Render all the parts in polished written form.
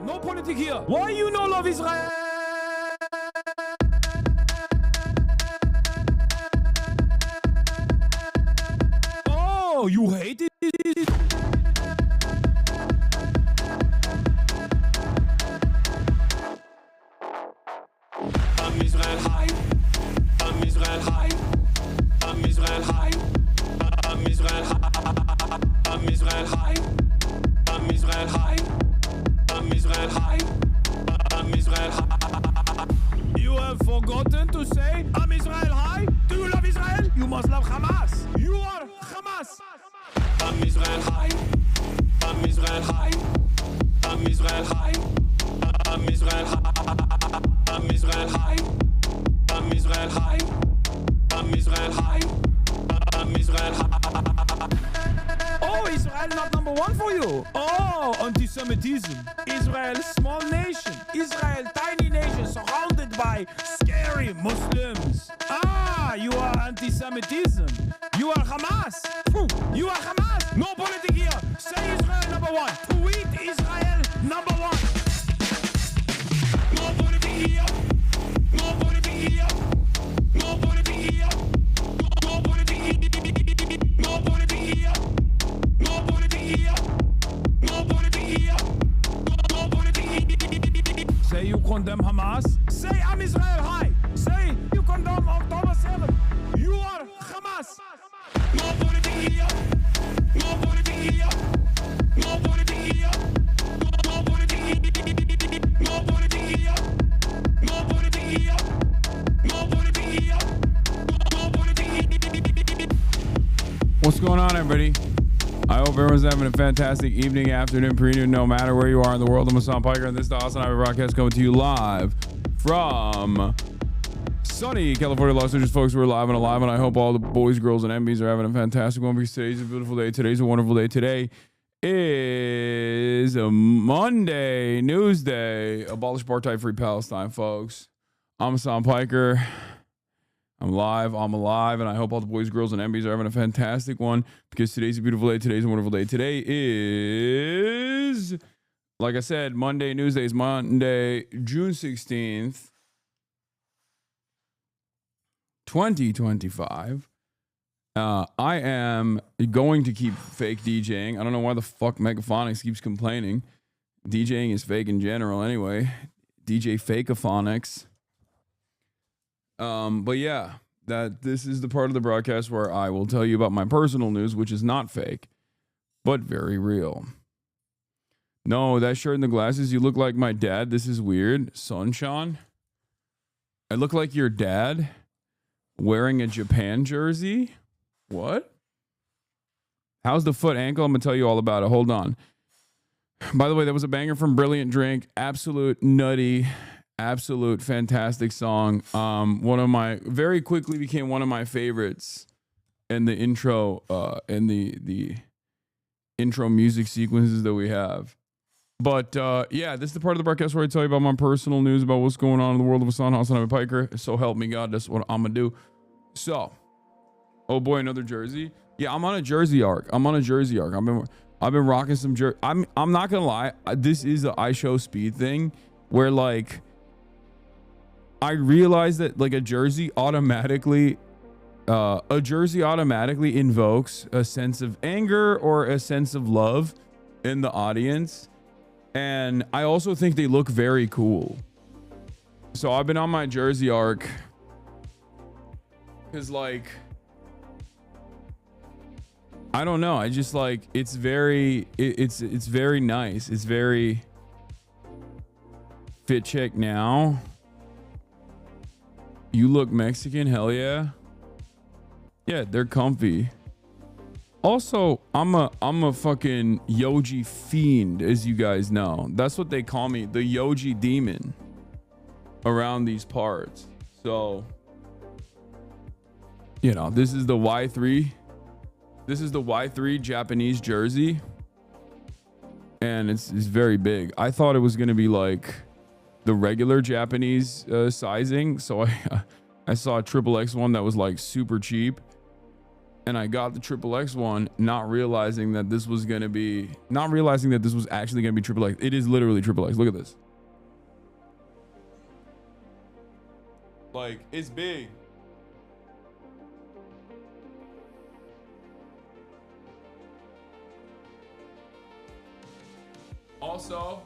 No politics here. Why you no love Israel? Oh, you hate it? Am Israel high. Am Israel high. Am Israel high. Am Israel high. Am Israel high. Am Israel high. Am Israel high. Am Israel high. You have forgotten to say Am Israel high? Do you love Israel? You must love Hamas. You are Hamas. Am Israel high. Am Israel high. Am Israel high. Am Israel high. Am Israel high. Am Israel high. Am Israel high. Am Israel high. Oh, Israel not number one for you. Oh, anti-Semitism. Israel, small nation. Israel, tiny nation surrounded by scary Muslims. Ah, you are anti-Semitism. You are Hamas. You are Hamas. No politics here. Say Israel number one. Tweet Israel number one. No politics here. No politics here. No politics here. No politics here. No politics here. No politics here. No politics here. No politics here. Say you condemn Hamas. Say I'm Israel high. Say you condemn October 7. You are Hamas. No politics here. No politics here. No politics here. No politics here. No politics here. No politics here. No politics here. No politics here. What's going on, everybody? I hope everyone's having a fantastic evening, afternoon, pre-noon, no matter where you are in the world. I'm Hassan Piker, and this is the Hassan Ivy broadcast coming to you live from sunny California, Los Angeles. Folks, we're live and alive, and I hope all the boys, girls, and MBs are having a fantastic one, because today's a beautiful day. Today's a wonderful day. Today is a Monday, News Day. Abolish apartheid, free Palestine, folks. I'm Hassan Piker. I'm live, I'm alive, and I hope all the boys, girls, and MBs are having a fantastic one, because today's a beautiful day. Today's a wonderful day. Today is, like I said, Monday, News Day is Monday, June 16th, 2025. I am going to keep fake DJing. I don't know why the fuck Megaphonics keeps complaining. DJing is fake in general anyway. DJ Fakeophonics. But yeah, that this is the part of the broadcast where I will tell you about my personal news, which is not fake, but very real. No, that shirt and the glasses, you look like my dad. This is weird. Sunshine. I look like your dad wearing a Japan jersey. What? How's the foot ankle? I'm gonna tell you all about it. Hold on. By the way, that was a banger from Brilliant Drink. Absolute nutty. Absolute fantastic song. One of my very quickly became one of my favorites in the intro in the intro music sequences that we have. But yeah, this is the part of the broadcast where I tell you about my personal news about what's going on in the world of Hassan Ivy Piker. So help me God, that's what I'm gonna do. So, oh boy, another jersey. Yeah, I'm on a jersey arc. I've been rocking some jersey. I'm not gonna lie. This is a I Show Speed thing where like I realize that like a jersey automatically invokes a sense of anger or a sense of love in the audience. And I also think they look very cool. So I've been on my jersey arc because like, I don't know. I just like, it's very nice. It's very fit check now. You look Mexican, hell yeah. Yeah, they're comfy. Also, I'm a fucking Yoji fiend, as you guys know. That's what they call me, the Yoji demon around these parts. So, you know, this is the Y3. This is the Y3 Japanese jersey. And it's very big. I thought it was going to be like the regular Japanese sizing. So I saw a XXX one that was like super cheap. and I got the XXX one, not realizing that this was actually gonna be XXX. It is literally XXX. Look at this. Like, it's big. Also,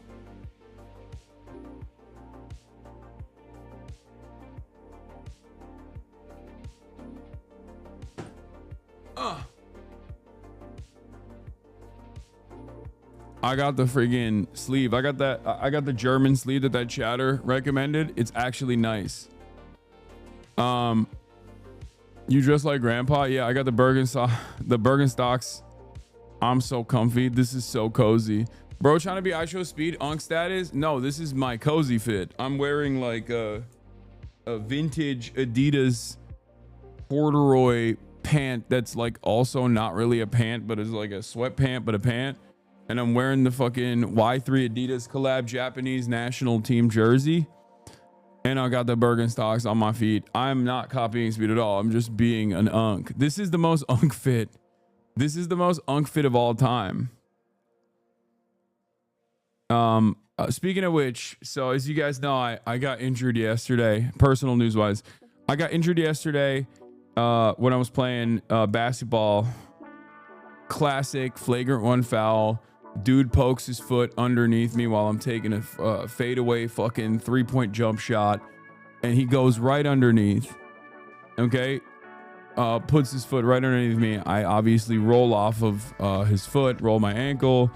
I got the friggin' sleeve. I got the German sleeve that Chatter recommended. It's actually nice. You dress like grandpa? Yeah, I got the Birkenstocks. I'm so comfy. This is so cozy. Bro, trying to be iShow Speed Unk status? No, this is my cozy fit. I'm wearing like a vintage Adidas corduroy pant that's like also not really a pant, but it's like a sweat pant, but a pant. And I'm wearing the fucking Y3 Adidas collab Japanese national team jersey. And I got the Birkenstocks on my feet. I'm not copying Speed at all. I'm just being an unk. This is the most unk fit. This is the most unk fit of all time. Speaking of which, so as you guys know, I got injured yesterday. Personal news wise, I got injured yesterday when I was playing basketball. Classic flagrant one foul. Dude pokes his foot underneath me while I'm taking a fadeaway fucking 3-point jump shot, and he goes right underneath. Okay, puts his foot right underneath me. I obviously roll off of his foot, roll my ankle.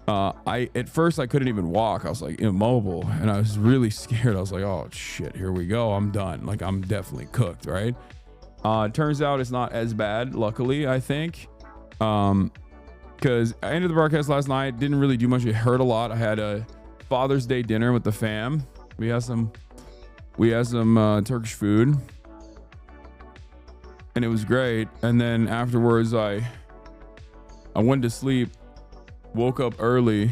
At first I couldn't even walk. I was like immobile, and I was really scared. I was like, oh shit, here we go. I'm done. Like, I'm definitely cooked, right? Turns out it's not as bad, luckily, I think. Because I ended the broadcast last night, didn't really do much. It hurt a lot. I had a Father's Day dinner with the fam. We had some Turkish food, and it was great. And then afterwards, I went to sleep, woke up early,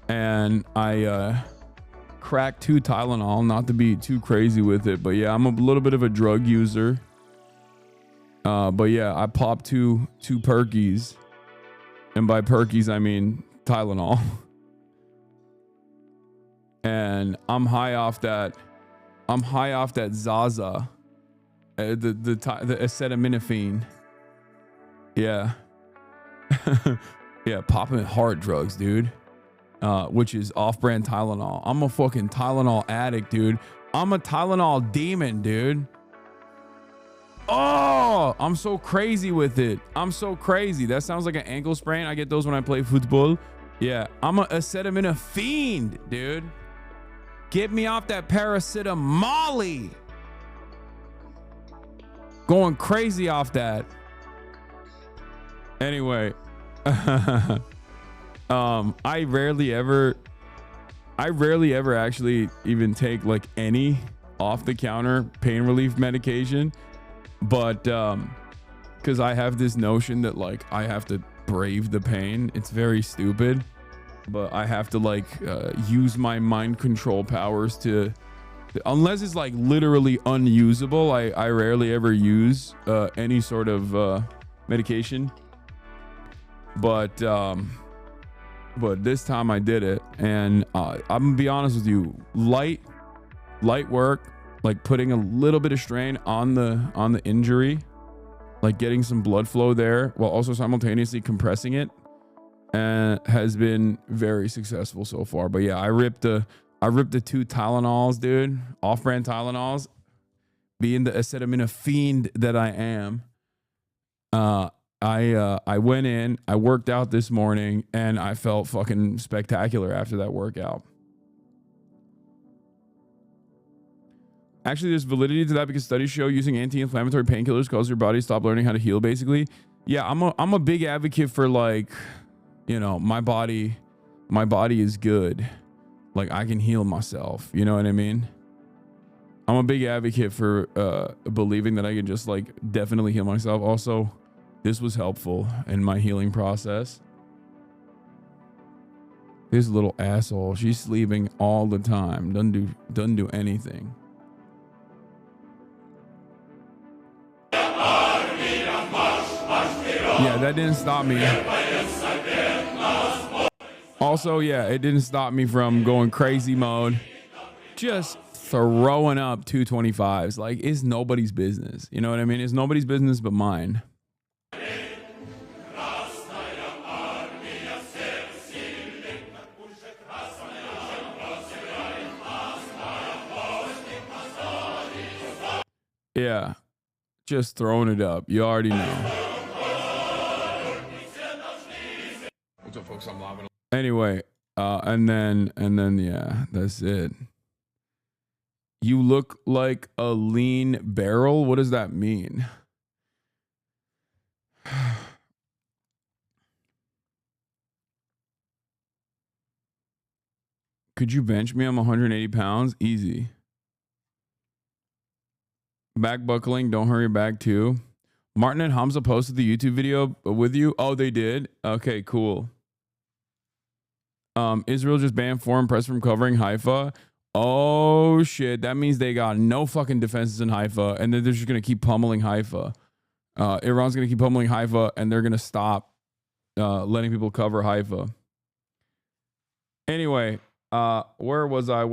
and I cracked 2 Tylenol. Not to be too crazy with it, but yeah, I'm a little bit of a drug user. But yeah, I popped two Perkies. And by Perkies, I mean Tylenol. And I'm high off that Zaza, the acetaminophen. Yeah. Yeah, popping hard drugs, dude. Which is off-brand Tylenol. I'm a fucking Tylenol addict, dude. I'm a Tylenol demon, dude. Oh, I'm so crazy with it. I'm so crazy. That sounds like an ankle sprain. I get those when I play football. Yeah, I'm a acetaminophen fiend, dude. Get me off that paracetamol. Going crazy off that. Anyway, I rarely ever actually even take like any off the counter pain relief medication. But because I have this notion that like I have to brave the pain. It's very stupid, but I have to like use my mind control powers to unless it's like literally unusable. I rarely ever use any sort of medication, but this time I did it, and I'm gonna be honest with you, light work, like putting a little bit of strain on the injury, like getting some blood flow there while also simultaneously compressing it, and has been very successful so far. But yeah, I ripped the 2 Tylenols, dude, off-brand Tylenols, being the acetaminophen fiend that I am. I went in, I worked out this morning, and I felt fucking spectacular after that workout. Actually, there's validity to that because studies show using anti-inflammatory painkillers cause your body to stop learning how to heal, basically. Yeah, I'm a big advocate for, like, you know, my body is good. Like, I can heal myself, you know what I mean? I'm a big advocate for believing that I can just like definitely heal myself. Also, this was helpful in my healing process. This little asshole, she's sleeping all the time. Doesn't do anything. Yeah, that didn't stop me. Also, yeah, it didn't stop me from going crazy mode. Just throwing up 225s. Like, it's nobody's business. You know what I mean? It's nobody's business but mine. Yeah, just throwing it up. You already know. What's up, folks? I'm laughing. Anyway, and then, yeah, that's it. You look like a lean barrel. What does that mean? Could you bench me? I'm 180 pounds. Easy. Back buckling. Don't hurry back too. Martin and Hamza posted the YouTube video with you. Oh, they did? Okay, cool. Israel just banned foreign press from covering Haifa. Oh, shit. That means they got no fucking defenses in Haifa, and then they're just going to keep pummeling Haifa. Iran's going to keep pummeling Haifa, and they're going to stop letting people cover Haifa. Anyway, where was I?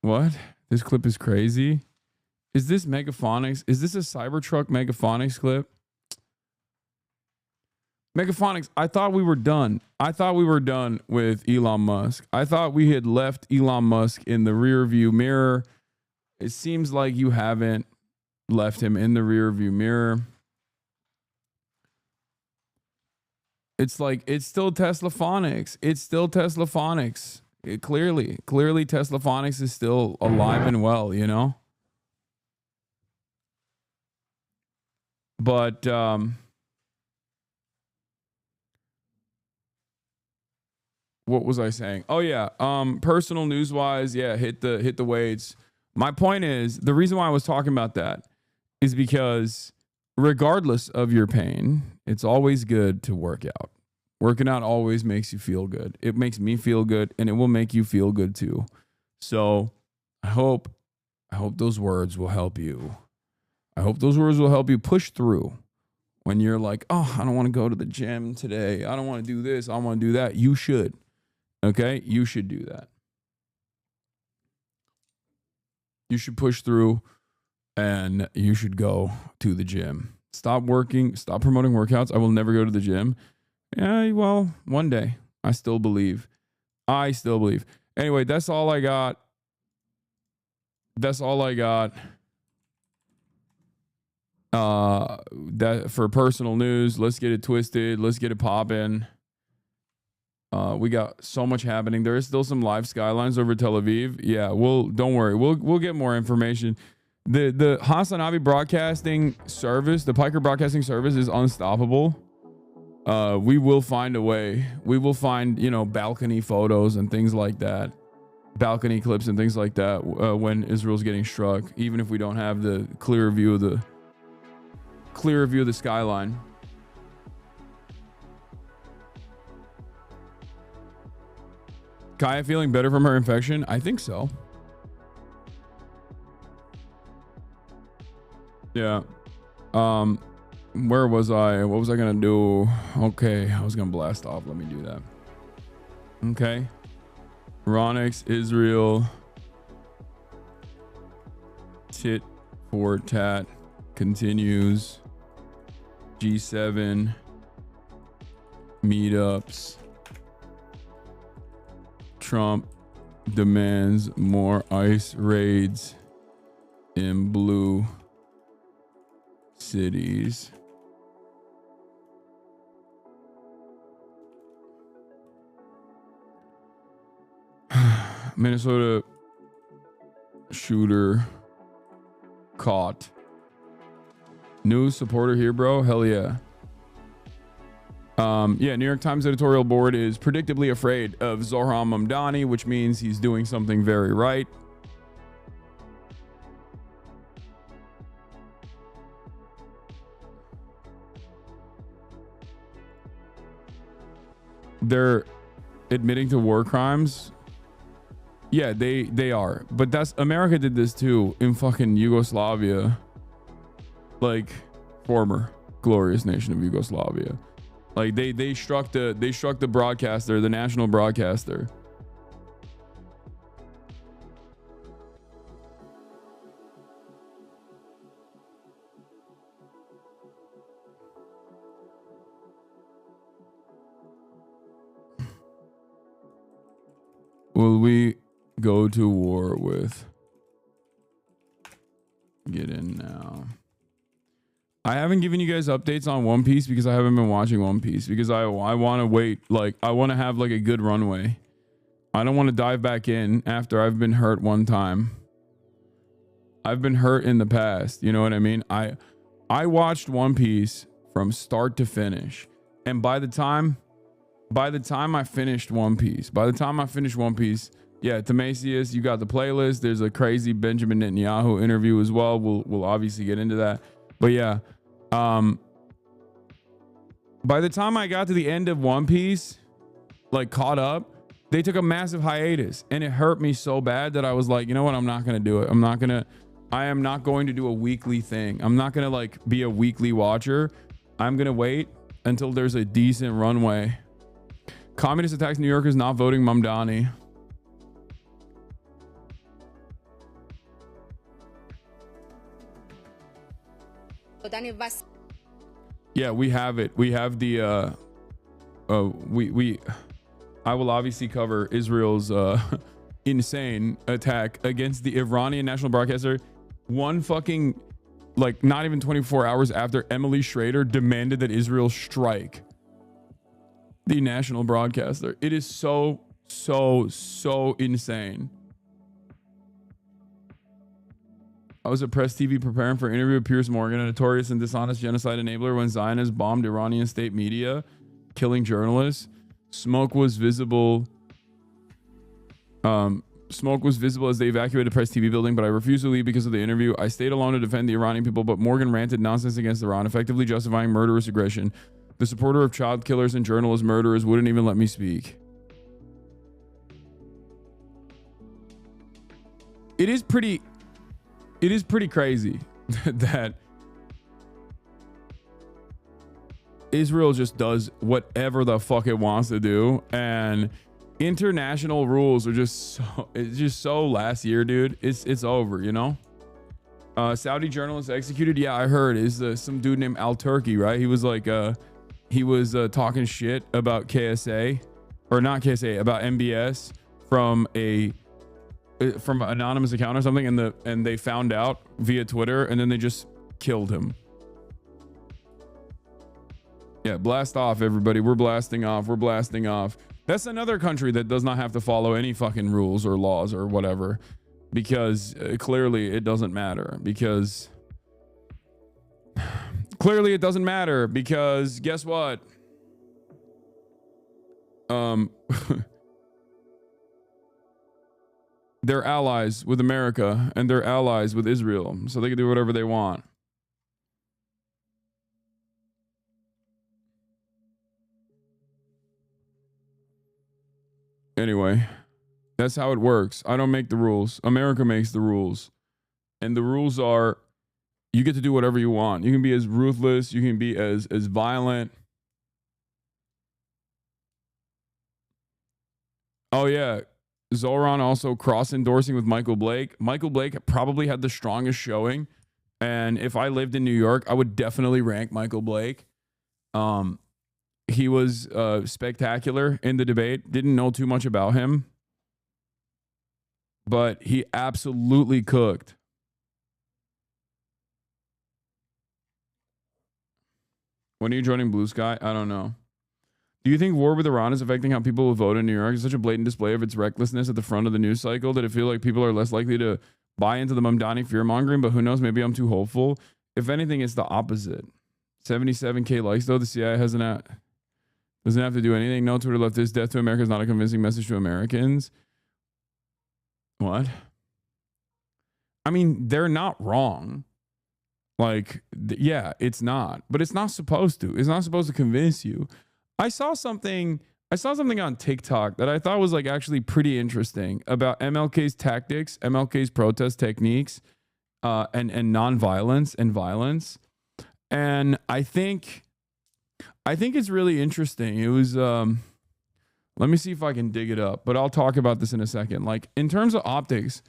What? This clip is crazy. Is this Megaphonics? Is this a Cybertruck Megaphonics clip? Megaphonics, I thought we were done. I thought we were done with Elon Musk. I thought we had left Elon Musk in the rear view mirror. It seems like you haven't left him in the rear view mirror. It's like, it's still Teslaphonics. It's still Teslaphonics. Clearly Teslaphonics is still alive and well, you know? But, what was I saying? Oh yeah. Personal news wise, yeah, hit the weights. My point is, the reason why I was talking about that is because regardless of your pain, it's always good to work out. Working out always makes you feel good. It makes me feel good, and it will make you feel good too. So I hope those words will help you. I hope those words will help you push through when you're like, oh, I don't want to go to the gym today. I don't want to do this. I want to do that. You should. Okay? You should do that. You should push through, and you should go to the gym. Stop working. Stop promoting workouts. I will never go to the gym. Yeah, well, one day. I still believe. Anyway, that's all I got. That for personal news. Let's get it twisted. Let's get it popping. We got so much happening. There is still some live skylines over Tel Aviv. Yeah, don't worry. We'll get more information. The Hasanavi broadcasting service, the Piker broadcasting service is unstoppable. We will find a way. We will find, balcony photos and things like that. Balcony clips and things like that when Israel's getting struck, even if we don't have the clear view of the skyline. Kaya feeling better from her infection? I think so. Yeah. Where was I? What was I gonna do? Okay, I was gonna blast off. Let me do that. Okay. Ronix, Israel. Tit for tat continues. G7 meetups. Trump demands more ICE raids in blue cities. Minnesota shooter caught. New supporter here, bro. Hell yeah. Yeah, New York Times editorial board is predictably afraid of Zohran Mamdani, which means he's doing something very right. They're admitting to war crimes. Yeah, they are. But America did this too in fucking Yugoslavia. like former glorious nation of Yugoslavia. Like they struck the broadcaster, the national broadcaster. Will we go to war with? Get in now. I haven't given you guys updates on One Piece because I haven't been watching One Piece because I want to wait. Like I want to have like a good runway. I don't want to dive back in after I've been hurt one time. I've been hurt in the past. You know what I mean? I watched One Piece from start to finish. And by the time I finished One Piece, yeah, Timasius, you got the playlist. There's a crazy Benjamin Netanyahu interview as well. We'll obviously get into that. But yeah, by the time I got to the end of One Piece, like caught up, they took a massive hiatus and it hurt me so bad that I was like, you know what? I'm not going to do it. I am not going to do a weekly thing. I'm not going to like be a weekly watcher. I'm going to wait until there's a decent runway. Communist attacks New Yorkers not voting Mamdani. Yeah, we have it. We have the I will obviously cover Israel's insane attack against the Iranian national broadcaster. One fucking, like, not even 24 hours after Emily Schrader demanded that Israel strike the national broadcaster. It is so insane. I was at Press TV preparing for an interview with Piers Morgan, a notorious and dishonest genocide enabler, when Zionists bombed Iranian state media, killing journalists. Smoke was visible as they evacuated Press TV building, but I refused to leave because of the interview. I stayed alone to defend the Iranian people, but Morgan ranted nonsense against Iran, effectively justifying murderous aggression. The supporter of child killers and journalist murderers wouldn't even let me speak. It is pretty crazy that Israel just does whatever the fuck it wants to do, and international rules are just so last year, dude. It's over, you know. Saudi journalist executed. Yeah, I heard is some dude named Al Turki, right? He was like he was talking shit about KSA, or not KSA, about MBS from an anonymous account or something, and they found out via Twitter, and then they just killed him. Yeah, blast off, everybody. We're blasting off. That's another country that does not have to follow any fucking rules or laws or whatever, because clearly it doesn't matter. Because guess what? They're allies with America and they're allies with Israel, so they can do whatever they want. Anyway, that's how it works. I don't make the rules. America makes the rules. And the rules are, you get to do whatever you want. You can be as ruthless, you can be as violent. Oh yeah, Zoran also cross-endorsing with Michael Blake. Michael Blake probably had the strongest showing, and if I lived in New York, I would definitely rank Michael Blake. He was spectacular in the debate. Didn't know too much about him, but he absolutely cooked. When are you joining Blue Sky? I don't know. Do you think war with Iran is affecting how people will vote in New York? It's such a blatant display of its recklessness at the front of the news cycle that I feel like people are less likely to buy into the Mamdani fear-mongering, but who knows? Maybe I'm too hopeful. If anything, it's the opposite. 77K likes, though. The CIA doesn't have to do anything. No, Twitter left this. Death to America is not a convincing message to Americans. What? I mean, they're not wrong. Like, yeah, it's not. But it's not supposed to. It's not supposed to convince you. I saw something on TikTok that I thought was like actually pretty interesting about MLK's tactics, MLK's protest techniques, and nonviolence and violence. And I think it's really interesting. It was let me see if I can dig it up, but I'll talk about this in a second. Like in terms of optics,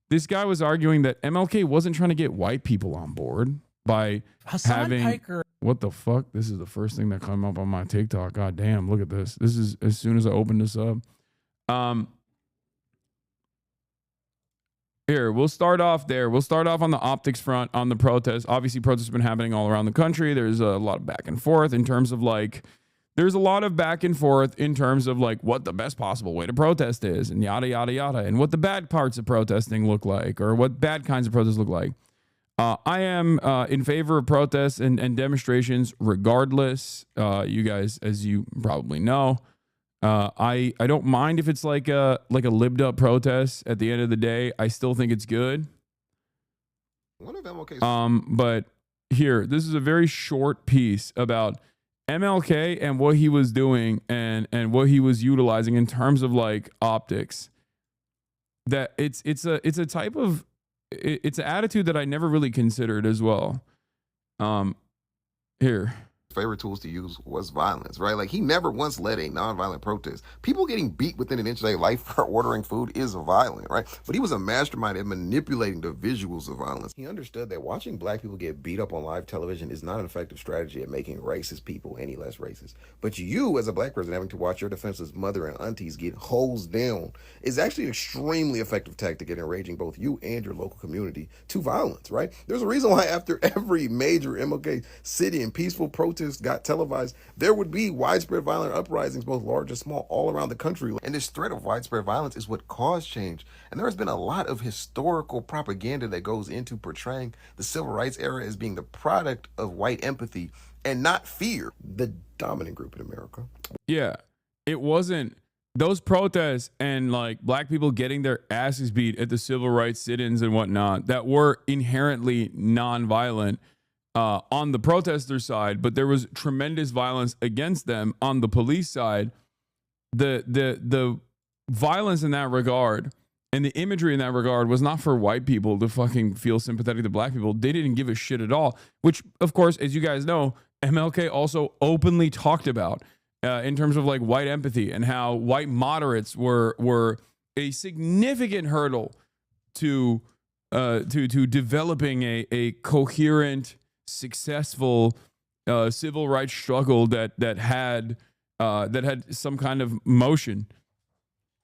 this guy was arguing that MLK wasn't trying to get white people on board by having Piker. What the fuck? This is the first thing that came up on my TikTok. God damn, look at this. This is as soon as I opened this up. Here, we'll start off there. We'll start off on the optics front on the protest. Obviously, protests have been happening all around the country. There's a lot of back and forth in terms of like, there's a lot of back and forth in terms of like what the best possible way to protest is and yada, yada, yada, and what the bad parts of protesting look like or what bad kinds of protests look like. I am in favor of protests and demonstrations regardless. You guys, as you probably know, I don't mind if it's like a libbed up protest. At the end of the day, I still think it's good. One of MLK's but here, this is a very short piece about MLK and what he was doing and what he was utilizing in terms of like optics. That it's a type of it's an attitude that I never really considered as well. Here. favorite tools to use was violence, right? Like he never once led a nonviolent protest. People getting beat within an inch of their life for ordering food is violent, right? But he was a mastermind at manipulating the visuals of violence. He understood that watching black people get beat up on live television is not an effective strategy at making racist people any less racist. But you, as a black person, having to watch your defenseless mother and aunties get hosed down is actually an extremely effective tactic at enraging both you and your local community to violence, right? There's a reason why after every major MLK city and peaceful protest got televised, there would be widespread violent uprisings, both large and small, all around the country. And this threat of widespread violence is what caused change. And there has been a lot of historical propaganda that goes into portraying the civil rights era as being the product of white empathy and not fear, the dominant group in America. Yeah, it wasn't those protests and like black people getting their asses beat at the civil rights sit-ins and whatnot that were inherently non-violent on the protester side, but there was tremendous violence against them on the police side. The violence in that regard and the imagery in that regard was not for white people to fucking feel sympathetic to black people. They didn't give a shit at all, which of course, as you guys know, MLK also openly talked about in terms of like white empathy and how white moderates were a significant hurdle to developing a coherent, successful civil rights struggle that had some kind of motion.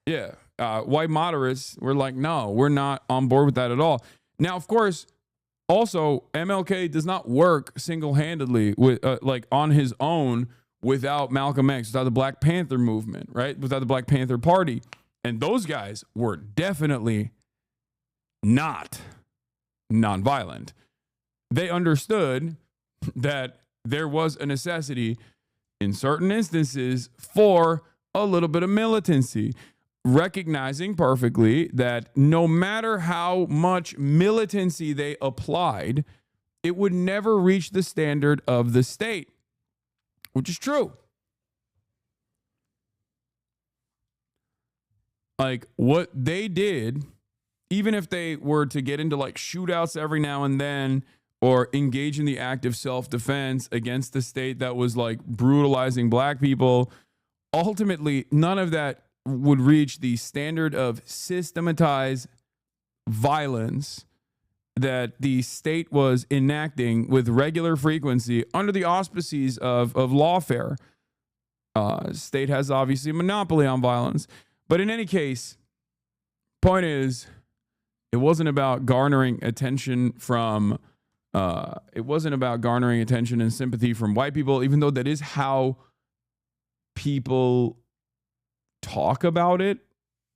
Yeah, white moderates were like, no, we're not on board with that at all. Now, of course, also MLK does not work single-handedly with like on his own without Malcolm X, without the Black Panther movement, right? Without the Black Panther Party, and those guys were definitely not nonviolent. They understood that there was a necessity in certain instances for a little bit of militancy, recognizing perfectly that no matter how much militancy they applied, it would never reach the standard of the state, which is true. Like what they did, even if they were to get into like shootouts every now and then, or engage in the act of self-defense against the state that was like brutalizing black people, ultimately, none of that would reach the standard of systematized violence that the state was enacting with regular frequency under the auspices of lawfare. State has obviously a monopoly on violence. But in any case, point is, it wasn't about garnering attention from it wasn't about garnering attention and sympathy from white people, even though that is how people talk about it.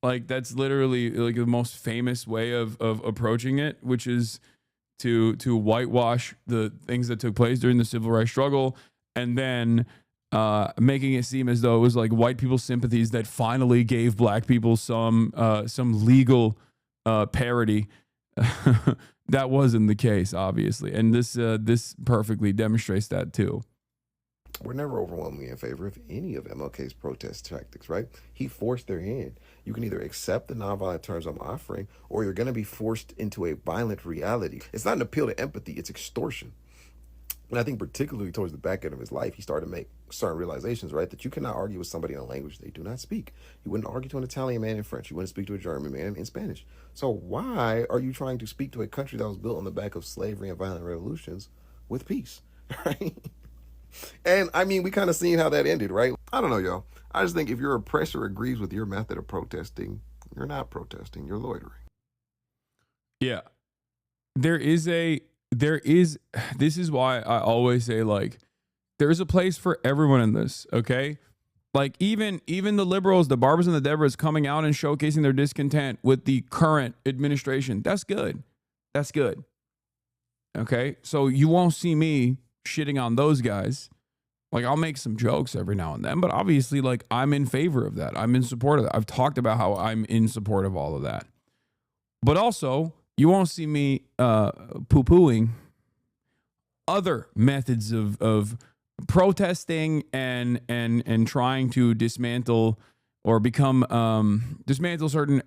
Like that's literally like the most famous way of approaching it, which is to whitewash the things that took place during the civil rights struggle, and then making it seem as though it was like white people's sympathies that finally gave black people some legal parity. That wasn't the case, obviously, and this perfectly demonstrates that too. We're never overwhelmingly in favor of any of MLK's protest tactics, right? He forced their hand. You can either accept the nonviolent terms I'm offering, or you're going to be forced into a violent reality. It's not an appeal to empathy, it's extortion. And I think particularly towards the back end of his life, he started to make certain realizations, right? That you cannot argue with somebody in a language they do not speak. You wouldn't argue to an Italian man in French. You wouldn't speak to a German man in Spanish. So why are you trying to speak to a country that was built on the back of slavery and violent revolutions with peace, right? And I mean, we kind of seen how that ended, right? I don't know, y'all. I just think if your oppressor agrees with your method of protesting, you're not protesting, you're loitering. Yeah. This is why I always say, like, there's a place for everyone in this, okay? Like, even the liberals, the Barbers and the Debras coming out and showcasing their discontent with the current administration. That's good. That's good. Okay? So you won't see me shitting on those guys. Like, I'll make some jokes every now and then, but obviously, like, I'm in favor of that. I'm in support of that. I've talked about how I'm in support of all of that. But also, you won't see me poo-pooing other methods of protesting and trying to dismantle or dismantle certain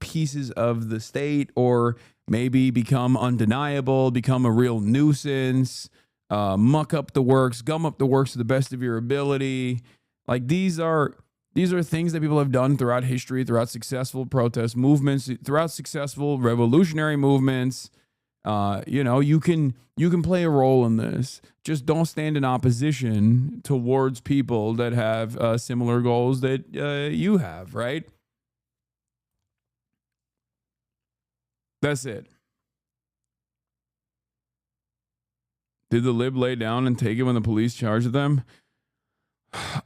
pieces of the state, or maybe become undeniable, become a real nuisance, muck up the works, gum up the works to the best of your ability. Like, these are things that people have done throughout history, throughout successful protest movements, throughout successful revolutionary movements. You can play a role in this. Just don't stand in opposition towards people that have similar goals that you have, right? That's it. Did the lib lay down and take it when the police charged them?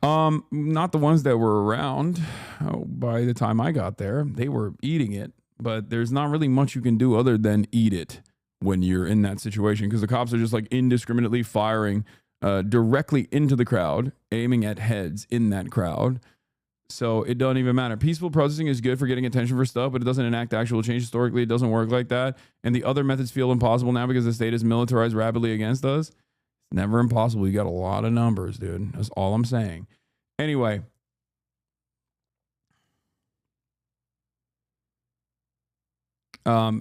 Not the ones that were around. By the time I got there, they were eating it, but there's not really much you can do other than eat it when you're in that situation, because the cops are just like indiscriminately firing directly into the crowd, aiming at heads in that crowd. So it doesn't even matter. Peaceful protesting is good for getting attention for stuff, but it doesn't enact actual change. Historically, it doesn't work like that. And the other methods feel impossible now because the state is militarized rapidly against us. It's never impossible. You got a lot of numbers, dude. That's all I'm saying. Anyway.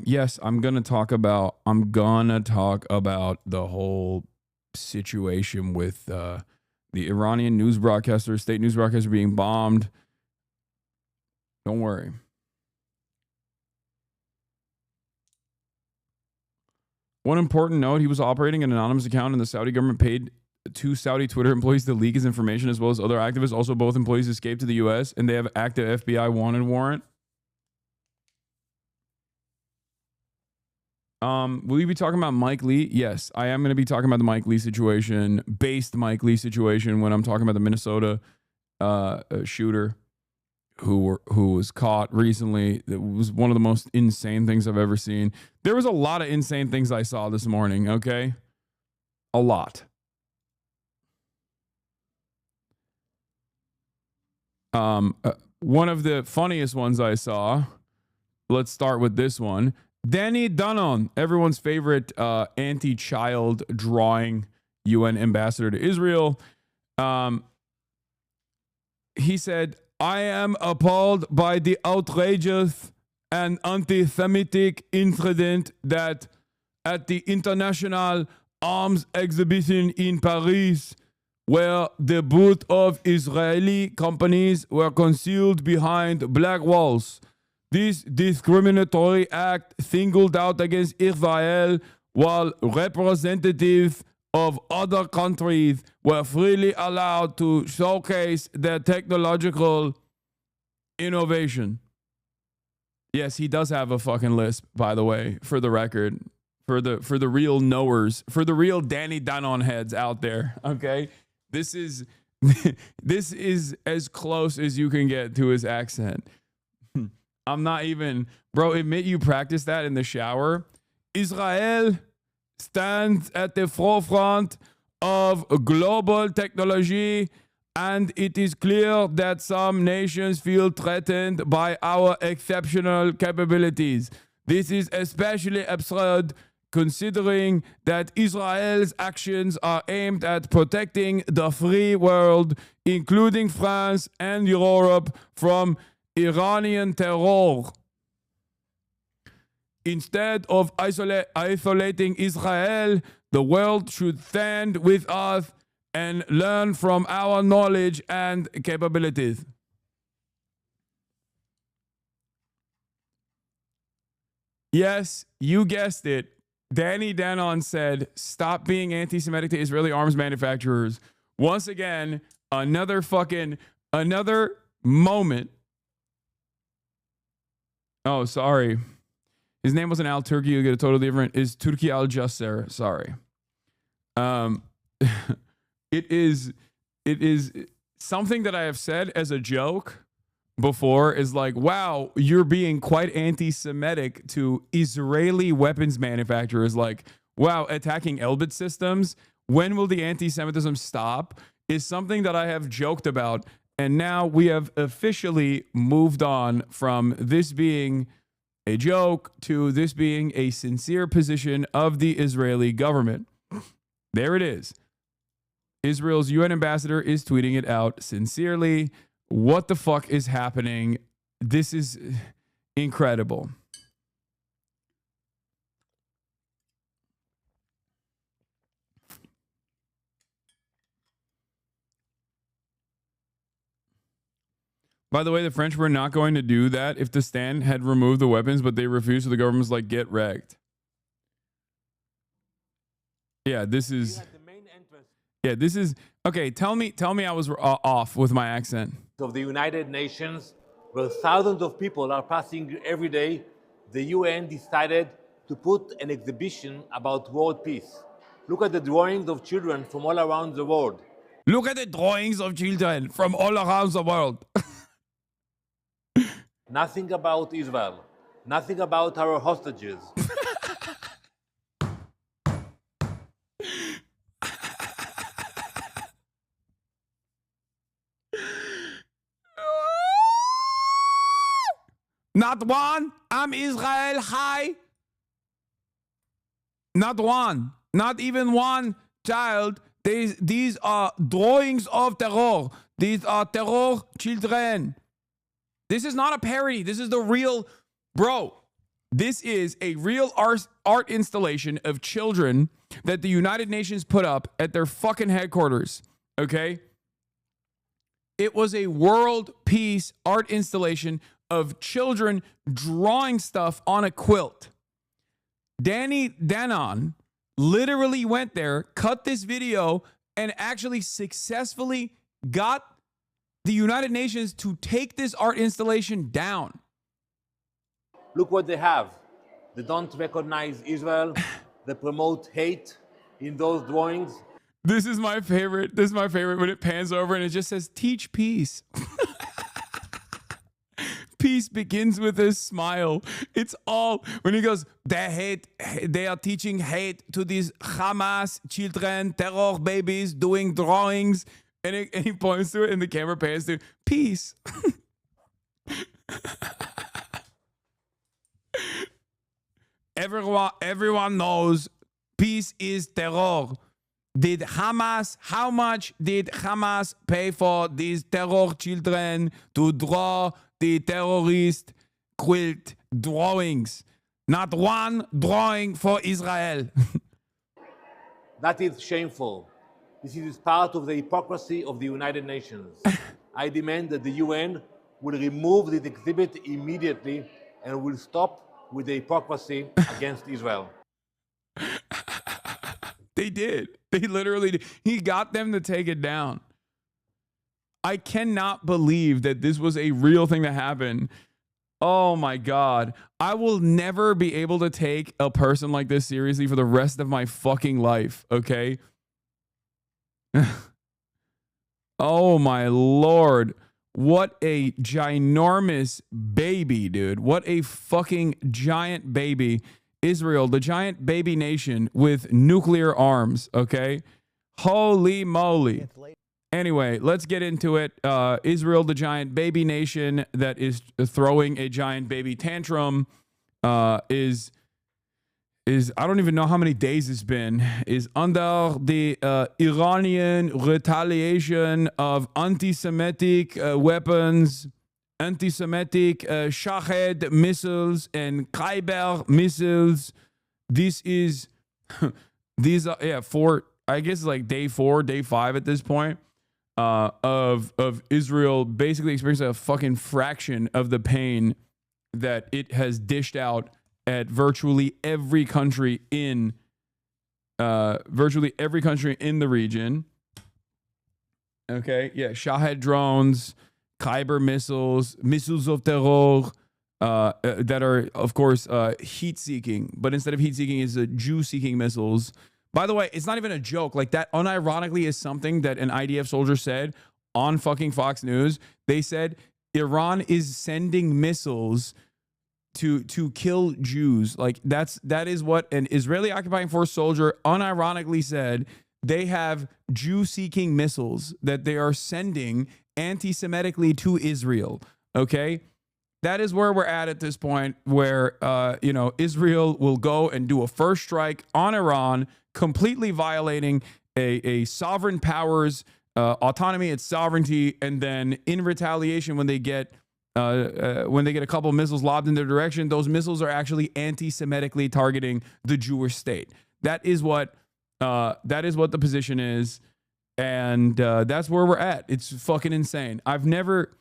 Yes, I'm gonna talk about the whole situation with the Iranian news broadcaster, state news broadcaster being bombed. Don't worry. One important note, he was operating an anonymous account and the Saudi government paid 2 Saudi Twitter employees to leak his information, as well as other activists. Also, both employees escaped to the U.S. and they have active FBI wanted warrant. Will you be talking about Mike Lee? Yes, I am going to be talking about the Mike Lee situation, when I'm talking about the Minnesota shooter who was caught recently. It was one of the most insane things I've ever seen. There was a lot of insane things I saw this morning, okay? A lot. One of the funniest ones I saw, let's start with this one. Danny Danon, everyone's favorite anti-child drawing UN ambassador to Israel. He said, I am appalled by the outrageous and anti-Semitic incident that at the International Arms Exhibition in Paris, where the booth of Israeli companies were concealed behind black walls. This discriminatory act singled out against Israel, while representatives of other countries were freely allowed to showcase their technological innovation. Yes, he does have a fucking lisp, by the way, for the record, for the real knowers, for the real Danny Danon heads out there. Okay, this is as close as you can get to his accent. I'm not even, bro, admit you practice that in the shower. Israel stands at the forefront of global technology, and it is clear that some nations feel threatened by our exceptional capabilities. This is especially absurd considering that Israel's actions are aimed at protecting the free world, including France and Europe, from Iranian terror. instead of isolating Israel, the world should stand with us and learn from our knowledge and capabilities. Yes, you guessed it. Danny Danon said, stop being anti-Semitic to Israeli arms manufacturers. Once again, another moment. Oh, sorry. His name wasn't Al Turki. You'll get a totally different. Is Turki Al Jasser. Sorry. It is something that I have said as a joke before is like, wow, you're being quite anti-Semitic to Israeli weapons manufacturers. Like, wow, attacking Elbit systems. When will the anti-Semitism stop? Is something that I have joked about. And now we have officially moved on from this being a joke to this being a sincere position of the Israeli government. There it is. Israel's UN ambassador is tweeting it out sincerely. What the fuck is happening? This is incredible. By the way, the French were not going to do that if the stand had removed the weapons, but they refused, so the government's like, get wrecked. Yeah, this is... Yeah, this is... Okay, tell me I was off with my accent. Of the United Nations, where thousands of people are passing every day, the UN decided to put an exhibition about world peace. Look at the drawings of children from all around the world. Look at the drawings of children from all around the world. Nothing about Israel. Nothing about our hostages. Not one. I'm Israel. Hi. Not one. Not even one child. These are drawings of terror. These are terror children. This is not a parody. This is the real, bro. This is a real art installation of children that the United Nations put up at their fucking headquarters. Okay? It was a world peace art installation of children drawing stuff on a quilt. Danny Danon literally went there, cut this video, and actually successfully got the United Nations to take this art installation down. Look what they have. They don't recognize Israel. They promote hate in those drawings. This is my favorite. This is my favorite when it pans over and it just says, teach peace. Peace begins with a smile. It's all when he goes, they are teaching hate to these Hamas children, terror babies doing drawings. And he points to it and the camera pans to peace. Everyone knows peace is terror. How much did Hamas pay for these terror children to draw the terrorist quilt drawings? Not one drawing for Israel. That is shameful. This is part of the hypocrisy of the United Nations. I demand that the UN will remove this exhibit immediately and will stop with the hypocrisy against Israel. They did. They literally did. He got them to take it down. I cannot believe that this was a real thing that happened. Oh my God. I will never be able to take a person like this seriously for the rest of my fucking life, okay? Oh my Lord. What a ginormous baby, dude. What a fucking giant baby. Israel, the giant baby nation with nuclear arms, okay? Holy moly. Anyway, let's get into it. Israel, the giant baby nation that is throwing a giant baby tantrum, is I don't even know how many days it's been, is under the Iranian retaliation of anti-Semitic weapons anti-Semitic Shahed missiles and Khyber missiles. This is these are I guess like day 4, day 5 at this point of Israel basically experiencing a fucking fraction of the pain that it has dished out at virtually every country in the region. Okay, yeah, Shahed drones, Khyber missiles, missiles of terror, that are, of course, heat-seeking. But instead of heat-seeking, it's Jew-seeking missiles. By the way, it's not even a joke. Like, that unironically is something that an IDF soldier said on fucking Fox News. They said Iran is sending missiles to kill Jews. Like, that is what an Israeli occupying force soldier unironically said. They have Jew-seeking missiles that they are sending anti-Semitically to Israel. Okay, that is where we're at this point, where Israel will go and do a first strike on Iran, completely violating a sovereign power's autonomy, its sovereignty, and then in retaliation, when they get a couple of missiles lobbed in their direction, those missiles are actually anti-Semitically targeting the Jewish state. That is what the position is, and that's where we're at. It's fucking insane. I've never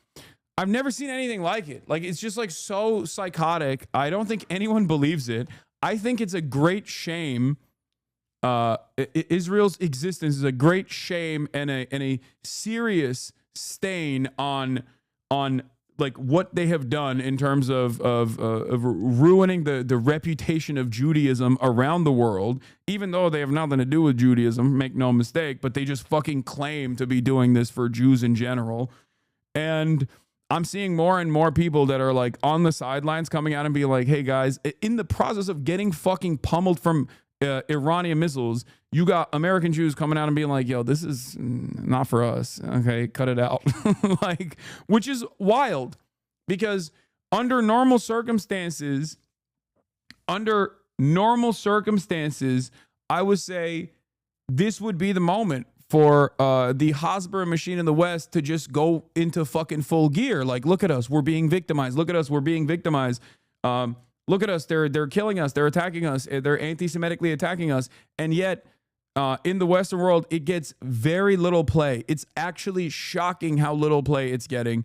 seen anything like it. Like, it's just like so psychotic. I don't think anyone believes it. I think it's a great shame. Israel's existence is a great shame and a serious stain on like what they have done in terms of ruining the reputation of Judaism around the world, even though they have nothing to do with Judaism, make no mistake, but they just fucking claim to be doing this for Jews in general. And I'm seeing more and more people that are like on the sidelines coming out and being like, hey guys, in the process of getting fucking pummeled from Iranian missiles, you got American Jews coming out and being like, yo, this is not for us. Okay, cut it out. Like, which is wild, because under normal circumstances, I would say this would be the moment for the Hasbara machine in the West to just go into fucking full gear. Like, look at us, we're being victimized. Look at us, we're being victimized. Look at us, they're killing us, they're attacking us, they're anti-Semitically attacking us. And yet, in the Western world, it gets very little play. It's actually shocking how little play it's getting,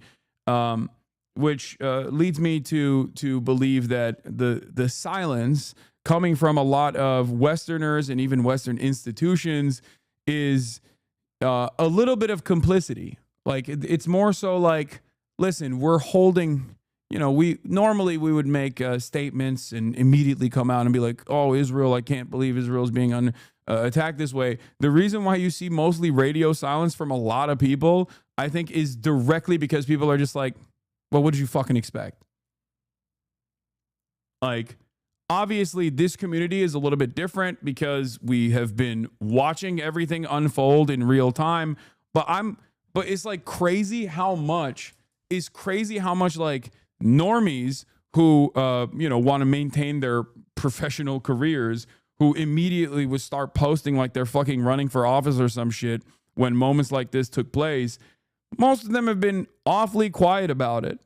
which leads me to believe that the silence coming from a lot of Westerners and even Western institutions is a little bit of complicity. Like, it's more so like, listen, we're holding, we would make statements and immediately come out and be like, oh, Israel, I can't believe Israel's being attacked this way. The reason why you see mostly radio silence from a lot of people, I think, is directly because people are just like, well, what did you fucking expect? Like, obviously, this community is a little bit different because we have been watching everything unfold in real time. But it's like crazy how much like normies who want to maintain their professional careers, who immediately would start posting like they're fucking running for office or some shit when moments like this took place, most of them have been awfully quiet about it.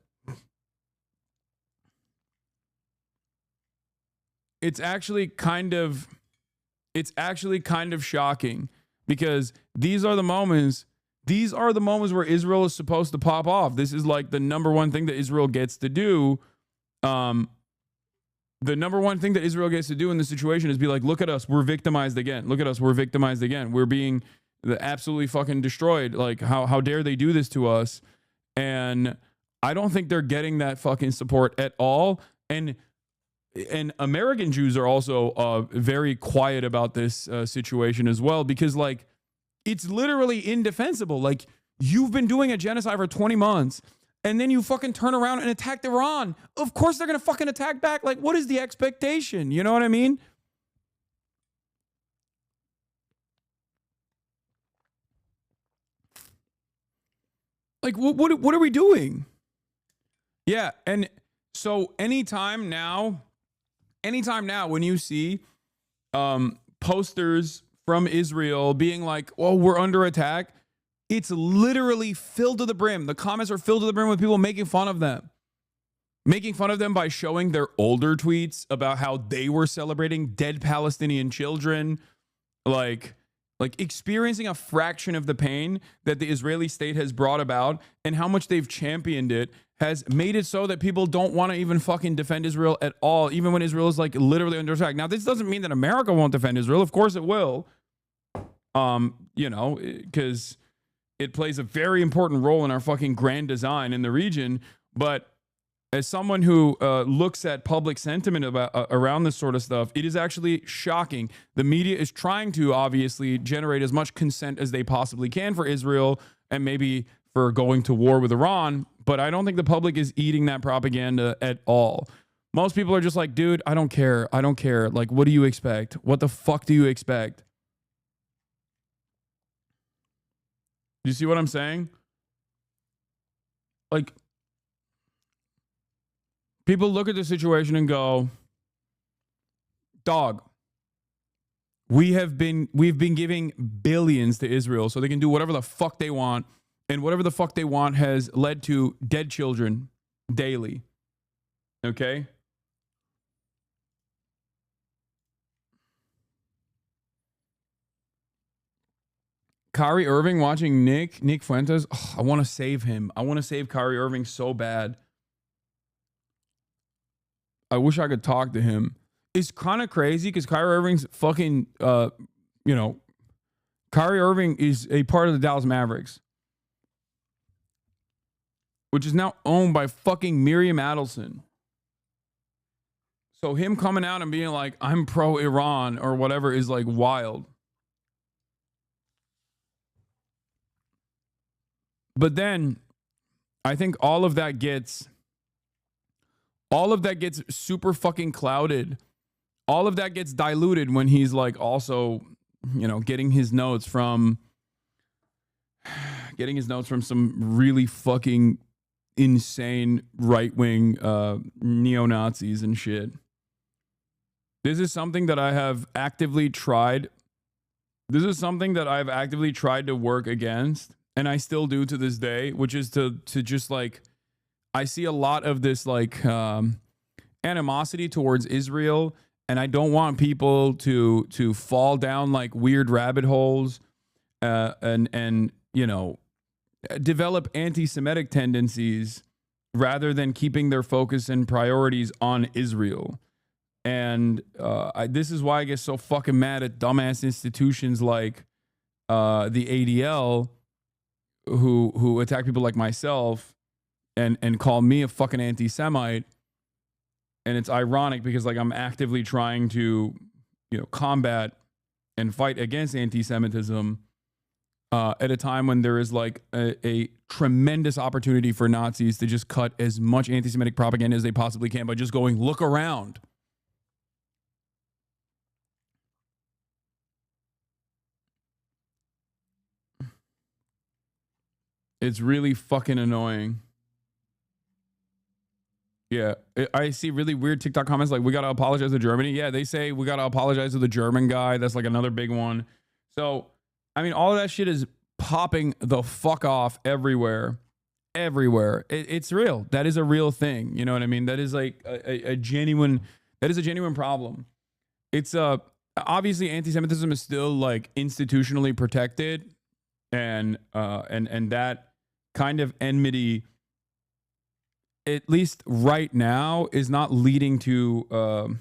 It's actually kind of shocking, because these are the moments where Israel is supposed to pop off. This is like the number one thing that Israel gets to do. The number one thing that Israel gets to do in this situation is be like, look at us, we're victimized again. Look at us, we're victimized again. We're being absolutely fucking destroyed. Like, how dare they do this to us? And I don't think they're getting that fucking support at all. And American Jews are also very quiet about this situation as well, because like, it's literally indefensible. Like, you've been doing a genocide for 20 months and then you fucking turn around and attack Iran. Of course they're going to fucking attack back. Like, what is the expectation? You know what I mean? Like, what are we doing? Yeah, and so anytime now when you see posters from Israel being like, oh, we're under attack, It's literally filled to the brim. The comments are filled to the brim with people making fun of them. Making fun of them by showing their older tweets about how they were celebrating dead Palestinian children. Like experiencing a fraction of the pain that the Israeli state has brought about and how much they've championed it has made it so that people don't want to even fucking defend Israel at all, even when Israel is like literally under attack. Now, this doesn't mean that America won't defend Israel. Of course it will. You know, because it plays a very important role in our fucking grand design in the region. But as someone who looks at public sentiment about around this sort of stuff, it is actually shocking. The media is trying to obviously generate as much consent as they possibly can for Israel and maybe for going to war with Iran, but I don't think the public is eating that propaganda at all. Most people are just like, dude, I don't care. I don't care. Like, what do you expect? What the fuck do you expect? Do you see what I'm saying? Like, people look at the situation and go, dog, we've been giving billions to Israel so they can do whatever the fuck they want, and whatever the fuck they want has led to dead children daily. Okay? Kyrie Irving watching Nick Fuentes. Oh, I want to save him. I want to save Kyrie Irving so bad. I wish I could talk to him. It's kind of crazy because Kyrie Irving's fucking, Kyrie Irving is a part of the Dallas Mavericks, which is now owned by fucking Miriam Adelson. So him coming out and being like, I'm pro-Iran or whatever is like wild. But then I think all of that gets super fucking clouded. All of that gets diluted when he's like also, getting his notes from some really fucking insane right-wing neo-Nazis and shit. This is something that I have actively tried. This is something that I've actively tried to work against, and I still do to this day, which is to just like, I see a lot of this like animosity towards Israel, and I don't want people to fall down like weird rabbit holes and develop anti-Semitic tendencies rather than keeping their focus and priorities on Israel. And this is why I get so fucking mad at dumbass institutions like the ADL who attack people like myself and call me a fucking anti-Semite. And it's ironic because like I'm actively trying to, combat and fight against anti-Semitism at a time when there is like a tremendous opportunity for Nazis to just cut as much anti-Semitic propaganda as they possibly can by just going, look around. It's really fucking annoying. Yeah, I see really weird TikTok comments like, we got to apologize to Germany. Yeah, they say we got to apologize to the German guy. That's like another big one. So, I mean, all of that shit is popping the fuck off everywhere. Everywhere. It's real. That is a real thing. You know what I mean? That is like a genuine problem. It's obviously anti-Semitism is still like institutionally protected, and that kind of enmity, at least right now, is not leading to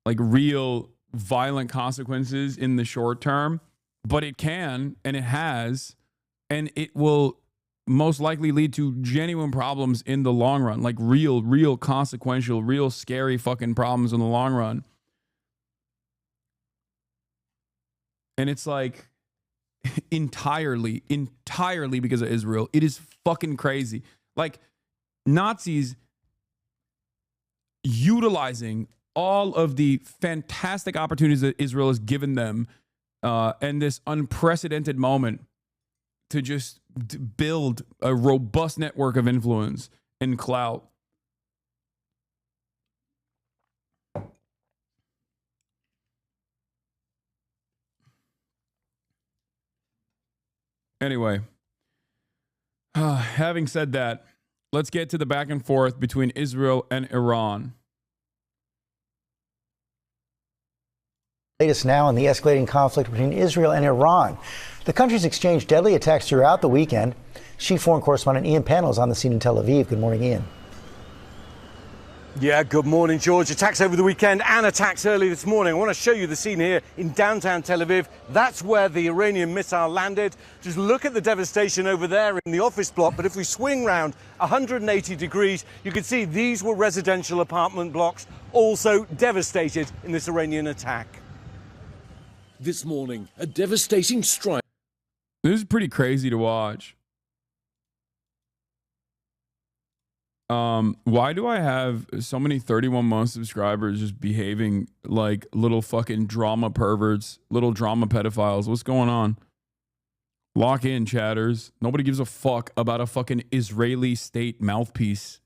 like real violent consequences in the short term, but it can, and it has, and it will most likely lead to genuine problems in the long run, like real consequential, real scary fucking problems in the long run. And it's like entirely because of Israel. It is fucking crazy. Like, Nazis utilizing all of the fantastic opportunities that Israel has given them and this unprecedented moment to just build a robust network of influence and clout. Anyway, having said that, let's get to the back and forth between Israel and Iran. Latest now in the escalating conflict between Israel and Iran. The countries exchanged deadly attacks throughout the weekend. Chief foreign correspondent Ian Pannell is on the scene in Tel Aviv. Good morning, Ian. Yeah, good morning, George. Attacks over the weekend and attacks early this morning. I want to show you the scene here in downtown Tel Aviv. That's where the Iranian missile landed. Just look at the devastation over there in the office block. But if we swing round 180 degrees, you can see these were residential apartment blocks, also devastated in this Iranian attack. This morning, a devastating strike. This is pretty crazy to watch. Why do I have so many 31 month subscribers just behaving like little fucking drama perverts, little drama pedophiles? What's going on? Lock in, chatters. Nobody gives a fuck about a fucking Israeli state mouthpiece.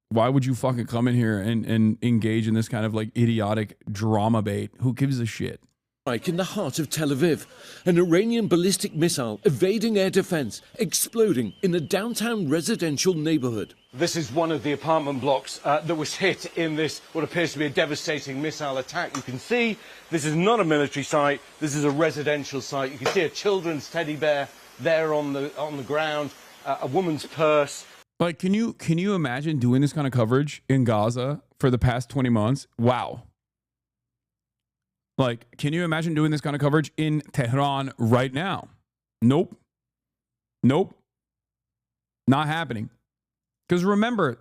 Why would you fucking come in here and engage in this kind of like idiotic drama bait? Who gives a shit? In the heart of Tel Aviv, an Iranian ballistic missile evading air defense, exploding in a downtown residential neighborhood. This is one of the apartment blocks that was hit in this, what appears to be a devastating missile attack. You can see this is not a military site, this is a residential site. You can see a children's teddy bear there on the ground, a woman's purse. Like, can you imagine doing this kind of coverage in Gaza for the past 20 months? Wow. Like, can you imagine doing this kind of coverage in Tehran right now? Nope. Nope. Not happening. Because remember,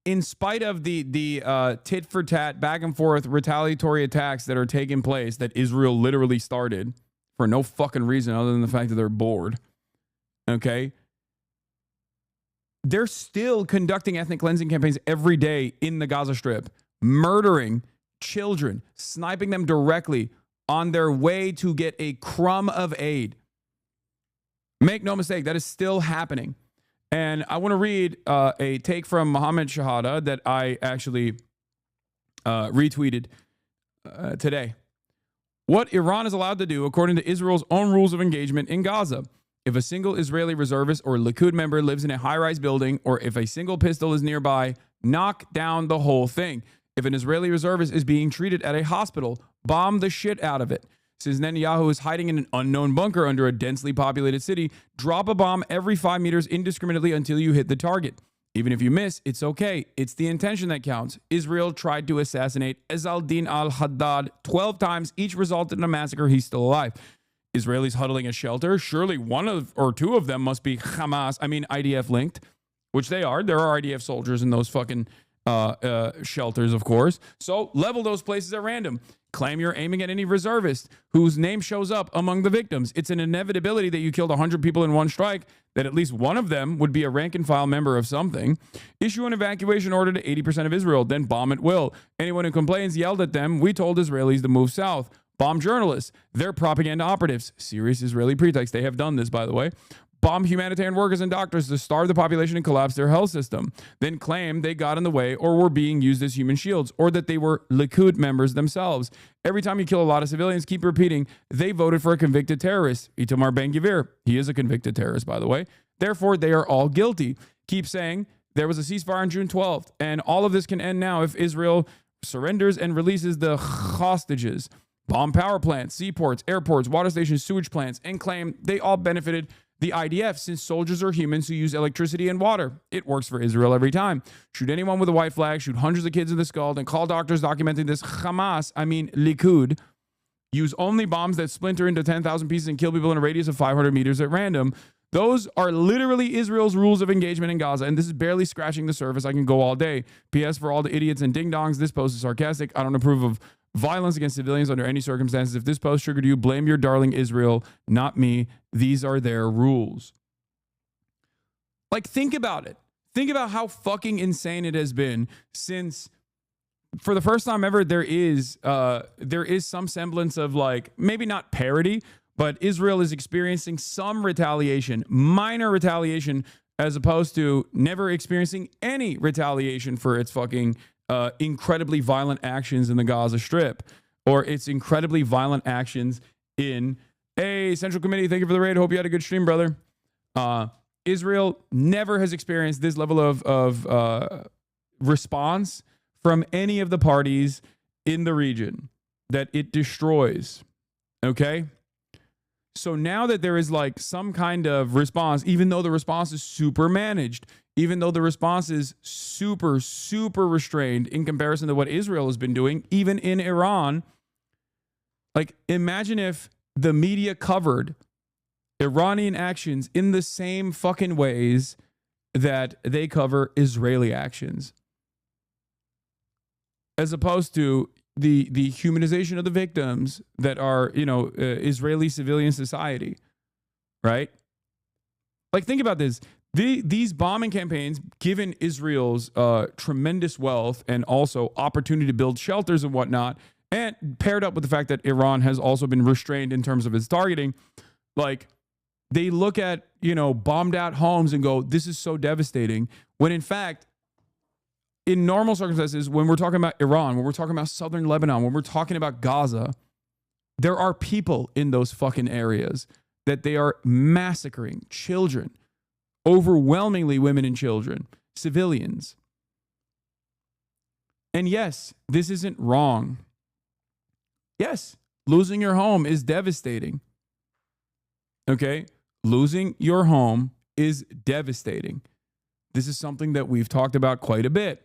in spite of the tit for tat, back and forth retaliatory attacks that are taking place that Israel literally started for no fucking reason other than the fact that they're bored, okay? They're still conducting ethnic cleansing campaigns every day in the Gaza Strip, murdering children, sniping them directly on their way to get a crumb of aid. Make no mistake, that is still happening. And I want to read a take from Mohammed Shahada that I actually retweeted today. What Iran is allowed to do according to Israel's own rules of engagement in Gaza. If a single Israeli reservist or Likud member lives in a high-rise building, or if a single pistol is nearby, knock down the whole thing. If an Israeli reservist is being treated at a hospital, bomb the shit out of it. Since Netanyahu is hiding in an unknown bunker under a densely populated city, drop a bomb every 5 meters indiscriminately until you hit the target. Even if you miss, it's okay. It's the intention that counts. Israel tried to assassinate Ezzaldin al-Haddad 12 times. Each resulted in a massacre. He's still alive. Israelis huddling a shelter. Surely one of or two of them must be IDF linked, which they are. There are IDF soldiers in those fucking shelters, of course. So level those places at random. Claim you're aiming at any reservist whose name shows up among the victims. It's an inevitability that you killed 100 people in one strike, that at least one of them would be a rank and file member of something. Issue an evacuation order to 80% of Israel, then bomb at will. Anyone who complains, yelled at them. We told Israelis to move south. Bomb journalists. They're propaganda operatives. Serious Israeli pretext. They have done this, by the way. Bomb humanitarian workers and doctors to starve the population and collapse their health system. Then claim they got in the way or were being used as human shields, or that they were Likud members themselves. Every time you kill a lot of civilians, keep repeating, they voted for a convicted terrorist. Itamar Ben-Gvir. He is a convicted terrorist, by the way. Therefore, they are all guilty. Keep saying there was a ceasefire on June 12th, and all of this can end now if Israel surrenders and releases the hostages. Bomb power plants, seaports, airports, water stations, sewage plants, and claim they all benefited the IDF, since soldiers are humans who use electricity and water. It works for Israel every time. Shoot anyone with a white flag, shoot hundreds of kids in the skull, and call doctors documenting this Likud. Use only bombs that splinter into 10,000 pieces and kill people in a radius of 500 meters at random. Those are literally Israel's rules of engagement in Gaza, and this is barely scratching the surface. I can go all day. P.S. for all the idiots and ding-dongs, this post is sarcastic. I don't approve of violence against civilians under any circumstances. If this post triggered you, blame your darling Israel, not me. These are their rules. Like, think about it. Think about how fucking insane it has been since, for the first time ever, there is some semblance of, like, maybe not parity, but Israel is experiencing some retaliation, minor retaliation, as opposed to never experiencing any retaliation for its fucking incredibly violent actions in the Gaza Strip, or its incredibly violent actions in Hey, Central Committee, thank you for the raid. Hope you had a good stream, brother. Israel never has experienced this level of response from any of the parties in the region that it destroys. Okay? So now that there is like some kind of response, even though the response is super managed, even though the response is super, super restrained in comparison to what Israel has been doing, even in Iran, like imagine if the media covered Iranian actions in the same fucking ways that they cover Israeli actions, as opposed to the humanization of the victims that are, Israeli civilian society, right? Like, think about this. These bombing campaigns, given Israel's tremendous wealth and also opportunity to build shelters and whatnot, and paired up with the fact that Iran has also been restrained in terms of its targeting, like, they look at, bombed out homes and go, this is so devastating. When in fact, in normal circumstances, when we're talking about Iran, when we're talking about southern Lebanon, when we're talking about Gaza, there are people in those fucking areas that they are massacring children, overwhelmingly women and children, civilians. And yes, this isn't wrong. Yes, losing your home is devastating. Okay? Losing your home is devastating. This is something that we've talked about quite a bit.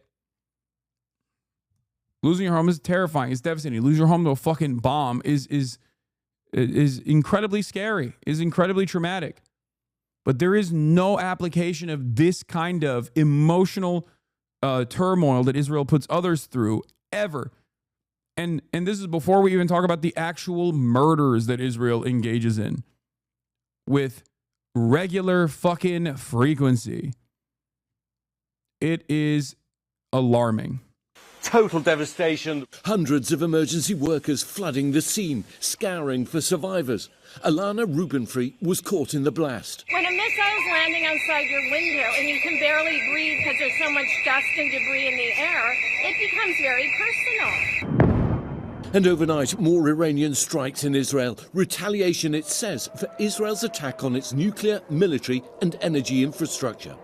Losing your home is terrifying. It's devastating. Lose your home to a fucking bomb is incredibly scary, is incredibly traumatic. But there is no application of this kind of emotional turmoil that Israel puts others through ever. And this is before we even talk about the actual murders that Israel engages in with regular fucking frequency. It is alarming. Total devastation. Hundreds of emergency workers flooding the scene, scouring for survivors. Alana Rubenfree was caught in the blast. When a missile is landing outside your window and you can barely breathe because there's so much dust and debris in the air, it becomes very personal. And overnight, more Iranian strikes in Israel. Retaliation, it says, for Israel's attack on its nuclear, military and energy infrastructure.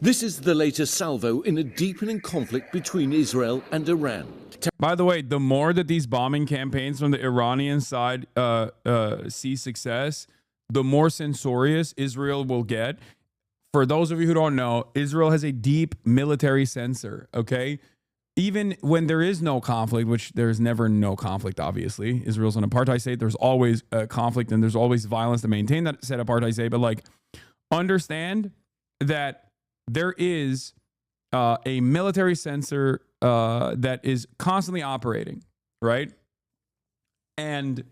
This is the latest salvo in a deepening conflict between Israel and Iran. By the way, the more that these bombing campaigns from the Iranian side see success, the more censorious Israel will get. For those of you who don't know, Israel has a deep military censor, okay? Even when there is no conflict, which there's never no conflict, obviously. Israel's an apartheid state. There's always conflict and there's always violence to maintain that said apartheid state. But, like, understand that there is a military censor that is constantly operating, right? And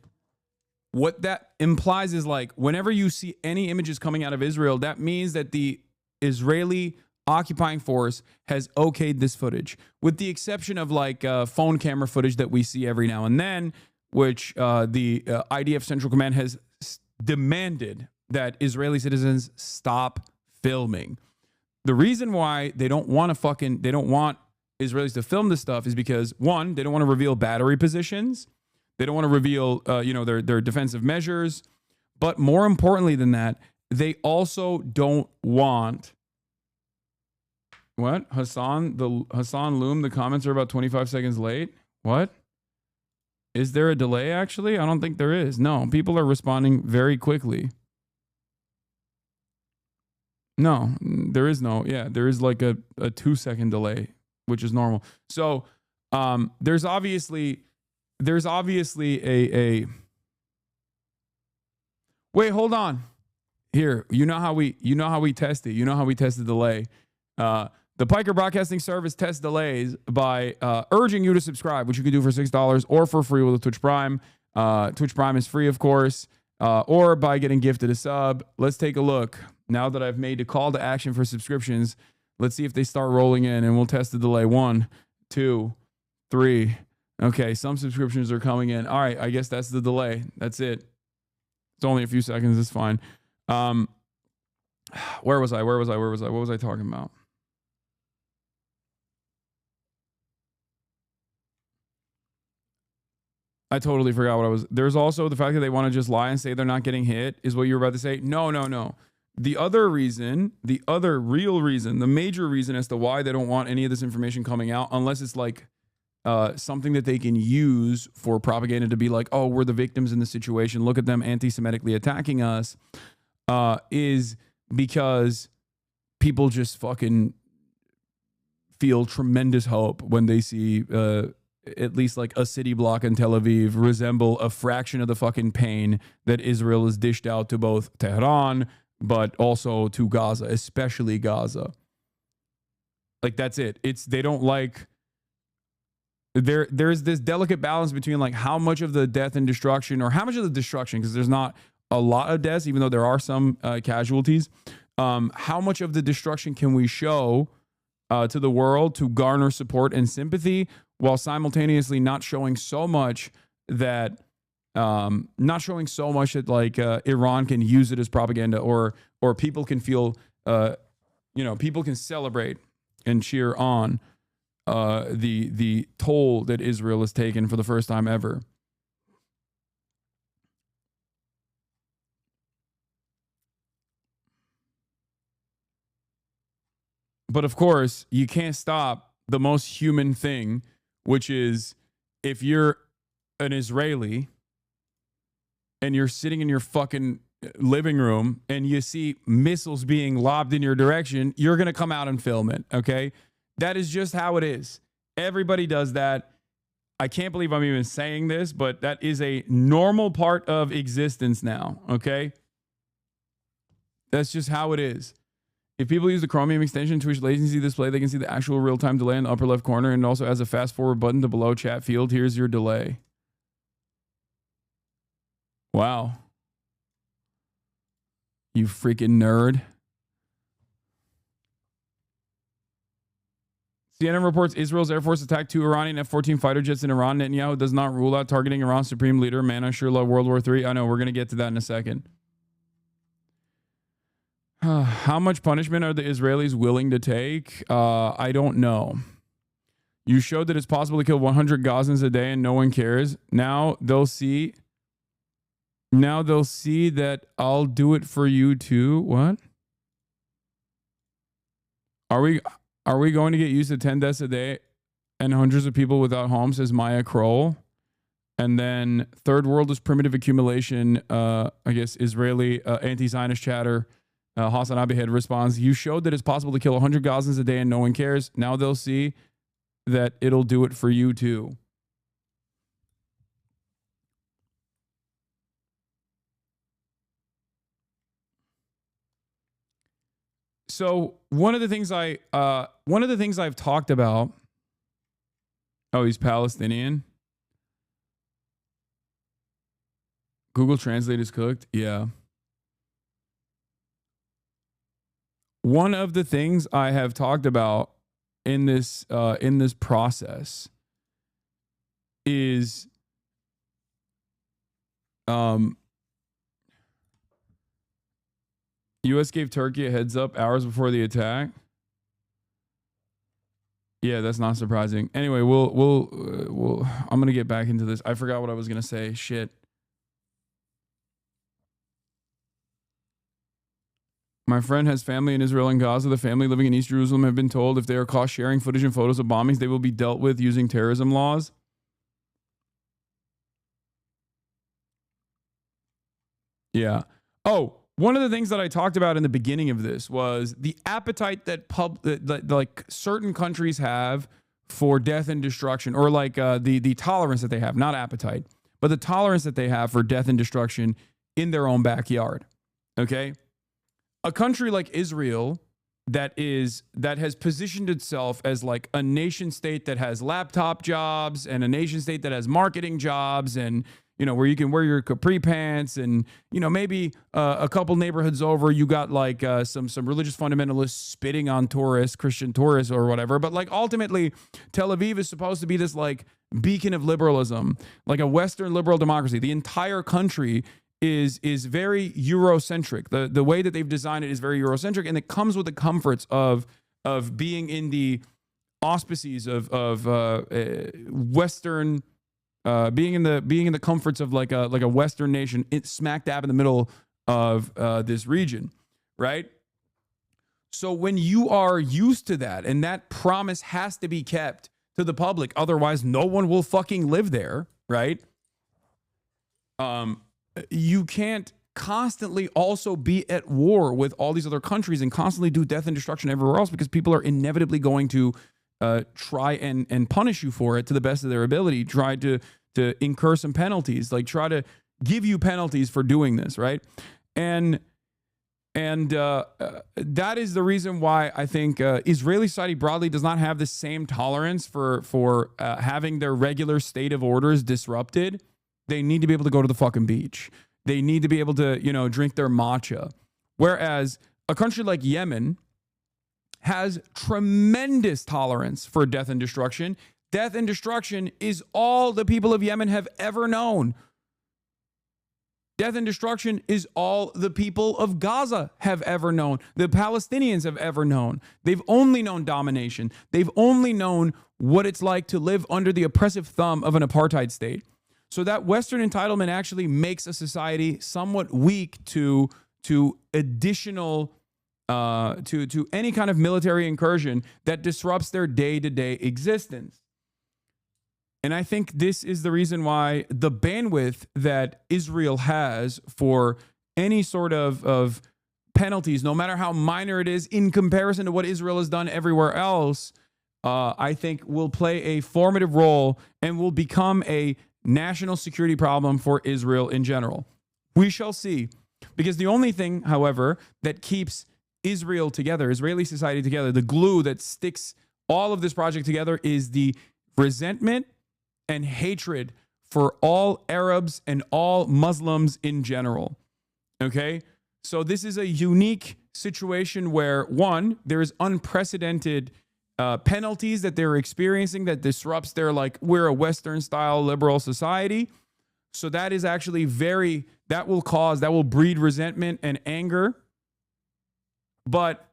what that implies is, like, whenever you see any images coming out of Israel, that means that the Israeli occupying force has okayed this footage, with the exception of, like, phone camera footage that we see every now and then, which the IDF Central Command has demanded that Israeli citizens stop filming. The reason why they don't want Israelis to film this stuff is because, one, they don't want to reveal battery positions. They don't want to reveal, their defensive measures. But more importantly than that, they also don't want what? Hassan Loom, the comments are about 25 seconds late. What? Is there a delay actually? I don't think there is. No, people are responding very quickly. No, there is no. Yeah, there is like a 2-second delay, which is normal. So there's obviously a wait, hold on. Here, you know how we test it. You know how we test the delay. The Piker Broadcasting Service tests delays by urging you to subscribe, which you can do for $6 or for free with a Twitch Prime. Twitch Prime is free, of course, or by getting gifted a sub. Let's take a look. Now that I've made a call to action for subscriptions, let's see if they start rolling in, and we'll test the delay. 1, 2, 3. Okay, some subscriptions are coming in. All right, I guess that's the delay. That's it. It's only a few seconds. It's fine. Where was I? What was I talking about? I totally forgot what I was. There's also the fact that they want to just lie and say they're not getting hit is what you were about to say. No. The other reason, the other real reason, the major reason as to why they don't want any of this information coming out, unless it's like something that they can use for propaganda to be like, oh, we're the victims in the situation. Look at them anti-Semitically attacking us, is because people just fucking feel tremendous hope when they see at least like a city block in Tel Aviv resemble a fraction of the fucking pain that Israel has dished out to both Tehran, but also to Gaza, especially Gaza. Like, that's it. They don't like, there's this delicate balance between like how much of the death and destruction, or how much of the destruction, because there's not a lot of deaths, even though there are some casualties. How much of the destruction can we show to the world to garner support and sympathy, while simultaneously not showing so much that like Iran can use it as propaganda, or people can feel people can celebrate and cheer on the toll that Israel has taken for the first time ever. But of course, you can't stop the most human thing, which is if you're an Israeli and you're sitting in your fucking living room and you see missiles being lobbed in your direction, you're going to come out and film it, okay? That is just how it is. Everybody does that. I can't believe I'm even saying this, but that is a normal part of existence now, okay? That's just how it is. If people use the Chromium extension Twitch latency display, they can see the actual real-time delay in the upper left corner, and it also has a fast-forward button to below chat field. Here's your delay. Wow. You freaking nerd. CNN reports Israel's Air Force attacked 2 Iranian F-14 fighter jets in Iran. Netanyahu does not rule out targeting Iran's supreme leader. Man, I sure love World War III. I know, we're going to get to that in a second. How much punishment are the Israelis willing to take? I don't know. You showed that it's possible to kill 100 Gazans a day and no one cares. Now they'll see that I'll do it for you too. What? Are we going to get used to 10 deaths a day and hundreds of people without homes, says Maya Kroll? And then third world is primitive accumulation. I guess Israeli anti-Zionist chatter. Hassan Abihed responds, you showed that it's possible to kill 100 Gazans a day and no one cares. Now they'll see that it'll do it for you too. So one of the things I've talked about. Oh, he's Palestinian. Google Translate is cooked. Yeah. One of the things I have talked about in this process is U.S. gave Turkey a heads up hours before the attack. Yeah, that's not surprising. Anyway, we'll I'm gonna get back into this. I forgot what I was gonna say. Shit. My friend has family in Israel and Gaza. The family living in East Jerusalem have been told if they are caught sharing footage and photos of bombings, they will be dealt with using terrorism laws. Yeah. Oh, one of the things that I talked about in the beginning of this was the appetite that like certain countries have for death and destruction, or like the tolerance that they have, not appetite, but the tolerance that they have for death and destruction in their own backyard. Okay? A country like Israel that has positioned itself as like a nation state that has laptop jobs and a nation state that has marketing jobs, and where you can wear your capri pants, and maybe a couple neighborhoods over you got like some religious fundamentalists spitting on tourists, Christian tourists or whatever. But like ultimately, Tel Aviv is supposed to be this like beacon of liberalism, like a Western liberal democracy. The entire country is very Eurocentric. The way that they've designed it is very Eurocentric, and it comes with the comforts of being in the auspices of Western being in the comforts of like a Western nation, it's smack dab in the middle of this region, right? So when you are used to that, and that promise has to be kept to the public, otherwise no one will fucking live there, right? You can't constantly also be at war with all these other countries and constantly do death and destruction everywhere else, because people are inevitably going to try and punish you for it to the best of their ability, try to incur some penalties, like try to give you penalties for doing this, right? And that is the reason why I think Israeli society broadly does not have the same tolerance for having their regular state of orders disrupted. They need to be able to go to the fucking beach. They need to be able to, drink their matcha. Whereas a country like Yemen has tremendous tolerance for death and destruction. Death and destruction is all the people of Yemen have ever known. Death and destruction is all the people of Gaza have ever known. The Palestinians have ever known. They've only known domination. They've only known what it's like to live under the oppressive thumb of an apartheid state. So that Western entitlement actually makes a society somewhat weak to additional to any kind of military incursion that disrupts their day-to-day existence. And I think this is the reason why the bandwidth that Israel has for any sort of penalties, no matter how minor it is in comparison to what Israel has done everywhere else, I think will play a formative role and will become a national security problem for Israel in general. We shall see. Because the only thing, however, that keeps Israel together, Israeli society together, the glue that sticks all of this project together, is the resentment and hatred for all Arabs and all Muslims in general. Okay? So this is a unique situation where, one, there is unprecedented penalties that they're experiencing that disrupts their, like, we're a Western style liberal society. So that is actually that will breed resentment and anger. But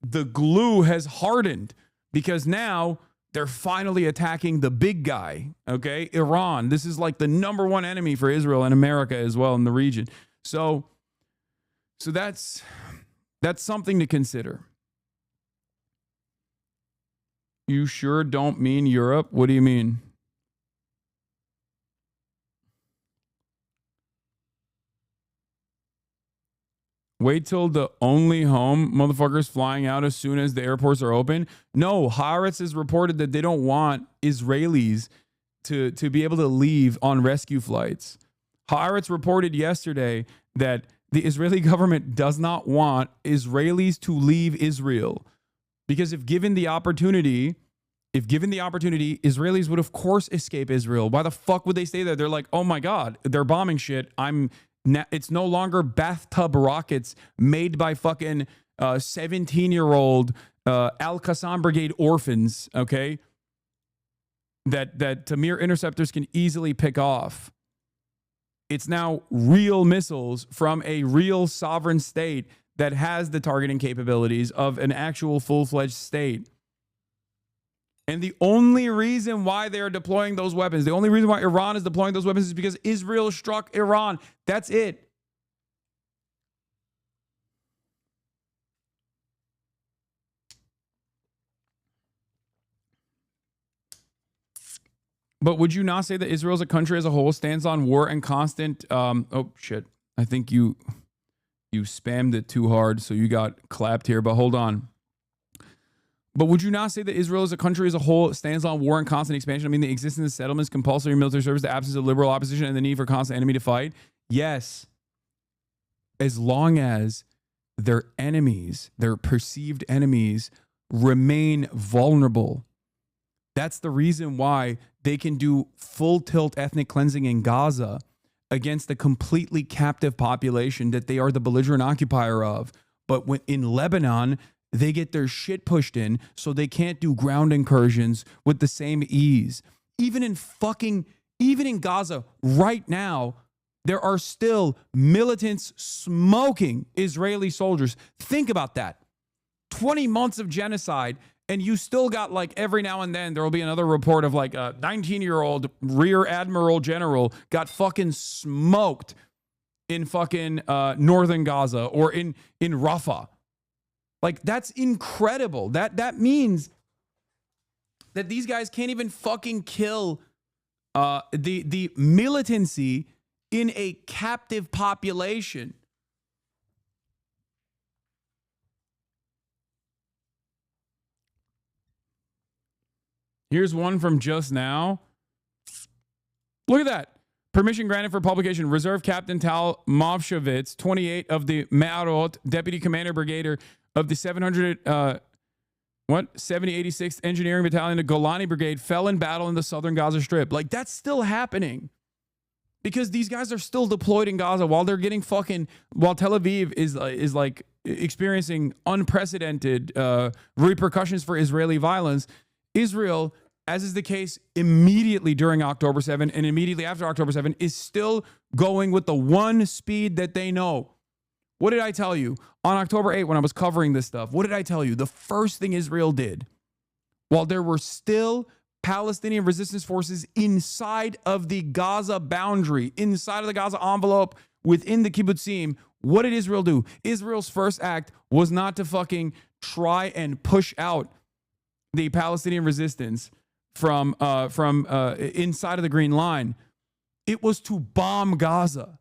the glue has hardened because now they're finally attacking the big guy, okay? Iran. This is like the number one enemy for Israel and America as well in the region. So that's something to consider. You sure don't mean Europe? What do you mean? Wait till the only home motherfuckers flying out as soon as the airports are open. No, Haaretz has reported that they don't want Israelis to be able to leave on rescue flights. Haaretz reported yesterday that the Israeli government does not want Israelis to leave Israel because if given the opportunity, Israelis would of course escape Israel. Why the fuck would they stay there? They're like, oh my God, they're bombing shit. It's no longer bathtub rockets made by fucking 17-year-old Al-Qassam Brigade orphans, okay? That Tamir interceptors can easily pick off. It's now real missiles from a real sovereign state that has the targeting capabilities of an actual full-fledged state. And the only reason why they are deploying those weapons, the only reason why Iran is deploying those weapons is because Israel struck Iran. That's it. But would you not say that Israel as a country as a whole stands on war and constant... oh, shit. I think you spammed it too hard, so you got clapped here. But hold on. But would you not say that Israel as a country as a whole stands on war and constant expansion? I mean, the existence of settlements, compulsory military service, the absence of liberal opposition, and the need for constant enemy to fight? Yes. As long as their enemies, their perceived enemies, remain vulnerable. That's the reason why they can do full tilt ethnic cleansing in Gaza against a completely captive population that they are the belligerent occupier of. But when in Lebanon, they get their shit pushed in so they can't do ground incursions with the same ease. Even in Gaza right now, there are still militants smoking Israeli soldiers. Think about that. 20 months of genocide, And you still got like every now and then there will be another report of like a 19-year-old rear admiral general got fucking smoked in fucking northern Gaza or in Rafah. Like, that's incredible. That means that these guys can't even fucking kill the militancy in a captive population. Here's one from just now. Look at that. Permission granted for publication. Reserve Captain Tal Movshovitz, 28 of the Me'arot, Deputy Commander Brigader of the 7086th Engineering Battalion, the Golani Brigade, fell in battle in the southern Gaza Strip. Like, that's still happening. Because these guys are still deployed in Gaza while they're getting fucking, while Tel Aviv is like experiencing unprecedented repercussions for Israeli violence. Israel, as is the case immediately during October 7 and immediately after October 7, is still going with the one speed that they know. What did I tell you? On October 8, when I was covering this stuff, what did I tell you? The first thing Israel did, while there were still Palestinian resistance forces inside of the Gaza boundary, inside of the Gaza envelope, within the kibbutzim, what did Israel do? Israel's first act was not to fucking try and push out the Palestinian resistance from inside of the Green Line. It was to bomb Gaza.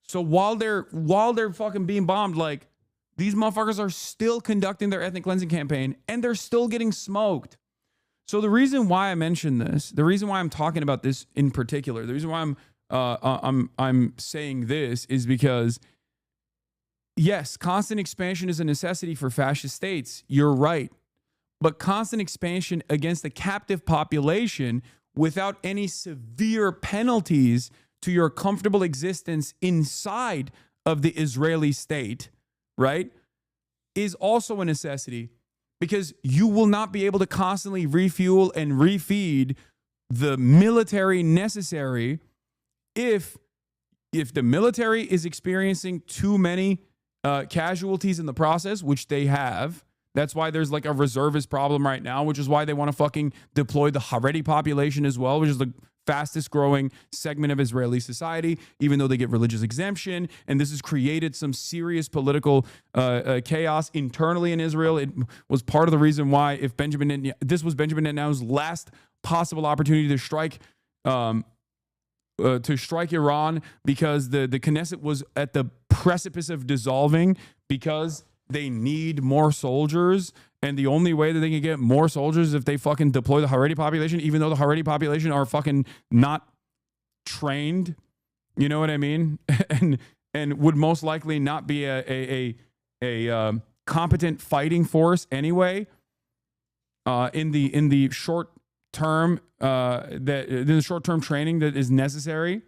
So while they're fucking being bombed, like, these motherfuckers are still conducting their ethnic cleansing campaign and they're still getting smoked. So the reason why I mentioned this, the reason why I'm talking about this in particular, the reason why I'm saying this is because, yes, constant expansion is a necessity for fascist states. You're right. But constant expansion against a captive population without any severe penalties to your comfortable existence inside of the Israeli state, right, is also a necessity, because you will not be able to constantly refuel and refeed the military necessary if the military is experiencing too many casualties in the process, which they have. That's why there's like a reservist problem right now, which is why they want to fucking deploy the Haredi population as well, which is the fastest growing segment of Israeli society, even though they get religious exemption. And this has created some serious political chaos internally in Israel. It was part of the reason why, if this was Benjamin Netanyahu's last possible opportunity to strike Iran, because the Knesset was at the precipice of dissolving, because they need more soldiers. And the only way that they can get more soldiers is if they fucking deploy the Haredi population, even though the Haredi population are fucking not trained. You know what I mean? and would most likely not be a competent fighting force anyway. In the short term, the short term training that is necessary.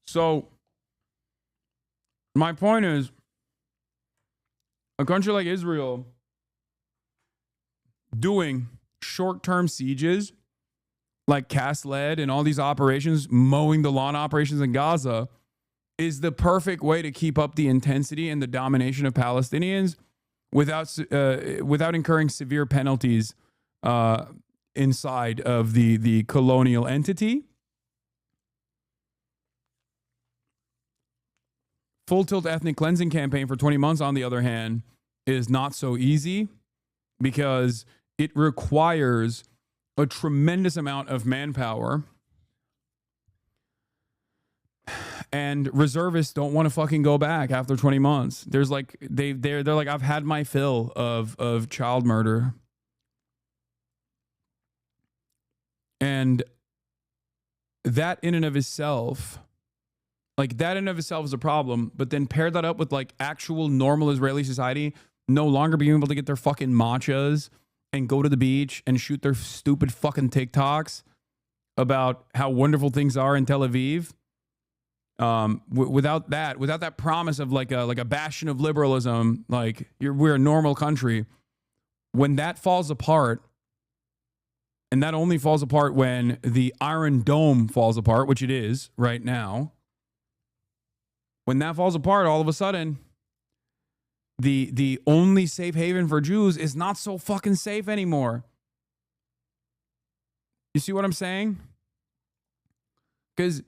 So my point is, a country like Israel doing short-term sieges like Cast Lead and all these operations, mowing the lawn operations in Gaza, is the perfect way to keep up the intensity and the domination of Palestinians without incurring severe penalties inside of the colonial entity. Full tilt ethnic cleansing campaign for 20 months, on the other hand, is not so easy, because it requires a tremendous amount of manpower, and reservists don't want to fucking go back after 20 months. There's like they're like, I've had my fill of child murder, and that in and of itself. Like, that in and of itself is a problem, but then pair that up with like actual normal Israeli society no longer being able to get their fucking matchas and go to the beach and shoot their stupid fucking TikToks about how wonderful things are in Tel Aviv. Without that promise of like a bastion of liberalism, like we're a normal country. When that falls apart, And that only falls apart when the Iron Dome falls apart, which it is right now. When that falls apart, all of a sudden, the only safe haven for Jews is not so fucking safe anymore. You see what I'm saying? Because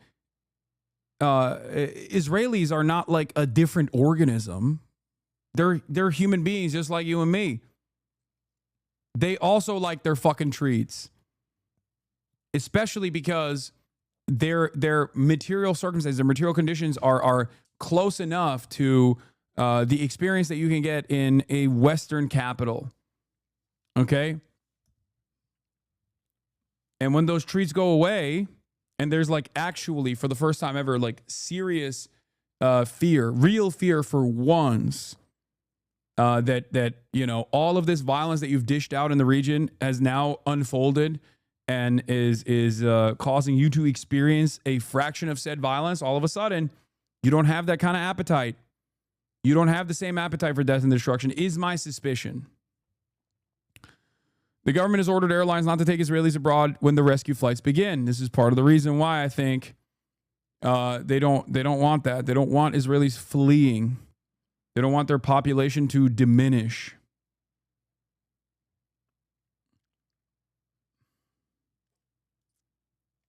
Israelis are not like a different organism. They're human beings just like you and me. They also like their fucking treats. Especially because their material circumstances, their material conditions are close enough to the experience that you can get in a Western capital. Okay? And when those treats go away, and there's like actually, for the first time ever, like serious fear, real fear for once, that you know, all of this violence that you've dished out in the region has now unfolded and is causing you to experience a fraction of said violence. All of a sudden, you don't have that kind of appetite. You don't have the same appetite for death and destruction, is my suspicion. The government has ordered airlines not to take Israelis abroad when the rescue flights begin. This is part of the reason why I think they don't want that. They don't want Israelis fleeing. They don't want their population to diminish.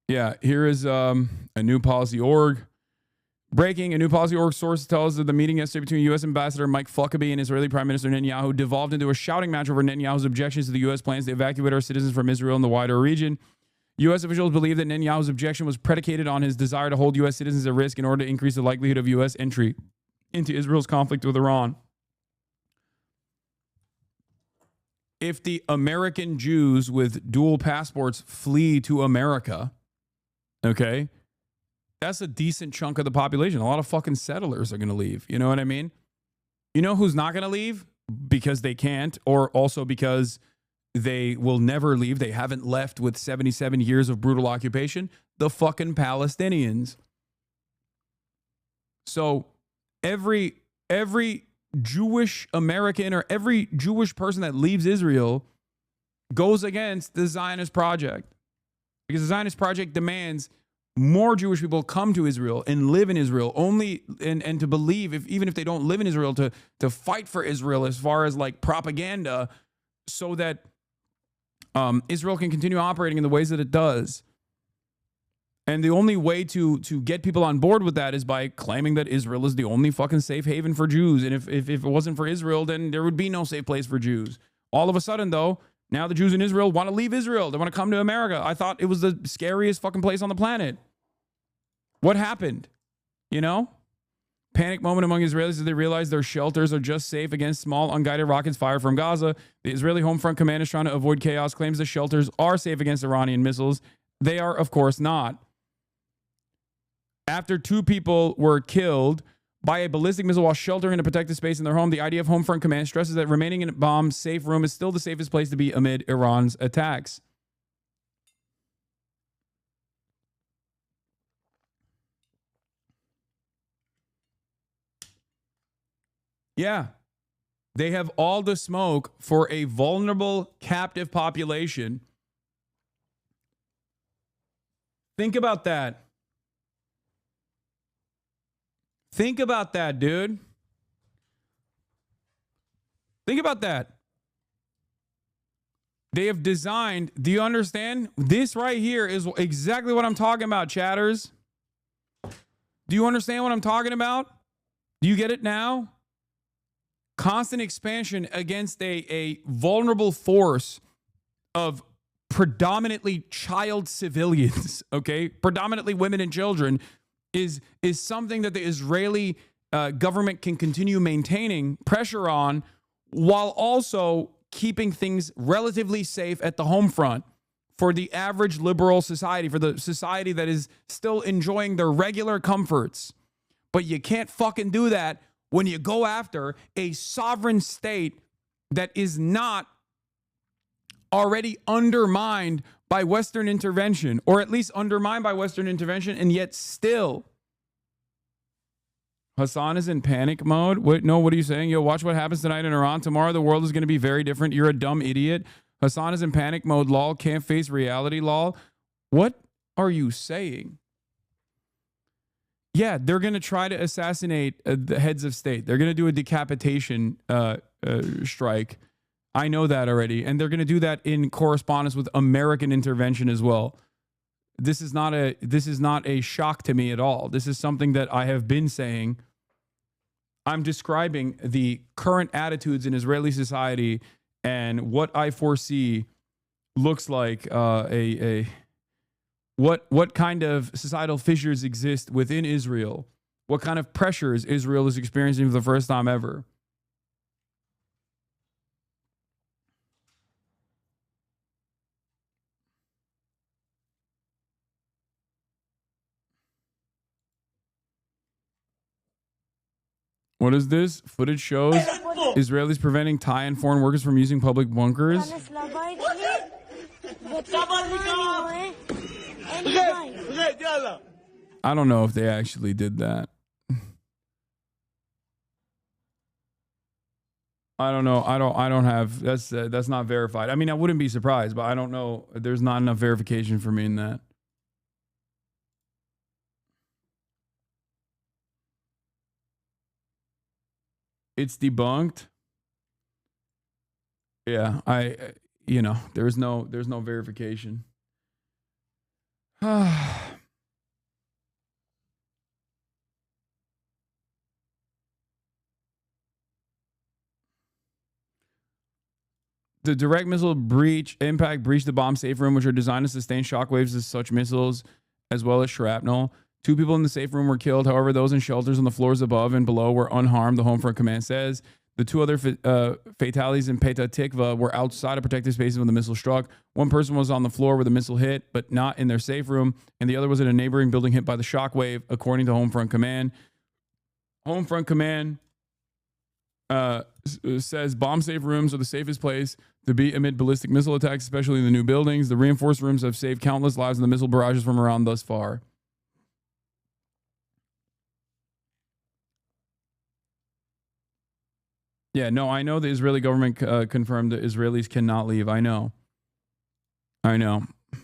Yeah, here is a new policy org. Breaking, a new policy org source tells that the meeting yesterday between U.S. Ambassador Mike Huckabee and Israeli Prime Minister Netanyahu devolved into a shouting match over Netanyahu's objections to the U.S. plans to evacuate our citizens from Israel and the wider region. U.S. officials believe that Netanyahu's objection was predicated on his desire to hold U.S. citizens at risk in order to increase the likelihood of U.S. entry into Israel's conflict with Iran. If the American Jews with dual passports flee to America, okay, that's a decent chunk of the population. A lot of fucking settlers are going to leave. You know what I mean? You know who's not going to leave? Because they can't, or also because they will never leave. They haven't left with 77 years of brutal occupation. The fucking Palestinians. So every Jewish American or every Jewish person that leaves Israel goes against the Zionist project. Because the Zionist project demands more Jewish people come to Israel and live in Israel only, and to believe, even if they don't live in Israel, to fight for Israel as far as like propaganda, so that Israel can continue operating in the ways that it does. And the only way to get people on board with that is by claiming that Israel is the only fucking safe haven for Jews. And if it wasn't for Israel, then there would be no safe place for Jews. All of a sudden, though, now the Jews in Israel want to leave Israel. They want to come to America. I thought it was the scariest fucking place on the planet. What happened? You know? Panic moment among Israelis as they realize their shelters are just safe against small unguided rockets fired from Gaza. The Israeli Home Front Command is trying to avoid chaos, claims the shelters are safe against Iranian missiles. They are, of course, not. After 2 people were killed by a ballistic missile while sheltering in a protected space in their home, the IDF Home Front Command stresses that remaining in a bomb-safe room is still the safest place to be amid Iran's attacks. Yeah, they have all the smoke for a vulnerable captive population. Think about that. Think about that, dude. Think about that. They have designed, do you understand? This right here is exactly what I'm talking about, chatters. Do you understand what I'm talking about? Do you get it now? Constant expansion against a vulnerable force of predominantly child civilians, okay? Predominantly women and children is something that the Israeli government can continue maintaining pressure on while also keeping things relatively safe at the home front for the average liberal society, for the society that is still enjoying their regular comforts. But you can't fucking do that when you go after a sovereign state that is not already undermined by Western intervention, or at least undermined by Western intervention, and yet still. Hassan is in panic mode. What are you saying? Yo, watch what happens tonight in Iran. Tomorrow the world is going to be very different. You're a dumb idiot. Hassan is in panic mode, lol. Can't face reality, lol. What are you saying? Yeah, they're going to try to assassinate the heads of state. They're going to do a decapitation strike. I know that already. And they're going to do that in correspondence with American intervention as well. This is not a shock to me at all. This is something that I have been saying. I'm describing the current attitudes in Israeli society and what I foresee looks like what kind of societal fissures exist within Israel, what kind of pressures Israel is experiencing for the first time ever. What is this? Footage shows Israelis preventing Thai and foreign workers from using public bunkers. I don't know if they actually did that. I don't know. I don't have, that's not verified. I mean, I wouldn't be surprised, but I don't know. There's not enough verification for me in that. It's debunked. Yeah, there's no verification. The direct missile impact breached the bomb safe room, which are designed to sustain shockwaves as such missiles, as well as shrapnel. 2 people in the safe room were killed. However, those in shelters on the floors above and below were unharmed, the Homefront Command says. The 2 other fatalities in Petah Tikva were outside of protective spaces when the missile struck. 1 person was on the floor where the missile hit, but not in their safe room, and the other was in a neighboring building hit by the shockwave, according to Homefront Command. Homefront Command says bomb safe rooms are the safest place to be amid ballistic missile attacks, especially in the new buildings. The reinforced rooms have saved countless lives in the missile barrages from Iran thus far. Yeah, no, I know the Israeli government confirmed that Israelis cannot leave. I know.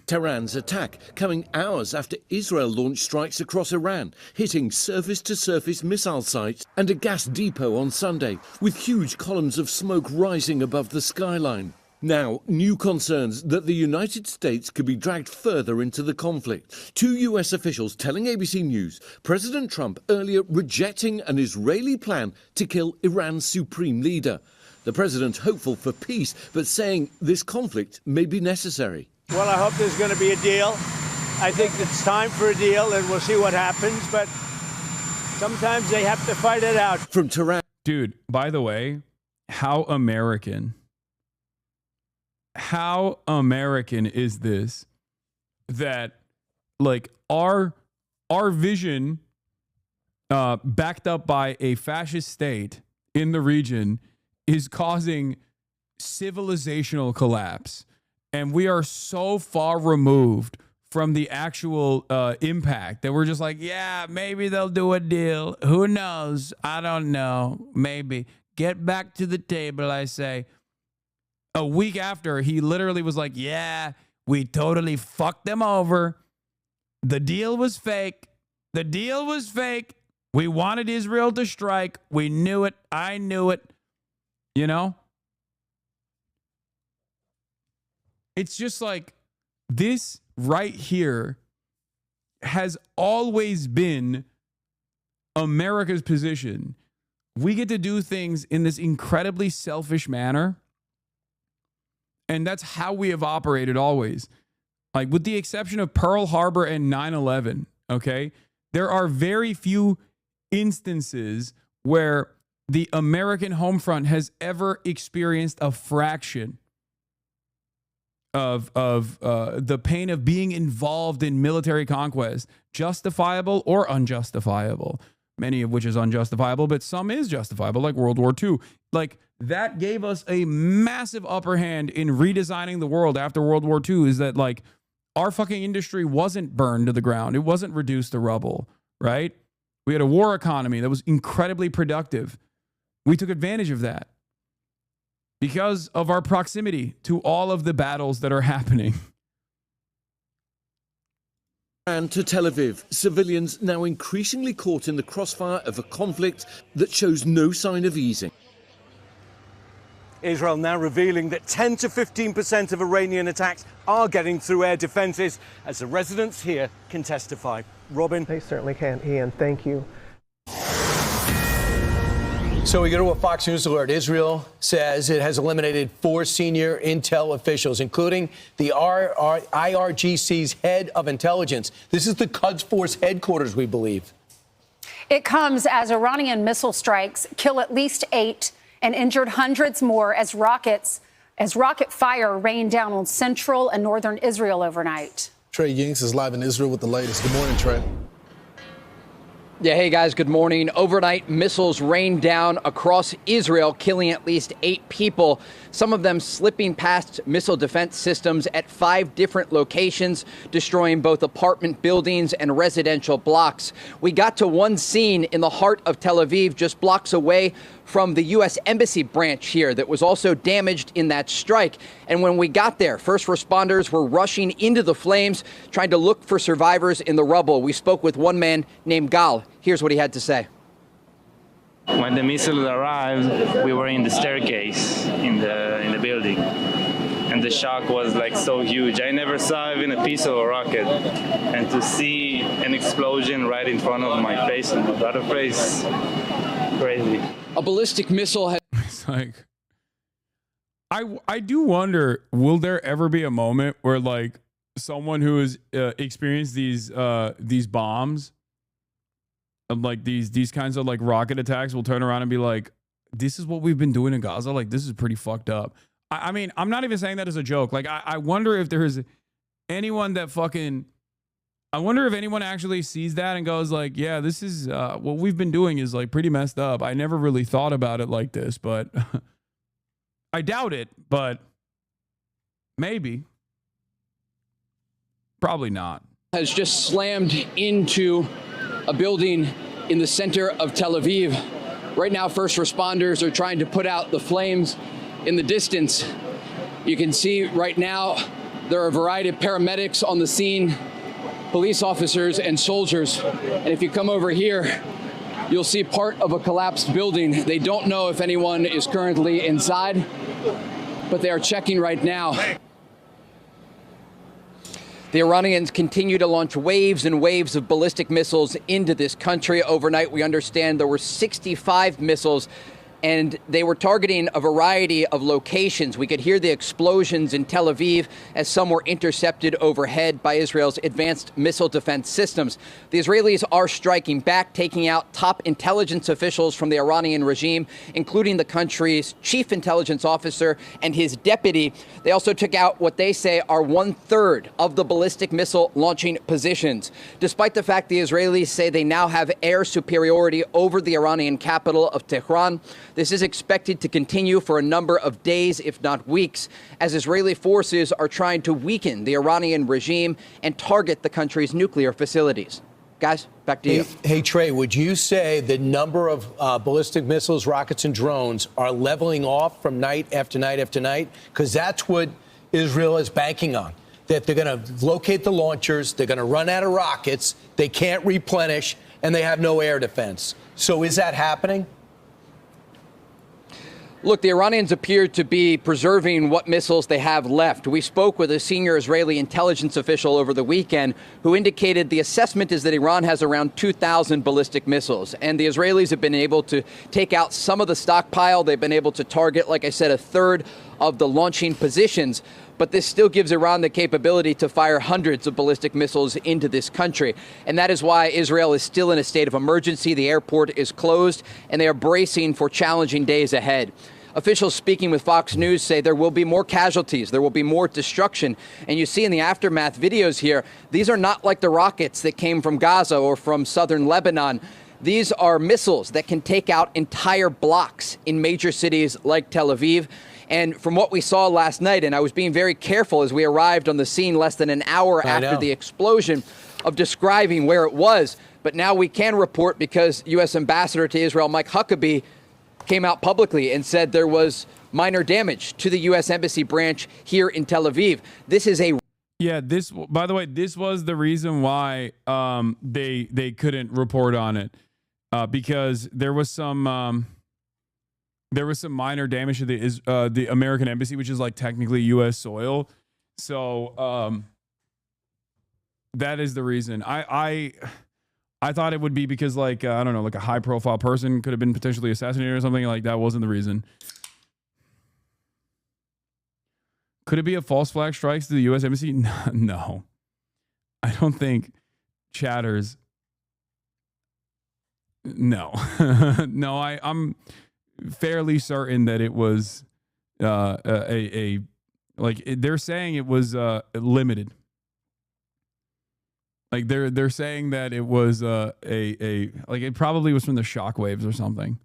Tehran's attack coming hours after Israel launched strikes across Iran, hitting surface-to-surface missile sites and a gas depot on Sunday, with huge columns of smoke rising above the skyline. Now, new concerns that the United States could be dragged further into the conflict. 2 U.S. officials telling ABC News President Trump earlier rejecting an Israeli plan to kill Iran's supreme leader. The president hopeful for peace, but saying this conflict may be necessary. Well, I hope there's going to be a deal. I think it's time for a deal, and we'll see what happens. But sometimes they have to fight it out. From Tehran. Dude, by the way, how American is this? That like our vision backed up by a fascist state in the region is causing civilizational collapse. And we are so far removed from the actual impact that we're just like, yeah, maybe they'll do a deal. Who knows? I don't know. Maybe. Get back to the table, I say. A week after, he literally was like, yeah, we totally fucked them over. The deal was fake. The deal was fake. We wanted Israel to strike. We knew it. I knew it. You know? It's just like this right here has always been America's position. We get to do things in this incredibly selfish manner. And that's how we have operated always. Like with the exception of Pearl Harbor and 9/11, okay? There are very few instances where the American home front has ever experienced a fraction of the pain of being involved in military conquest, justifiable or unjustifiable. Many of which is unjustifiable, but some is justifiable, like World War II. Like that gave us a massive upper hand in redesigning the world after World War II, is that like our fucking industry wasn't burned to the ground. It wasn't reduced to rubble, right? We had a war economy that was incredibly productive. We took advantage of that. because of our proximity to all of the battles that are happening. And to Tel Aviv, civilians now increasingly caught in the crossfire of a conflict that shows no sign of easing. Israel now revealing that 10 to 15% of Iranian attacks are getting through air defenses, as the residents here can testify. Robin? They certainly can, Ian. Thank you. So we go to a Fox News alert. Israel says it has eliminated 4 senior intel officials, including the IRGC's head of intelligence. This is the Quds Force headquarters, we believe. It comes as Iranian missile strikes kill at least 8 and injured hundreds more as rocket fire rained down on central and northern Israel overnight. Trey Yingst is live in Israel with the latest. Good morning, Trey. Yeah, hey guys, good morning. Overnight missiles rained down across Israel, killing at least 8 people, some of them slipping past missile defense systems at 5 different locations, destroying both apartment buildings and residential blocks. We got to one scene in the heart of Tel Aviv, just blocks away from the U.S. Embassy branch here that was also damaged in that strike. And when we got there, first responders were rushing into the flames, trying to look for survivors in the rubble. We spoke with one man named Gal. Here's what he had to say. When the missile arrived, we were in the staircase in the building. And the shock was like so huge. I never saw even a piece of a rocket. And to see an explosion right in front of my face and my other face, crazy. A ballistic missile had... It's like, I do wonder, will there ever be a moment where like someone who has experienced these bombs, like these kinds of like rocket attacks, will turn around and be like, this is what we've been doing in Gaza? Like, this is pretty fucked up. I mean, I'm not even saying that as a joke. Like, I wonder if there's anyone that fucking... I wonder if anyone actually sees that and goes like, yeah, this is what we've been doing is like pretty messed up. I never really thought about it like this, but I doubt it, but maybe. Probably not. Has just slammed into a building in the center of Tel Aviv. Right now, first responders are trying to put out the flames in the distance. You can see right now there are a variety of paramedics on the scene, police officers and soldiers. And if you come over here, you'll see part of a collapsed building. They don't know if anyone is currently inside, but they are checking right now. The Iranians continue to launch waves and waves of ballistic missiles into this country. Overnight, we understand there were 65 missiles, and they were targeting a variety of locations. We could hear the explosions in Tel Aviv as some were intercepted overhead by Israel's advanced missile defense systems. The Israelis are striking back, taking out top intelligence officials from the Iranian regime, including the country's chief intelligence officer and his deputy. They also took out what they say are 1/3 of the ballistic missile launching positions. Despite the fact the Israelis say they now have air superiority over the Iranian capital of Tehran, this is expected to continue for a number of days, if not weeks, as Israeli forces are trying to weaken the Iranian regime and target the country's nuclear facilities. Guys, back to you. Hey, Trey, would you say the number of ballistic missiles, rockets, and drones are leveling off from night after night after night? Because that's what Israel is banking on, that they're going to locate the launchers, they're going to run out of rockets, they can't replenish, and they have no air defense. So is that happening? Look, the Iranians appear to be preserving what missiles they have left. We spoke with a senior Israeli intelligence official over the weekend who indicated the assessment is that Iran has around 2,000 ballistic missiles. And the Israelis have been able to take out some of the stockpile. They've been able to target, like I said, 1/3 of the launching positions. But this still gives Iran the capability to fire hundreds of ballistic missiles into this country. And that is why Israel is still in a state of emergency. The airport is closed, and they are bracing for challenging days ahead. Officials speaking with Fox News say there will be more casualties, there will be more destruction. And you see in the aftermath videos here, these are not like the rockets that came from Gaza or from southern Lebanon. These are missiles that can take out entire blocks in major cities like Tel Aviv. And from what we saw last night, and I was being very careful as we arrived on the scene less than an hour after the explosion, of describing where it was. But now we can report because U.S. Ambassador to Israel, Mike Huckabee, came out publicly and said there was minor damage to the U.S. Embassy branch here in Tel Aviv. This is a Yeah, this, by the way, this was the reason why they couldn't report on it, because there was some minor damage to the American embassy, which is like technically U.S. soil. So that is the reason. I thought it would be because like I don't know, like a high profile person could have been potentially assassinated or something. Like that wasn't the reason. Could it be a false flag strikes to the U.S. Embassy? No. I don't think chatters. No. No, I'm fairly certain that it was they're saying it was limited. Like they're saying that it was like it probably was from the shockwaves or something.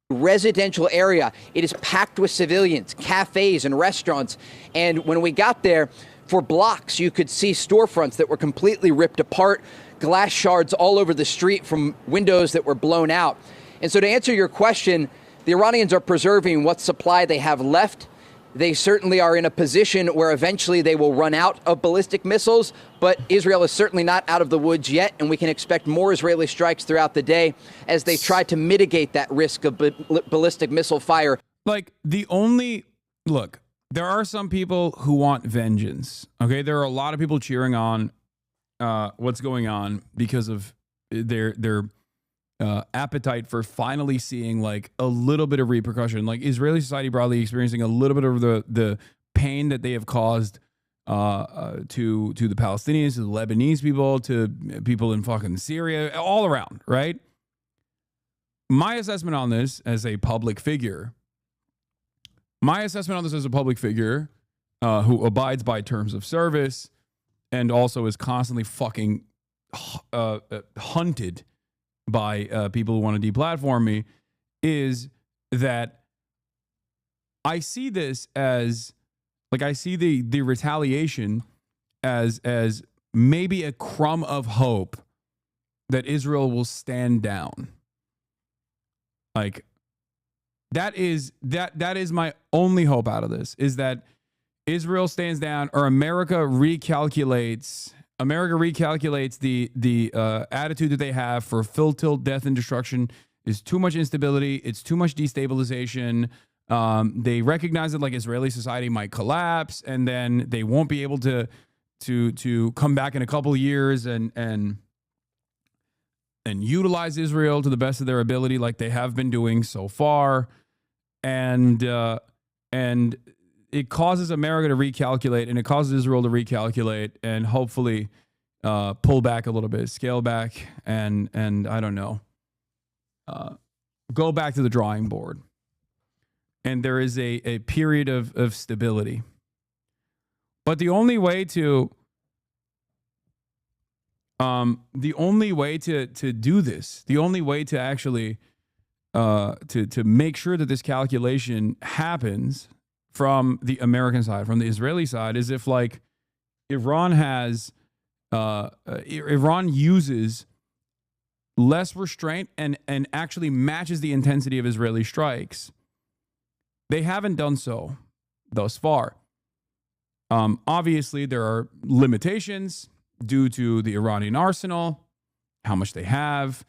residential area. It is packed with civilians, cafes and restaurants. And when we got there, for blocks, you could see storefronts that were completely ripped apart, glass shards all over the street from windows that were blown out. And so to answer your question, the Iranians are preserving what supply they have left. They certainly are in a position where eventually they will run out of ballistic missiles, but Israel is certainly not out of the woods yet, and we can expect more Israeli strikes throughout the day as they try to mitigate that risk of ballistic missile fire. Like, there are some people who want vengeance, okay? There are a lot of people cheering on what's going on because of their appetite for finally seeing like a little bit of repercussion, like Israeli society broadly experiencing a little bit of the pain that they have caused to the Palestinians, to the Lebanese people, to people in fucking Syria, all around, right? My assessment on this as a public figure, who abides by terms of service and also is constantly fucking hunted by people who want to deplatform me, is that I see this as, like, I see the retaliation as maybe a crumb of hope that Israel will stand down. Like, that is my only hope out of this, is that Israel stands down, or America recalculates the attitude that they have for full tilt death and destruction. Is too much instability. It's too much destabilization. They recognize that like Israeli society might collapse, and then they won't be able to come back in a couple of years and utilize Israel to the best of their ability, like they have been doing so far, and it causes America to recalculate, and it causes Israel to recalculate, and hopefully pull back a little bit, scale back, and I don't know, go back to the drawing board. And there is a period of stability. But the only way to do this, the only way to actually to make sure that this calculation happens from the American side, from the Israeli side, is if like Iran uses less restraint and actually matches the intensity of Israeli strikes. They haven't done so thus far. Obviously, there are limitations due to the Iranian arsenal, how much they have,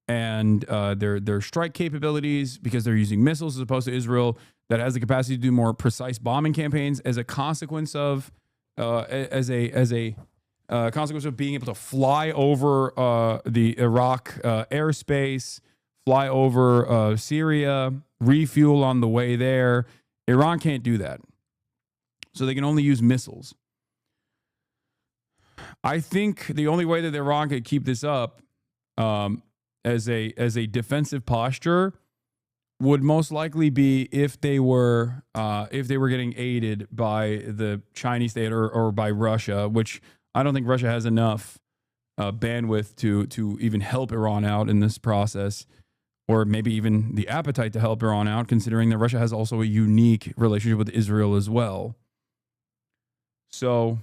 and their strike capabilities, because they're using missiles as opposed to Israel that has the capacity to do more precise bombing campaigns as a consequence of consequence of being able to fly over the Iraq airspace, fly over Syria, refuel on the way there. Iran can't do that. So they can only use missiles. I think the only way that Iran could keep this up as a defensive posture would most likely be if they were getting aided by the Chinese state or by Russia, which I don't think Russia has enough bandwidth to even help Iran out in this process, or maybe even the appetite to help Iran out, considering that Russia has also a unique relationship with Israel as well. So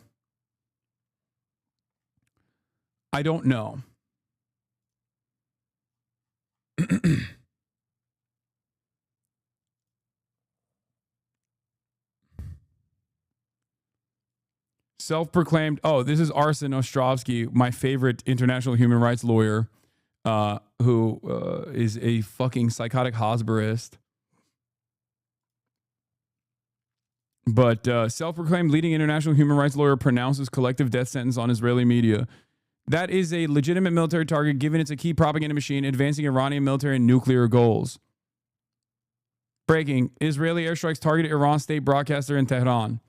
I don't know. Self-proclaimed. Oh, this is Arsen Ostrovsky, my favorite international human rights lawyer, who is a fucking psychotic Hosberist. But self-proclaimed leading international human rights lawyer pronounces collective death sentence on Israeli media. That is a legitimate military target, given it's a key propaganda machine advancing Iranian military and nuclear goals. Breaking. Israeli airstrikes targeted Iran state broadcaster in Tehran.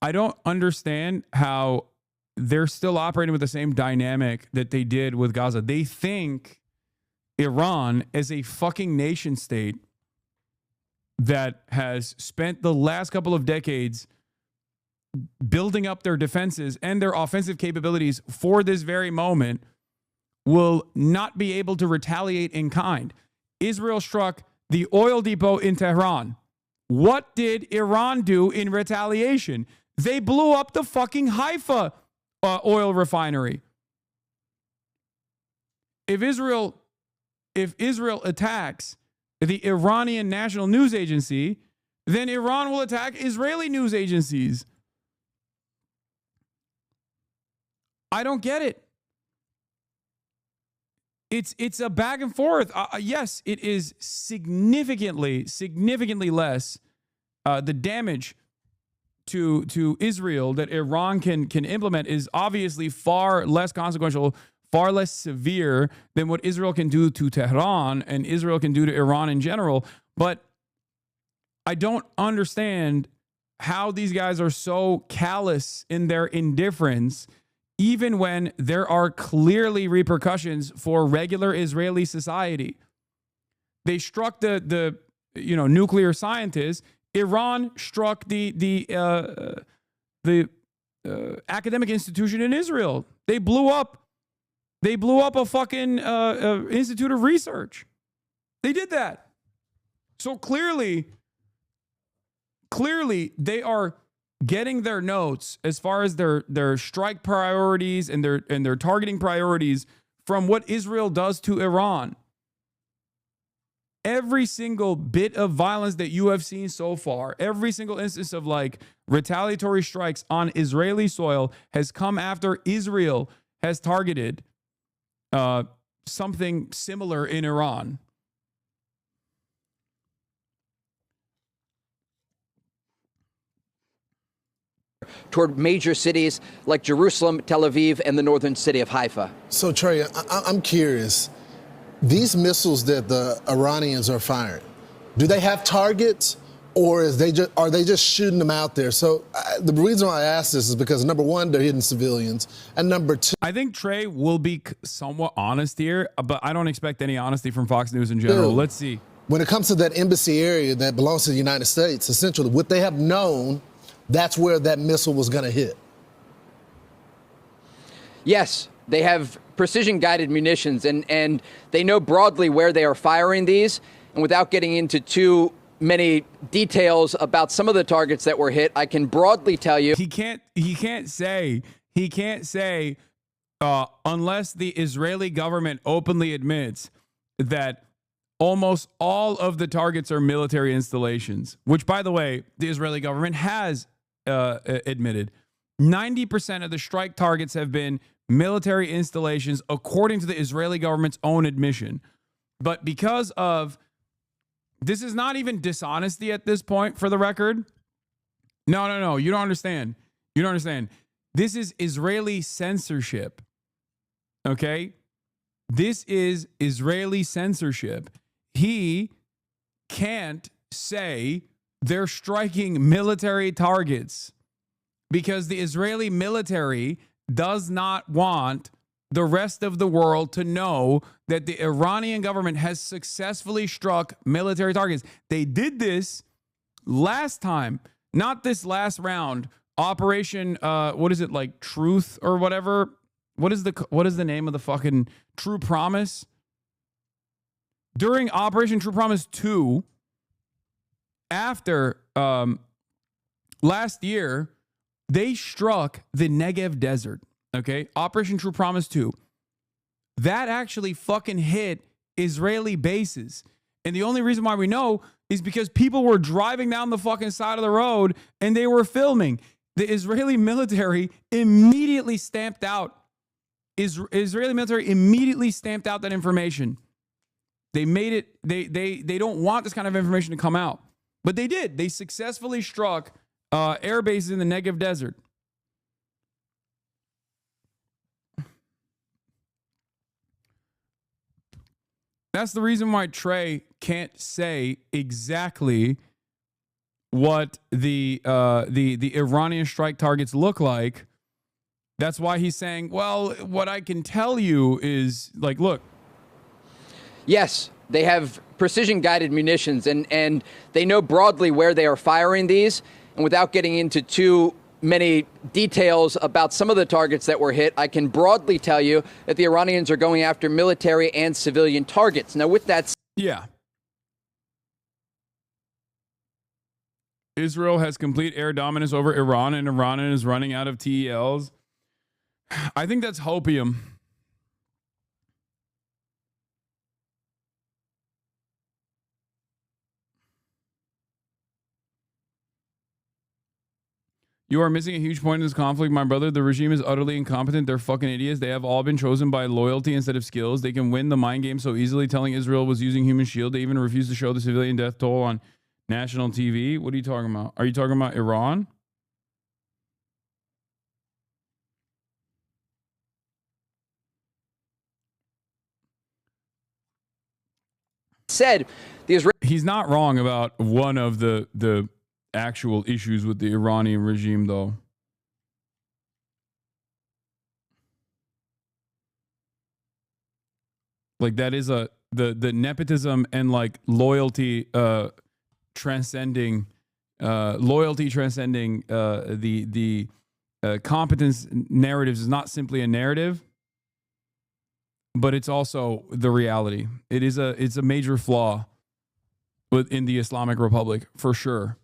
I don't understand how they're still operating with the same dynamic that they did with Gaza. They think Iran as a fucking nation state that has spent the last couple of decades building up their defenses and their offensive capabilities for this very moment will not be able to retaliate in kind. Israel struck the oil depot in Tehran. What did Iran do in retaliation? They blew up the fucking Haifa oil refinery. If Israel attacks the Iranian National News Agency, then Iran will attack Israeli news agencies. I don't get it. It's a back and forth. Yes, it is significantly less the damage to Israel that Iran can implement is obviously far less consequential, far less severe than what Israel can do to Tehran and Israel can do to Iran in general. But I don't understand how these guys are so callous in their indifference, even when there are clearly repercussions for regular Israeli society. They struck the nuclear scientists. Iran struck the academic institution in Israel. They blew up a fucking institute of research. They did that. So clearly they are getting their notes as far as their strike priorities and their targeting priorities from what Israel does to Iran. Every single bit of violence that you have seen so far, every single instance of like retaliatory strikes on Israeli soil has come after Israel has targeted something similar in Iran. Toward major cities like Jerusalem, Tel Aviv, and the northern city of Haifa. So, Trey, I'm curious. These missiles that the Iranians are firing, do they have targets, or are they just shooting them out there? So the reason why I ask this is because, number one, they're hitting civilians, and number two, I think Trey will be somewhat honest here, but I don't expect any honesty from Fox News in general. Let's see. When it comes to that embassy area that belongs to the United States, essentially, would they have known that's where that missile was going to hit? Yes, they have precision-guided munitions, and they know broadly where they are firing these. And without getting into too many details about some of the targets that were hit, I can broadly tell you he can't say unless the Israeli government openly admits that almost all of the targets are military installations, which, by the way, the Israeli government has admitted. 90% of the strike targets have been military installations, according to the Israeli government's own admission. But because of this is not even dishonesty at this point, for the record. No. You don't understand. This is Israeli censorship. Okay? This is Israeli censorship. He can't say they're striking military targets because the Israeli military does not want the rest of the world to know that the Iranian government has successfully struck military targets. They did this last time, not this last round. Operation, Truth or whatever? What is the name of the fucking True Promise? During Operation True Promise 2, after last year, they struck the Negev Desert. Okay, Operation True Promise 2. That actually fucking hit Israeli bases. And the only reason why we know is because people were driving down the fucking side of the road and they were filming. The Israeli military immediately stamped out. Israeli military immediately stamped out that information. They made it. They don't want this kind of information to come out, but they did. They successfully struck air bases in the Negev desert. That's the reason why Trey can't say exactly what the Iranian strike targets look like. That's why he's saying, well, what I can tell you is, like, look. Yes, they have precision-guided munitions, and they know broadly where they are firing these. And without getting into too many details about some of the targets that were hit, I can broadly tell you that the Iranians are going after military and civilian targets. Now, with that... Yeah. Israel has complete air dominance over Iran, and Iran is running out of TELs. I think that's hopium. You are missing a huge point in this conflict, my brother. The regime is utterly incompetent. They're fucking idiots. They have all been chosen by loyalty instead of skills. They can win the mind game so easily, telling Israel was using human shield. They even refused to show the civilian death toll on national TV. What are you talking about? Are you talking about Iran? Said the Israeli... He's not wrong about one of the actual issues with the Iranian regime, though. Like, that is the nepotism and like loyalty transcending the competence narratives is not simply a narrative, but it's also the reality. It's a major flaw within the Islamic Republic, for sure.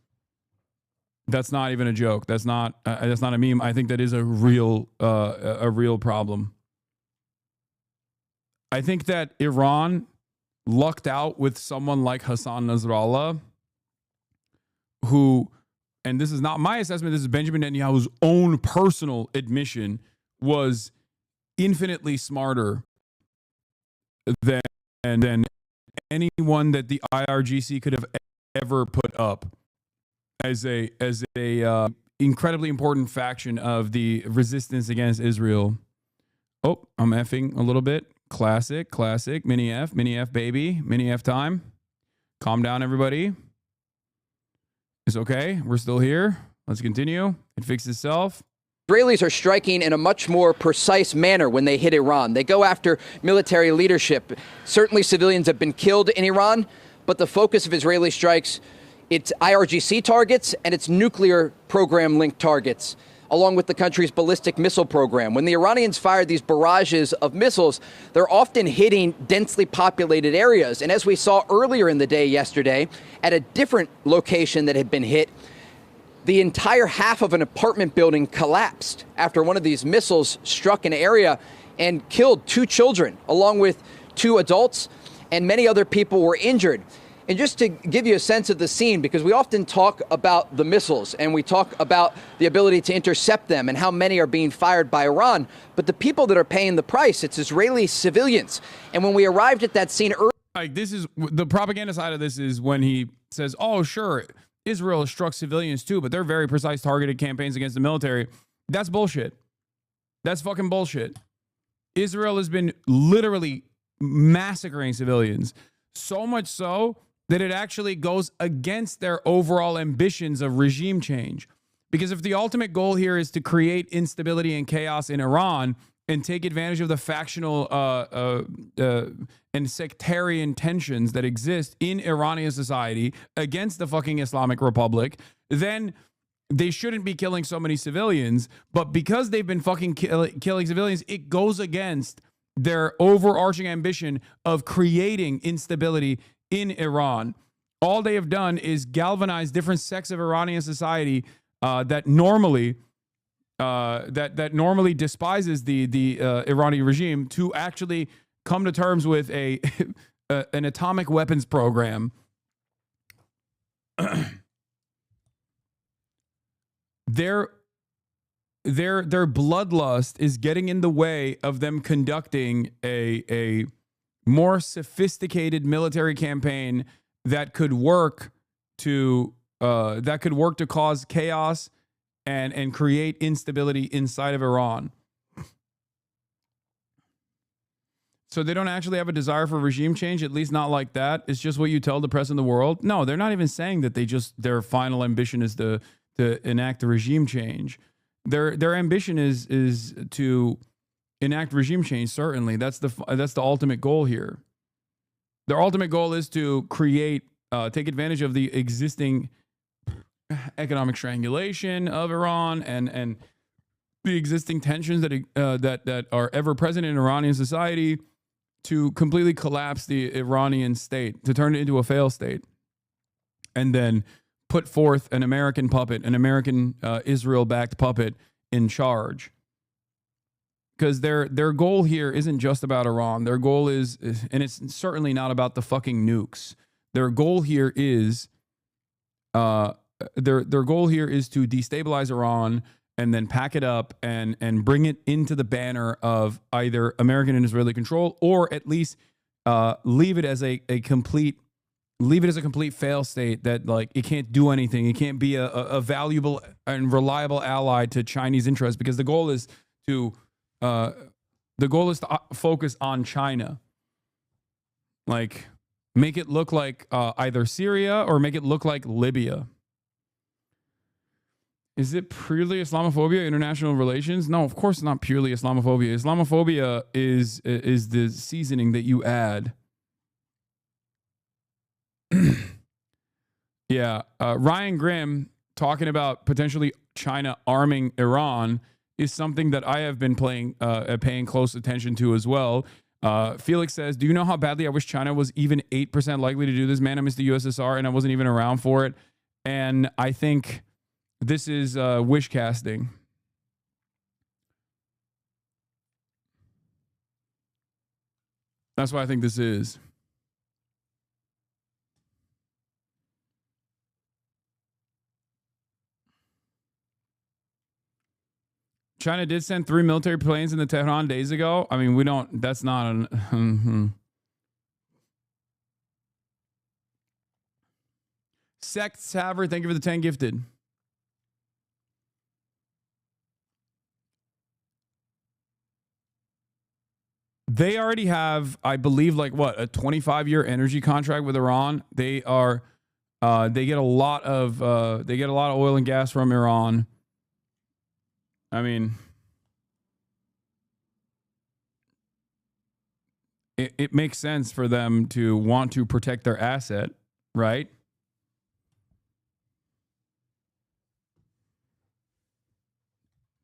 That's not even a joke. That's not a meme. I think that is a real problem. I think that Iran lucked out with someone like Hassan Nasrallah, who, and this is not my assessment, this is Benjamin Netanyahu's own personal admission, was infinitely smarter than anyone that the IRGC could have ever put up as a incredibly important faction of the resistance against Israel. Oh, I'm effing a little bit. Classic, mini F baby, mini F time. Calm down, everybody. It's okay. We're still here. Let's continue. It fixed itself. Israelis are striking in a much more precise manner when they hit Iran. They go after military leadership. Certainly civilians have been killed in Iran, but the focus of Israeli strikes, it's IRGC targets and its nuclear program-linked targets, along with the country's ballistic missile program. When the Iranians fire these barrages of missiles, they're often hitting densely populated areas. And as we saw earlier in the day yesterday, at a different location that had been hit, the entire half of an apartment building collapsed after one of these missiles struck an area and killed 2 children, along with 2 adults, and many other people were injured. And just to give you a sense of the scene, because we often talk about the missiles and we talk about the ability to intercept them and how many are being fired by Iran, but the people that are paying the price, it's Israeli civilians. And when we arrived at that scene earlier... Like, this is the propaganda side of this is when he says, oh, sure, Israel has struck civilians too, but they're very precise targeted campaigns against the military. That's bullshit. That's fucking bullshit. Israel has been literally massacring civilians, so much so that it actually goes against their overall ambitions of regime change. Because if the ultimate goal here is to create instability and chaos in Iran and take advantage of the factional and sectarian tensions that exist in Iranian society against the fucking Islamic Republic, then they shouldn't be killing so many civilians. But because they've been fucking killing civilians, it goes against their overarching ambition of creating instability in Iran. All they have done is galvanize different sects of Iranian society that normally despises the Iranian regime to actually come to terms with an atomic weapons program their bloodlust is getting in the way of them conducting a more sophisticated military campaign that could work to cause chaos and create instability inside of Iran. So they don't actually have a desire for regime change, at least not like that. It's just what you tell the press in the world. No, they're not even saying that their final ambition is to enact a regime change. Their ambition is to enact regime change. Certainly, that's the ultimate goal here. Their ultimate goal is to take advantage of the existing economic strangulation of Iran and the existing tensions that are ever present in Iranian society, to completely collapse the Iranian state, to turn it into a failed state, and then put forth an American puppet, an American Israel-backed puppet in charge. Because their goal here isn't just about Iran. Their goal is, and it's certainly not about the fucking nukes. Their goal here is, their goal here is to destabilize Iran and then pack it up and bring it into the banner of either American and Israeli control, or at least leave it as a complete fail state, that like it can't do anything. It can't be a valuable and reliable ally to Chinese interests, because the goal is to focus on China. Like, make it look like either Syria or make it look like Libya. Is it purely Islamophobia, international relations? No, of course not purely Islamophobia. Islamophobia is the seasoning that you add. Yeah, Ryan Grimm talking about potentially China arming Iran is something that I have been paying close attention to as well. Felix says, do you know how badly I wish China was even 8% likely to do this? Man, I miss the USSR and I wasn't even around for it. And I think this is wish casting. That's what I think this is. China did send 3 military planes into Tehran days ago. I mean, that's not an... Sect Saver, thank you for the 10 gifted. They already have, I believe, like what, a 25-year energy contract with Iran. They are, they get a lot of oil and gas from Iran. I mean, it makes sense for them to want to protect their asset, right?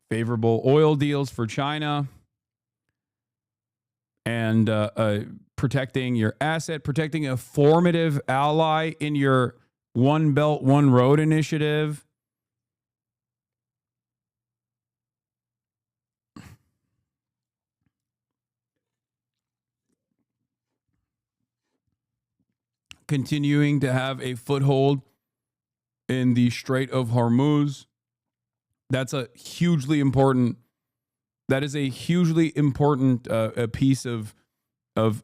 Favorable oil deals for China. And protecting your asset, protecting a formative ally in your One Belt, One Road initiative. Continuing to have a foothold in the Strait of Hormuz. That's a hugely important. That is a hugely important a piece of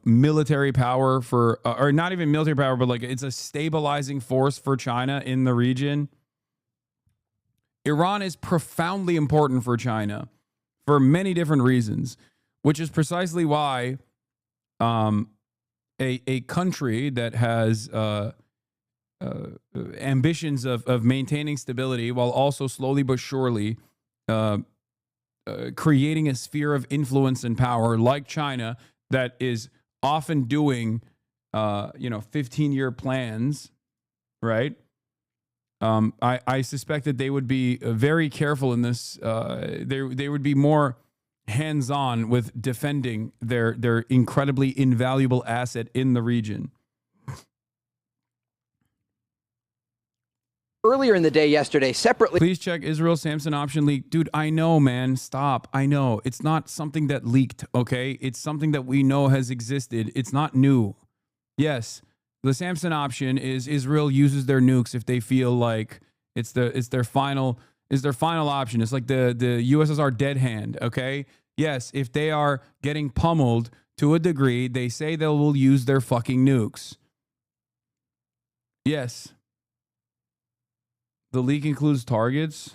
military power for, or not even military power, but like it's a stabilizing force for China in the region. Iran is profoundly important for China for many different reasons, which is precisely why a country that has ambitions of maintaining stability while also slowly but surely creating a sphere of influence and power like China that is often doing, 15-year plans, right? I suspect that they would be very careful in this. They would be more hands-on with defending their incredibly invaluable asset in the region. Earlier in the day yesterday, separately... Please check Israel Samson option leak. Dude, I know, man. Stop. I know. It's not something that leaked, okay? It's something that we know has existed. It's not new. Yes, The Samson option is Israel uses their nukes if they feel like it's their final option. It's like the USSR dead hand, okay? Yes, if they are getting pummeled to a degree, they say they will use their fucking nukes. Yes. The leak includes targets.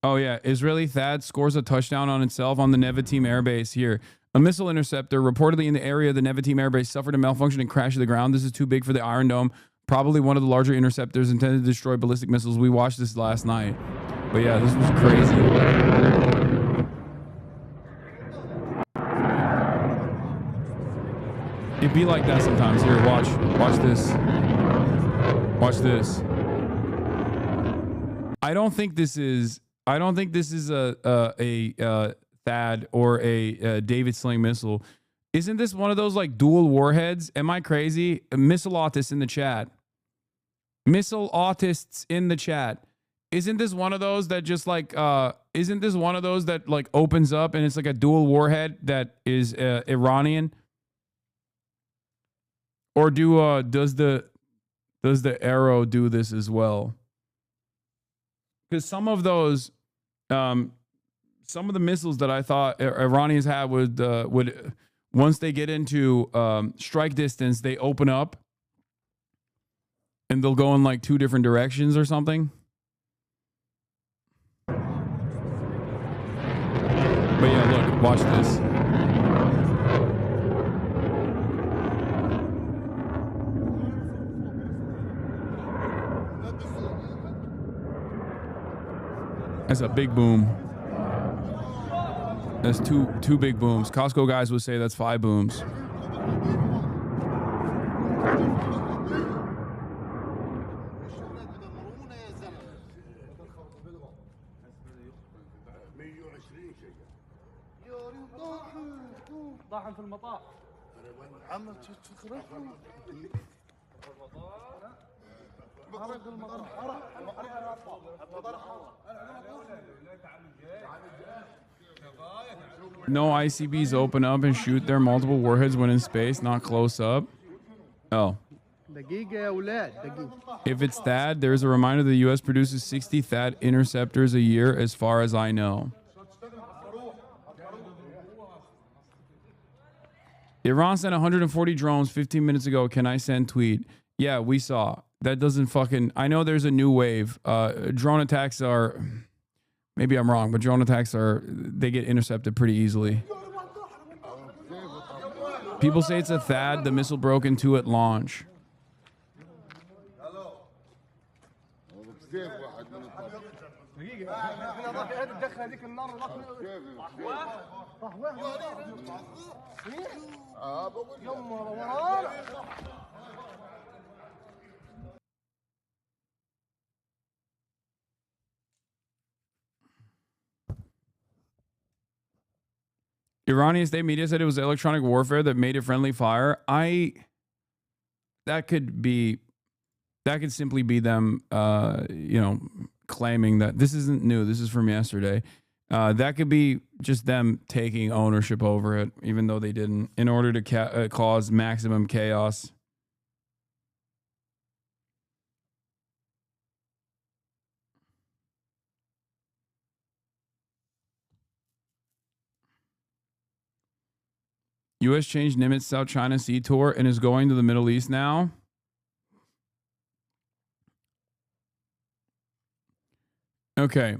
Oh yeah, Israeli THAAD scores a touchdown on itself on the Nevatim airbase here. A missile interceptor reportedly in the area of the Nevatim airbase suffered a malfunction and crashed to the ground. This is too big for the Iron Dome. Probably one of the larger interceptors intended to destroy ballistic missiles. We watched this last night. But yeah, this was crazy. It'd be like that sometimes. Here, watch this. Watch this. I don't think this is a THAAD or a David Sling missile. Isn't this one of those like dual warheads? Am I crazy? Missile autists in the chat. Missile autists in the chat. Isn't this one of those that just like isn't this one of those that like opens up and it's like a dual warhead that is Iranian? Or does the Arrow do this as well? Because some of those some of the missiles that I thought Iranians had would once they get into strike distance, they open up and they'll go in like two different directions or something. But yeah, look, watch this. That's a big boom. That's two big booms. Costco guys would say that's 5 booms. No ICBs open up and shoot their multiple warheads when in space, not close up. Oh. If it's THAAD, there's a reminder the U.S. produces 60 THAAD interceptors a year, as far as I know. Iran sent 140 drones 15 minutes ago. Can I send tweet? Yeah, we saw. That doesn't fucking... I know there's a new wave. Drone attacks are... Maybe I'm wrong, but drone attacks are... They get intercepted pretty easily. People say it's a THAAD. The missile broke into at launch. Iranian state media said it was electronic warfare that made it friendly fire. That could simply be them, claiming that this isn't new. This is from yesterday. That could be just them taking ownership over it, even though they didn't, in order to cause maximum chaos. U.S. changed Nimitz South China Sea tour and is going to the Middle East now. Okay.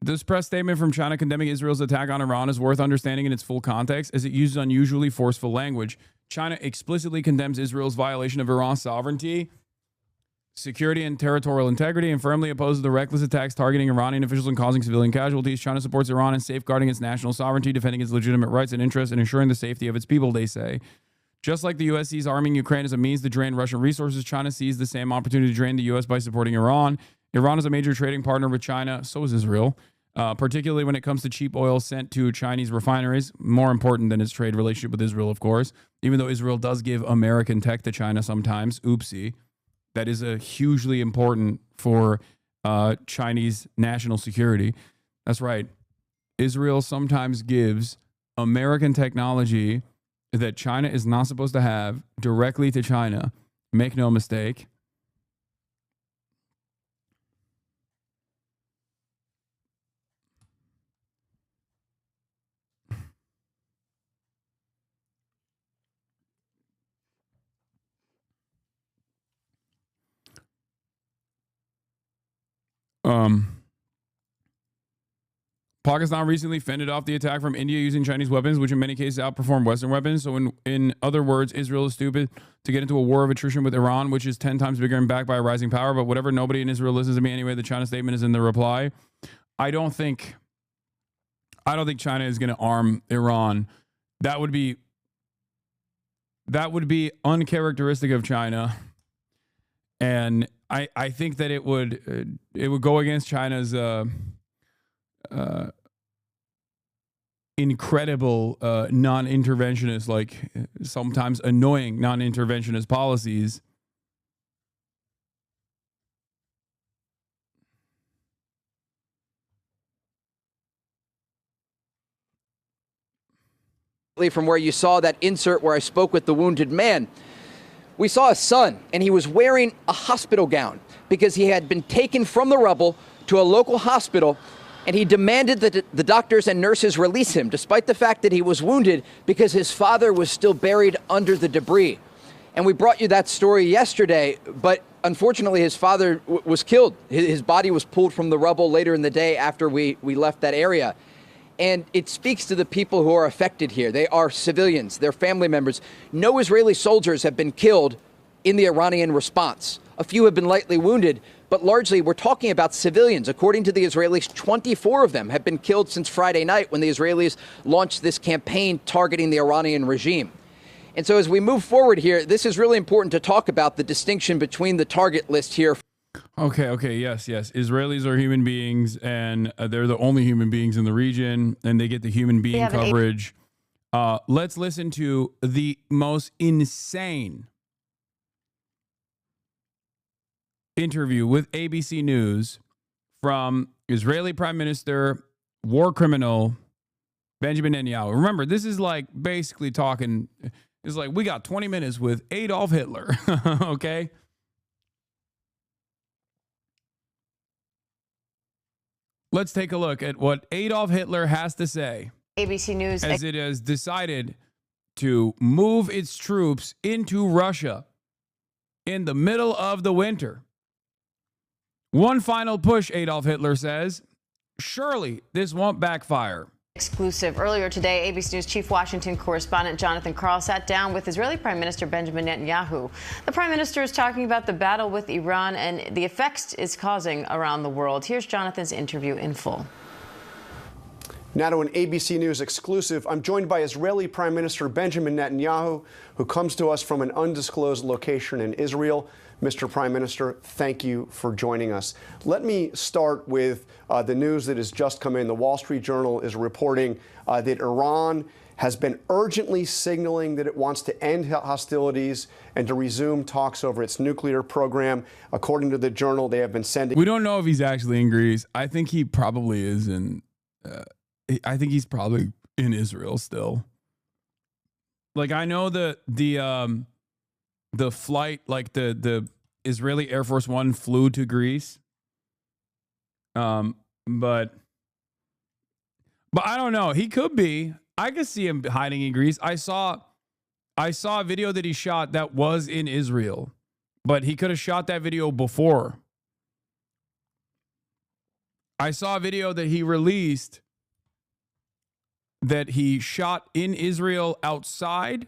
This press statement from China condemning Israel's attack on Iran is worth understanding in its full context, as it uses unusually forceful language. China explicitly condemns Israel's violation of Iran's sovereignty, security, and territorial integrity, and firmly opposes the reckless attacks targeting Iranian officials and causing civilian casualties. China supports Iran in safeguarding its national sovereignty, defending its legitimate rights and interests, and ensuring the safety of its people, they say. Just like the U.S. sees arming Ukraine as a means to drain Russian resources, China sees the same opportunity to drain the U.S. by supporting Iran. Iran is a major trading partner with China. So is Israel, particularly when it comes to cheap oil sent to Chinese refineries. More important than its trade relationship with Israel, of course. Even though Israel does give American tech to China sometimes. Oopsie. That is a hugely important for Chinese national security. That's right. Israel sometimes gives American technology that China is not supposed to have directly to China. Make no mistake. Pakistan recently fended off the attack from India using Chinese weapons, which in many cases outperform Western weapons. So in other words, Israel is stupid to get into a war of attrition with Iran, which is 10 times bigger and backed by a rising power. But whatever, nobody in Israel listens to me anyway. The China statement is in the reply. I don't think China is going to arm Iran. That would be uncharacteristic of China. And I think that it would go against China's incredible non-interventionist, like sometimes annoying non-interventionist policies. From where you saw that insert where I spoke with the wounded man, we saw a son, and he was wearing a hospital gown because he had been taken from the rubble to a local hospital, and he demanded that the doctors and nurses release him, despite the fact that he was wounded, because his father was still buried under the debris. And we brought you that story yesterday, but unfortunately his father was killed. His body was pulled from the rubble later in the day after we left that area. And it speaks to the people who are affected here. They are civilians, they're family members. No Israeli soldiers have been killed in the Iranian response. A few have been lightly wounded, but largely we're talking about civilians. According to the Israelis, 24 of them have been killed since Friday night when the Israelis launched this campaign targeting the Iranian regime. And so as we move forward here, this is really important to talk about the distinction between the target list here. Okay, yes. Israelis are human beings, and they're the only human beings in the region, and they get the human being coverage. Let's listen to the most insane interview with ABC News from Israeli Prime Minister, war criminal, Benjamin Netanyahu. Remember, this is like basically talking, it's like we got 20 minutes with Adolf Hitler, okay? Let's take a look at what Adolf Hitler has to say. ABC News. As it has decided to move its troops into Russia in the middle of the winter. One final push, Adolf Hitler says. Surely this won't backfire. Exclusive. Earlier today, ABC News chief Washington correspondent Jonathan Karl sat down with Israeli Prime Minister Benjamin Netanyahu. The Prime Minister is talking about the battle with Iran and the effects it's causing around the world. Here's Jonathan's interview in full. Now to an ABC News exclusive. I'm joined by Israeli Prime Minister Benjamin Netanyahu, who comes to us from an undisclosed location in Israel. Mr. Prime Minister, thank you for joining us. Let me start with the news that has just come in. The Wall Street Journal is reporting that Iran has been urgently signaling that it wants to end hostilities and to resume talks over its nuclear program. According to the Journal, they have been sending... We don't know if he's actually in Greece. I think he probably is in... I think he's probably in Israel still. Like, I know the flight, like the Israeli Air Force One flew to Greece. But I don't know. He could be. I could see him hiding in Greece. I saw a video that he shot that was in Israel, but he could have shot that video before. I saw a video that he released that he shot in Israel outside.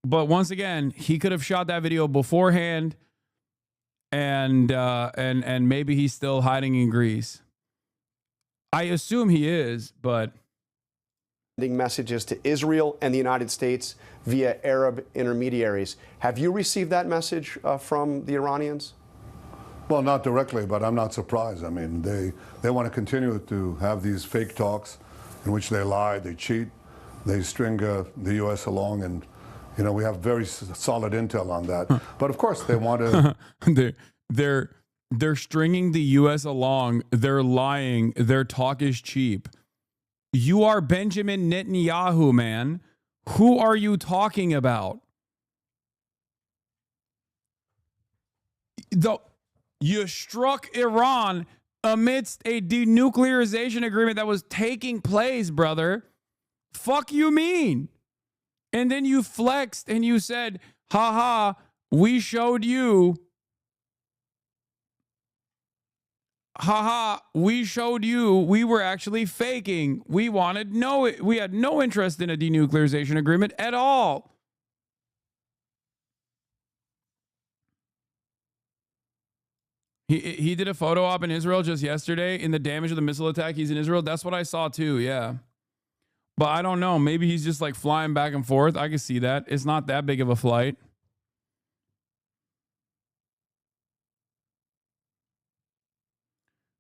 But once again, he could have shot that video beforehand, and maybe he's still hiding in Greece. I assume he is, but sending messages to Israel and the United States via Arab intermediaries. Have you received that message from the Iranians? Well, not directly, but I'm not surprised. I mean, they want to continue to have these fake talks in which they lie, they cheat, they string the U.S. along, and you know, we have very solid intel on that. But of course, they want to. They're stringing the U.S. along. They're lying. Their talk is cheap. You are Benjamin Netanyahu, man. Who are you talking about? You struck Iran amidst a denuclearization agreement that was taking place, brother. Fuck you mean? And then you flexed and you said, haha, we showed you. Haha, we showed you we were actually faking. We had no interest in a denuclearization agreement at all. He did a photo op in Israel just yesterday in the damage of the missile attack. He's in Israel. That's what I saw too, yeah. But I don't know. Maybe he's just like flying back and forth. I can see that. It's not that big of a flight.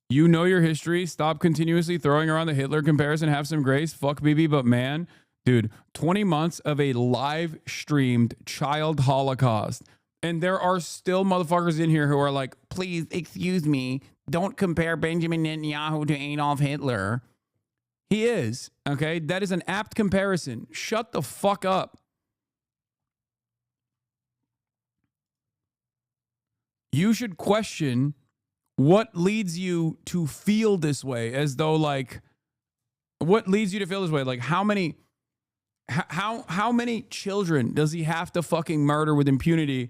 You know your history. Stop continuously throwing around the Hitler comparison. Have some grace. Fuck Bibi, but man, dude, 20 months of a live streamed child Holocaust. And there are still motherfuckers in here who are like, please, excuse me, don't compare Benjamin Netanyahu to Adolf Hitler. He is, okay? That is an apt comparison. Shut the fuck up. You should question what leads you to feel this way, as though like, what leads you to feel this way? Like how many children does he have to fucking murder with impunity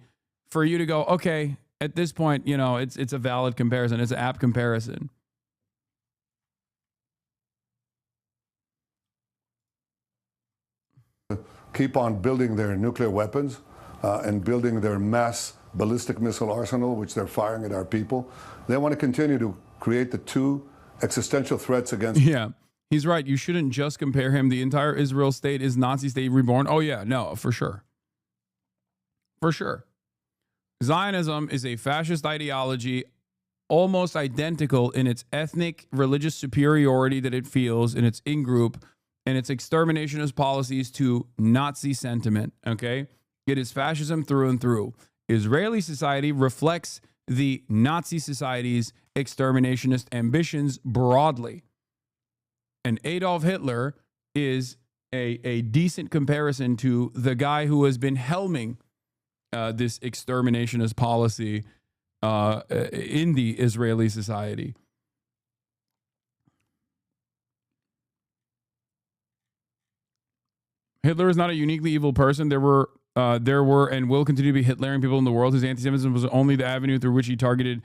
for you to go, okay, at this point, you know, it's a valid comparison. It's an apt comparison. Keep on building their nuclear weapons and building their mass ballistic missile arsenal, which they're firing at our people. They want to continue to create the two existential threats against. Yeah, he's right. You shouldn't just compare him. The entire Israel state is Nazi state reborn. Oh yeah, no, for sure. For sure. Zionism is a fascist ideology almost identical in its ethnic religious superiority that it feels in its in-group and its exterminationist policies to Nazi sentiment, okay? It is fascism through and through. Israeli society reflects the Nazi society's exterminationist ambitions broadly. And Adolf Hitler is a decent comparison to the guy who has been helming this exterminationist policy in the Israeli society. Hitler is not a uniquely evil person. There were and will continue to be Hitlerian people in the world. His anti-Semitism was only the avenue through which he targeted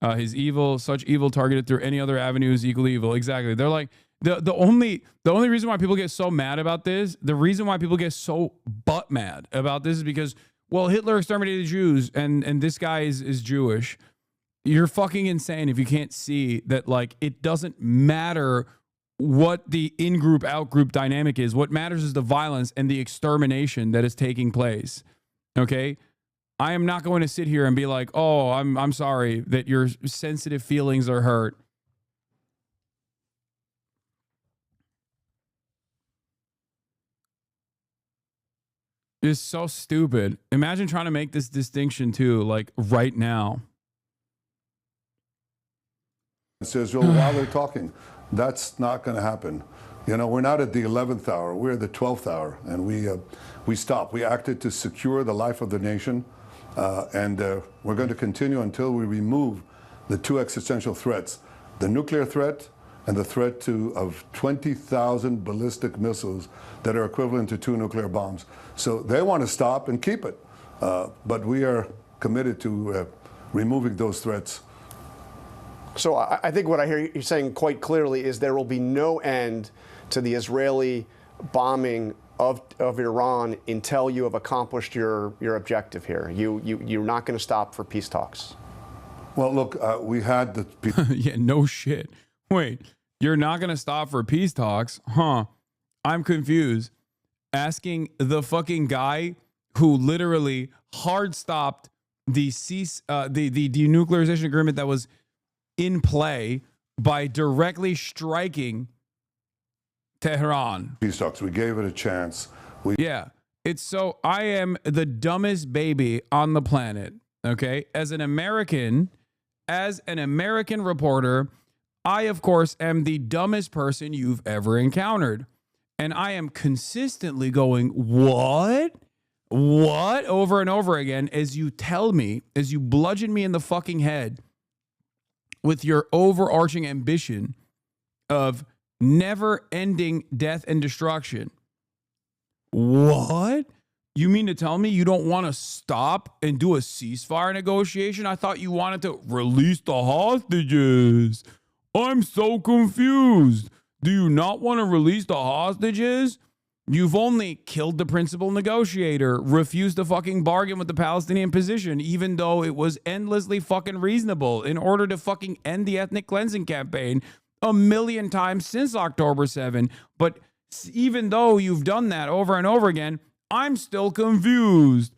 his evil. Such evil targeted through any other avenue is equally evil. Exactly. They're like the only reason why people get so mad about this, the reason why people get so butt mad about this is because, well, Hitler exterminated Jews and this guy is Jewish. You're fucking insane if you can't see that, like, it doesn't matter what the in-group, out-group dynamic is. What matters is the violence and the extermination that is taking place. Okay? I am not going to sit here and be like, oh, I'm sorry that your sensitive feelings are hurt. It's so stupid. Imagine trying to make this distinction too, like right now. Israel while they're talking. That's not going to happen. You know, we're not at the 11th hour. We're at the 12th hour, and we stopped. We acted to secure the life of the nation, and we're going to continue until we remove the two existential threats: the nuclear threat and the threat of 20,000 ballistic missiles that are equivalent to 2 nuclear bombs. So they want to stop and keep it, but we are committed to removing those threats. So I think what I hear you saying quite clearly is there will be no end to the Israeli bombing of Iran until you have accomplished your objective here. You're not going to stop for peace talks. Well, look, we had the... Yeah, no shit. Wait, you're not going to stop for peace talks? Huh. I'm confused. Asking the fucking guy who literally hard stopped the denuclearization agreement that was in play by directly striking Tehran. Peace talks. We gave it a chance. Yeah. It's so, I am the dumbest baby on the planet. Okay. As an American reporter, I, of course, am the dumbest person you've ever encountered. And I am consistently going, what? What? Over and over again as you tell me, as you bludgeon me in the fucking head with your overarching ambition of never-ending death and destruction. What? You mean to tell me you don't want to stop and do a ceasefire negotiation? I thought you wanted to release the hostages. I'm so confused. Do you not want to release the hostages? You've only killed the principal negotiator, refused to fucking bargain with the Palestinian position, even though it was endlessly fucking reasonable in order to fucking end the ethnic cleansing campaign 1,000,000 times since October 7. But even though you've done that over and over again, I'm still confused.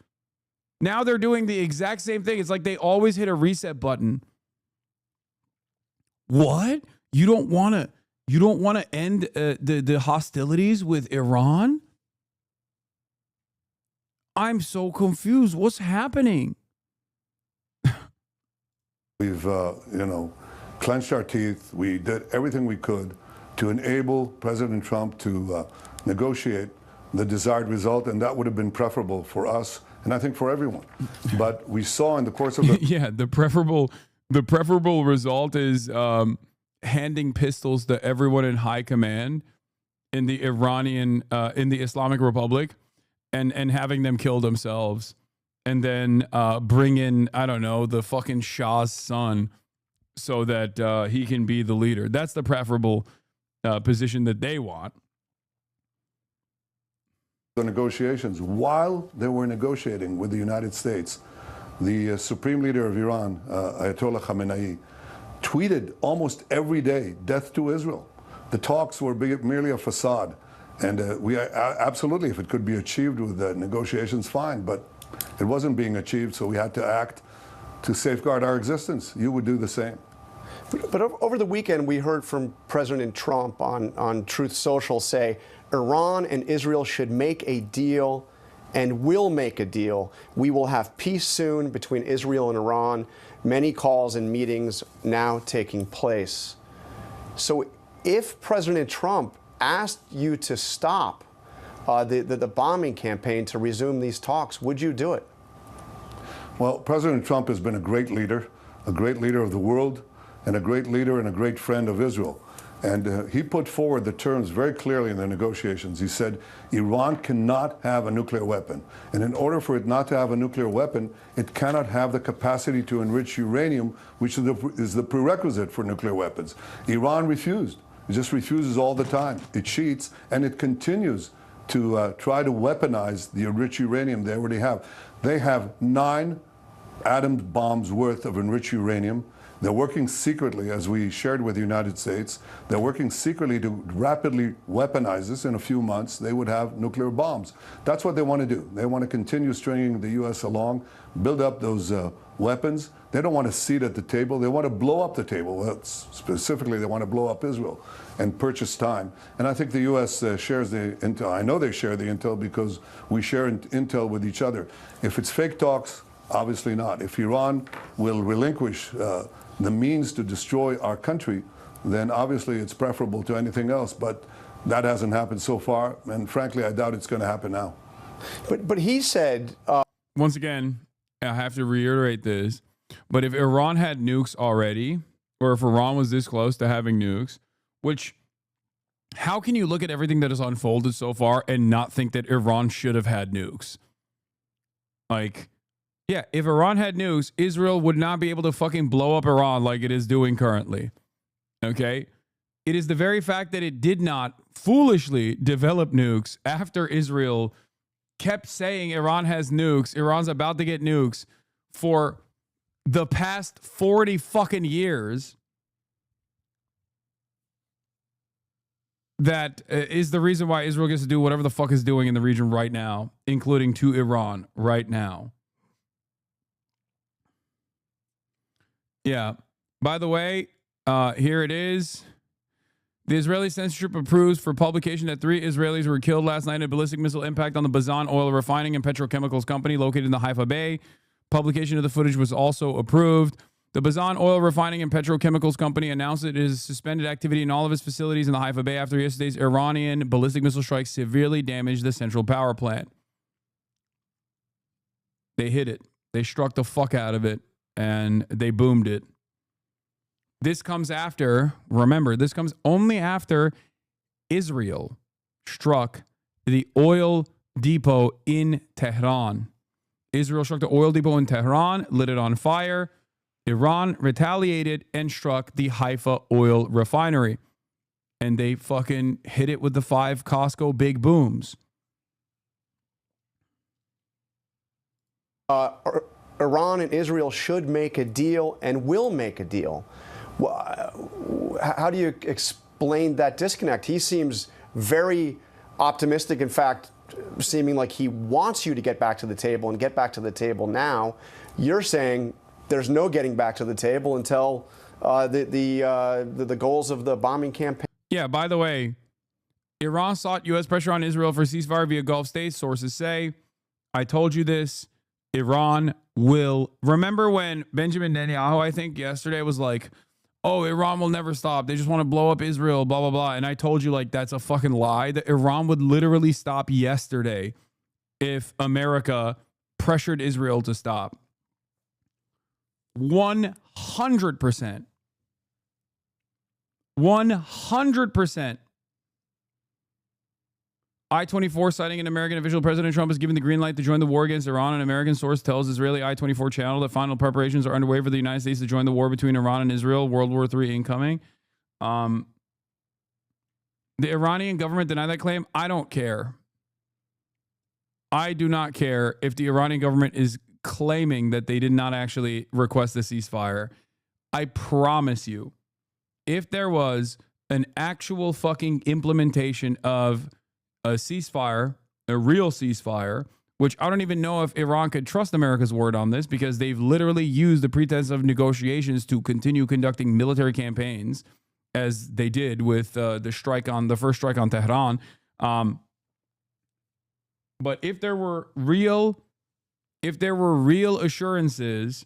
Now they're doing the exact same thing. It's like they always hit a reset button. What? You don't want to end the hostilities with Iran? I'm so confused. What's happening? We've, clenched our teeth. We did everything we could to enable President Trump to negotiate the desired result, and that would have been preferable for us, and I think for everyone. But we saw in the course of the... Yeah, the preferable result is handing pistols to everyone in high command in the in the Islamic Republic and having them kill themselves, and then bring in, I don't know, the fucking Shah's son so that he can be the leader. That's the preferable position that they want. The negotiations, while they were negotiating with the United States, the supreme leader of Iran, Ayatollah Khamenei, tweeted almost every day, "Death to Israel." The talks were merely a facade. And we absolutely, if it could be achieved with negotiations, fine. But it wasn't being achieved, so we had to act to safeguard our existence. You would do the same. But over the weekend, we heard from President Trump on Truth Social say Iran and Israel should make a deal and will make a deal. We will have peace soon between Israel and Iran. Many calls and meetings now taking place. So if President Trump asked you to stop the bombing campaign to resume these talks, would you do it? Well, President Trump has been a great leader of the world, and a great leader and a great friend of Israel. And he put forward the terms very clearly in the negotiations. He said Iran cannot have a nuclear weapon. And in order for it not to have a nuclear weapon, it cannot have the capacity to enrich uranium, which is the prerequisite for nuclear weapons. Iran refused. It just refuses all the time. It cheats, and it continues to try to weaponize the enriched uranium they already have. They have 9 atom bombs worth of enriched uranium. They're working secretly, as we shared with the United States. They're working secretly to rapidly weaponize this. In a few months, they would have nuclear bombs. That's what they want to do. They want to continue stringing the U.S. along, build up those weapons. They don't want a seat at the table. They want to blow up the table. Specifically, they want to blow up Israel and purchase time. And I think the U.S. shares the intel. I know they share the intel because we share intel with each other. If it's fake talks, obviously not. If Iran will relinquish the means to destroy our country, then obviously it's preferable to anything else. But that hasn't happened so far, and frankly, I doubt it's going to happen now. But he said... Once again, I have to reiterate this, but if Iran had nukes already, or if Iran was this close to having nukes, which, how can you look at everything that has unfolded so far and not think that Iran should have had nukes? Like... Yeah, if Iran had nukes, Israel would not be able to fucking blow up Iran like it is doing currently. Okay? It is the very fact that it did not foolishly develop nukes after Israel kept saying Iran has nukes, Iran's about to get nukes for the past 40 fucking years. That is the reason why Israel gets to do whatever the fuck is doing in the region right now, including to Iran right now. Yeah. By the way, here it is. The Israeli censorship approves for publication that 3 Israelis were killed last night in a ballistic missile impact on the Bazan oil refining and petrochemicals company located in the Haifa Bay. Publication of the footage was also approved. The Bazan Oil Refining and Petrochemicals Company announced it has suspended activity in all of its facilities in the Haifa Bay after yesterday's Iranian ballistic missile strike severely damaged the central power plant. They hit it. They struck the fuck out of it, and they boomed it. This comes after, remember, this comes only after Israel struck the oil depot in Tehran. Israel struck the oil depot in Tehran, lit it on fire. Iran retaliated and struck the Haifa oil refinery. And they fucking hit it with the 5 Costco big booms. Iran and Israel should make a deal and will make a deal. How do you explain that disconnect? He seems very optimistic, in fact, seeming like he wants you to get back to the table and get back to the table now. You're saying there's no getting back to the table until the goals of the bombing campaign. Yeah, by the way, Iran sought U.S. pressure on Israel for ceasefire via Gulf states. Sources say, I told you this, Iran will. Remember when Benjamin Netanyahu, I think yesterday, was like, oh, Iran will never stop. They just want to blow up Israel, blah, blah, blah. And I told you, like, that's a fucking lie. That Iran would literally stop yesterday if America pressured Israel to stop. 100%. 100%. I-24 citing an American official, President Trump has given the green light to join the war against Iran. An American source tells Israeli I-24 channel that final preparations are underway for the United States to join the war between Iran and Israel. World War III incoming. The Iranian government denied that claim. I don't care. I do not care if the Iranian government is claiming that they did not actually request a ceasefire. I promise you, if there was an actual fucking implementation of a ceasefire, a real ceasefire, which I don't even know if Iran could trust America's word on this because they've literally used the pretense of negotiations to continue conducting military campaigns, as they did with the first strike on Tehran. But if there were real assurances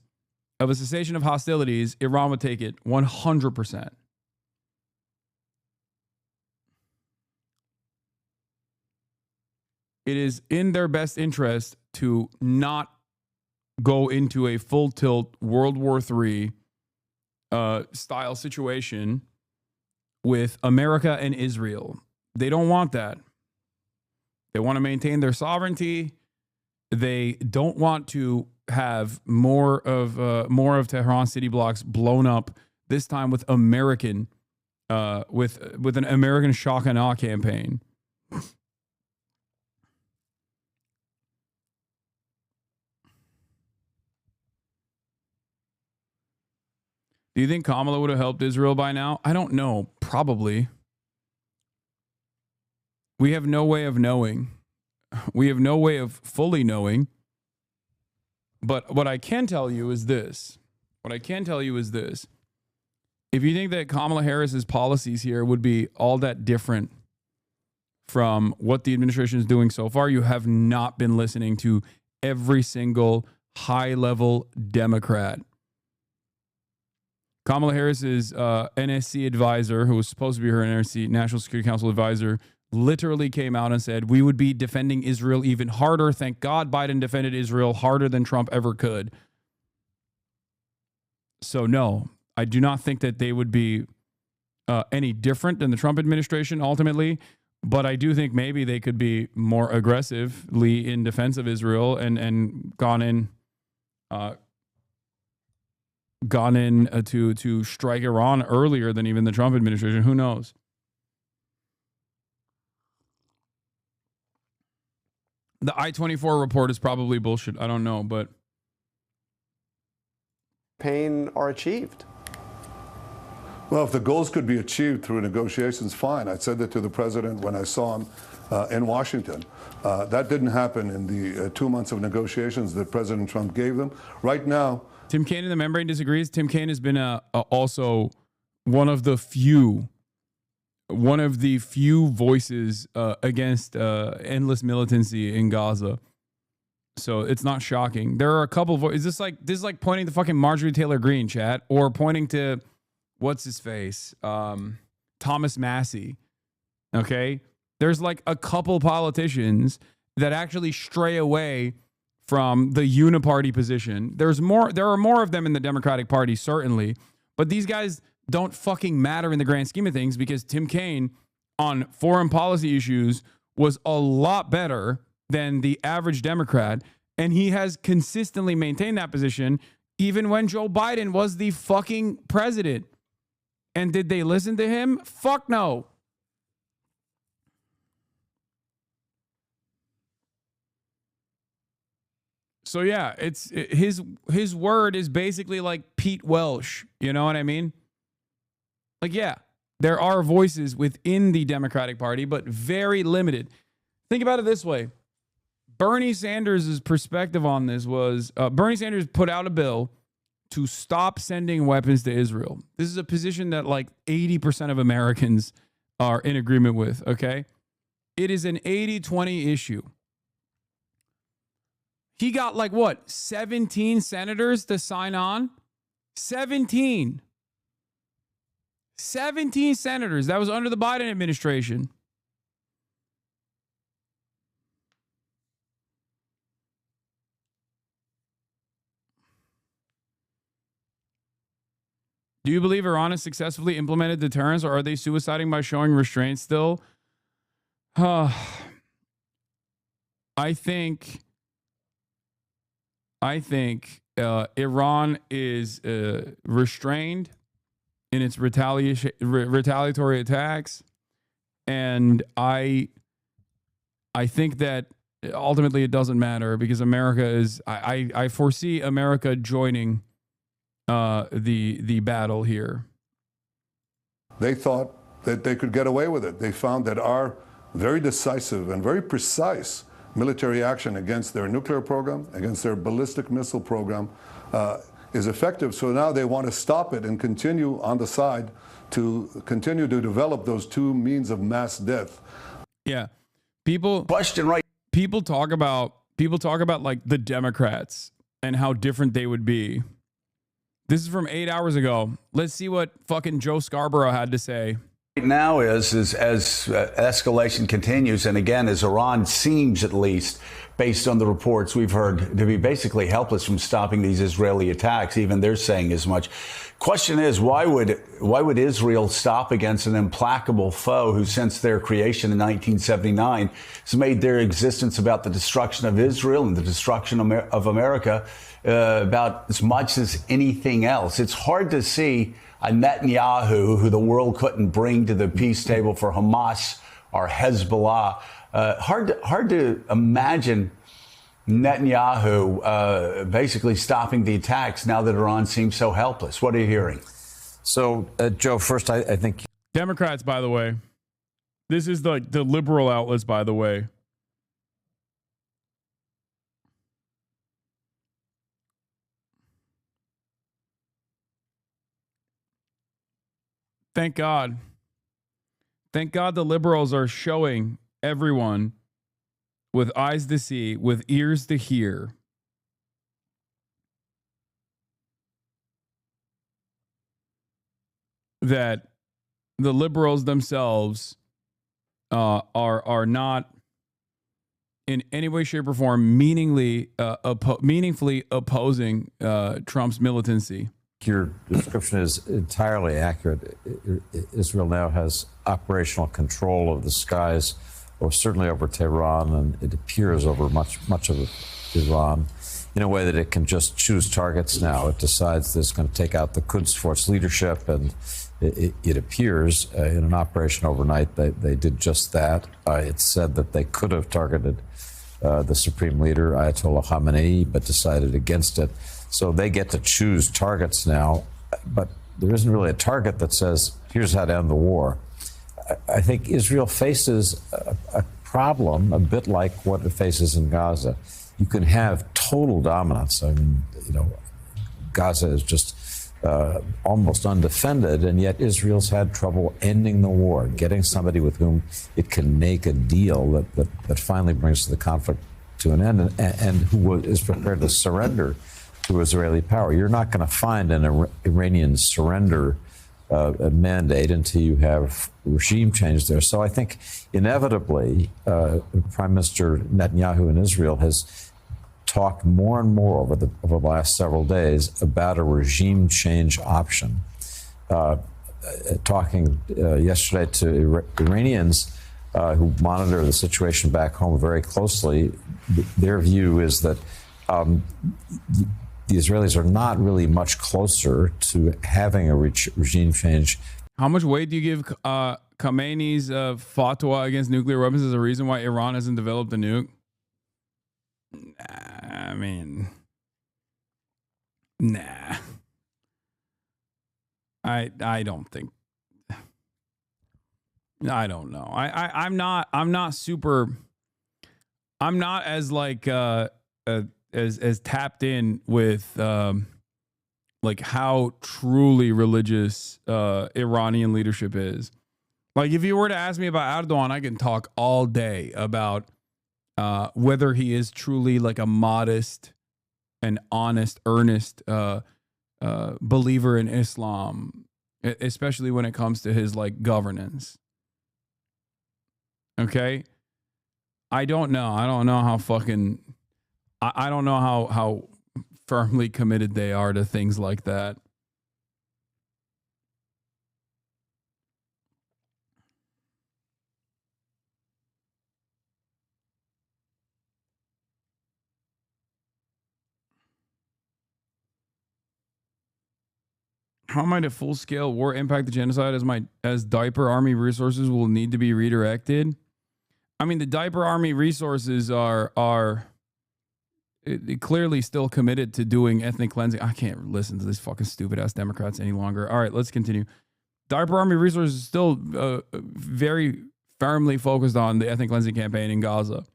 of a cessation of hostilities, Iran would take it 100%. It is in their best interest to not go into a full tilt World War III style situation with America and Israel. They don't want that. They want to maintain their sovereignty. They don't want to have more of Tehran city blocks blown up. This time with American, with an American shock and awe campaign. Do you think Kamala would have helped Israel by now? I don't know. Probably. We have no way of knowing. We have no way of fully knowing. But what I can tell you is this. If you think that Kamala Harris's policies here would be all that different from what the administration is doing so far, you have not been listening to every single high-level Democrat. Kamala Harris's NSC advisor, who was supposed to be her NSC, National Security Council advisor, literally came out and said, we would be defending Israel even harder. Thank God Biden defended Israel harder than Trump ever could. So no, I do not think that they would be any different than the Trump administration ultimately. But I do think maybe they could be more aggressively in defense of Israel and gone in to strike Iran earlier than even the Trump administration. Who knows? The I-24 report is probably bullshit. I don't know, but pain are achieved. Well, if the goals could be achieved through negotiations, fine. I said that to the president when I saw him in Washington. That didn't happen in the 2 months of negotiations that President Trump gave them. Right now, Tim Kaine in the membrane disagrees. Tim Kaine has been also one of the few voices against endless militancy in Gaza. So it's not shocking. There are a couple of is this like pointing to fucking Marjorie Taylor Greene, chat, or pointing to what's his face, Thomas Massey. Okay, there's like a couple politicians that actually stray away from the uniparty position. There are more of them in the Democratic Party, certainly, but these guys don't fucking matter in the grand scheme of things because Tim Kaine on foreign policy issues was a lot better than the average Democrat, and he has consistently maintained that position even when Joe Biden was the fucking president. And did they listen to him? Fuck no. So yeah, his word is basically like Pete Welsh. You know what I mean? Like, yeah, there are voices within the Democratic Party, but very limited. Think about it this way. Bernie Sanders' perspective on this was Bernie Sanders put out a bill to stop sending weapons to Israel. This is a position that like 80% of Americans are in agreement with, okay? It is an 80-20 issue. He got like what, 17 senators to sign on? 17 senators. That was under the Biden administration. Do you believe Iran has successfully implemented deterrence, or are they suiciding by showing restraint still? I think Iran is restrained in its retaliatory attacks, and I think that ultimately it doesn't matter because America is. I foresee America joining the battle here. They thought that they could get away with it. They found that our very decisive and very precise military action against their nuclear program, against their ballistic missile program, is effective. So now they want to stop it and continue on the side to continue to develop those two means of mass death. Yeah. People talk about like the Democrats and how different they would be. This is from 8 hours ago. Let's see what fucking Joe Scarborough had to say. Now is as escalation continues, and again, as Iran seems, at least based on the reports we've heard, to be basically helpless from stopping these Israeli attacks. Even they're saying as much. Question is, why would Israel stop against an implacable foe who, since their creation in 1979, has made their existence about the destruction of Israel and the destruction of America about as much as anything else? It's hard to see a Netanyahu who the world couldn't bring to the peace table for Hamas or Hezbollah. Hard to imagine Netanyahu basically stopping the attacks now that Iran seems so helpless. What are you hearing? So, Joe, first, I think Democrats, by the way, this is the liberal outlets, by the way. Thank God. Thank God the liberals are showing everyone with eyes to see, with ears to hear, that the liberals themselves are not in any way, shape, or form meaningfully opposing Trump's militancy. your description is entirely accurate. Israel now has operational control of the skies, or certainly over Tehran, and it appears over much of Iran, in a way that it can just choose targets now. It decides that it's going to take out the Quds Force leadership, and it appears in an operation overnight they did just that. It said that they could have targeted the supreme leader, Ayatollah Khamenei, but decided against it. So they get to choose targets now, but there isn't really a target that says, here's how to end the war. I think Israel faces a problem a bit like what it faces in Gaza. You can have total dominance. I mean, Gaza is just almost undefended, and yet Israel's had trouble ending the war, getting somebody with whom it can make a deal that finally brings the conflict to an end, and who is prepared to surrender to Israeli power. You're not going to find an Iranian surrender mandate until you have regime change there. So I think inevitably, Prime Minister Netanyahu in Israel has talked more and more over the last several days about a regime change option. Talking yesterday to Iranians who monitor the situation back home very closely, their view is that the Israelis are not really much closer to having a regime change. How much weight do you give Khamenei's fatwa against nuclear weapons as a reason why Iran hasn't developed a nuke? I mean, nah. I don't think. I don't know. I'm not super. I'm not as like as tapped in with like how truly religious Iranian leadership is. Like if you were to ask me about Erdogan, I can talk all day about whether he is truly like a modest and honest, earnest believer in Islam, especially when it comes to his like governance. Okay, I don't know. I don't know how fucking. I don't know how firmly committed they are to things like that. How might a full-scale war impact the genocide as diaper army resources will need to be redirected? I mean, the diaper army resources are clearly still committed to doing ethnic cleansing. I can't listen to these fucking stupid-ass Democrats any longer. All right, let's continue. Diaper army resources is still very firmly focused on the ethnic cleansing campaign in Gaza.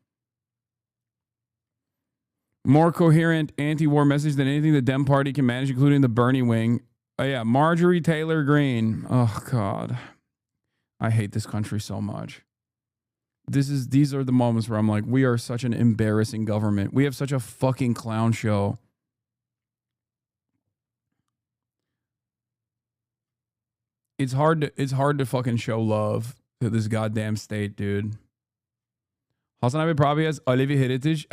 More coherent anti-war message than anything the Dem Party can manage, including the Bernie wing. Oh yeah, Marjorie Taylor Greene. Oh God, I hate this country so much. These are the moments where I'm like, we are such an embarrassing government. We have such a fucking clown show. It's hard to fucking show love to this goddamn state, dude. Hasan abi probably has Alevi heritage.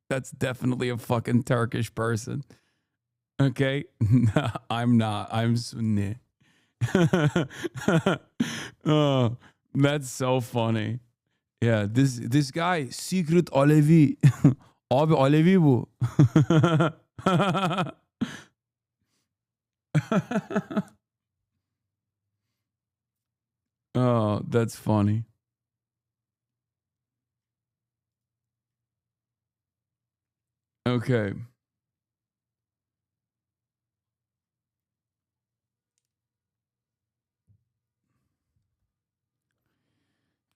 That's definitely a fucking Turkish person. Okay? No, I'm not. I'm Sunni. Oh, that's so funny. Yeah, this guy, secret Alevi. Abi Alevi bu. Oh, that's funny. Okay.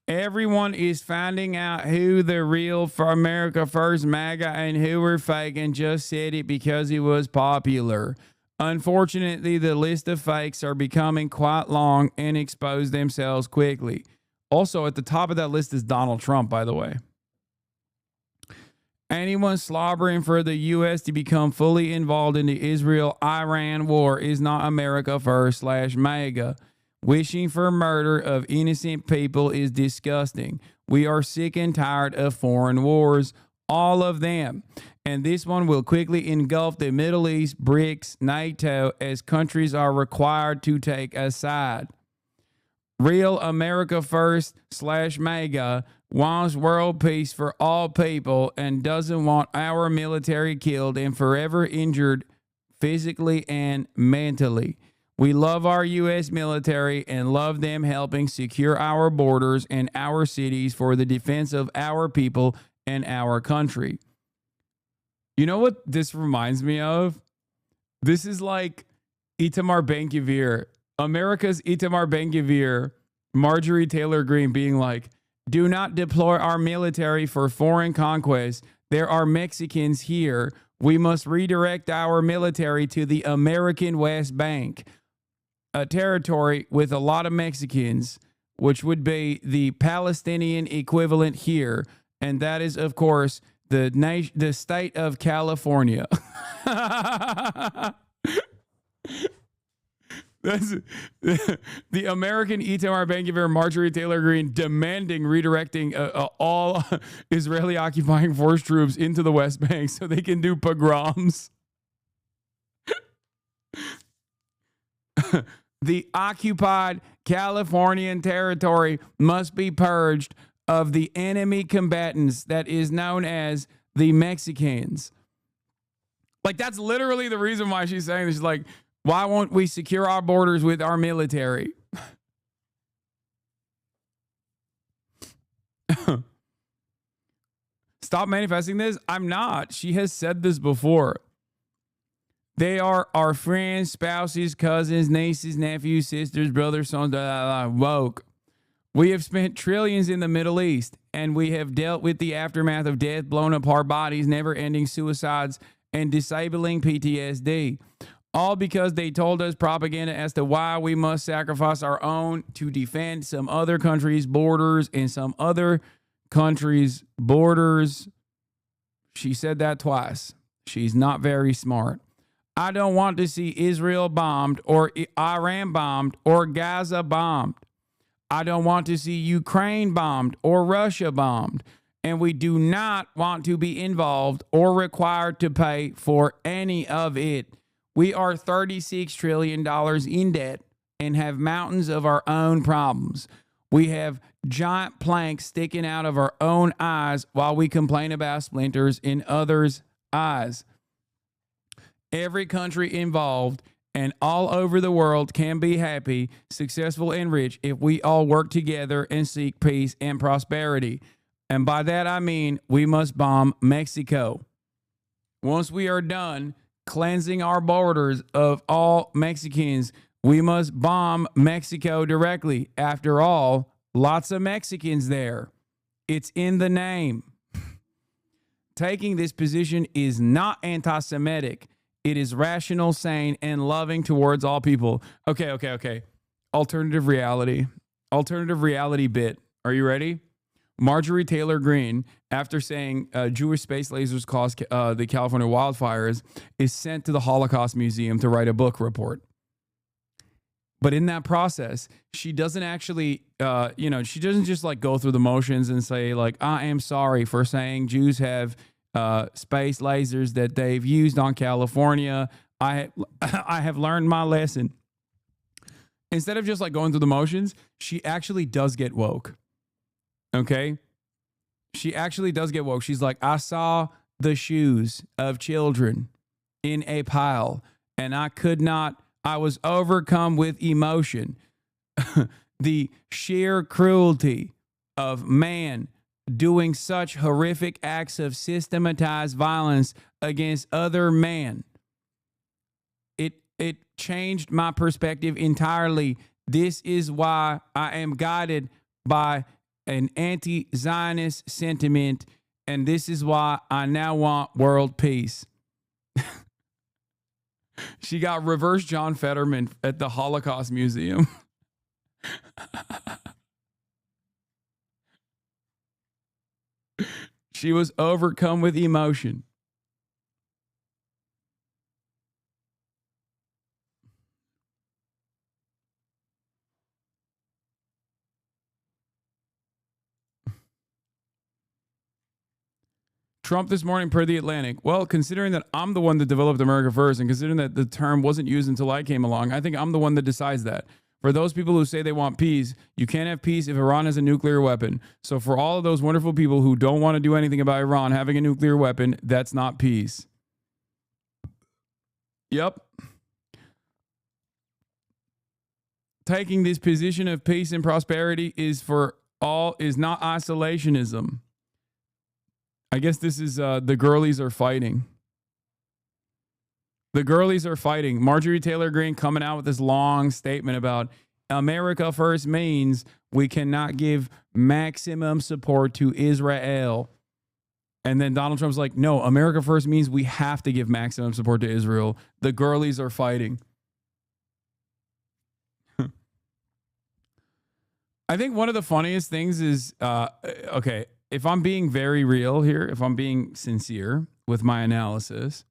Everyone is finding out who the real for America First MAGA and who were fake and just said it because it was popular. Unfortunately, the list of fakes are becoming quite long and expose themselves quickly. Also, at the top of that list is Donald Trump, by the way. Anyone slobbering for the U.S. to become fully involved in the Israel-Iran war is not America First /MAGA. Wishing for murder of innocent people is disgusting. We are sick and tired of foreign wars, all of them. And this one will quickly engulf the Middle East, BRICS, NATO, as countries are required to take a side. Real America First /MAGA wants world peace for all people and doesn't want our military killed and forever injured physically and mentally. We love our U.S. military and love them helping secure our borders and our cities for the defense of our people and our country. You know what this reminds me of? This is like Itamar Ben-Gvir, America's Itamar Ben-Gvir, Marjorie Taylor Greene being like, do not deploy our military for foreign conquest. There are Mexicans here. We must redirect our military to the American West Bank, a territory with a lot of Mexicans, which would be the Palestinian equivalent here, and that is, of course, the state of California. That's the American Itamar Ben-Gvir, Marjorie Taylor Greene demanding redirecting all Israeli occupying force troops into the West Bank so they can do pogroms. The occupied Californian territory must be purged of the enemy combatants that is known as the Mexicans. Like, that's literally the reason why she's saying this. She's like, why won't we secure our borders with our military? Stop manifesting this. I'm not. She has said this before. They are our friends, spouses, cousins, nieces, nephews, sisters, brothers, sons, woke. We have spent trillions in the Middle East, and we have dealt with the aftermath of death, blown apart bodies, never-ending suicides, and disabling PTSD. All because they told us propaganda as to why we must sacrifice our own to defend some other country's borders and some other country's borders. She said that twice. She's not very smart. I don't want to see Israel bombed or Iran bombed or Gaza bombed. I don't want to see Ukraine bombed or Russia bombed. And we do not want to be involved or required to pay for any of it. We are $36 trillion in debt and have mountains of our own problems. We have giant planks sticking out of our own eyes while we complain about splinters in others' eyes. Every country involved and all over the world can be happy, successful, and rich if we all work together and seek peace and prosperity. And by that I mean we must bomb Mexico. Once we are done cleansing our borders of all Mexicans, we must bomb Mexico directly. After all, lots of Mexicans there. It's in the name. Taking this position is not anti-Semitic. It is rational, sane, and loving towards all people. Okay. Alternative reality bit. Are you ready? Marjorie Taylor Greene, after saying Jewish space lasers caused the California wildfires, is sent to the Holocaust Museum to write a book report. But in that process, she doesn't actually, she doesn't just like go through the motions and say like, I am sorry for saying Jews have space lasers that they've used on California. I have learned my lesson. Instead of just like going through the motions, she actually does get woke. Okay? She actually does get woke. She's like, I saw the shoes of children in a pile and I was overcome with emotion. The sheer cruelty of man doing such horrific acts of systematized violence against other men. It changed my perspective entirely. This is why I am guided by an anti-Zionist sentiment, and this is why I now want world peace. She got reverse John Fetterman at the Holocaust Museum. She was overcome with emotion. Trump this morning per The Atlantic. Well, considering that I'm the one that developed America First and considering that the term wasn't used until I came along, I think I'm the one that decides that. For those people who say they want peace, you can't have peace if Iran has a nuclear weapon. So for all of those wonderful people who don't want to do anything about Iran having a nuclear weapon, that's not peace. Yep. Taking this position of peace and prosperity is not isolationism. I guess this is the girlies are fighting. The girlies are fighting. Marjorie Taylor Greene coming out with this long statement about America First means we cannot give maximum support to Israel. And then Donald Trump's like, no, America First means we have to give maximum support to Israel. The girlies are fighting. I think one of the funniest things is, okay, if I'm being very real here, if I'm being sincere with my analysis,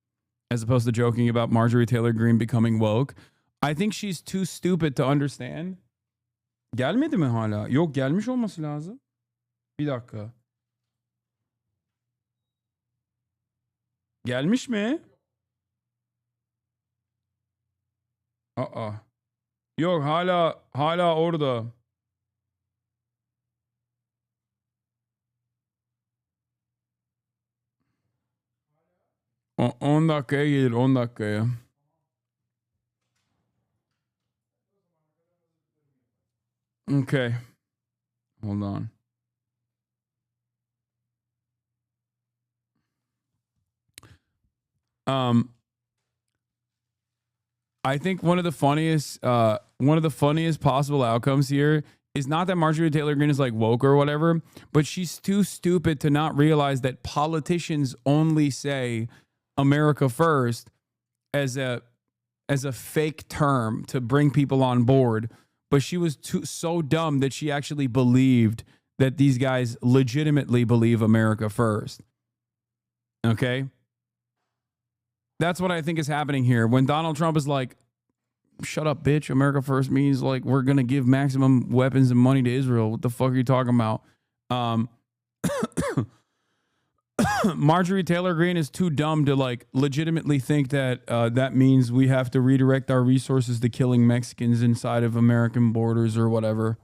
as opposed to joking about Marjorie Taylor Greene becoming woke, I think she's too stupid to understand. Gelmedi mi hala? Yok, gelmiş olması lazım. Bir dakika. Gelmiş mi? Aa. Yok, hala orada. O, 10 dakikaya gelir, 10 dakikaya. Okay. Hold on. I think one of the funniest possible outcomes here is not that Marjorie Taylor Greene is like woke or whatever, but she's too stupid to not realize that politicians only say America first as a fake term to bring people on board. But she was so dumb that she actually believed that these guys legitimately believe America first. Okay? That's what I think is happening here. When Donald Trump is like, shut up, bitch. America first means like we're going to give maximum weapons and money to Israel. What the fuck are you talking about? Marjorie Taylor Greene is too dumb to like legitimately think that that means we have to redirect our resources to killing Mexicans inside of American borders or whatever.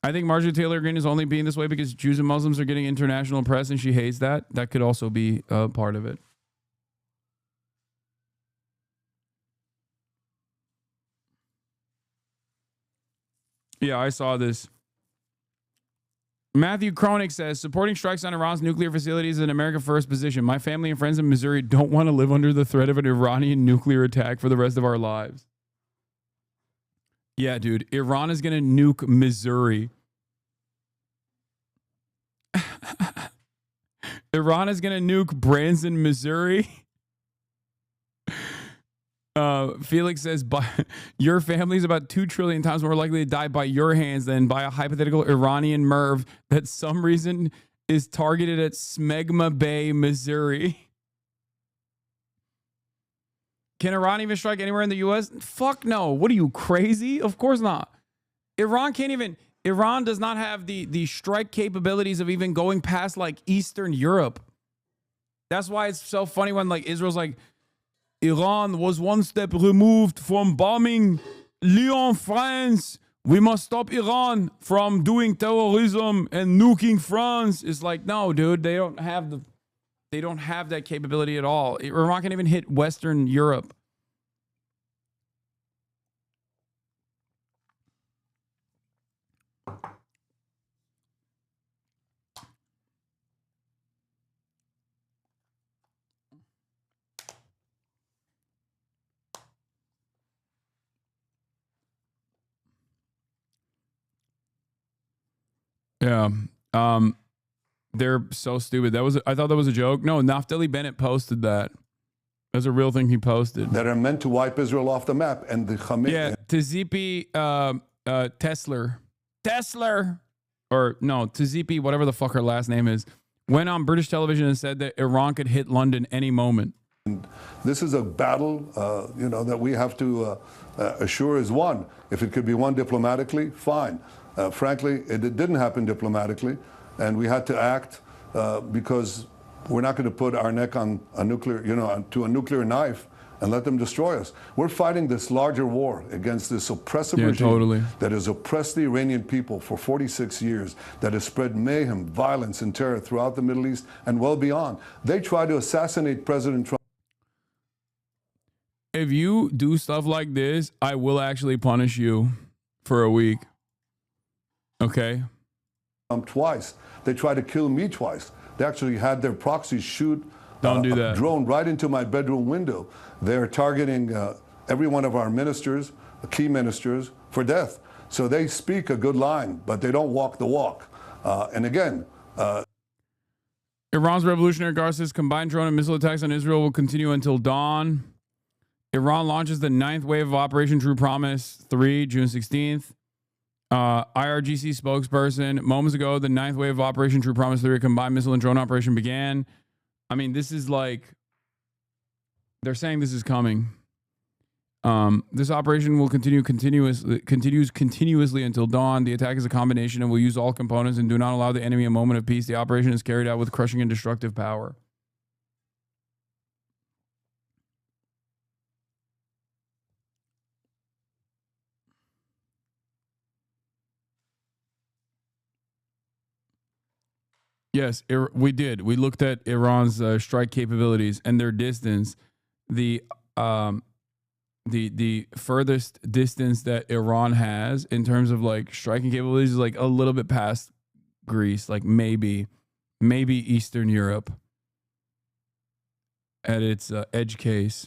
I think Marjorie Taylor Greene is only being this way because Jews and Muslims are getting international press and she hates that. That could also be part of it. Yeah, I saw this. Matthew Kroenig says, supporting strikes on Iran's nuclear facilities is an America first position. My family and friends in Missouri don't want to live under the threat of an Iranian nuclear attack for the rest of our lives. Yeah, dude, Iran is going to nuke Missouri. Iran is going to nuke Branson, Missouri. Felix says, your family is about 2 trillion times more likely to die by your hands than by a hypothetical Iranian MIRV that some reason is targeted at Smegma Bay, Missouri. Can Iran even strike anywhere in the U.S.? Fuck no. What are you, crazy? Of course not. Iran does not have the strike capabilities of even going past like Eastern Europe. That's why it's so funny when like Israel's like, Iran was one step removed from bombing Lyon, France. We must stop Iran from doing terrorism and nuking France. It's like, no, dude, they don't have that capability at all. Iran can't even hit Western Europe. Yeah. They're so stupid. I thought that was a joke. No, Naftali Bennett posted that. That's a real thing he posted. That are meant to wipe Israel off the map. And the Hamas. Yeah, Tzipi Tesler, or no, Tzipi, whatever the fuck her last name is, went on British television and said that Iran could hit London any moment. And this is a battle, that we have to assure is won. If it could be won diplomatically, fine. Frankly, it didn't happen diplomatically, and we had to act because we're not going to put our neck on a nuclear, to a nuclear knife and let them destroy us. We're fighting this larger war against this oppressive regime that has oppressed the Iranian people for 46 years, that has spread mayhem, violence, and terror throughout the Middle East and well beyond. They tried to assassinate President Trump. If you do stuff like this, I will actually punish you for a week. Okay. Twice. They tried to kill me twice. They actually had their proxies shoot Don't do that. a drone right into my bedroom window. They're targeting every one of our ministers, key ministers, for death. So they speak a good line, but they don't walk the walk. And again, Iran's Revolutionary Guard says combined drone and missile attacks on Israel will continue until dawn. Iran launches the 9th wave of Operation True Promise 3, June 16th. IRGC spokesperson, moments ago, the 9th wave of Operation True Promise 3, a combined missile and drone operation began. I mean, this is like, they're saying this is coming. This operation will continues continuously until dawn. The attack is a combination and will use all components and do not allow the enemy a moment of peace. The operation is carried out with crushing and destructive power. Yes, we did. We looked at Iran's strike capabilities and their distance. The furthest distance that Iran has in terms of like striking capabilities is like a little bit past Greece, like maybe Eastern Europe at its edge case.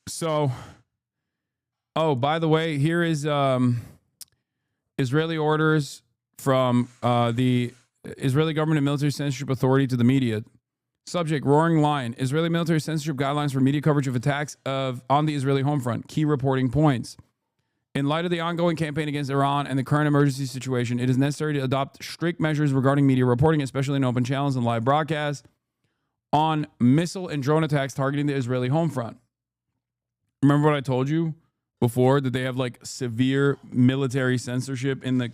So, oh, by the way, here is Israeli orders from the Israeli government and military censorship authority to the media. Subject, roaring lion. Israeli military censorship guidelines for media coverage of attacks on the Israeli home front. Key reporting points. In light of the ongoing campaign against Iran and the current emergency situation, it is necessary to adopt strict measures regarding media reporting, especially in open channels and live broadcasts, on missile and drone attacks targeting the Israeli home front. Remember what I told you before, that they have like severe military censorship in the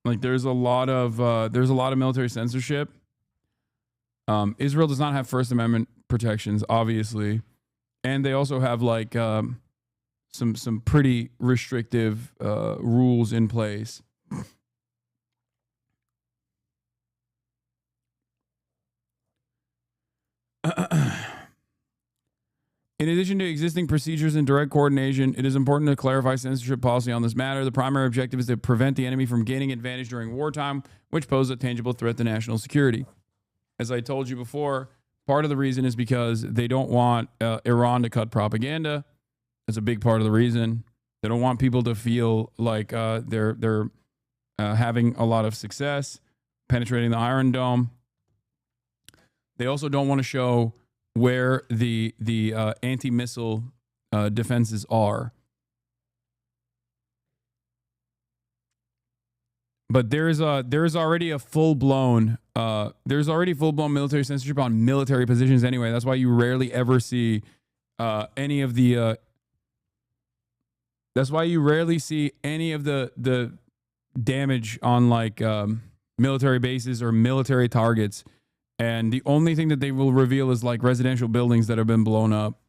like there's a lot of military censorship. Israel does not have First Amendment protections, obviously, and they also have like some pretty restrictive rules in place. In addition to existing procedures and direct coordination, it is important to clarify censorship policy on this matter. The primary objective is to prevent the enemy from gaining advantage during wartime, which poses a tangible threat to national security. As I told you before, part of the reason is because they don't want Iran to cut propaganda. That's a big part of the reason. They don't want people to feel like they're having a lot of success penetrating the Iron Dome. They also don't want to show where the anti-missile defenses are. But there's already full-blown military censorship on military positions anyway. That's why you rarely ever see any of the damage on like military bases or military targets. And the only thing that they will reveal is like residential buildings that have been blown up.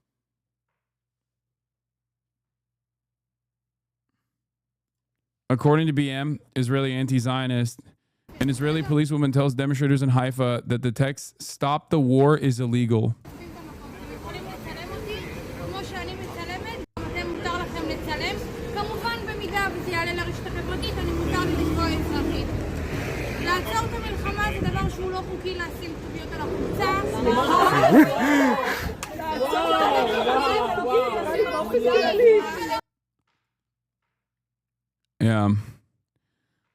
According to BM, Israeli anti-Zionist, an Israeli policewoman tells demonstrators in Haifa that the text "Stop the War" is illegal. Yeah.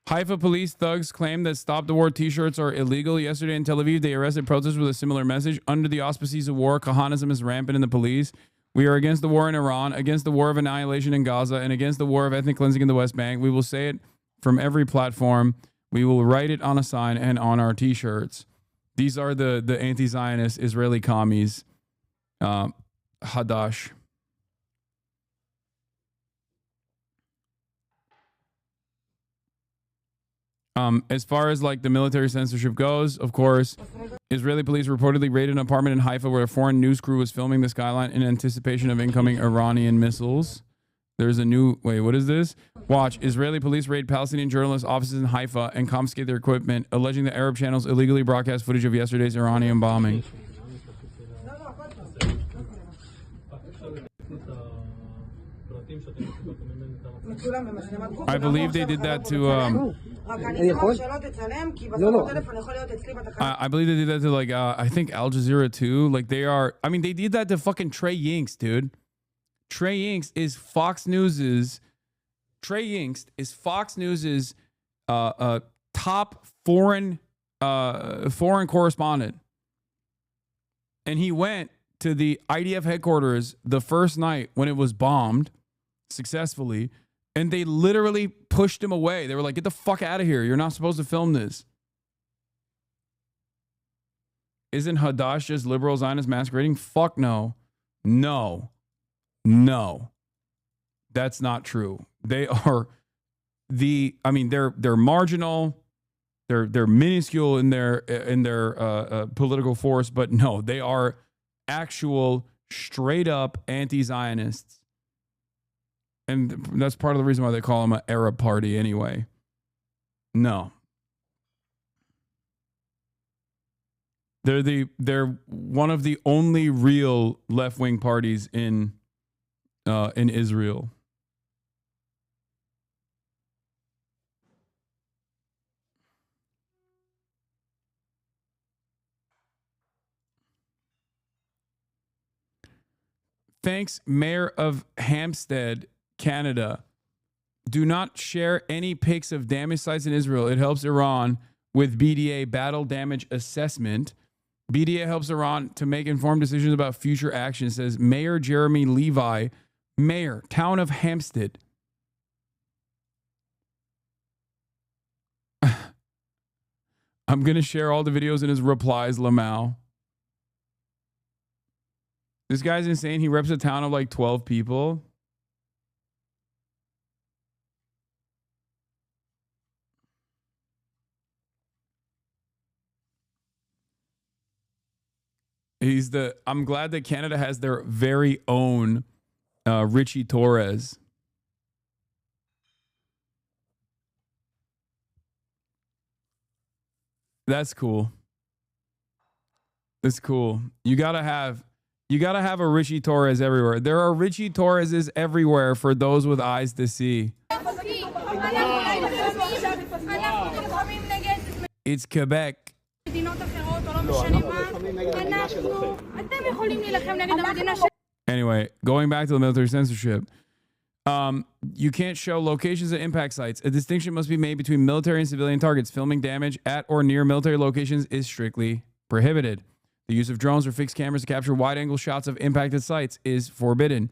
Haifa police thugs claim that Stop the War t-shirts are illegal. Yesterday in Tel Aviv, they arrested protesters with a similar message. Under the auspices of war, Kahanism is rampant in the police. We are against the war in Iran, against the war of annihilation in Gaza, and against the war of ethnic cleansing in the West Bank. We will say it from every platform. We will write it on a sign and on our t-shirts. These are the anti-Zionist Israeli commies. Hadash. As far as like the military censorship goes, of course, Israeli police reportedly raided an apartment in Haifa where a foreign news crew was filming the skyline in anticipation of incoming Iranian missiles. There's a new, wait, what is this? Watch, Israeli police raid Palestinian journalists' offices in Haifa and confiscate their equipment, alleging that Arab channels illegally broadcast footage of yesterday's Iranian bombing. I believe they did that to I believe they did that to like I think Al Jazeera too. Like they did that to fucking Trey Yinks, dude. Trey Yinks is Fox News's Trey Yingst is Fox News's top foreign correspondent. And he went to the IDF headquarters the first night when it was bombed successfully, and they literally pushed him away. They were like, get the fuck out of here. You're not supposed to film this. Isn't Hadash just liberal Zionist masquerading? Fuck no. No. That's not true. They are they're marginal. They're minuscule in their political force, but no, they are actual straight up anti-Zionists. And that's part of the reason why they call them an Arab party anyway. No. They're one of the only real left-wing parties in Israel. Thanks, Mayor of Hampstead, Canada. Do not share any pics of damaged sites in Israel. It helps Iran with BDA battle damage assessment. BDA helps Iran to make informed decisions about future action, says Mayor Jeremy Levi, Mayor, Town of Hampstead. I'm going to share all the videos in his replies, Lamau. This guy's insane. He reps a town of like 12 people. I'm glad that Canada has their very own Richie Torres. That's cool. That's cool. You gotta have a Richie Torres everywhere. There are Richie Torreses everywhere for those with eyes to see. It's Quebec. Anyway, going back to the military censorship. You can't show locations of impact sites. A distinction must be made between military and civilian targets. Filming damage at or near military locations is strictly prohibited. The use of drones or fixed cameras to capture wide-angle shots of impacted sites is forbidden.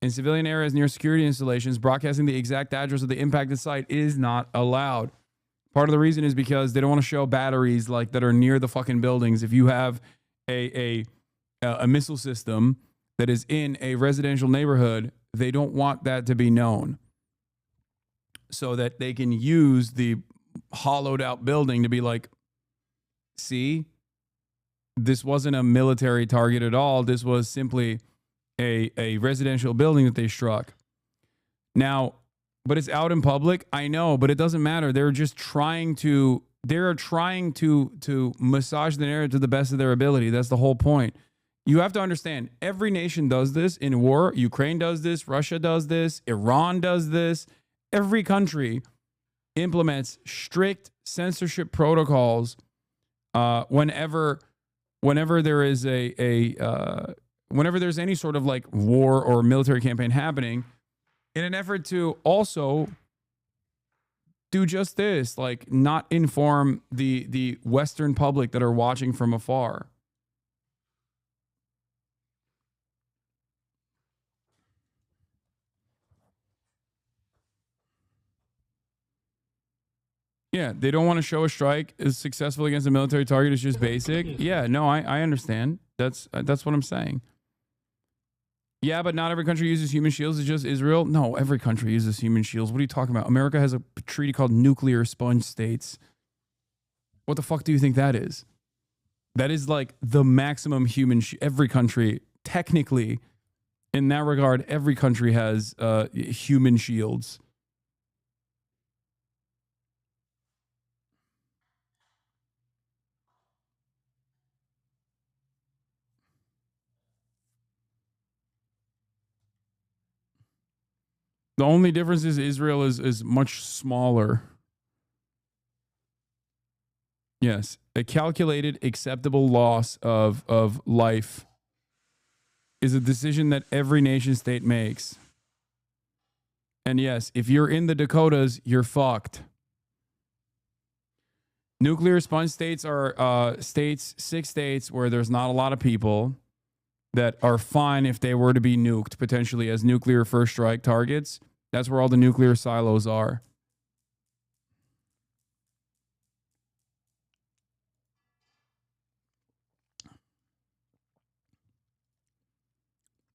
In civilian areas near security installations, broadcasting the exact address of the impacted site is not allowed. Part of the reason is because they don't want to show batteries like that are near the fucking buildings. If you have a missile system that is in a residential neighborhood, they don't want that to be known, so that they can use the hollowed out building to be like, see, this wasn't a military target at all. This was simply a residential building that they struck. Now, but it's out in public. I know, but it doesn't matter. They're trying to massage the narrative to the best of their ability. That's the whole point. You have to understand, every nation does this in war. Ukraine does this. Russia does this. Iran does this. Every country implements strict censorship protocols whenever there is whenever there's any sort of like war or military campaign happening, in an effort to also do just this, like not inform the Western public that are watching from afar. Yeah, they don't want to show a strike is successful against a military target. It's just basic. Yeah, no, I understand. That's what I'm saying. Yeah, but not every country uses human shields. It's just Israel. No, every country uses human shields. What are you talking about? America has a treaty called Nuclear Sponge States. What the fuck do you think that is? That is like the maximum human. Every country, technically, in that regard, every country has human shields. The only difference is Israel is much smaller. Yes, a calculated, acceptable loss of life is a decision that every nation state makes. And yes, if you're in the Dakotas, you're fucked. Nuclear sponge states are 6 states where there's not a lot of people that are fine if they were to be nuked, potentially as nuclear first strike targets. That's where all the nuclear silos are.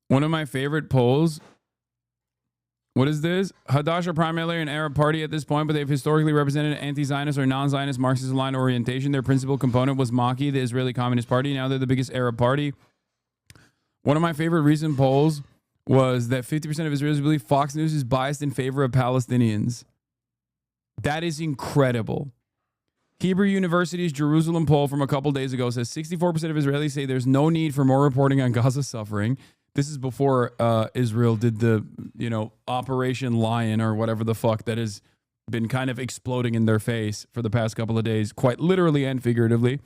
One of my favorite polls. What is this? Hadash are primarily an Arab party at this point, but they've historically represented an anti-Zionist or non-Zionist Marxist-aligned orientation. Their principal component was Maki, the Israeli Communist Party. Now they're the biggest Arab party. One of my favorite recent polls was that 50% of Israelis believe Fox News is biased in favor of Palestinians. That is incredible. Hebrew University's Jerusalem poll from a couple days ago says 64% of Israelis say there's no need for more reporting on Gaza suffering. This is before Israel did the, Operation Lion or whatever the fuck that has been kind of exploding in their face for the past couple of days, quite literally and figuratively.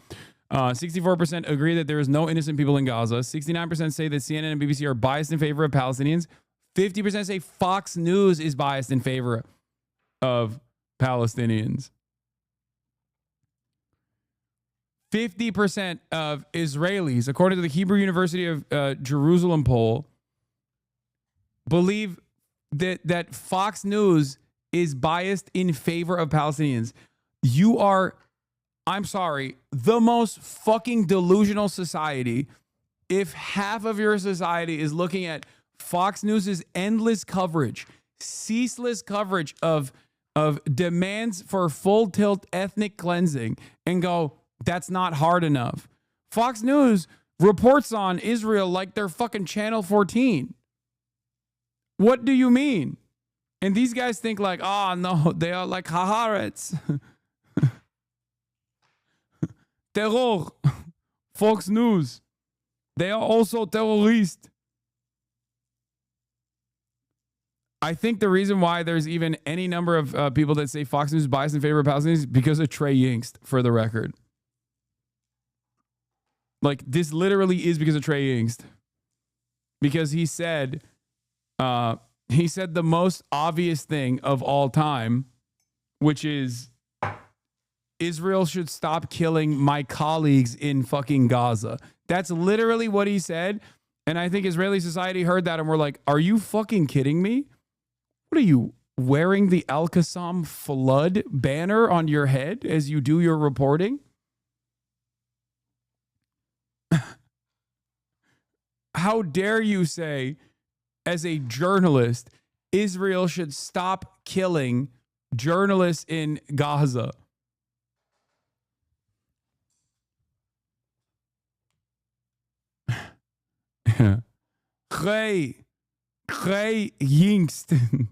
64% agree that there is no innocent people in Gaza. 69% say that CNN and BBC are biased in favor of Palestinians. 50% say Fox News is biased in favor of Palestinians. 50% of Israelis, according to the Hebrew University of Jerusalem poll, believe that Fox News is biased in favor of Palestinians. You are, I'm sorry, the most fucking delusional society if half of your society is looking at Fox News's endless coverage, ceaseless coverage of demands for full tilt ethnic cleansing and go, that's not hard enough. Fox News reports on Israel like they're fucking Channel 14. What do you mean? And these guys think like, no, they are like Haaretz. Terror. Fox News. They are also terrorists. I think the reason why there's even any number of people that say Fox News is biased in favor of Palestinians is because of Trey Yingst, for the record. Like, this literally is because of Trey Yingst. Because he said the most obvious thing of all time, which is Israel should stop killing my colleagues in fucking Gaza. That's literally what he said. And I think Israeli society heard that and were like, are you fucking kidding me? What are you, wearing the Al-Qassam flood banner on your head as you do your reporting? How dare you say, as a journalist, Israel should stop killing journalists in Gaza? Trey Yingst.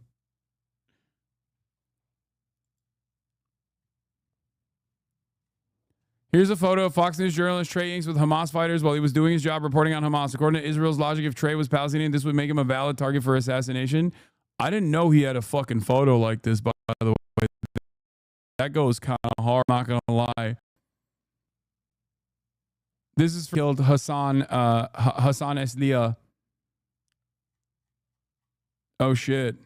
Here's a photo of Fox News journalist Trey Yingst with Hamas fighters while he was doing his job reporting on Hamas. According to Israel's logic, if Trey was Palestinian, this would make him a valid target for assassination. I didn't know he had a fucking photo like this, by the way. That goes kind of hard, not going to lie. This is killed Hassan Eslia. Oh, shit.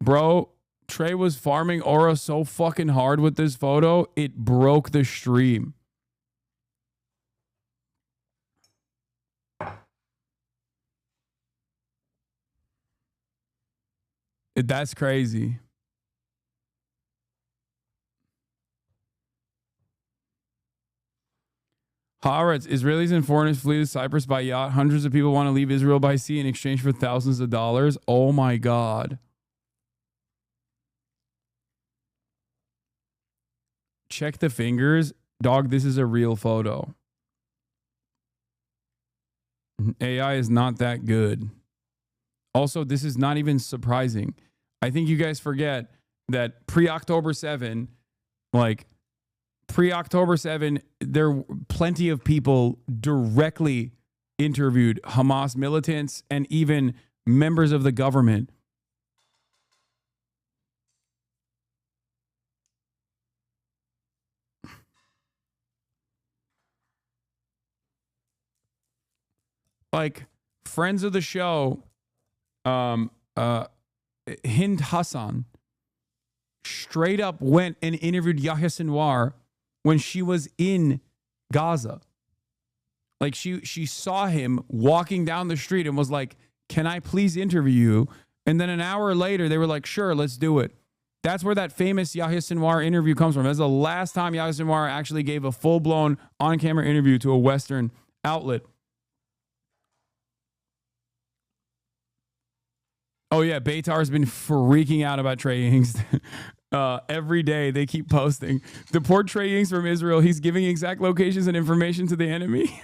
Bro, Trey was farming aura so fucking hard with this photo, it broke the stream. That's crazy. Haaretz, Israelis and foreigners flee to Cyprus by yacht. Hundreds of people want to leave Israel by sea in exchange for thousands of dollars. Oh my God. Check the fingers. Dog, this is a real photo. AI is not that good. Also, this is not even surprising. I think you guys forget that pre-October 7, pre-October 7, there were plenty of people directly interviewed Hamas militants and even members of the government. Like, friends of the show, Hind Hassan straight up went and interviewed Yahya Sinwar when she was in Gaza. Like she saw him walking down the street and was like, "Can I please interview you?" And then an hour later, they were like, "Sure, let's do it." That's where that famous Yahya Sinwar interview comes from. That's the last time Yahya Sinwar actually gave a full-blown on-camera interview to a Western outlet. Oh, yeah, Beitar's been freaking out about Trey Yings. Every day they keep posting. Deport Trey Yings from Israel. He's giving exact locations and information to the enemy.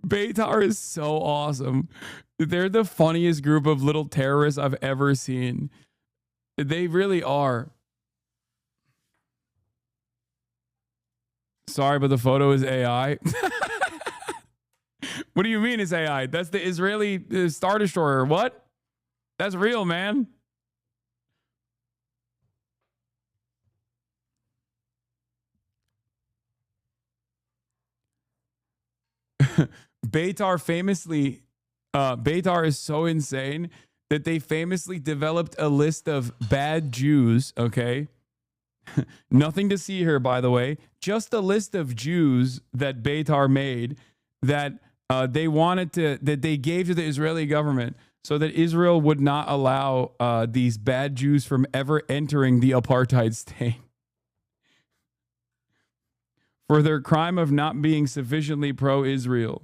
Beitar is so awesome. They're the funniest group of little terrorists I've ever seen. They really are. Sorry, but the photo is AI. What do you mean it's AI? That's the Israeli Star Destroyer. What? That's real, man. Beitar famously, Beitar is so insane that they famously developed a list of bad Jews, okay? Nothing to see here, by the way. Just a list of Jews that Beitar made that they wanted to, that they gave to the Israeli government so that Israel would not allow these bad Jews from ever entering the apartheid state for their crime of not being sufficiently pro-Israel.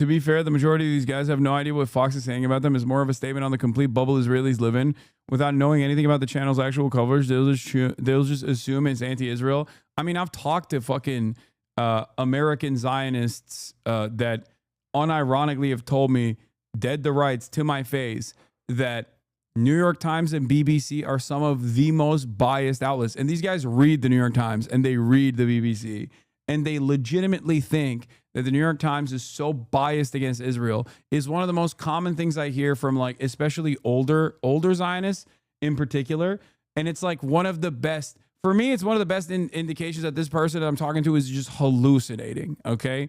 To be fair, the majority of these guys have no idea what Fox is saying about them. It's more of a statement on the complete bubble Israelis live in. Without knowing anything about the channel's actual coverage, they'll just assume it's anti-Israel. I mean, I've talked to fucking American Zionists that unironically have told me, dead to rights to my face, that New York Times and BBC are some of the most biased outlets. And these guys read the New York Times and they read the BBC. And they legitimately think that the New York Times is so biased against Israel. Is one of the most common things I hear from, like, especially older Zionists in particular. And it's like one of the best, for me, it's one of the best indications that this person that I'm talking to is just hallucinating, okay?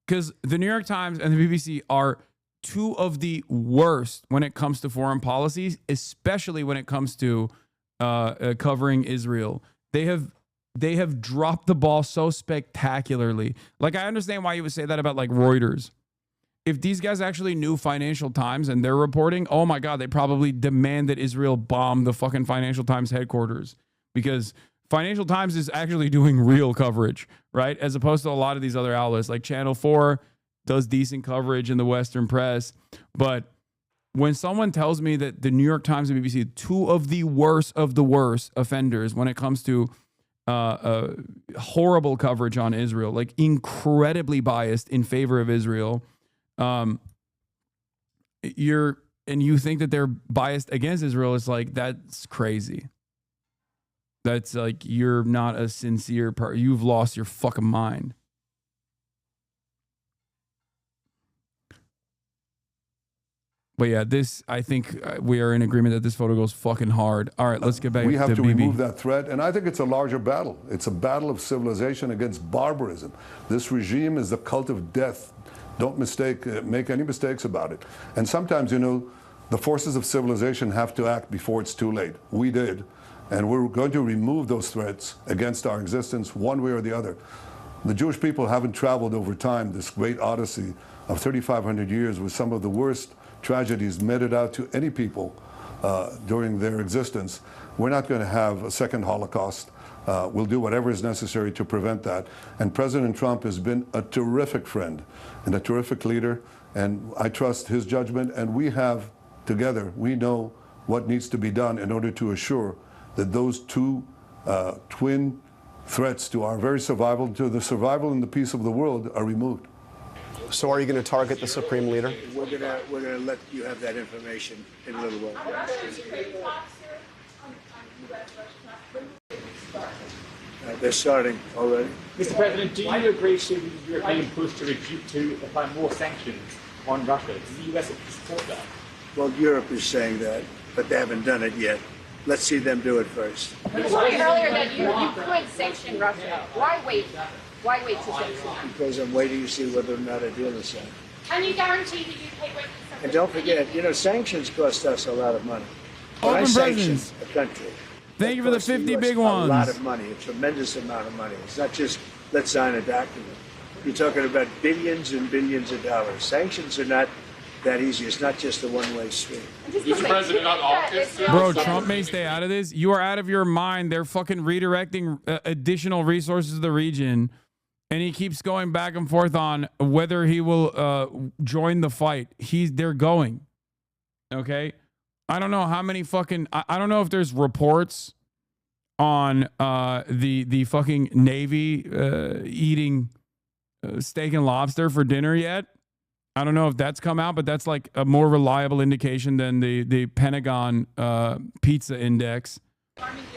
Because the New York Times and the BBC are two of the worst when it comes to foreign policies, especially when it comes to covering Israel. They have dropped the ball so spectacularly. Like, I understand why you would say that about, like, Reuters. If these guys actually knew Financial Times and they're reporting, oh my God, they probably demand that Israel bomb the fucking Financial Times headquarters, because Financial Times is actually doing real coverage, right? As opposed to a lot of these other outlets. Like Channel 4 does decent coverage in the Western press. But when someone tells me that the New York Times and BBC, two of the worst offenders when it comes to horrible coverage on Israel, like incredibly biased in favor of Israel, you think that they're biased against Israel, it's like, that's crazy. That's like, you're not a sincere part. You've lost your fucking mind. But yeah, this, I think we are in agreement that this photo goes fucking hard. All right, let's get back to BB. We have to remove that threat, and I think it's a larger battle. It's a battle of civilization against barbarism. This regime is the cult of death. Don't make any mistakes about it. And sometimes, the forces of civilization have to act before it's too late. We did, and we're going to remove those threats against our existence one way or the other. The Jewish people haven't traveled over time this great odyssey of 3,500 years with some of the worst tragedies meted out to any people during their existence. We're not going to have a second Holocaust. We'll do whatever is necessary to prevent that. And President Trump has been a terrific friend and a terrific leader, and I trust his judgment. And we have, together, we know what needs to be done in order to assure that those two twin threats to our very survival, to the survival and the peace of the world, are removed. So are you going to target the Supreme Leader? We're gonna let you have that information in a little while. They're starting already. Mr. President, do you agree to the European push to apply more sanctions on Russia? Does the US support that? Well, Europe is saying that, but they haven't done it yet. Let's see them do it first. You told me earlier that you could sanction Russia. Why wait? Why wait to sanction? Because I'm waiting to see whether or not a deal is signed. Can you guarantee the UK won't be And don't forget, sanctions cost us a lot of money. When I Open sanction presents. a country, Thank you for the 50 big a lot ones. of money, a tremendous amount of money. It's not just let's sign a document. You're talking about billions and billions of dollars. Sanctions are not that easy. It's not just a one-way street. Mr. President, on August. Bro, Trump may stay out of this. You are out of your mind. They're fucking redirecting additional resources to the region. And he keeps going back and forth on whether he will join the fight. They're going. Okay? I don't know how many fucking... I don't know if there's reports on the fucking Navy eating steak and lobster for dinner yet. I don't know if that's come out, but that's like a more reliable indication than the Pentagon pizza index.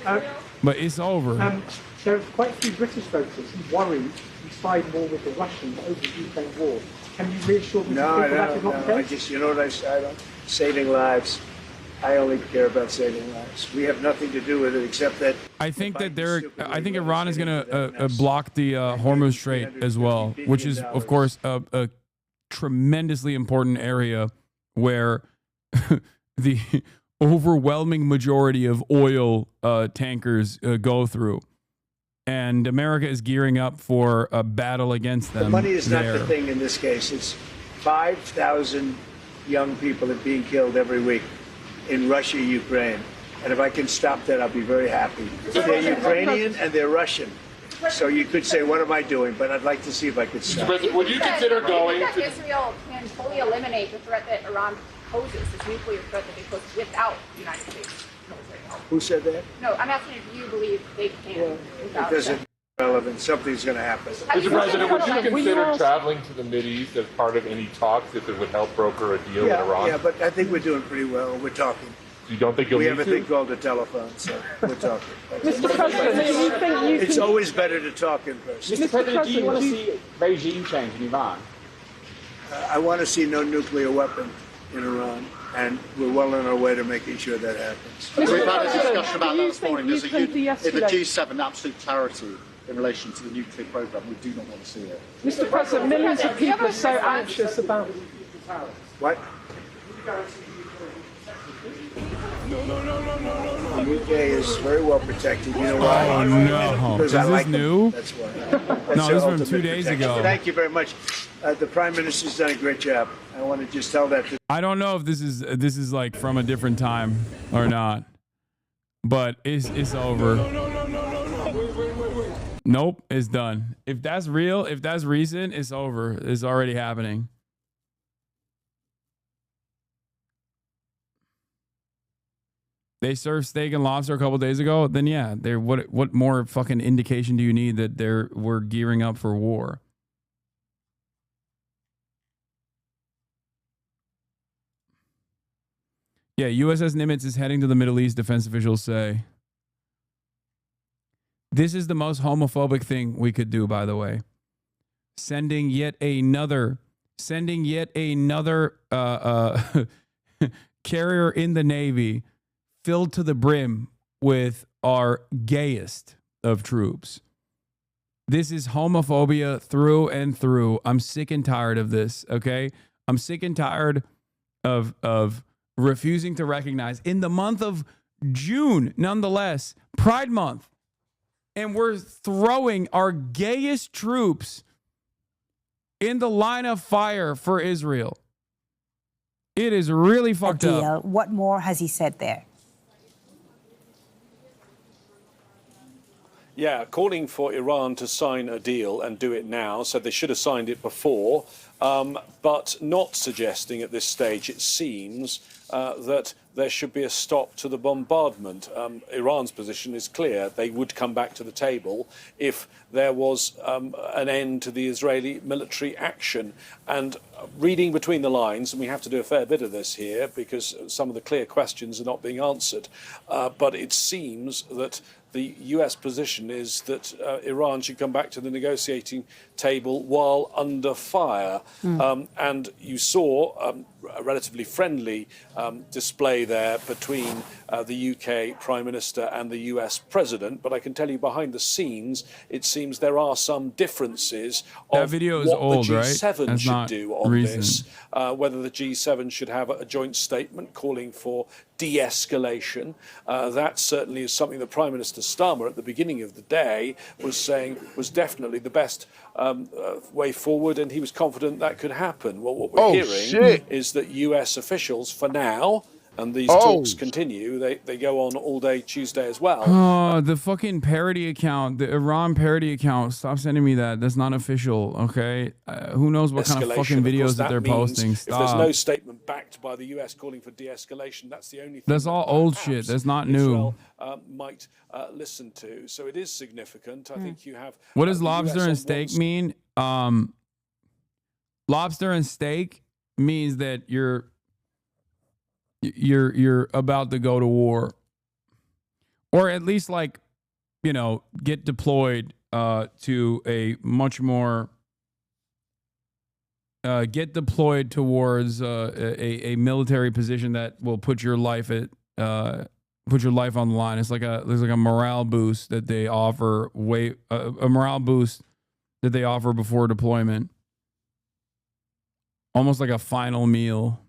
But it's over. There are quite a few British voters who worry we side more with the Russians over the Ukraine war. Can you reassure me No, that is not the I case? just, you know what I say? I don't, saving lives. I only care about saving lives. We have nothing to do with it except that. I think that I think Iran is going to block the Hormuz Strait as well, which is, of course, a tremendously important area where the overwhelming majority of oil tankers go through. And America is gearing up for a battle against them. The money is not there. the thing in this case. It's 5,000 young people are being killed every week in Russia, Ukraine. And if I can stop that, I'll be very happy. They're Ukrainian and they're Russian. So you could say, what am I doing? But I'd like to see if I could stop. Would you consider going that to... Israel can fully eliminate the threat that Iran poses, this nuclear threat that they pose, without the United States military help? Who said that? No, I'm asking if you believe they can It without doesn't that. relevant. Something's going to happen. Mr. President, would you consider traveling to the Mideast as part of any talks if it would help broker a deal with Iran? Yeah, but I think we're doing pretty well. We're talking. You don't think you'll We need have a to? thing called a telephone, so we're talking. Mr. President, do you think you It's can... always better to talk in person. Mr. President, do you want to see regime change in Iran? I want to see no nuclear weapon in Iran, and we're well on our way to making sure that happens. We've had a discussion about do you that this morning. think There's you can in the de-escalate? G7 absolute clarity in relation to the nuclear program. We do not want to see it. Mr. President, millions of people are so anxious about... What? The UK is very well protected. You know why? Oh, no. Because Is I this like them. new? That's why. No, this is from 2 ultimate days protection. ago. Thank you very much. The Prime Minister's done a great job. I want to just tell that to I don't know if this is like from a different time or not, but it's over. Nope, it's done. If that's real, if that's recent, it's over. It's already happening. They served steak and lobster a couple days ago. Then yeah, what more fucking indication do you need that we're gearing up for war? Yeah, USS Nimitz is heading to the Middle East, defense officials say. This is the most homophobic thing we could do, by the way. Sending yet another carrier in the Navy filled to the brim with our gayest of troops. This is homophobia through and through. I'm sick and tired of this, okay? I'm sick and tired of refusing to recognize in the month of June, nonetheless, Pride Month, and we're throwing our gayest troops in the line of fire for Israel. It is really fucked up. What more has he said there? Yeah, calling for Iran to sign a deal and do it now, so they should have signed it before, but not suggesting at this stage, it seems, that there should be a stop to the bombardment. Iran's position is clear. They would come back to the table if there was an end to the Israeli military action. And reading between the lines, and we have to do a fair bit of this here because some of the clear questions are not being answered, but it seems that the US position is that Iran should come back to the negotiating table while under fire. And you saw a relatively friendly display there between the UK Prime Minister and the US President. But I can tell you behind the scenes, it seems there are some differences That of video is what old, the right? G7 That's should not do on recent. this. Whether the G7 should have a joint statement calling for de-escalation. That certainly is something that Prime Minister Starmer at the beginning of the day was saying was definitely the best way forward, and he was confident that could happen. Well, what we're hearing is that US officials, for now, and these talks continue, they go on all day Tuesday as well. Oh, the fucking parody account, the Iran parody account. Stop sending me that. That's not official, okay? Who knows what kind of fucking Of course, videos that they're means posting. If there's Stop. no statement backed by the US calling for de-escalation, that's the only thing That's all old shit. That's not new. Israel might listen to. So it is significant. I think you have. What does the US lobster on and steak one mean? Lobster and steak means that you're about to go to war, or at least like, you know, get deployed to a much more get deployed towards a military position that will put your life at put your life on the line. It's like there's like a morale boost that they offer, a morale boost that they offer before deployment, almost like a final meal.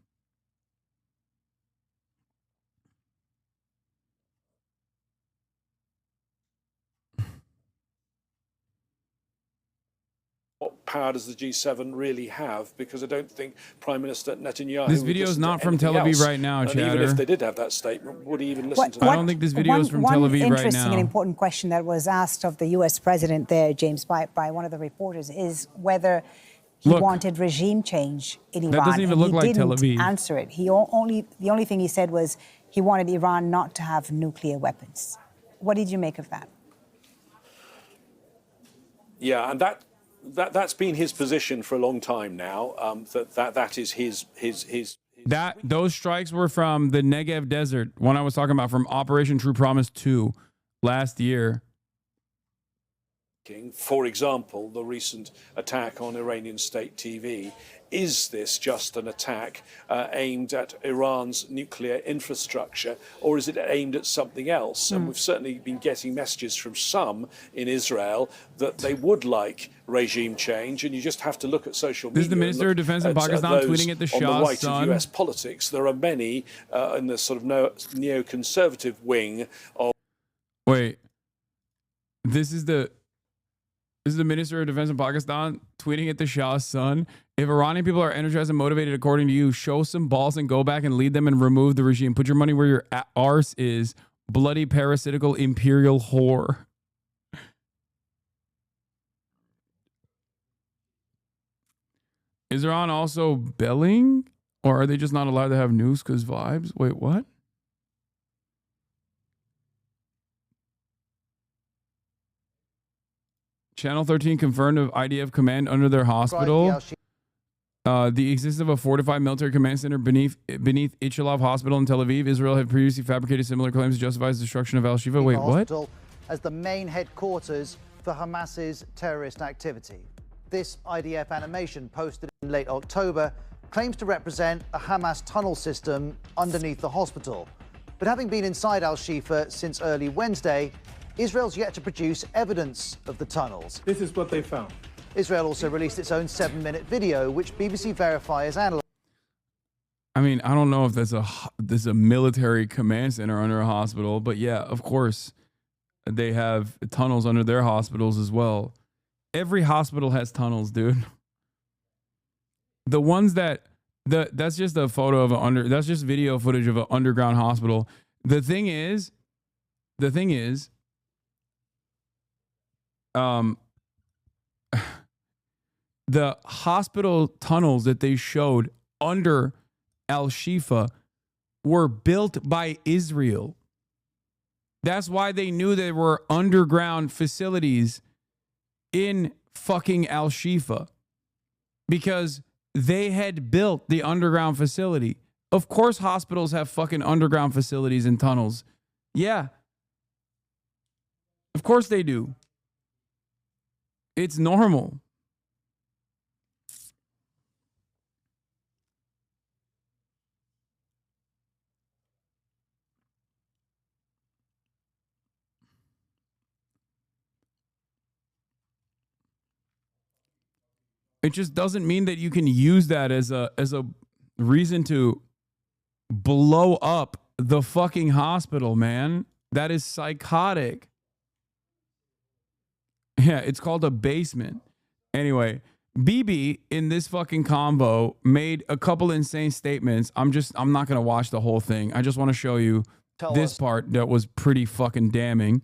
What power does the G7 really have? Because I don't think Prime Minister Netanyahu. This would video is listen to not from anything Tel Aviv else. right now, And even chatter. if they did have that statement, would he even listen to that? I don't think this video is from Tel Aviv One right interesting and now. important question that was asked of the U.S. president there, James, by one of the reporters, is whether he Look, wanted regime change in Iran. that doesn't even and look he like Tel didn't Aviv. answer it. The only thing he said was he wanted Iran not to have nuclear weapons. What did you make of that? Yeah, and that's been his position for a long time now. That is his. Those strikes were from the Negev Desert, one I was talking about from Operation True Promise 2 last year. For example, the recent attack on Iranian state TV. Is this just an attack aimed at Iran's nuclear infrastructure, or is it aimed at something else? And we've certainly been getting messages from some in Israel that they would like regime change, and you just have to look at social media. This is the Minister of Defense in Pakistan those tweeting at the on the Shah's right son. of US politics. There are many in the sort of neoconservative wing of. Wait, this is the Minister of Defense in Pakistan tweeting at the Shah's son. If Iranian people are energized and motivated according to you, show some balls and go back and lead them and remove the regime. Put your money where your arse is, bloody parasitical imperial whore. Is Iran also belling? Or are they just not allowed to have news because vibes? Wait, what? Channel 13 confirmed of IDF command under their hospital. The existence of a fortified military command center beneath Ichilov Hospital in Tel Aviv. Israel had previously fabricated similar claims to justify the destruction of Al-Shifa. Wait, what? As the main headquarters for Hamas's terrorist activity. This IDF animation posted in late October claims to represent a Hamas tunnel system underneath the hospital. But having been inside Al-Shifa since early Wednesday, Israel's yet to produce evidence of the tunnels. This is what they found. Israel also released its own 7-minute video, which BBC Verify has analyzed. I mean, I don't know if there's a military command center under a hospital, but yeah, of course, they have tunnels under their hospitals as well. Every hospital has tunnels, dude. The ones that's just a photo of that's just video footage of an underground hospital. The thing is, the hospital tunnels that they showed under Al-Shifa were built by Israel. That's why they knew there were underground facilities in fucking Al-Shifa, because they had built the underground facility. Of course, hospitals have fucking underground facilities and tunnels. Yeah. Of course they do. It's normal. It just doesn't mean that you can use that as a reason to blow up the fucking hospital, man. That is psychotic. Yeah, it's called a basement. Anyway, BB in this fucking convo made a couple insane statements. I'm not going to watch the whole thing. I just want to show you this part that was pretty fucking damning.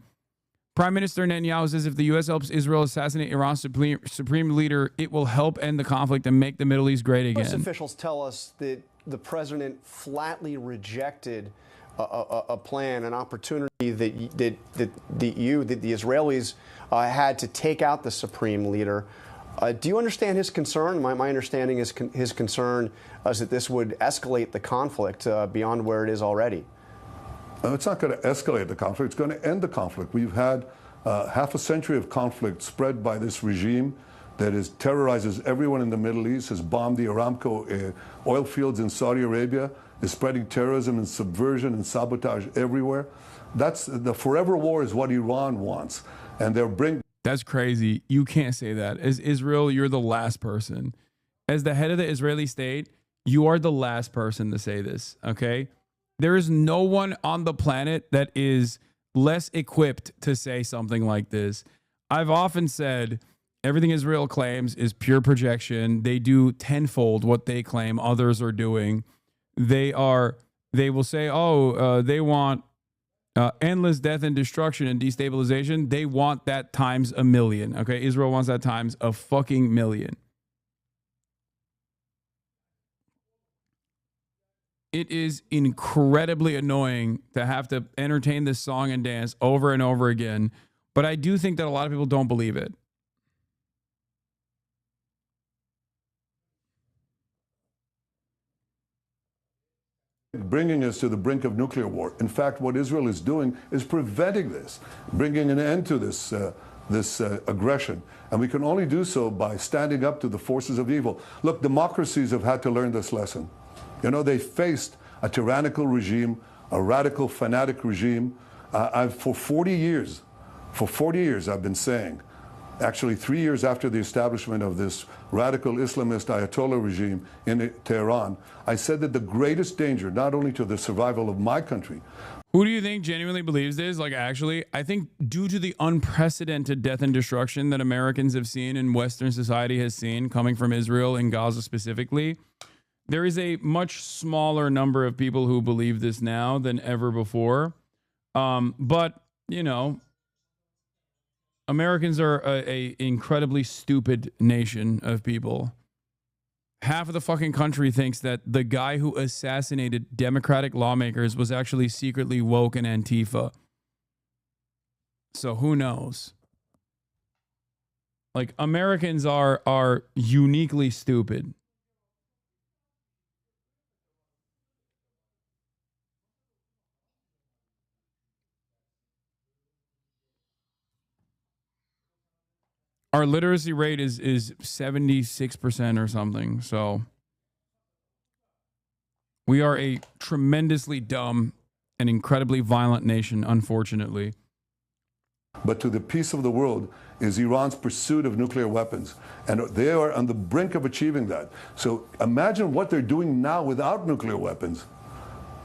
Prime Minister Netanyahu says if the U.S. helps Israel assassinate Iran's supreme leader, it will help end the conflict and make the Middle East great again. U.S. officials tell us that the president flatly rejected a plan, an opportunity that the Israelis had to take out the supreme leader. Do you understand his concern? My understanding is his concern is that this would escalate the conflict beyond where it is already. It's not going to escalate the conflict. It's going to end the conflict. We've had half a century of conflict spread by this regime that terrorizes everyone in the Middle East, has bombed the Aramco oil fields in Saudi Arabia, is spreading terrorism and subversion and sabotage everywhere. That's the forever war is what Iran wants. And That's crazy. You can't say that. As Israel, you're the last person. As the head of the Israeli state, you are the last person to say this, okay? There is no one on the planet that is less equipped to say something like this. I've often said everything Israel claims is pure projection. They do tenfold what they claim others are doing. They will say, they want endless death and destruction and destabilization. They want that times a million. Okay, Israel wants that times a fucking million. It is incredibly annoying to have to entertain this song and dance over and over again, but I do think that a lot of people don't believe it. Bringing us to the brink of nuclear war. In fact, what Israel is doing is preventing this, bringing an end to this aggression. And we can only do so by standing up to the forces of evil. Look, democracies have had to learn this lesson. You know, they faced a tyrannical regime, a radical, fanatic regime. For 40 years, I've been saying, actually 3 years after the establishment of this radical Islamist Ayatollah regime in Tehran, I said that the greatest danger, not only to the survival of my country. Who do you think genuinely believes this? Like, actually, I think due to the unprecedented death and destruction that Americans have seen and Western society has seen coming from Israel and Gaza specifically, there is a much smaller number of people who believe this now than ever before. But, you know, Americans are a incredibly stupid nation of people. Half of the fucking country thinks that the guy who assassinated Democratic lawmakers was actually secretly woke in Antifa. So who knows? Like, Americans are uniquely stupid. Our literacy rate is 76% or something. So we are a tremendously dumb and incredibly violent nation, unfortunately. But to the peace of the world is Iran's pursuit of nuclear weapons. And they are on the brink of achieving that. So imagine what they're doing now without nuclear weapons.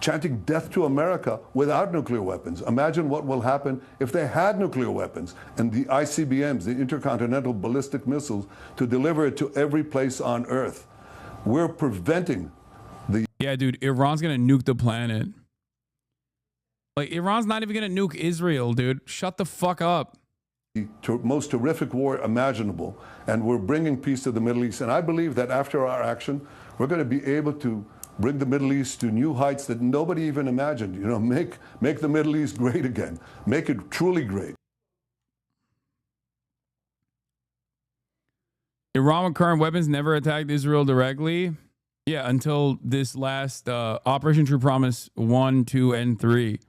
Chanting death to America without nuclear weapons. Imagine what will happen if they had nuclear weapons and the ICBMs, the intercontinental ballistic missiles, to deliver it to every place on Earth. We're preventing the... Yeah, dude, Iran's going to nuke the planet. Like, Iran's not even going to nuke Israel, dude. Shut the fuck up. most terrific war imaginable, and we're bringing peace to the Middle East. And I believe that after our action, we're going to be able to bring the Middle East to new heights that nobody even imagined. You know, make the Middle East great again. Make it truly great. Iran with current weapons never attacked Israel directly. Yeah, until this last Operation True Promise 1, 2, and 3.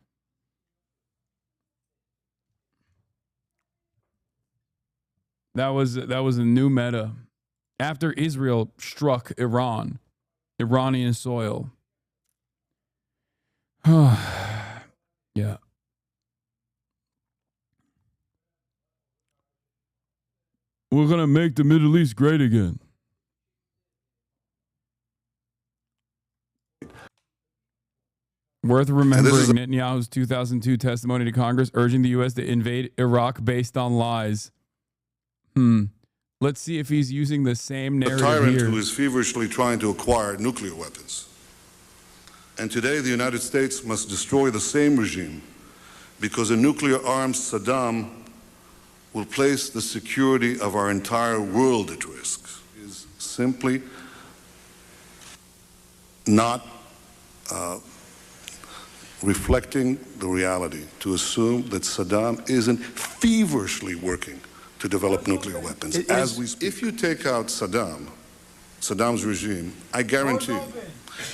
That was a new meta. After Israel struck Iran, Iranian soil. Yeah. We're going to make the Middle East great again. Worth remembering Netanyahu's 2002 testimony to Congress urging the U.S. to invade Iraq based on lies. Let's see if he's using the same narrative A tyrant here. who is feverishly trying to acquire nuclear weapons. And today the United States must destroy the same regime because a nuclear-armed Saddam will place the security of our entire world at risk. It is simply not reflecting the reality to assume that Saddam isn't feverishly working to develop nuclear weapons. If you take out Saddam's regime, I guarantee you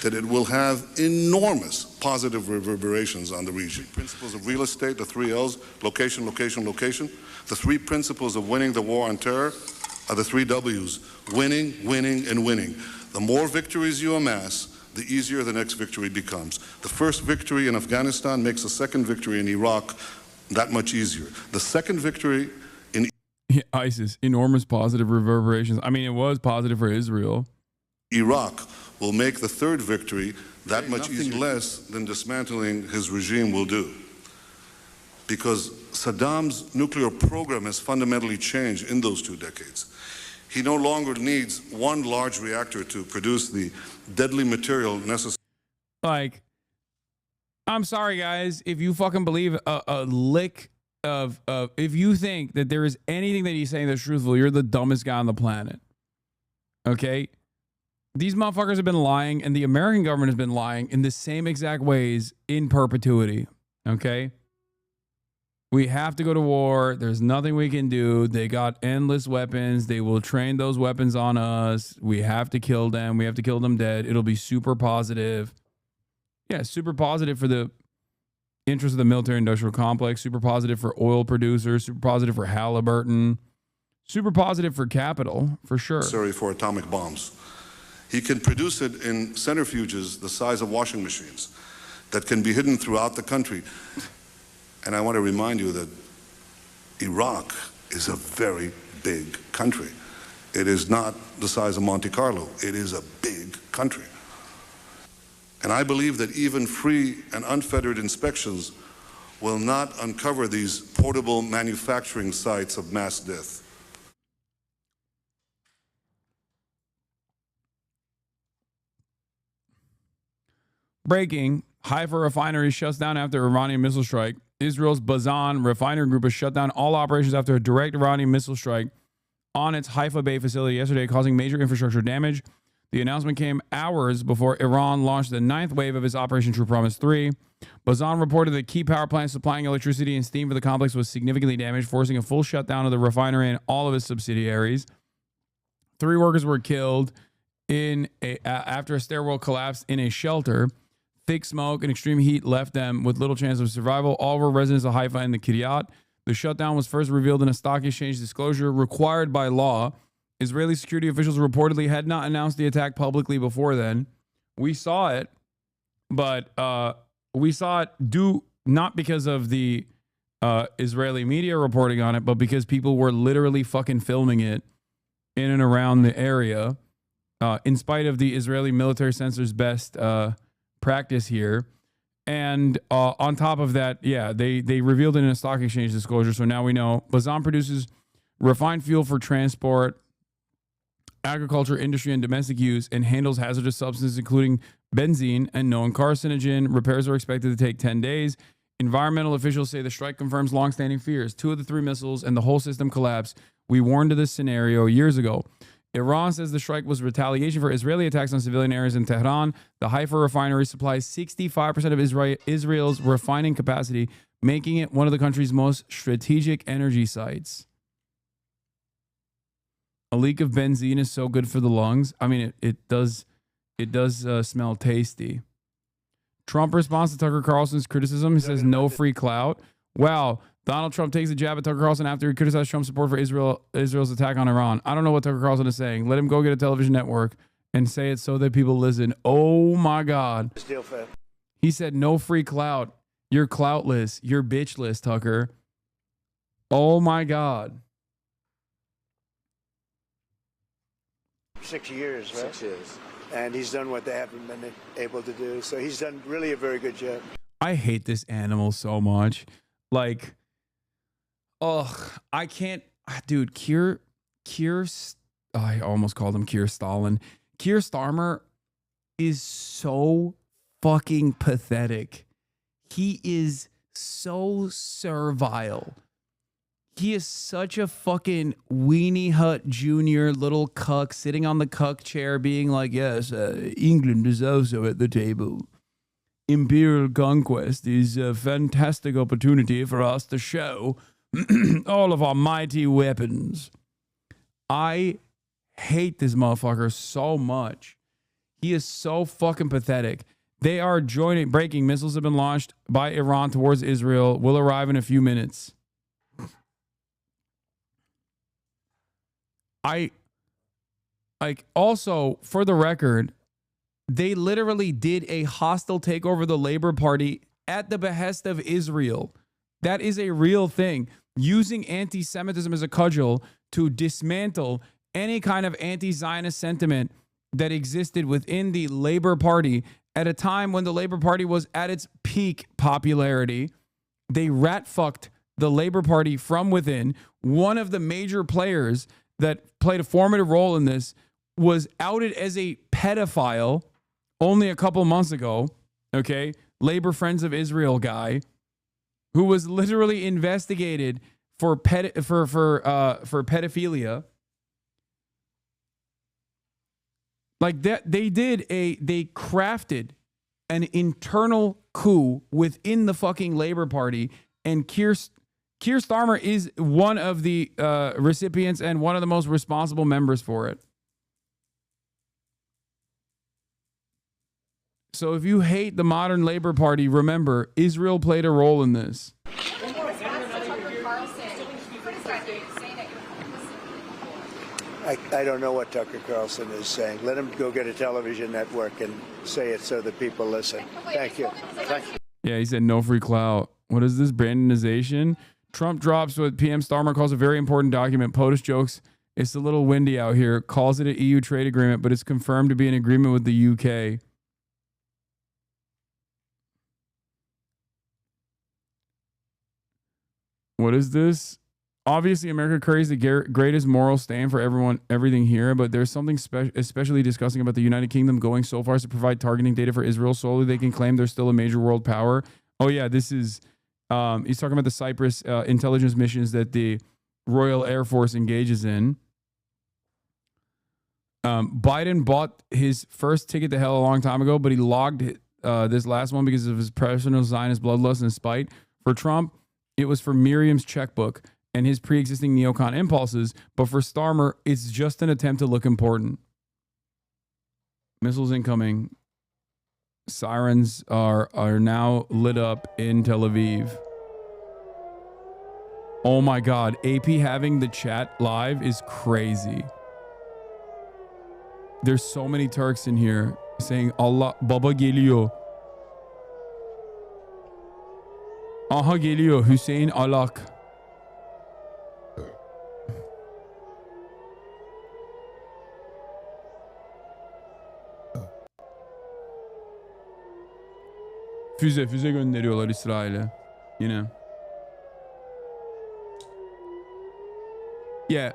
that it will have enormous positive reverberations on the region. Principles of real estate, the 3 L's, location, location, location. The 3 principles of winning the war on terror are the 3 W's, winning, winning, and winning. The more victories you amass, the easier the next victory becomes. The first victory in Afghanistan makes the second victory in Iraq that much easier. The second victory in ISIS, enormous positive reverberations. I mean, it was positive for Israel. Iraq will make the third victory that much easier, less than dismantling his regime will do. Because Saddam's nuclear program has fundamentally changed in those 2 decades. He no longer needs one large reactor to produce the deadly material necessary. Like, I'm sorry, guys, if you fucking believe a lick of if you think that there is anything that he's saying that's truthful, you're the dumbest guy on the planet. Okay? These motherfuckers have been lying, and the American government has been lying in the same exact ways in perpetuity. Okay? We have to go to war. There's nothing we can do. They got endless weapons. They will train those weapons on us. We have to kill them. We have to kill them dead. It'll be super positive. Yeah, super positive for the interest of the military-industrial complex. Super positive for oil producers. Super positive for Halliburton. Super positive for capital, for sure. Necessary for atomic bombs. He can produce it in centrifuges the size of washing machines that can be hidden throughout the country. And I want to remind you that Iraq is a very big country. It is not the size of Monte Carlo. It is a big country. And I believe that even free and unfettered inspections will not uncover these portable manufacturing sites of mass death. Breaking, Haifa refinery shuts down after Iranian missile strike. Israel's Bazan refinery group has shut down all operations after a direct Iranian missile strike on its Haifa Bay facility yesterday, causing major infrastructure damage. The announcement came hours before Iran launched the 9th wave of its Operation True Promise 3. Bazan reported that key power plants supplying electricity and steam for the complex was significantly damaged, forcing a full shutdown of the refinery and all of its subsidiaries. 3 workers were killed after a stairwell collapsed in a shelter. Thick smoke and extreme heat left them with little chance of survival. All were residents of Haifa and the Kiryat. The shutdown was first revealed in a stock exchange disclosure required by law. Israeli security officials reportedly had not announced the attack publicly before then. We saw it, but we saw it not because of the Israeli media reporting on it, but because people were literally fucking filming it in and around the area, in spite of the Israeli military censor's best practice here. And on top of that, yeah, they revealed it in a stock exchange disclosure. So now we know Bazan produces refined fuel for transport, agriculture, industry, and domestic use, and handles hazardous substances, including benzene and known carcinogen. Repairs are expected to take 10 days. Environmental officials say the strike confirms longstanding fears. 2 of the 3 missiles and the whole system collapsed. We warned of this scenario years ago. Iran says the strike was retaliation for Israeli attacks on civilian areas in Tehran. The Haifa refinery supplies 65% of Israel's refining capacity, making it one of the country's most strategic energy sites. A leak of benzene is so good for the lungs. I mean, it does smell tasty. Trump responds to Tucker Carlson's criticism. He says no free clout. Wow. Donald Trump takes a jab at Tucker Carlson after he criticized Trump's support for Israel's attack on Iran. I don't know what Tucker Carlson is saying. Let him go get a television network and say it so that people listen. Oh my God. He said no free clout. You're cloutless. You're bitchless, Tucker. Oh my God. 6 years, right? 6 years. And he's done what they haven't been able to do. So he's done really a very good job. I hate this animal so much. Like, I can't, dude, I almost called him Keir Stalin. Keir Starmer is so fucking pathetic. He is so servile. He is such a fucking Weenie Hut Jr. little cuck sitting on the cuck chair being like, yes, England is also at the table. Imperial conquest is a fantastic opportunity for us to show all of our mighty weapons. I hate this motherfucker so much. He is so fucking pathetic. They are breaking missiles have been launched by Iran towards Israel. Will arrive in a few minutes. Also, for the record, they literally did a hostile takeover of the Labor Party at the behest of Israel. That is a real thing. Using anti-Semitism as a cudgel to dismantle any kind of anti-Zionist sentiment that existed within the Labor Party at a time when the Labor Party was at its peak popularity. They rat-fucked the Labor Party from within. One of the major players that played a formative role in this was outed as a pedophile only a couple months ago, okay? Labor Friends of Israel guy who was literally investigated for pedophilia. Like that, they crafted an internal coup within the fucking Labor Party, and Keir Starmer is one of the recipients and one of the most responsible members for it. So if you hate the modern Labor Party, remember, Israel played a role in this. I don't know what Tucker Carlson is saying. Let him go get a television network and say it so that people listen. Thank you. Thank you. Yeah, he said no free clout. What is this, Brandonization? Trump drops what PM Starmer calls a very important document. POTUS jokes, it's a little windy out here, calls it an EU trade agreement, but it's confirmed to be an agreement with the UK. What is this? Obviously, America carries the greatest moral stand for everything here, but there's something especially disgusting about the United Kingdom going so far as to provide targeting data for Israel solely they can claim they're still a major world power. Oh yeah, this is, he's talking about the Cyprus intelligence missions that the Royal Air Force engages in. Biden bought his first ticket to hell a long time ago, but he logged this last one because of his personal Zionist bloodlust and spite. For Trump, it was for Miriam's checkbook and his pre-existing neocon impulses, but for Starmer, it's just an attempt to look important. Missiles incoming. Sirens are now lit up in Tel Aviv. Oh my God, AP having the chat live is crazy. There's so many Turks in here saying Allah Baba geliyor. Aha geliyor Hüseyin Alak. Füze gönderiyorlar İsrail'e. Yine. Yeah.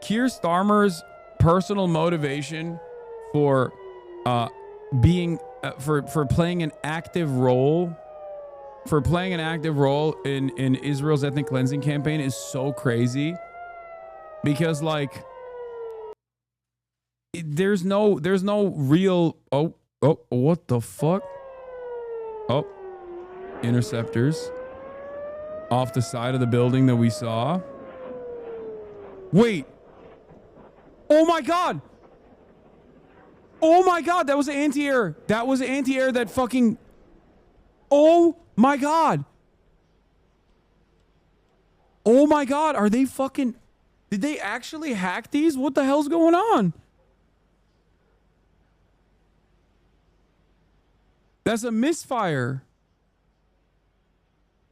Keir Starmer's personal motivation for being for playing an active role for playing an active role in Israel's ethnic cleansing campaign is so crazy, because like there's no real what the fuck? Oh, interceptors off the side of the building that we saw. Wait. Oh my god. Oh my god, that was an anti-air. That was an anti-air that fucking... Oh my god. Oh my god, are they fucking... Did they actually hack these? What the hell's going on? That's a misfire.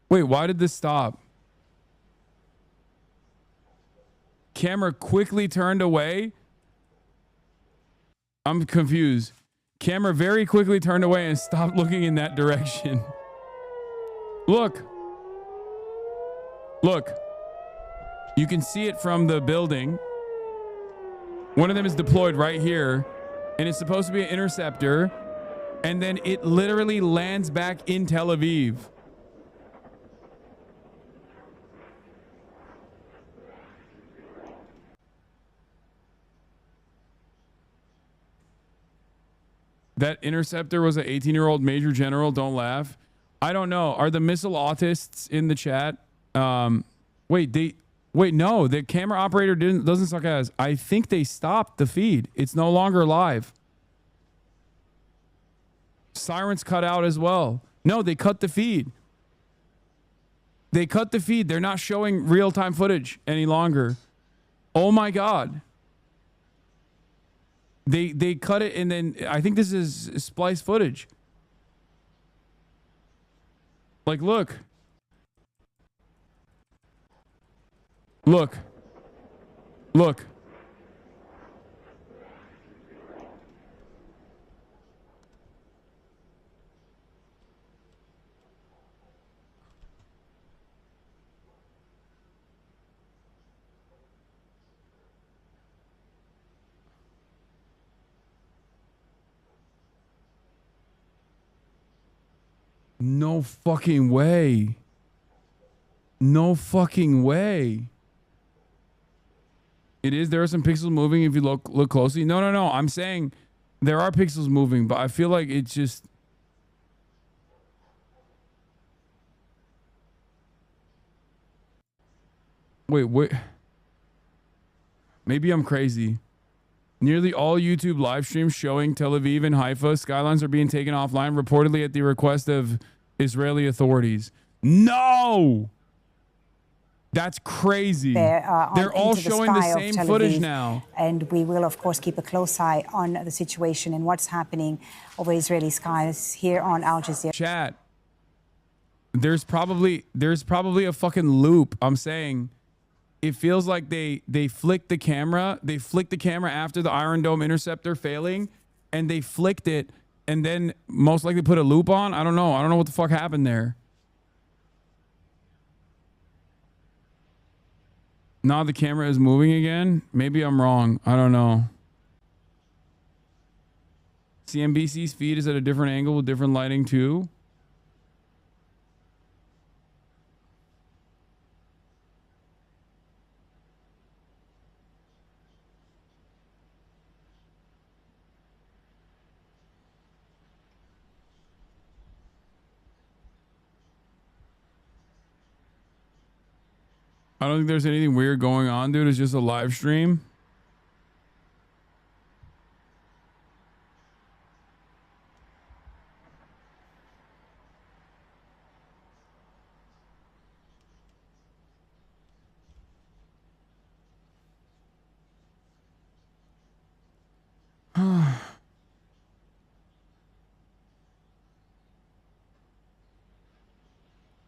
Wait, why did this stop? Camera quickly turned away. I'm confused. Camera very quickly turned away and stopped looking in that direction. Look. Look. You can see it from the building. One of them is deployed right here, and it's supposed to be an interceptor, and then it literally lands back in Tel Aviv. That interceptor was an 18-year-old major general. Don't laugh. I don't know. Are the missile autists in the chat? Wait, no. The camera operator doesn't suck ass. I think they stopped the feed. It's no longer live. Sirens cut out as well. No, they cut the feed. They cut the feed. They're not showing real-time footage any longer. Oh my god. They cut it, and then I think this is splice footage. Like, look. Look. Look. No fucking way. No fucking way. It is. There are some pixels moving if you look closely. No. I'm saying there are pixels moving, but I feel like it's just... Wait. Maybe I'm crazy. Nearly all YouTube live streams showing Tel Aviv and Haifa skylines are being taken offline, reportedly at the request of Israeli authorities. No! That's crazy. They're all showing the same footage now. And we will, of course, keep a close eye on the situation and what's happening over Israeli skies here on Al Jazeera. Chat. There's probably a fucking loop. I'm saying it feels like they flicked the camera. They flicked the camera after the Iron Dome interceptor failing, and they flicked it and then most likely put a loop on. I don't know. I don't know what the fuck happened there. Now the camera is moving again. Maybe I'm wrong. I don't know. CNBC's feed is at a different angle with different lighting too. I don't think there's anything weird going on, dude. It's just a live stream.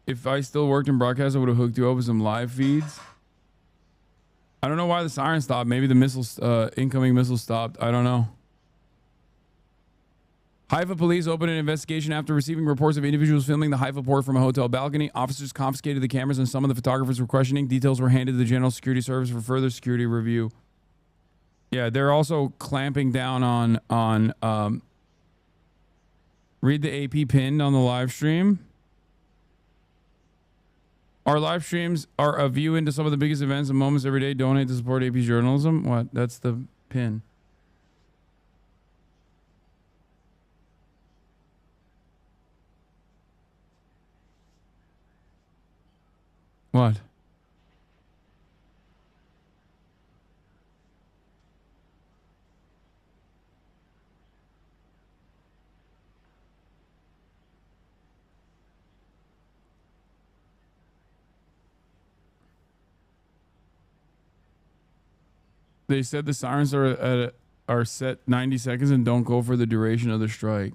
If I still worked in broadcast, I would have hooked you up with some live feeds. I don't know why the siren stopped. Maybe the missiles, incoming missiles stopped. I don't know. Haifa police opened an investigation after receiving reports of individuals filming the Haifa port from a hotel balcony. Officers confiscated the cameras and some of the photographers were questioning. Details were handed to the General Security Service for further security review. Yeah, they're also clamping down on read the AP pinned on the live stream. Our live streams are a view into some of the biggest events and moments every day. Donate to support AP journalism. What? That's the pin. What? They said the sirens are set 90 seconds and don't go for the duration of the strike.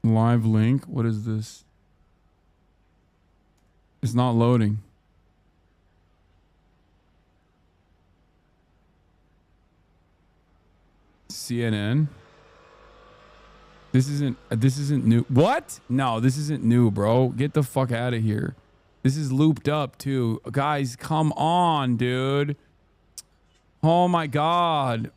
Live link. What is this? It's not loading. CNN. This isn't new. What? No, this isn't new, bro. Get the fuck out of here. This is looped up too. Guys, come on, dude. Oh my God.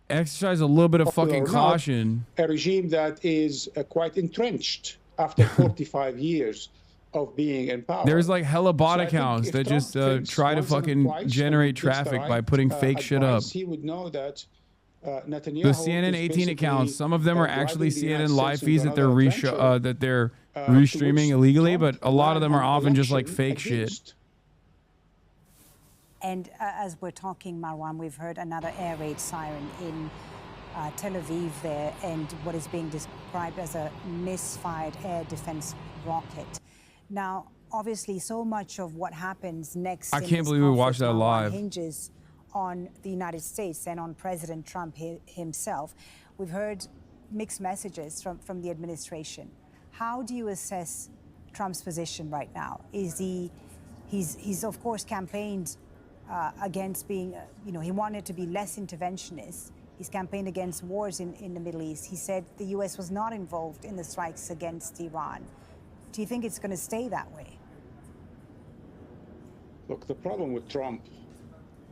Exercise a little bit of fucking caution. A regime that is quite entrenched after 45 years of being in power. There's like hella bot accounts that just try to fucking generate traffic by putting fake shit up. He would know that Netanyahu the CNN 18 accounts, some of them are actually CNN live feeds that they're restreaming illegally, but a lot of them are often just like fake shit. And as we're talking, Marwan, we've heard another air raid siren in Tel Aviv there, and what is being described as a misfired air defense rocket. Now, obviously, so much of what happens next I can't believe we watched that live. Hinges on the United States and on President Trump himself. We've heard mixed messages from the administration. How do you assess Trump's position right now? He's of course campaigned against being, he wanted to be less interventionist. He's campaigned against wars in the Middle East. He said the U.S. was not involved in the strikes against Iran. Do you think it's going to stay that way? Look, the problem with Trump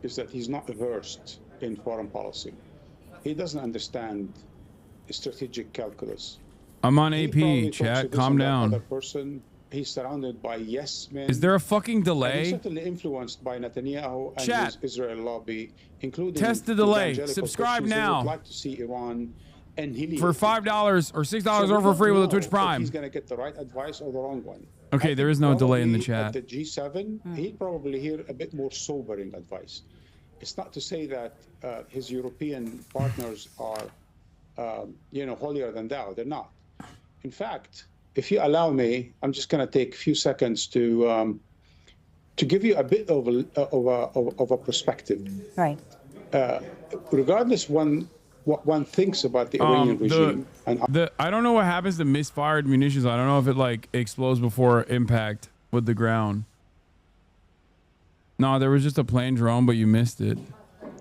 is that he's not versed in foreign policy. He doesn't understand strategic calculus. I'm on AP, chat. Calm down. He's surrounded by yes men. Is there a fucking delay? And he's certainly influenced by Netanyahu and Chat. his Israel lobby, including Test the delay. evangelical Subscribe Christians who now. would like to see Iran annihilated. For $5 or $6 or for free with a Twitch Prime. He's going to get the right advice or the wrong one. Okay, there is no delay in the chat. At the G7, he'd probably hear a bit more sobering advice. It's not to say that his European partners are, holier than thou. They're not. In fact, if you allow me, I'm just going to take a few seconds to give you a bit of a perspective. Right. Regardless what one thinks about the Iranian regime. I don't know what happens to misfired munitions. I don't know if it like explodes before impact with the ground. No, there was just a plain drone, but you missed it.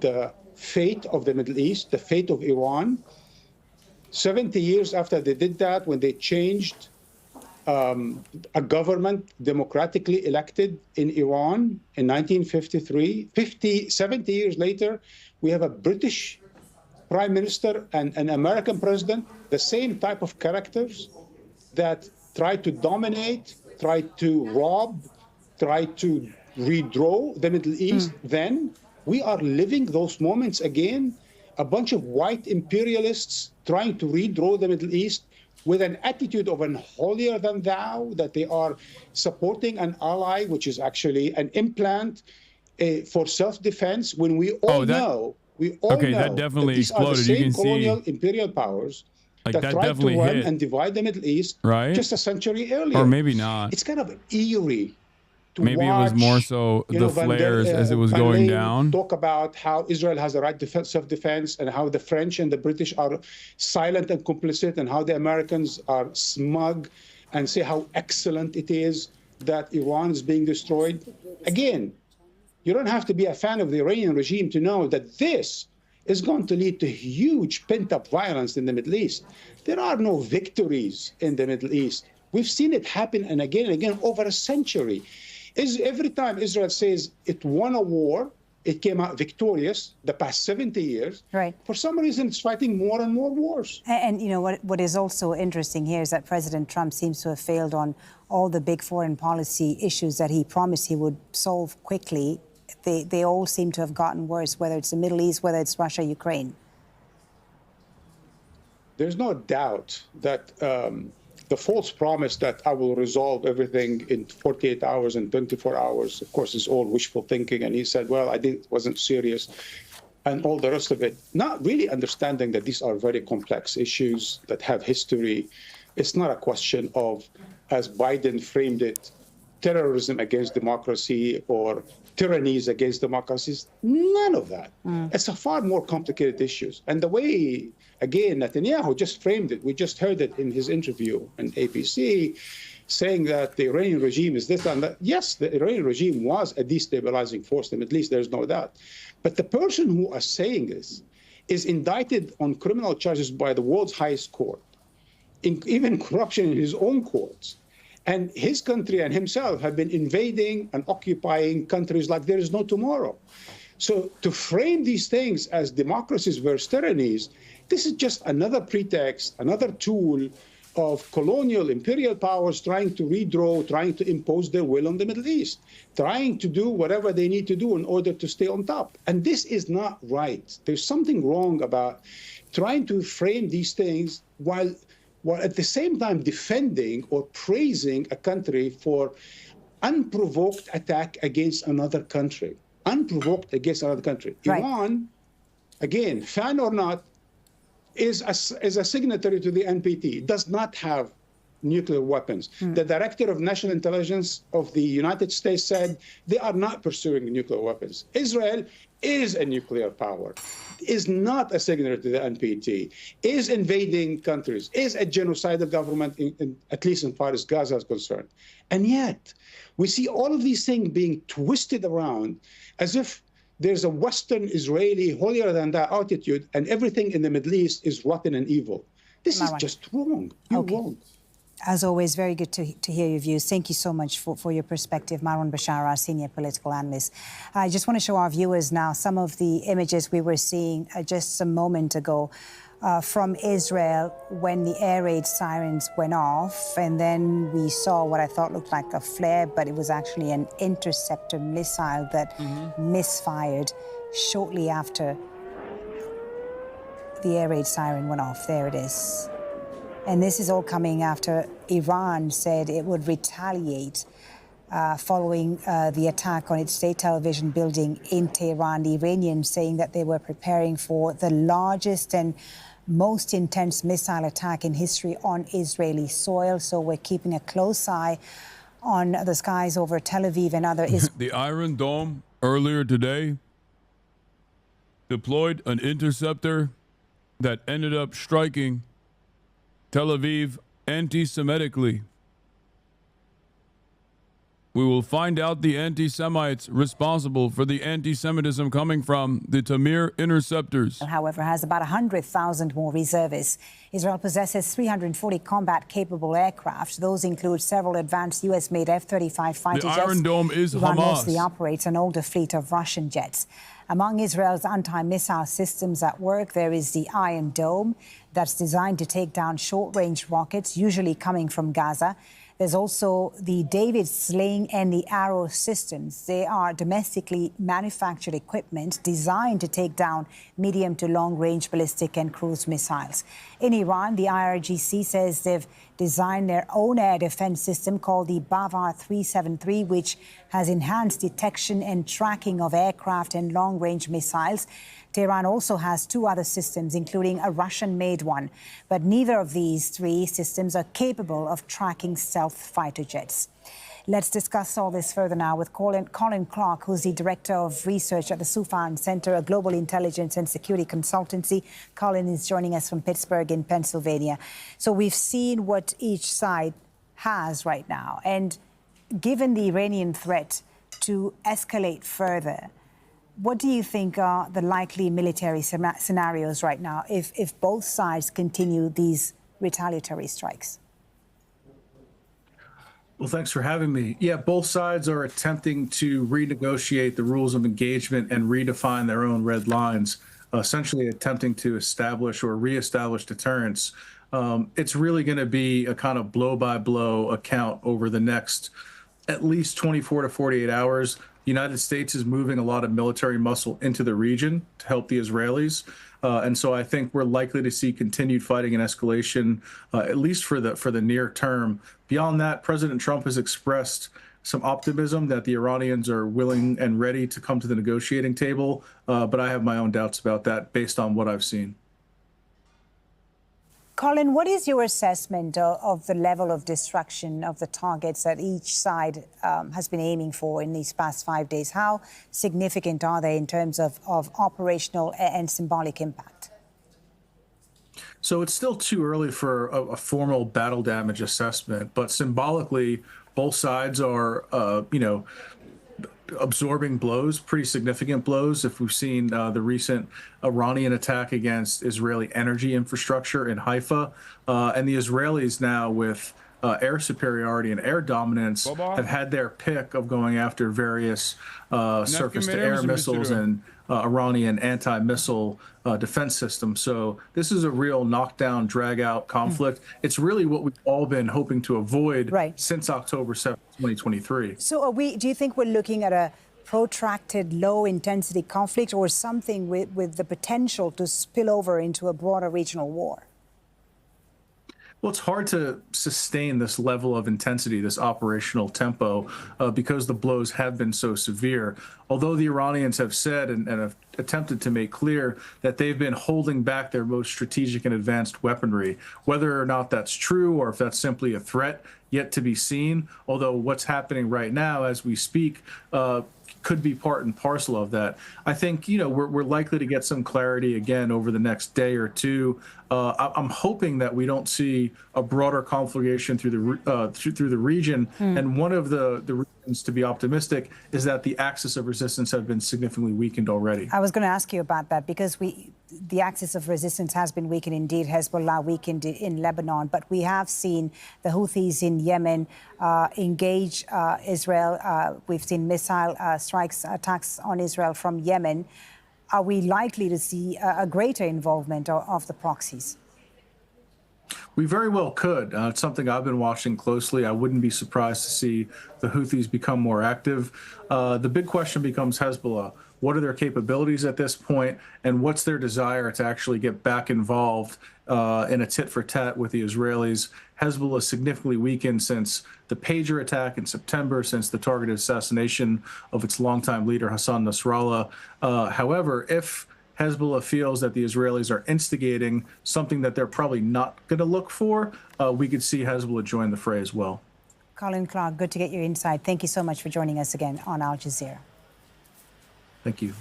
The fate of the Middle East, the fate of Iran, 70 years after they did that, when they changed a government democratically elected in Iran in 1953, 70 years later, we have a British prime minister and an American president, the same type of characters that tried to dominate, tried to rob, tried to redraw the Middle East. Then we are living those moments again, a bunch of white imperialists trying to redraw the Middle East with an attitude of an holier than thou, that they are supporting an ally, which is actually an implant for self-defense, when we all know that definitely these exploded. are the same You can colonial see imperial powers like that that tried to definitely run hit. and divide the Middle East Right? just a century earlier. Or maybe not. It's kind of eerie to Maybe watch, it was more so the flares as it was Van going Leyen down. talk about how Israel has the right to self-defense and how the French and the British are silent and complicit, and how the Americans are smug and say how excellent it is that Iran is being destroyed. Again, you don't have to be a fan of the Iranian regime to know that this is going to lead to huge pent-up violence in the Middle East. There are no victories in the Middle East. We've seen it happen and again over a century. Every time Israel says it won a war, it came out victorious the past 70 years. Right. For some reason, it's fighting more and more wars. And you know, what is also interesting here is that President Trump seems to have failed on all the big foreign policy issues that he promised he would solve quickly. They all seem to have gotten worse, whether it's the Middle East, whether it's Russia, Ukraine. There's no doubt that the false promise that I will resolve everything in 48 hours and 24 hours, of course, is all wishful thinking. And he said, well, wasn't serious, and all the rest of it, not really understanding that these are very complex issues that have history. It's not a question of, as Biden framed it, terrorism against democracy or tyrannies against democracies. None of that. It's a far more complicated issue. And the way, again, Netanyahu just framed it. We just heard it in his interview on ABC, saying that the Iranian regime is this and that. Yes, the Iranian regime was a destabilizing force in the Middle East. There's no doubt. But the person who is saying this is indicted on criminal charges by the world's highest court, even corruption in his own courts. And his country and himself have been invading and occupying countries like there is no tomorrow. So to frame these things as democracies versus tyrannies, this is just another pretext, another tool of colonial imperial powers trying to redraw, trying to impose their will on the Middle East, trying to do whatever they need to do in order to stay on top. And this is not right. There's something wrong about trying to frame these things while at the same time defending or praising a country for unprovoked attack against another country. Unprovoked against another country. Right. Iran, again, fan or not, is a signatory to the NPT, does not have nuclear weapons. The director of national intelligence of the United States said they are not pursuing nuclear weapons. Israel is a nuclear power, is not a signatory to the NPT, is invading countries, is a genocidal government, at least as far as Gaza is concerned. And yet, we see all of these things being twisted around as if there's a Western Israeli holier-than-thou attitude, and everything in the Middle East is rotten and evil. This is just wrong. You're wrong. As always, very good to hear your views. Thank you so much for your perspective, Marwan Bashar, our senior political analyst. I just want to show our viewers now some of the images we were seeing just a moment ago from Israel when the air raid sirens went off. And then we saw what I thought looked like a flare, but it was actually an interceptor missile that misfired shortly after the air raid siren went off. There it is. And this is all coming after Iran said it would retaliate following the attack on its state television building in Tehran. The Iranians saying that they were preparing for the largest and most intense missile attack in history on Israeli soil. So we're keeping a close eye on the skies over Tel Aviv and other The Iron Dome earlier today deployed an interceptor that ended up striking Tel Aviv anti-Semitically. We will find out the anti-Semites responsible for the anti-Semitism coming from the Tamir interceptors. However, has about 100,000 more reservists. Israel possesses 340 combat-capable aircraft. Those include several advanced U.S.-made F-35 fighter jets. The Iron Dome is Iran Hamas. mostly operates an older fleet of Russian jets. Among Israel's anti-missile systems at work, there is the Iron Dome that's designed to take down short-range rockets, usually coming from Gaza. There's also the David Sling and the Arrow systems. They are domestically manufactured equipment designed to take down medium to long-range ballistic and cruise missiles. In Iran, the IRGC says they've designed their own air defense system called the Bavar 373, which has enhanced detection and tracking of aircraft and long-range missiles. Tehran also has two other systems, including a Russian-made one. But neither of these three systems are capable of tracking stealth fighter jets. Let's discuss all this further now with Colin Clark, who's the Director of Research at the Soufan Center, a global intelligence and security consultancy. Colin is joining us from Pittsburgh in Pennsylvania. So we've seen what each side has right now. And given the Iranian threat to escalate further, what do you think are the likely military scenarios right now if both sides continue these retaliatory strikes? Well, thanks for having me. Yeah, both sides are attempting to renegotiate the rules of engagement and redefine their own red lines, essentially attempting to establish or reestablish deterrence. It's really going to be a kind of blow-by-blow account over the next at least 24 to 48 hours. The United States is moving a lot of military muscle into the region to help the Israelis. And so I think we're likely to see continued fighting and escalation, at least for the near term. Beyond that, President Trump has expressed some optimism that the Iranians are willing and ready to come to the negotiating table. But I have my own doubts about that based on what I've seen. Colin, what is your assessment of the level of destruction of the targets that each side has been aiming for in these past 5 days? How significant are they in terms of operational and symbolic impact? So it's still too early for a formal battle damage assessment, but symbolically, both sides are, absorbing blows, pretty significant blows. If we've seen the recent Iranian attack against Israeli energy infrastructure in Haifa, and the Israelis now with air superiority and air dominance have had their pick of going after various surface-to-air missiles and Iranian anti-missile defense systems. So this is a real knockdown, drag-out conflict. It's really what we've all been hoping to avoid since October 7th, 2023. So do you think we're looking at a protracted, low-intensity conflict or something with the potential to spill over into a broader regional war? Well, it's hard to sustain this level of intensity, this operational tempo, because the blows have been so severe. Although the Iranians have said and have attempted to make clear that they've been holding back their most strategic and advanced weaponry, whether or not that's true or if that's simply a threat, yet to be seen. Although what's happening right now as we speak could be part and parcel of that. I think, we're likely to get some clarity again over the next day or two. I'm hoping that we don't see a broader conflagration through the region. And one of the reasons to be optimistic is that the axis of resistance have been significantly weakened already. I was going to ask you about that because the axis of resistance has been weakened indeed. Hezbollah weakened in Lebanon, but we have seen the Houthis in Yemen engage Israel. We've seen missile attacks on Israel from Yemen. Are we likely to see a greater involvement of the proxies? We very well could. It's something I've been watching closely. I wouldn't be surprised to see the Houthis become more active. The big question becomes Hezbollah. What are their capabilities at this point, and what's their desire to actually get back involved in a tit-for-tat with the Israelis? Hezbollah is significantly weakened since the pager attack in September, since the targeted assassination of its longtime leader, Hassan Nasrallah. However, if Hezbollah feels that the Israelis are instigating something that they're probably not going to look for, we could see Hezbollah join the fray as well. Colin Clark, good to get your insight. Thank you so much for joining us again on Al Jazeera. Thank you.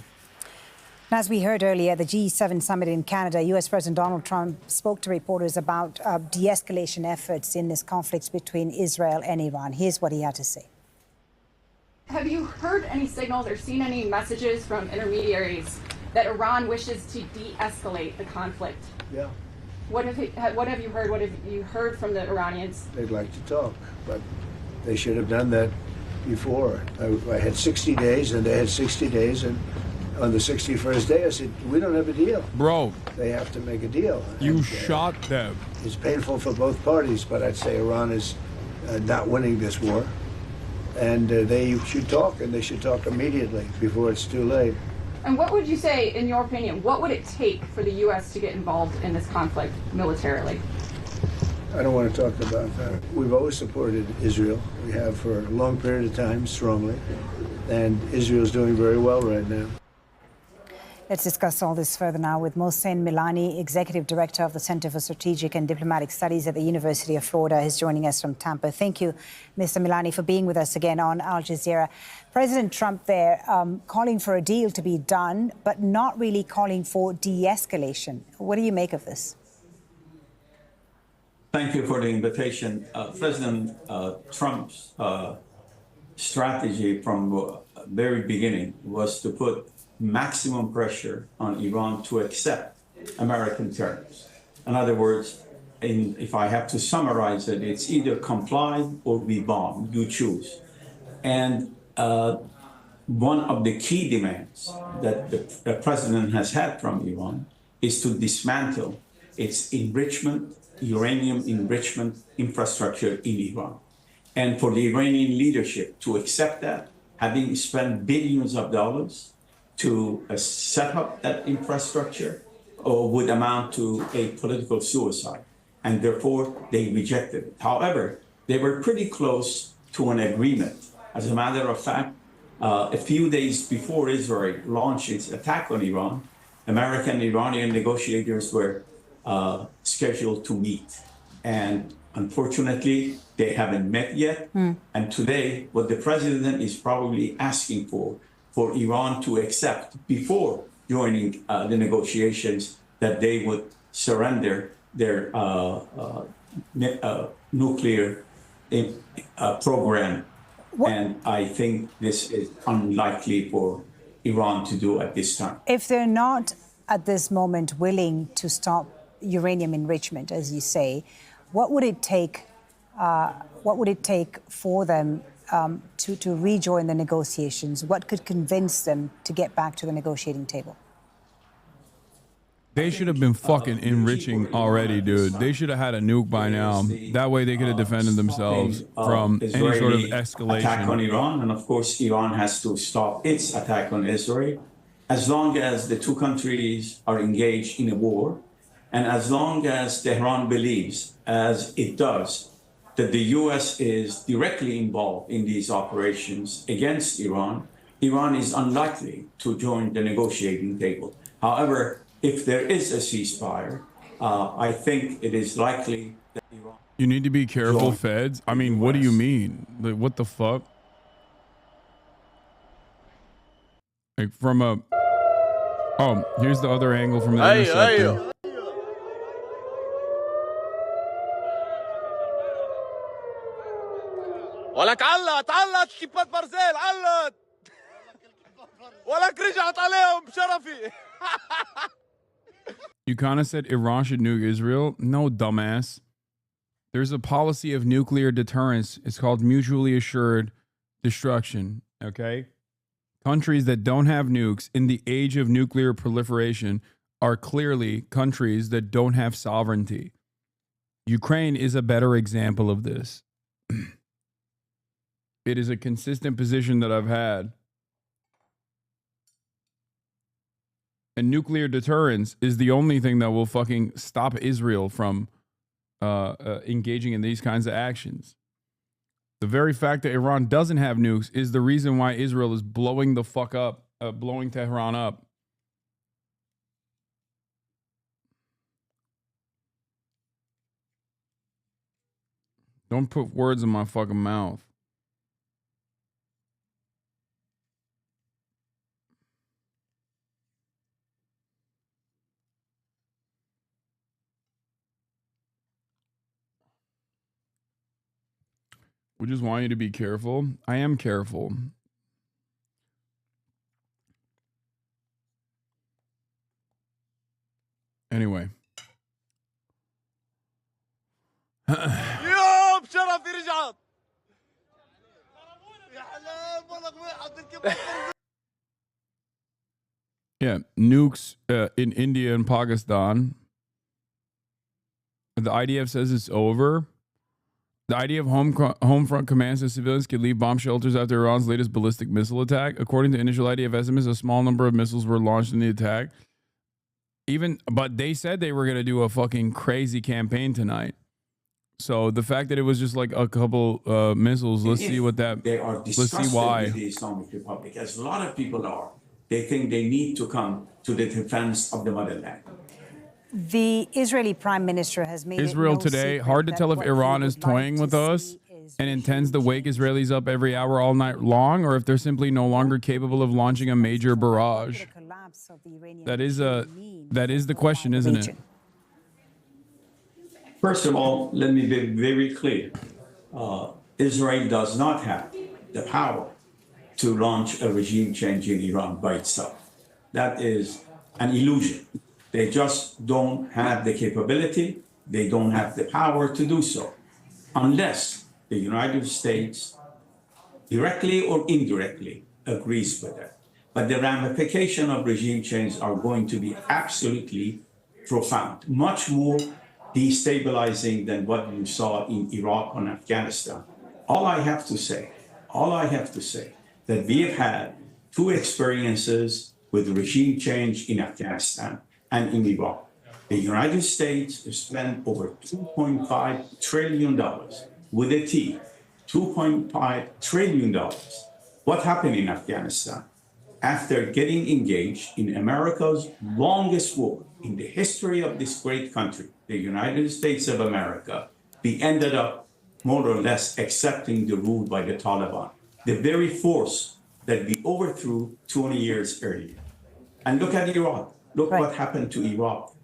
As we heard earlier, the G7 summit in Canada, U.S. President Donald Trump spoke to reporters about de-escalation efforts in this conflict between Israel and Iran. Here's what he had to say. Have you heard any signals or seen any messages from intermediaries that Iran wishes to de-escalate the conflict? Yeah. What have you heard? What have you heard from the Iranians? They'd like to talk, but they should have done that before. I had 60 days, and they had 60 days, and on the 61st day, I said, we don't have a deal. Bro. They have to make a deal. You shot them. It's painful for both parties, but I'd say Iran is not winning this war. And they should talk, and they should talk immediately before it's too late. And what would you say, in your opinion, what would it take for the U.S. to get involved in this conflict militarily? I don't want to talk about that. We've always supported Israel. We have for a long period of time, strongly. And Israel's doing very well right now. Let's discuss all this further now with Mohsen Milani, Executive Director of the Center for Strategic and Diplomatic Studies at the University of Florida, is joining us from Tampa. Thank you, Mr. Milani, for being with us again on Al Jazeera. President Trump there calling for a deal to be done, but not really calling for de-escalation. What do you make of this? Thank you for the invitation. President Trump's strategy from the very beginning was to put maximum pressure on Iran to accept American terms. In other words, if I have to summarize it, it's either comply or we bomb. You choose. And one of the key demands that the president has had from Iran is to dismantle its uranium enrichment infrastructure in Iran. And for the Iranian leadership to accept that, having spent billions of dollars to set up that infrastructure, would amount to a political suicide. And therefore, they rejected it. However, they were pretty close to an agreement. As a matter of fact, a few days before Israel launched its attack on Iran, American and Iranian negotiators were scheduled to meet. And unfortunately, they haven't met yet. And today, what the president is probably asking for Iran to accept before joining the negotiations, that they would surrender their nuclear program. And I think this is unlikely for Iran to do at this time. If they're not at this moment willing to stop uranium enrichment, as you say, what would it take? What would it take for them to rejoin the negotiations? What could convince them to get back to the negotiating table? They should have been fucking enriching already, dude. They should have had a nuke by now. That way they could have defended themselves from any sort of escalation. Attack on Iran, and of course, Iran has to stop its attack on Israel. As long as the two countries are engaged in a war, and as long as Tehran believes, as it does, that the U.S. is directly involved in these operations against Iran, Iran is unlikely to join the negotiating table. However, if there is a ceasefire, I think it is likely that Iran... You need to be careful, feds. I mean, what do you mean? Like, what the fuck? Like, from a... Oh, here's the other angle from the interceptor. ولك علت كبات برزيل علت ولك رجعت عليهم بشرفي. You kind of said Iran should nuke Israel. No, dumbass. There's a policy of nuclear deterrence. It's called mutually assured destruction. Okay? Countries that don't have nukes in the age of nuclear proliferation are clearly countries that don't have sovereignty. Ukraine is a better example of this. It is a consistent position that I've had. And nuclear deterrence is the only thing that will fucking stop Israel from engaging in these kinds of actions. The very fact that Iran doesn't have nukes is the reason why Israel is blowing the fuck up, blowing Tehran up. Don't put words in my fucking mouth. We just want you to be careful. I am careful. Anyway. يا بشرفي رجعت. يا حلال والله واحد Yeah, nukes in India and Pakistan. The IDF says it's over. The idea of home front commands that civilians could leave bomb shelters after Iran's latest ballistic missile attack. According to initial IDF estimates, a small number of missiles were launched in the attack. But they said they were going to do a fucking crazy campaign tonight. So the fact that it was just like a couple missiles, let's see what that. They are let's see disgusted why. with the Islamic Republic, as a lot of people are. They think they need to come to the defense of the motherland. The Israeli Prime Minister has made Israel it no today, secret hard to that tell if what he Iran would is like toying to with us see is and intends to wake Israelis up every hour all night long, or if they're simply no longer capable of launching a major barrage. That is the question, isn't it? First of all, let me be very clear. Israel does not have the power to launch a regime change in Iran by itself. That is an illusion. They just don't have the capability They don't have the power to do so unless the United States, directly or indirectly, agrees with it. But the ramifications of regime change are going to be absolutely profound, much more destabilizing than what you saw in Iraq and Afghanistan. All I have to say, that we have had two experiences with regime change in Afghanistan and in Iraq. The United States spent over $2.5 trillion, with a T, $2.5 trillion. What happened in Afghanistan? After getting engaged in America's longest war in the history of this great country, the United States of America, we ended up more or less accepting the rule by the Taliban, the very force that we overthrew 20 years earlier. And look at Iraq. Look what happened to Iraq.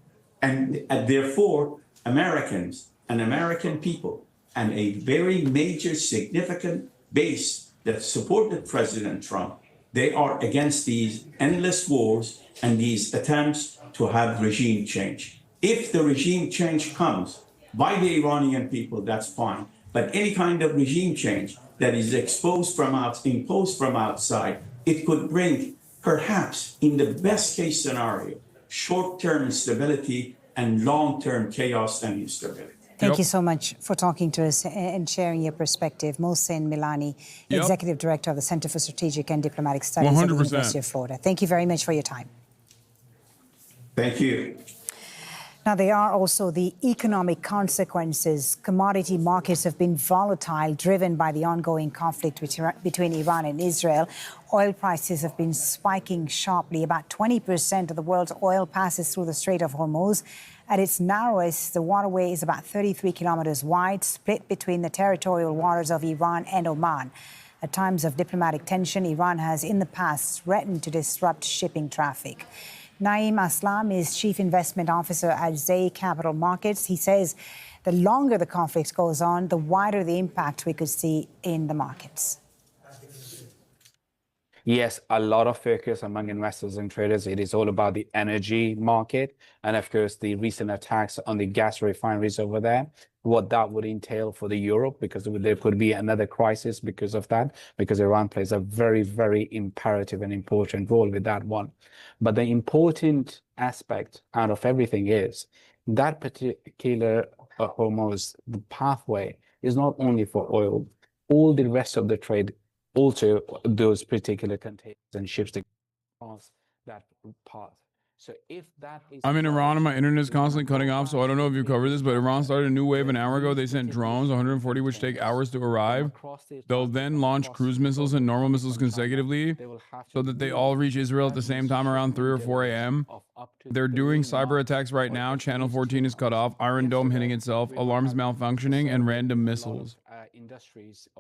And therefore, Americans and American people and a very major significant base that supported President Trump, they are against these endless wars and these attempts to have regime change. If the regime change comes by the Iranian people, that's fine. But any kind of regime change that is imposed from outside, it could bring, perhaps in the best case scenario, short-term stability and long-term chaos and instability. Thank you so much for talking to us and sharing your perspective. Mohsen Milani, Executive Director of the Center for Strategic and Diplomatic Studies 100%. At the University of Florida. Thank you very much for your time. Thank you. Now, there are also the economic consequences. Commodity markets have been volatile, driven by the ongoing conflict between Iran and Israel. Oil prices have been spiking sharply. About 20% of the world's oil passes through the Strait of Hormuz. At its narrowest, the waterway is about 33 kilometers wide, split between the territorial waters of Iran and Oman. At times of diplomatic tension, Iran has in the past threatened to disrupt shipping traffic. Naeem Aslam is Chief Investment Officer at Zay Capital Markets. He says the longer the conflict goes on, the wider the impact we could see in the markets. Yes, a lot of focus among investors and traders. It is all about the energy market. And of course, the recent attacks on the gas refineries over there, what that would entail for the Europe, because there could be another crisis because of that, because Iran plays a very, very imperative and important role with that one. But the important aspect out of everything is that particular Hormuz pathway is not only for oil, all the rest of the trade, also those particular containers and ships that cross that path. So if that is... I'm in Iran and my internet is constantly cutting off, so I don't know if you covered this, but Iran started a new wave an hour ago. They sent drones, 140, which take hours to arrive. They'll then launch cruise missiles and normal missiles consecutively so that they all reach Israel at the same time around 3 or 4 a.m. They're doing cyber attacks right now. Channel 14 is cut off, Iron Dome hitting itself, alarms malfunctioning, and random missiles.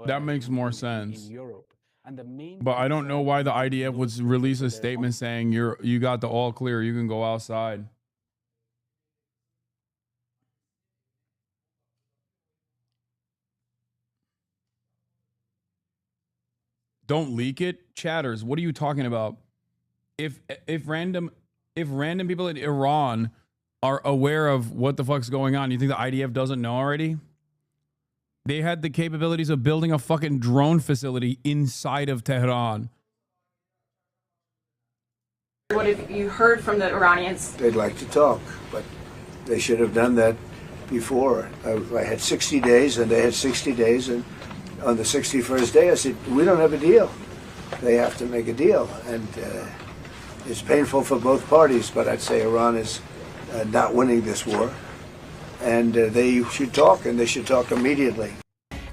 That makes more sense. But I don't know why the IDF would release a statement saying you got the all clear, you can go outside. Don't leak it, chatters. What are you talking about? If random people in Iran are aware of what the fuck's going on, you think the IDF doesn't know already? They had the capabilities of building a fucking drone facility inside of Tehran. What have you heard from the Iranians? They'd like to talk, but they should have done that before. I had 60 days, and they had 60 days, and on the 61st day, I said, we don't have a deal. They have to make a deal, and it's painful for both parties, but I'd say Iran is not winning this war. And they should talk, and they should talk immediately.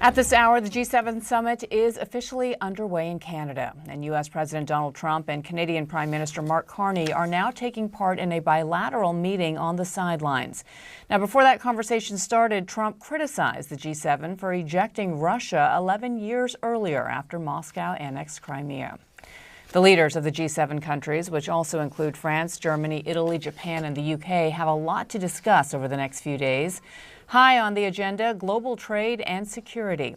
At this hour, the G7 summit is officially underway in Canada. And U.S. President Donald Trump and Canadian Prime Minister Mark Carney are now taking part in a bilateral meeting on the sidelines. Now, before that conversation started, Trump criticized the G7 for ejecting Russia 11 years earlier after Moscow annexed Crimea. The leaders of the G7 countries, which also include France, Germany, Italy, Japan, and the UK, have a lot to discuss over the next few days. High on the agenda, global trade and security.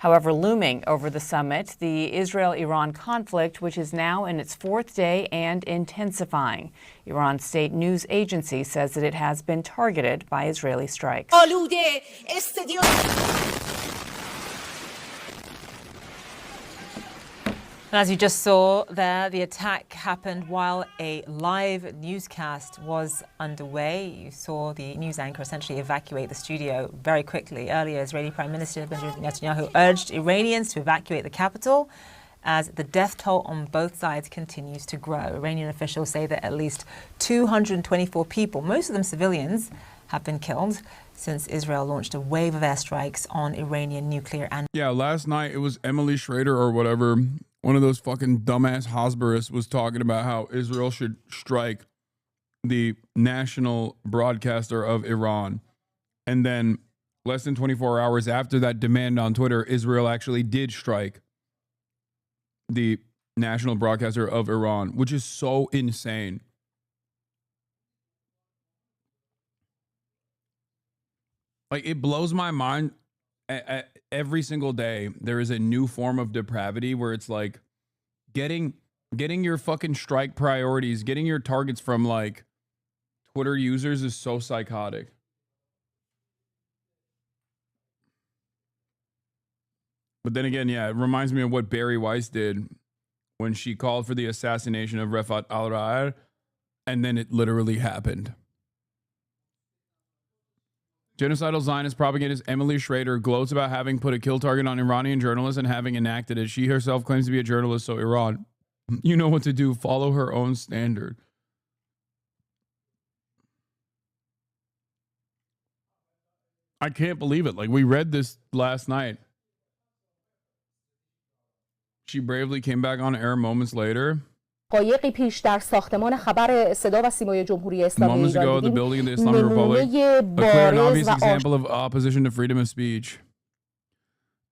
However, looming over the summit, the Israel-Iran conflict, which is now in its fourth day and intensifying. Iran's state news agency says that it has been targeted by Israeli strikes. And as you just saw there, the attack happened while a live newscast was underway. You saw the news anchor essentially evacuate the studio very quickly. Earlier, Israeli Prime Minister Benjamin Netanyahu urged Iranians to evacuate the capital as the death toll on both sides continues to grow. Iranian officials say that at least 224 people, most of them civilians, have been killed since Israel launched a wave of airstrikes on Iranian nuclear and... Yeah, last night it was Emily Schrader or whatever. One of those fucking dumbass Hasbarists was talking about how Israel should strike the national broadcaster of Iran. And then less than 24 hours after that demand on Twitter, Israel actually did strike the national broadcaster of Iran, which is so insane. Like, it blows my mind. Every single day there is a new form of depravity where it's like getting your fucking strike priorities, getting your targets from like Twitter users is so psychotic. But then again, yeah, it reminds me of what Bari Weiss did when she called for the assassination of Refat al-Ra'ar, and then it literally happened. Genocidal Zionist propagandist Emily Schrader gloats about having put a kill target on Iranian journalists and having enacted it. She herself claims to be a journalist, so Iran, you know what to do. Follow her own standard. I can't believe it. Like, we read this last night. She bravely came back on air moments later. دقایقی پیش در ساختمان خبر صدا و سیمای جمهوری اسلامی Moments ago, the building of the Islamic Republic, a clear and obvious example of opposition to freedom of speech.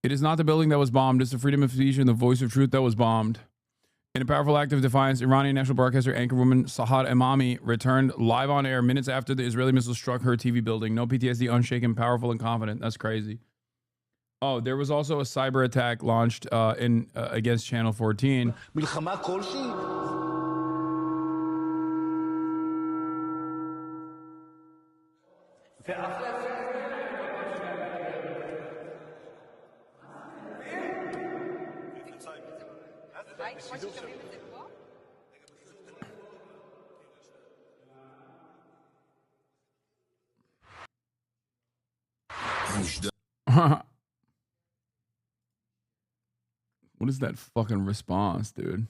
It is not the building that was bombed, it's the freedom of speech and the voice of truth that was bombed. In a powerful act of defiance, Iranian national broadcaster anchorwoman Sahar Emami returned live on air minutes after the Israeli missile struck her TV building. No PTSD, unshaken, powerful, and confident. That's crazy. Oh, there was also a cyber attack launched against Channel 14. What is that fucking response, dude?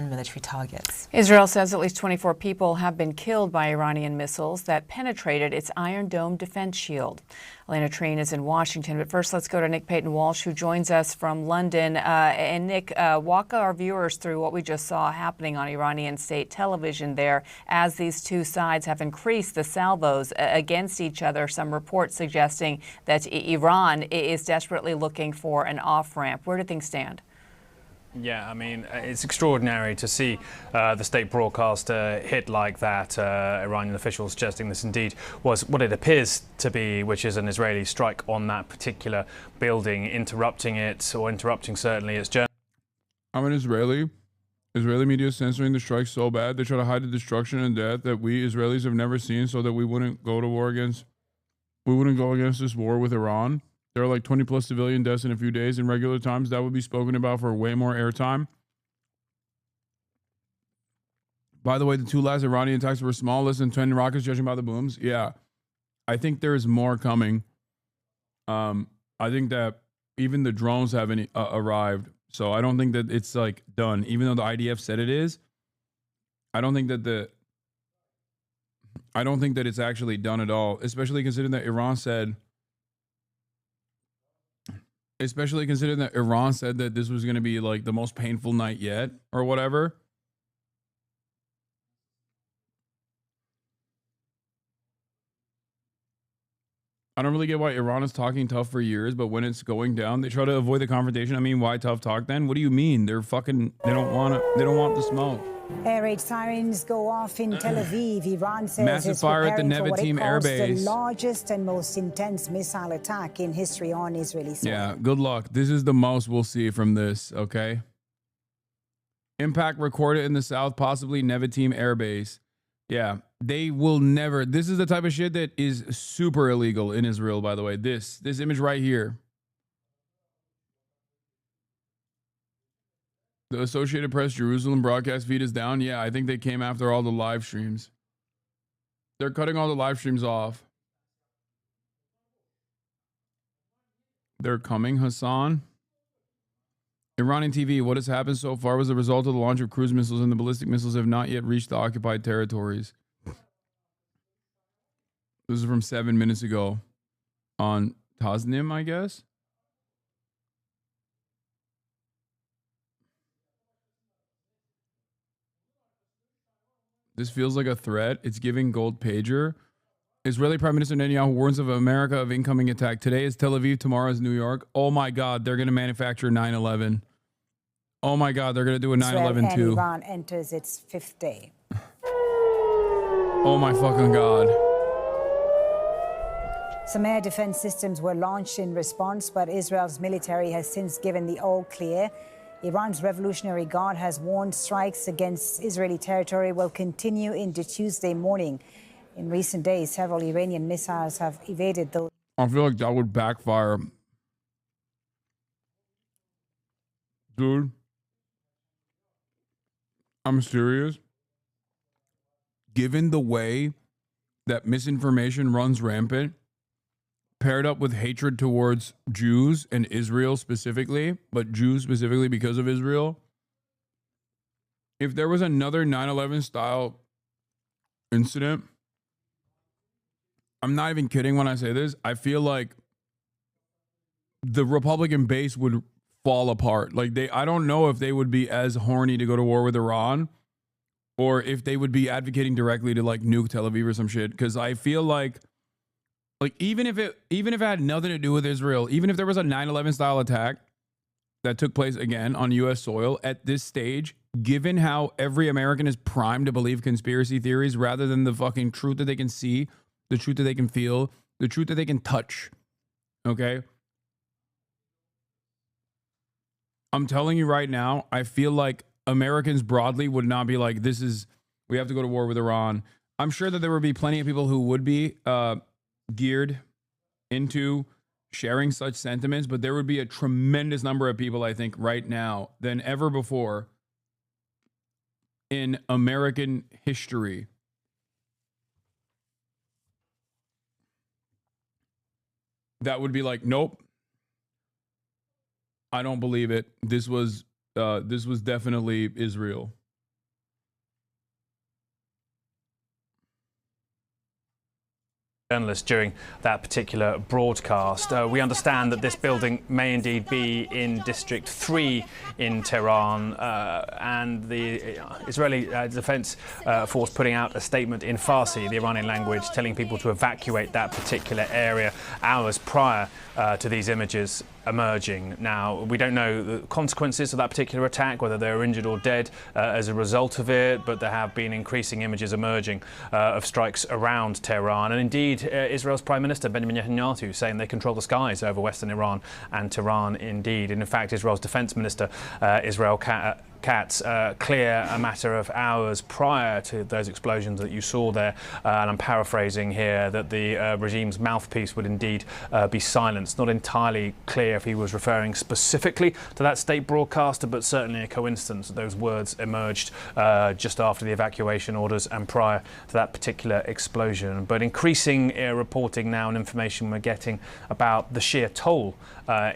military targets. Israel says at least 24 people have been killed by Iranian missiles that penetrated its Iron Dome defense shield. Elena Treen is in Washington, but first let's go to Nick Payton-Walsh, who joins us from London. And Nick, walk our viewers through what we just saw happening on Iranian state television there as these two sides have increased the salvos against each other. Some reports suggesting that Iran is desperately looking for an off-ramp. Where do things stand? Yeah, I mean, it's extraordinary to see the state broadcaster hit like that. Iranian officials suggesting this indeed was what it appears to be, which is an Israeli strike on that particular building, interrupting it, or interrupting certainly its journey. I'm an Israeli. Israeli media is censoring the strike so bad they try to hide the destruction and death that we Israelis have never seen, so that we wouldn't go to war against. We wouldn't go against this war with Iran. There are like 20 plus civilian deaths in a few days. In regular times, that would be spoken about for way more airtime. By the way, the two last Iranian attacks were small, less than 10 rockets, judging by the booms. Yeah, I think there is more coming. I think that even the drones haven't arrived. So I don't think that it's like done. Even though the IDF said it is, I don't think that it's actually done at all, especially considering that Iran said that this was going to be like the most painful night yet or whatever. I don't really get why Iran is talking tough for years, but when it's going down, they try to avoid the confrontation. I mean, why tough talk then? What do you mean? They don't want the smoke. Air raid sirens go off in Tel Aviv. Iran says Massive it's fire at the preparing for what it Nevatim Air calls Base. the largest and most intense missile attack in history on Israeli soil. Yeah, good luck. This is the most we'll see from this, okay? Impact recorded in the south, possibly Nevatim Air Base. Yeah, they will never. This is the type of shit that is super illegal in Israel, by the way. This image right here. The Associated Press Jerusalem broadcast feed is down. Yeah, I think they came after all the live streams. They're cutting all the live streams off. They're coming, Hassan. Iranian TV, what has happened so far was the result of the launch of cruise missiles, and the ballistic missiles have not yet reached the occupied territories. This is from 7 minutes ago on Tasnim, I guess. This feels like a threat. It's giving gold pager. Israeli Prime Minister Netanyahu warns of America of incoming attack. Today is Tel Aviv, tomorrow is New York. Oh my God, they're going to manufacture 9/11. Oh my God, they're going to do a 9/11 too. Iran enters its fifth day. Oh my fucking God. Some air defense systems were launched in response, but Israel's military has since given the all clear. Iran's Revolutionary Guard has warned strikes against Israeli territory will continue into Tuesday morning. In recent days, several Iranian missiles have evaded those. I feel like that would backfire. Dude, I'm serious. Given the way that misinformation runs rampant, paired up with hatred towards Jews and Israel specifically, but Jews specifically because of Israel, if there was another 9/11 style incident, I'm not even kidding when I say this, I feel like the Republican base would fall apart. Like I don't know if they would be as horny to go to war with Iran, or if they would be advocating directly to like nuke Tel Aviv or some shit. Because I feel like even if it had nothing to do with Israel, even if there was a 9/11 style attack that took place again on U.S. soil at this stage, given how every American is primed to believe conspiracy theories rather than the fucking truth that they can see, the truth that they can feel, the truth that they can touch. Okay? I'm telling you right now, I feel like Americans broadly would not be like, we have to go to war with Iran. I'm sure that there would be plenty of people who would be geared into sharing such sentiments, but there would be a tremendous number of people, I think, right now than ever before in American history that would be like, nope, I don't believe it. This was definitely Israel. Journalists during that particular broadcast. We understand that this building may indeed be in District 3 in Tehran, and the Israeli Defense Force putting out a statement in Farsi, the Iranian language, telling people to evacuate that particular area hours prior to these images emerging. Now, we don't know the consequences of that particular attack, whether they're injured or dead as a result of it, but there have been increasing images emerging of strikes around Tehran. And indeed, Israel's Prime Minister Benjamin Netanyahu saying they control the skies over western Iran and Tehran indeed. And in fact, Israel's Defense Minister, Israel Katz, clear a matter of hours prior to those explosions that you saw there, and I'm paraphrasing here, that the regime's mouthpiece would indeed be silenced. Not entirely clear if he was referring specifically to that state broadcaster, but certainly a coincidence that those words emerged just after the evacuation orders and prior to that particular explosion. But increasing reporting now and information we're getting about the sheer toll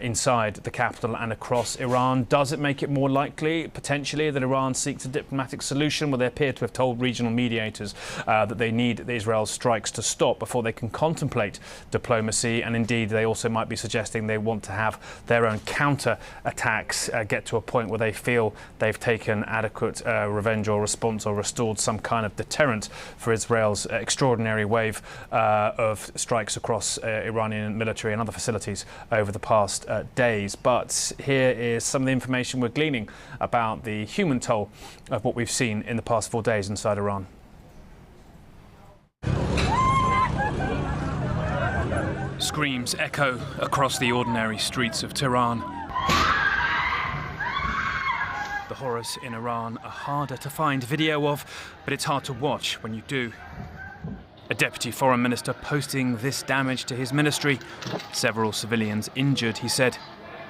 inside the capital and across Iran. Does it make it more likely, potentially, potentially that Iran seeks a diplomatic solution, where they appear to have told regional mediators that they need Israel's strikes to stop before they can contemplate diplomacy. And indeed, they also might be suggesting they want to have their own counter-attacks get to a point where they feel they've taken adequate revenge or response or restored some kind of deterrent for Israel's extraordinary wave of strikes across Iranian military and other facilities over the past days. But here is some of the information we're gleaning about the human toll of what we've seen in the past 4 days inside Iran. Screams echo across the ordinary streets of Tehran. The horrors in Iran are harder to find video of, but it's hard to watch when you do. A deputy foreign minister posting this damage to his ministry. Several civilians injured, he said.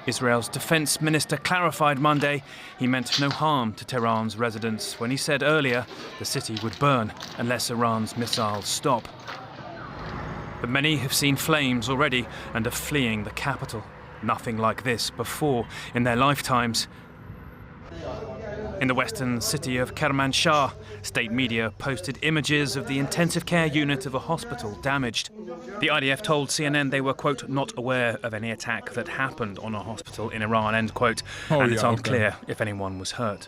Israel's defense minister clarified Monday he meant no harm to Tehran's residents when he said earlier the city would burn unless Iran's missiles stop. But many have seen flames already and are fleeing the capital. Nothing like this before in their lifetimes. In the western city of Kermanshah, state media posted images of the intensive care unit of a hospital damaged. The IDF told CNN they were, quote, not aware of any attack that happened on a hospital in Iran, end quote, and it's unclear if anyone was hurt.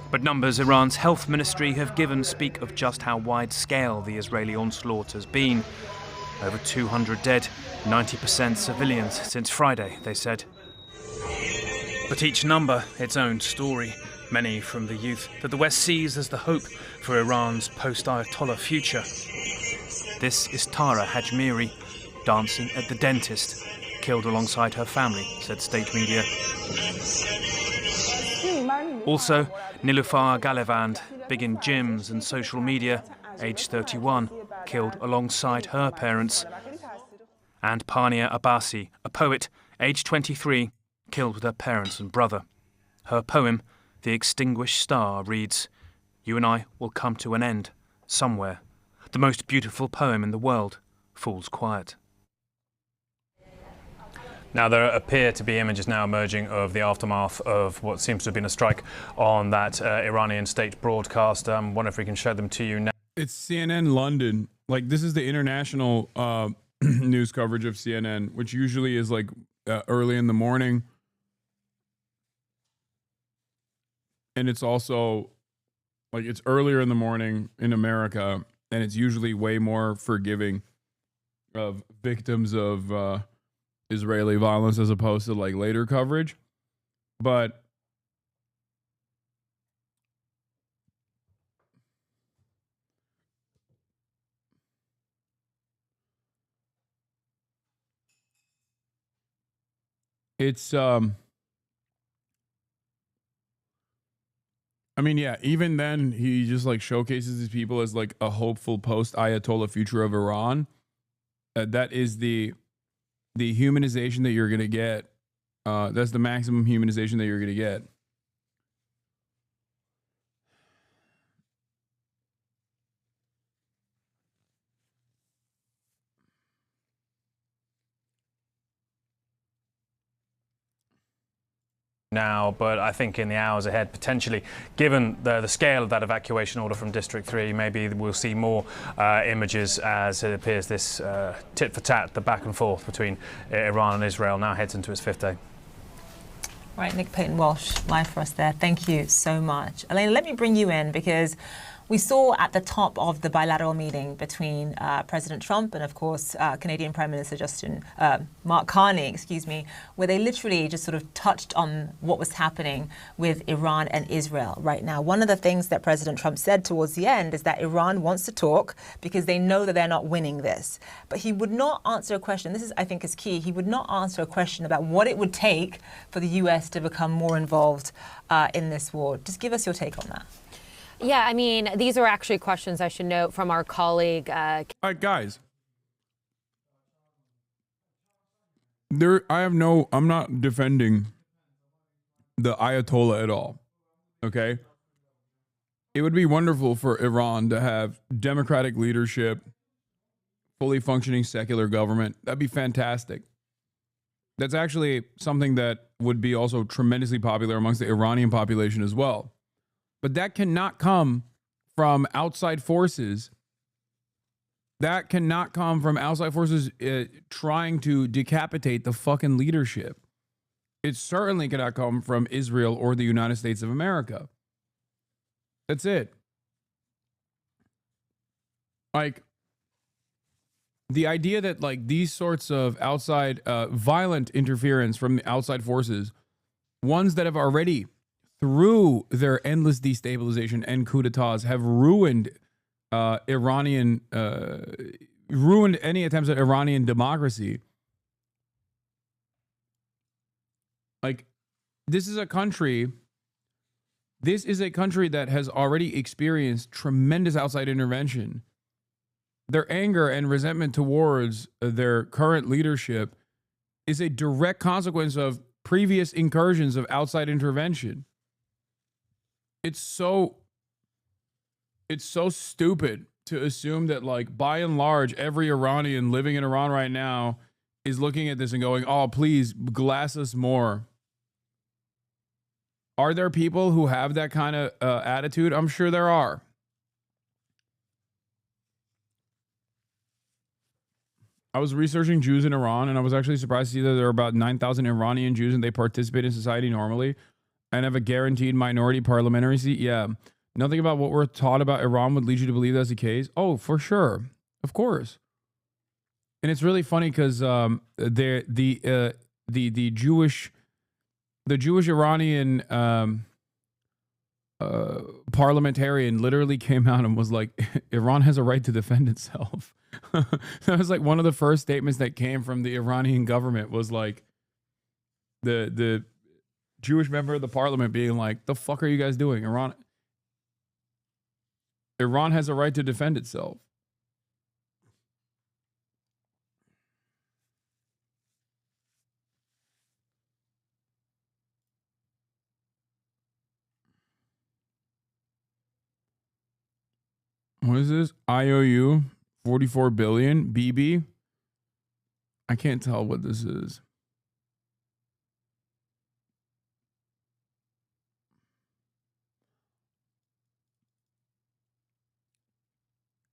But numbers Iran's health ministry have given speak of just how wide-scale the Israeli onslaught has been. Over 200 dead, 90% civilians since Friday, they said. But each number, its own story. Many from the youth that the West sees as the hope for Iran's post-Ayatollah future. This is Tara Hajmiri, dancing at the dentist, killed alongside her family, said state media. Also, Nilufar Galevand, big in gyms and social media, aged 31, killed alongside her parents. And Pania Abbasi, a poet, aged 23, killed with her parents and brother. Her poem, The Extinguished Star, reads, "You and I will come to an end, somewhere. The most beautiful poem in the world falls quiet." Now, there appear to be images now emerging of the aftermath of what seems to have been a strike on that Iranian state broadcast. I wonder if we can show them to you now. It's CNN London. Like, this is the international news coverage of CNN, which usually is like early in the morning. And it's also like it's earlier in the morning in America, and it's usually way more forgiving of victims of Israeli violence as opposed to like later coverage. But it's I mean, yeah, even then he just like showcases these people as like a hopeful post-Ayatollah future of Iran. That is the humanization that you're going to get. That's the maximum humanization that you're going to get. Now, but I think in the hours ahead, potentially, given the scale of that evacuation order from District 3, maybe we'll see more images as it appears this tit for tat, the back and forth between Iran and Israel now heads into its 5th day. Right, Nick Payton-Walsh, live for us there. Thank you so much. Elena, let me bring you in because we saw at the top of the bilateral meeting between President Trump and, of course, Canadian Prime Minister Mark Carney, where they literally just sort of touched on what was happening with Iran and Israel right now. One of the things that President Trump said towards the end is that Iran wants to talk because they know that they're not winning this. But he would not answer a question. This is, I think, is key. He would not answer a question about what it would take for the U.S. to become more involved in this war. Just give us your take on that. Yeah, I mean, these are actually questions I should note from our colleague. All right, guys. I'm not defending the Ayatollah at all. Okay. It would be wonderful for Iran to have democratic leadership, fully functioning secular government. That'd be fantastic. That's actually something that would be also tremendously popular amongst the Iranian population as well. But that cannot come from outside forces. That cannot come from outside forces trying to decapitate the fucking leadership. It certainly cannot come from Israel or the United States of America. That's it. Like, the idea that like these sorts of outside violent interference from the outside forces, ones that have already through their endless destabilization and coup d'etats have ruined ruined any attempts at Iranian democracy. Like, this is a country that has already experienced tremendous outside intervention. Their anger and resentment towards their current leadership is a direct consequence of previous incursions of outside intervention. It's so stupid to assume that, like, by and large, every Iranian living in Iran right now is looking at this and going, oh, please glass us more. Are there people who have that kind of attitude? I'm sure there are. I was researching Jews in Iran, and I was actually surprised to see that there are about 9,000 Iranian Jews and they participate in society normally and have a guaranteed minority parliamentary seat. Yeah. Nothing about what we're taught about Iran would lead you to believe that's the case. Oh, for sure. Of course. And it's really funny because the Jewish Iranian parliamentarian literally came out and was like, Iran has a right to defend itself. That was like one of the first statements that came from the Iranian government, was like the Jewish member of the parliament being like, the fuck are you guys doing? Iran has a right to defend itself. What is this? IOU 44 billion BB? I can't tell what this is.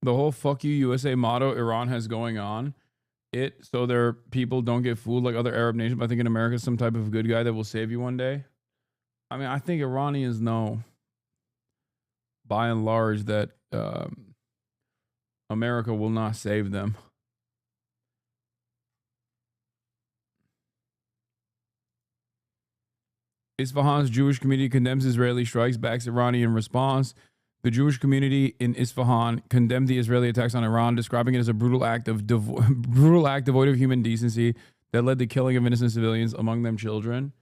The whole fuck you USA motto Iran has going on, so their people don't get fooled like other Arab nations by thinking America is some type of good guy that will save you one day. I mean, I think Iranians know by and large that America will not save them. Isfahan's Jewish community condemns Israeli strikes, backs Iranian response. The Jewish community in Isfahan condemned the Israeli attacks on Iran, describing it as a brutal act devoid of human decency that led to killing of innocent civilians, among them children.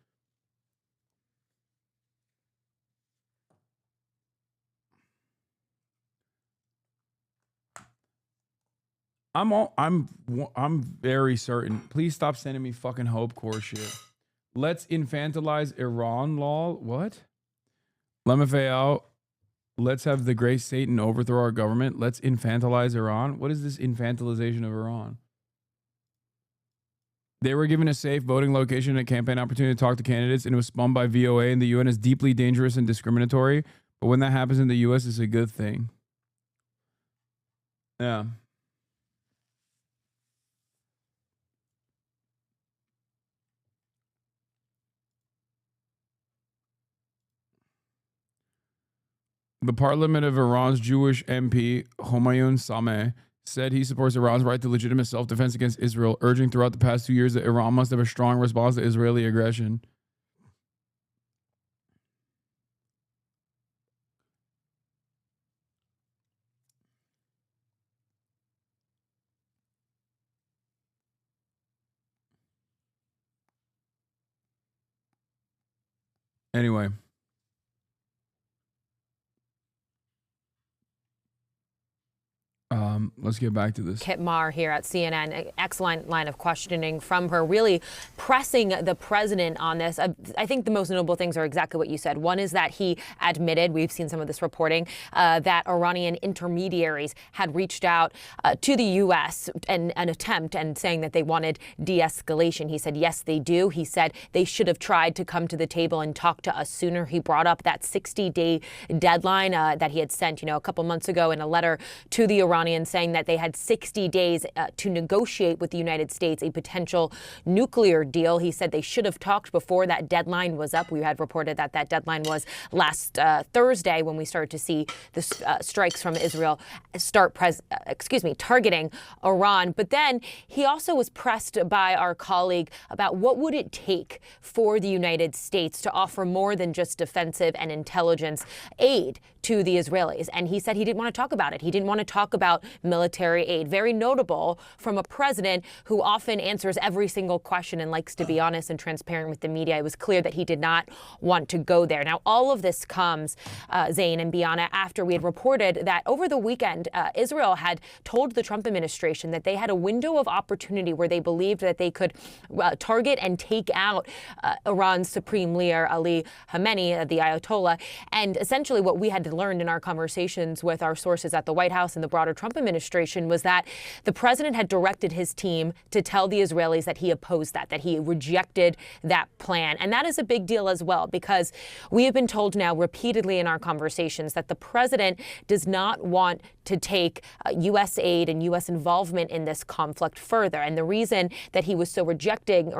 I'm very certain. Please stop sending me fucking Hope Corps shit. Let's infantilize Iran, lol. What? Lemafayal. Let's have the great Satan overthrow our government. Let's infantilize Iran. What is this infantilization of Iran? They were given a safe voting location and a campaign opportunity to talk to candidates, and it was spun by VOA and the UN as deeply dangerous and discriminatory. But when that happens in the US, it's a good thing. Yeah. The Parliament of Iran's Jewish MP, Homayun Sameh, said he supports Iran's right to legitimate self-defense against Israel, urging throughout the past 2 years that Iran must have a strong response to Israeli aggression. Anyway. Let's get back to this. Kit Marr here at CNN. Excellent line of questioning from her, really pressing the president on this. I think the most notable things are exactly what you said. One is that he admitted, we've seen some of this reporting, that Iranian intermediaries had reached out to the U.S. and an attempt and saying that they wanted de-escalation. He said, yes, they do. He said they should have tried to come to the table and talk to us sooner. He brought up that 60-day deadline that he had sent, a couple months ago in a letter to the Iranians, saying that they had 60 days to negotiate with the United States a potential nuclear deal. He said they should have talked before that deadline was up. We had reported that that deadline was last Thursday when we started to see the strikes from Israel start targeting Iran. But then he also was pressed by our colleague about what would it take for the United States to offer more than just defensive and intelligence aid to the Israelis. And he said he didn't want to talk about it. He didn't want to talk about military aid. Very notable from a president who often answers every single question and likes to be honest and transparent with the media. It was clear that he did not want to go there. Now, all of this comes, Zain and Bianna, after we had reported that over the weekend, Israel had told the Trump administration that they had a window of opportunity where they believed that they could target and take out Iran's supreme leader, Ali Khamenei, the Ayatollah. And essentially what we had learned in our conversations with our sources at the White House and the broader Trump administration was that the president had directed his team to tell the Israelis that he opposed that he rejected that plan. And that is a big deal as well, because we have been told now repeatedly in our conversations that the president does not want to take U.S. aid and U.S. involvement in this conflict further. And the reason that he was rejecting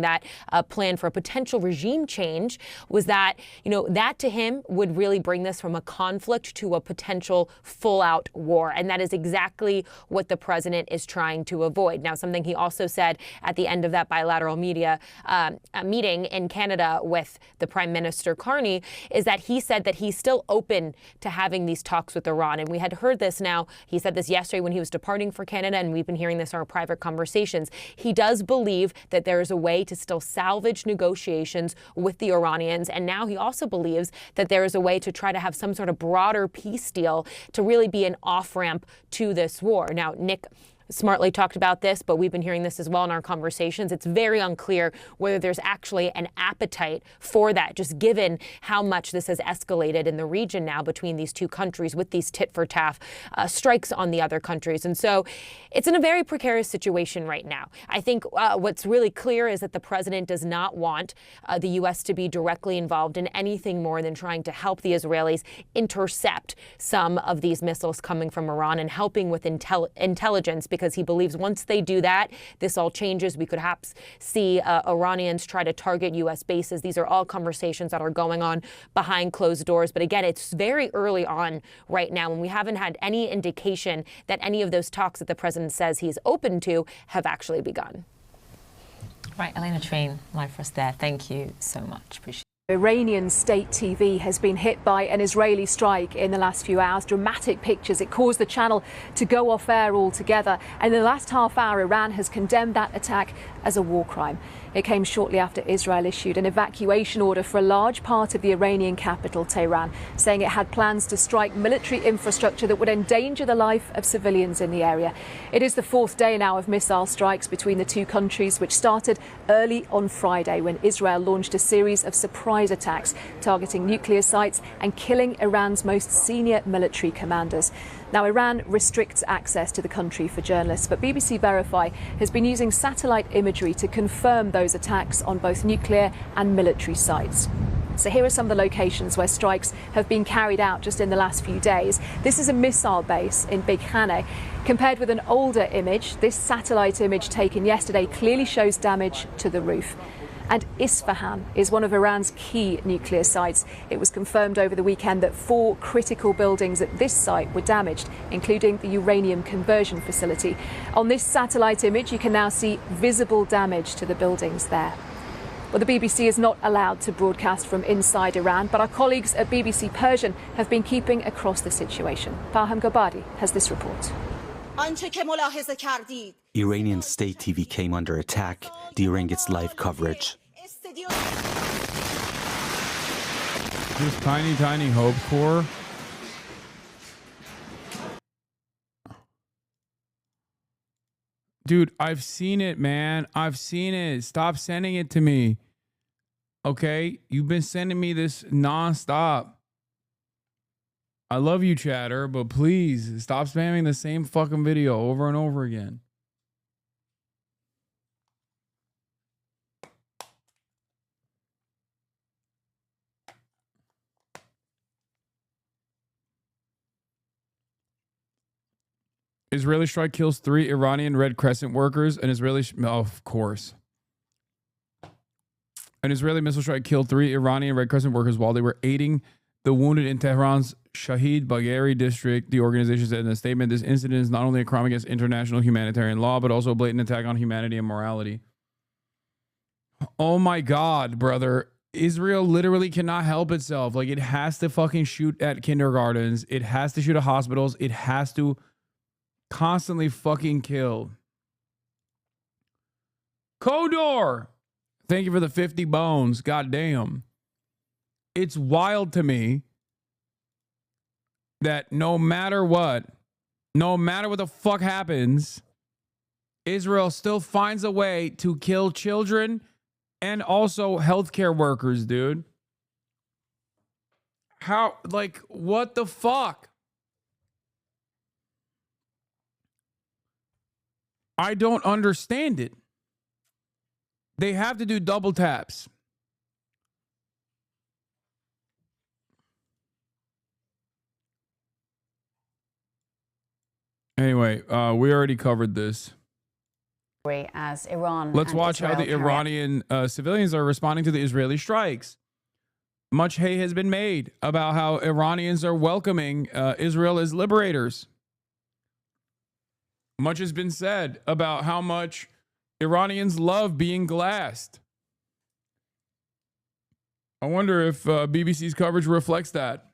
that plan for a potential regime change was that, that to him would really bring this from a conflict to a potential full-out war. And that is exactly what the president is trying to avoid. Now, something he also said at the end of that bilateral meeting in Canada with the Prime Minister Carney is that he said that he's still open to having these talks with Iran. And we had heard this now. He said this yesterday when he was departing for Canada, and we've been hearing this in our private conversations. He does believe that there is a way to still salvage negotiations with the Iranians. And now he also believes that there is a way to try to have some sort of broader peace deal to really be an off-ramp to this war. Now, Nick smartly talked about this, but we've been hearing this as well in our conversations. It's very unclear whether there's actually an appetite for that, just given how much this has escalated in the region now between these two countries with these tit-for-tat strikes on the other countries. And so it's in a very precarious situation right now. I think what's really clear is that the president does not want the U.S. to be directly involved in anything more than trying to help the Israelis intercept some of these missiles coming from Iran and helping with intelligence, because he believes once they do that, this all changes. We could perhaps see Iranians try to target U.S. bases. These are all conversations that are going on behind closed doors. But again, it's very early on right now, and we haven't had any indication that any of those talks that the president says he's open to have actually begun. Right, Elena Train, live for us there. Thank you so much. Appreciate it. Iranian state TV has been hit by an Israeli strike in the last few hours. Dramatic pictures. It caused the channel to go off air altogether. And in the last half hour, Iran has condemned that attack as a war crime. It came shortly after Israel issued an evacuation order for a large part of the Iranian capital, Tehran, saying it had plans to strike military infrastructure that would endanger the life of civilians in the area. It is the fourth day now of missile strikes between the two countries, which started early on Friday when Israel launched a series of surprise attacks targeting nuclear sites and killing Iran's most senior military commanders. Now, Iran restricts access to the country for journalists, but BBC Verify has been using satellite imagery to confirm those attacks on both nuclear and military sites. So here are some of the locations where strikes have been carried out just in the last few days. This is a missile base in Big Haneh. Compared with an older image, this satellite image taken yesterday clearly shows damage to the roof. And Isfahan is one of Iran's key nuclear sites. It was confirmed over the weekend that 4 critical buildings at this site were damaged, including the uranium conversion facility. On this satellite image, you can now see visible damage to the buildings there. Well, the BBC is not allowed to broadcast from inside Iran, but our colleagues at BBC Persian have been keeping across the situation. Farham Gabadi has this report. Iranian state TV came under attack during its live coverage. This tiny hope core. Dude, I've seen it, man. I've seen it. Stop sending it to me. Okay? You've been sending me this nonstop. I love you, chatter, but please stop spamming the same fucking video over and over again. Israeli strike kills 3 Iranian Red Crescent workers. An Israeli, of course. An Israeli missile strike killed 3 Iranian Red Crescent workers while they were aiding the wounded in Tehran's Shahid Bagheri district. The organization said in a statement, this incident is not only a crime against international humanitarian law, but also a blatant attack on humanity and morality. Oh my God, brother. Israel literally cannot help itself. Like, it has to fucking shoot at kindergartens. It has to shoot at hospitals. It has to constantly fucking kill. Kodor, thank you for the 50 bones. God damn. It's wild to me that no matter what the fuck happens, Israel still finds a way to kill children and also healthcare workers, dude. How, like, what the fuck? I don't understand it. They have to do double taps. Anyway, we already covered this. As Iran. Let's watch how the Iranian civilians are responding to the Israeli strikes. Much hay has been made about how Iranians are welcoming Israel as liberators. Much has been said about how much Iranians love being glassed. I wonder if BBC's coverage reflects that.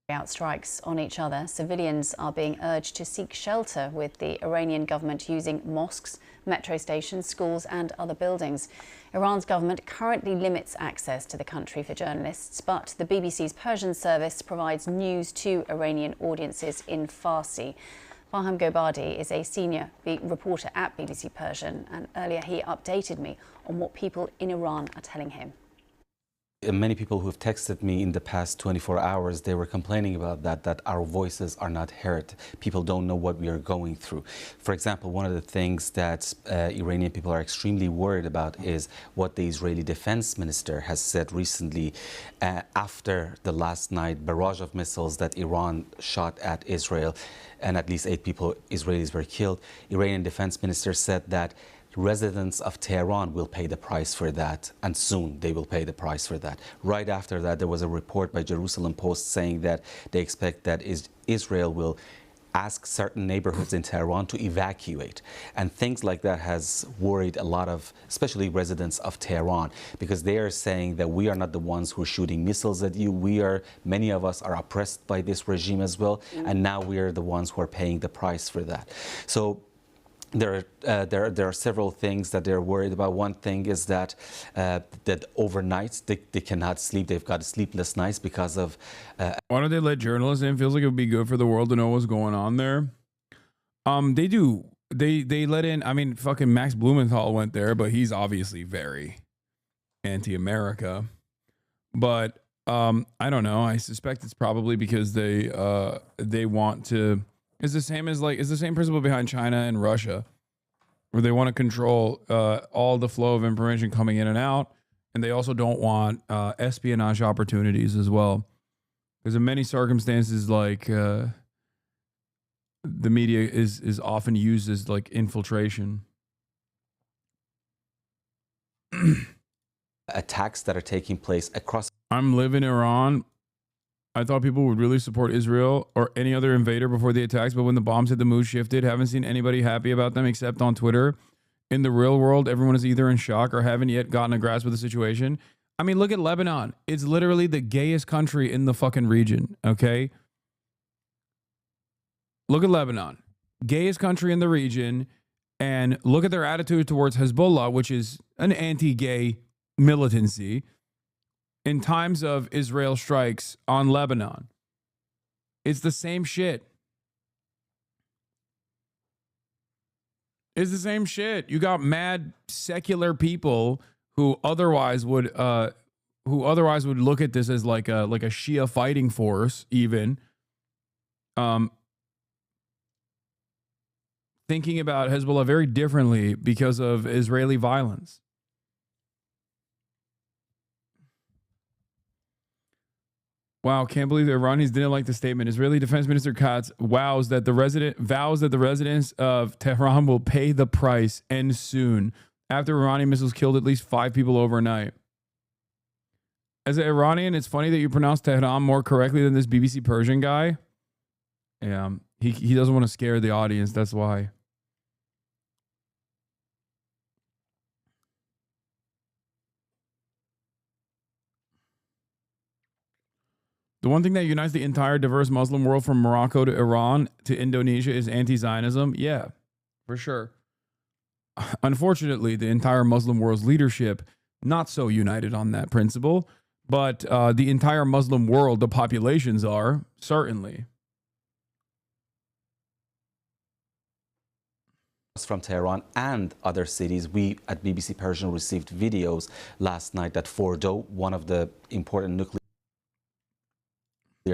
Out strikes on each other, civilians are being urged to seek shelter, with the Iranian government using mosques, metro stations, schools and other buildings. Iran's government currently limits access to the country for journalists, but the BBC's Persian service provides news to Iranian audiences in Farsi. Farham Gobadi is a senior reporter at BBC Persian, and earlier he updated me on what people in Iran are telling him. Many people who have texted me in the past 24 hours, they were complaining about that our voices are not heard. People don't know what we are going through. For example, one of the things that Iranian people are extremely worried about is what the Israeli defense minister has said recently after the last night barrage of missiles that Iran shot at Israel, and at least 8 people, Israelis, were killed. Iranian defense minister said that residents of Tehran will pay the price for that, and soon they will pay the price for that. Right after that, there was a report by Jerusalem Post saying that they expect that Israel will ask certain neighborhoods in Tehran to evacuate. And things like that has worried a lot of, especially residents of Tehran, because they are saying that we are not the ones who are shooting missiles at you. Many of us are oppressed by this regime as well, and now we are the ones who are paying the price for that. So there are several things that they're worried about. One thing is that overnight they cannot sleep. They've got sleepless nights because of. Why don't they let journalists in? Feels like it would be good for the world to know what's going on there. They do. They let in. I mean, fucking Max Blumenthal went there, but he's obviously very anti-America. But I don't know. I suspect it's probably because they want to. It's the same principle behind China and Russia, where they want to control all the flow of information coming in and out, and they also don't want espionage opportunities as well. Because in many circumstances, like the media is often used as like infiltration. Attacks that are taking place across. I'm living in Iran. I thought people would really support Israel or any other invader before the attacks, but when the bombs hit, the mood shifted. Haven't seen anybody happy about them except on Twitter. In the real world, everyone is either in shock or haven't yet gotten a grasp of the situation. I mean, look at Lebanon. It's literally the gayest country in the fucking region, okay? Look at Lebanon. Gayest country in the region, and look at their attitude towards Hezbollah, which is an anti-gay militancy. In times of Israel strikes on Lebanon, it's the same shit. It's the same shit. You got mad secular people who otherwise would look at this as like a Shia fighting force, even thinking about Hezbollah very differently because of Israeli violence. Wow, can't believe the Iranians didn't like the statement. Israeli Defense Minister Katz vows that the residents of Tehran will pay the price and soon after Iranian missiles killed at least 5 people overnight. As an Iranian, it's funny that you pronounce Tehran more correctly than this BBC Persian guy. Yeah, he doesn't want to scare the audience. That's why. The one thing that unites the entire diverse Muslim world from Morocco to Iran to Indonesia is anti-Zionism. Yeah, for sure. Unfortunately, the entire Muslim world's leadership not so united on that principle, but the entire Muslim world, the populations are, certainly. From Tehran and other cities, we at BBC Persian received videos last night that Fordo, one of the important nuclear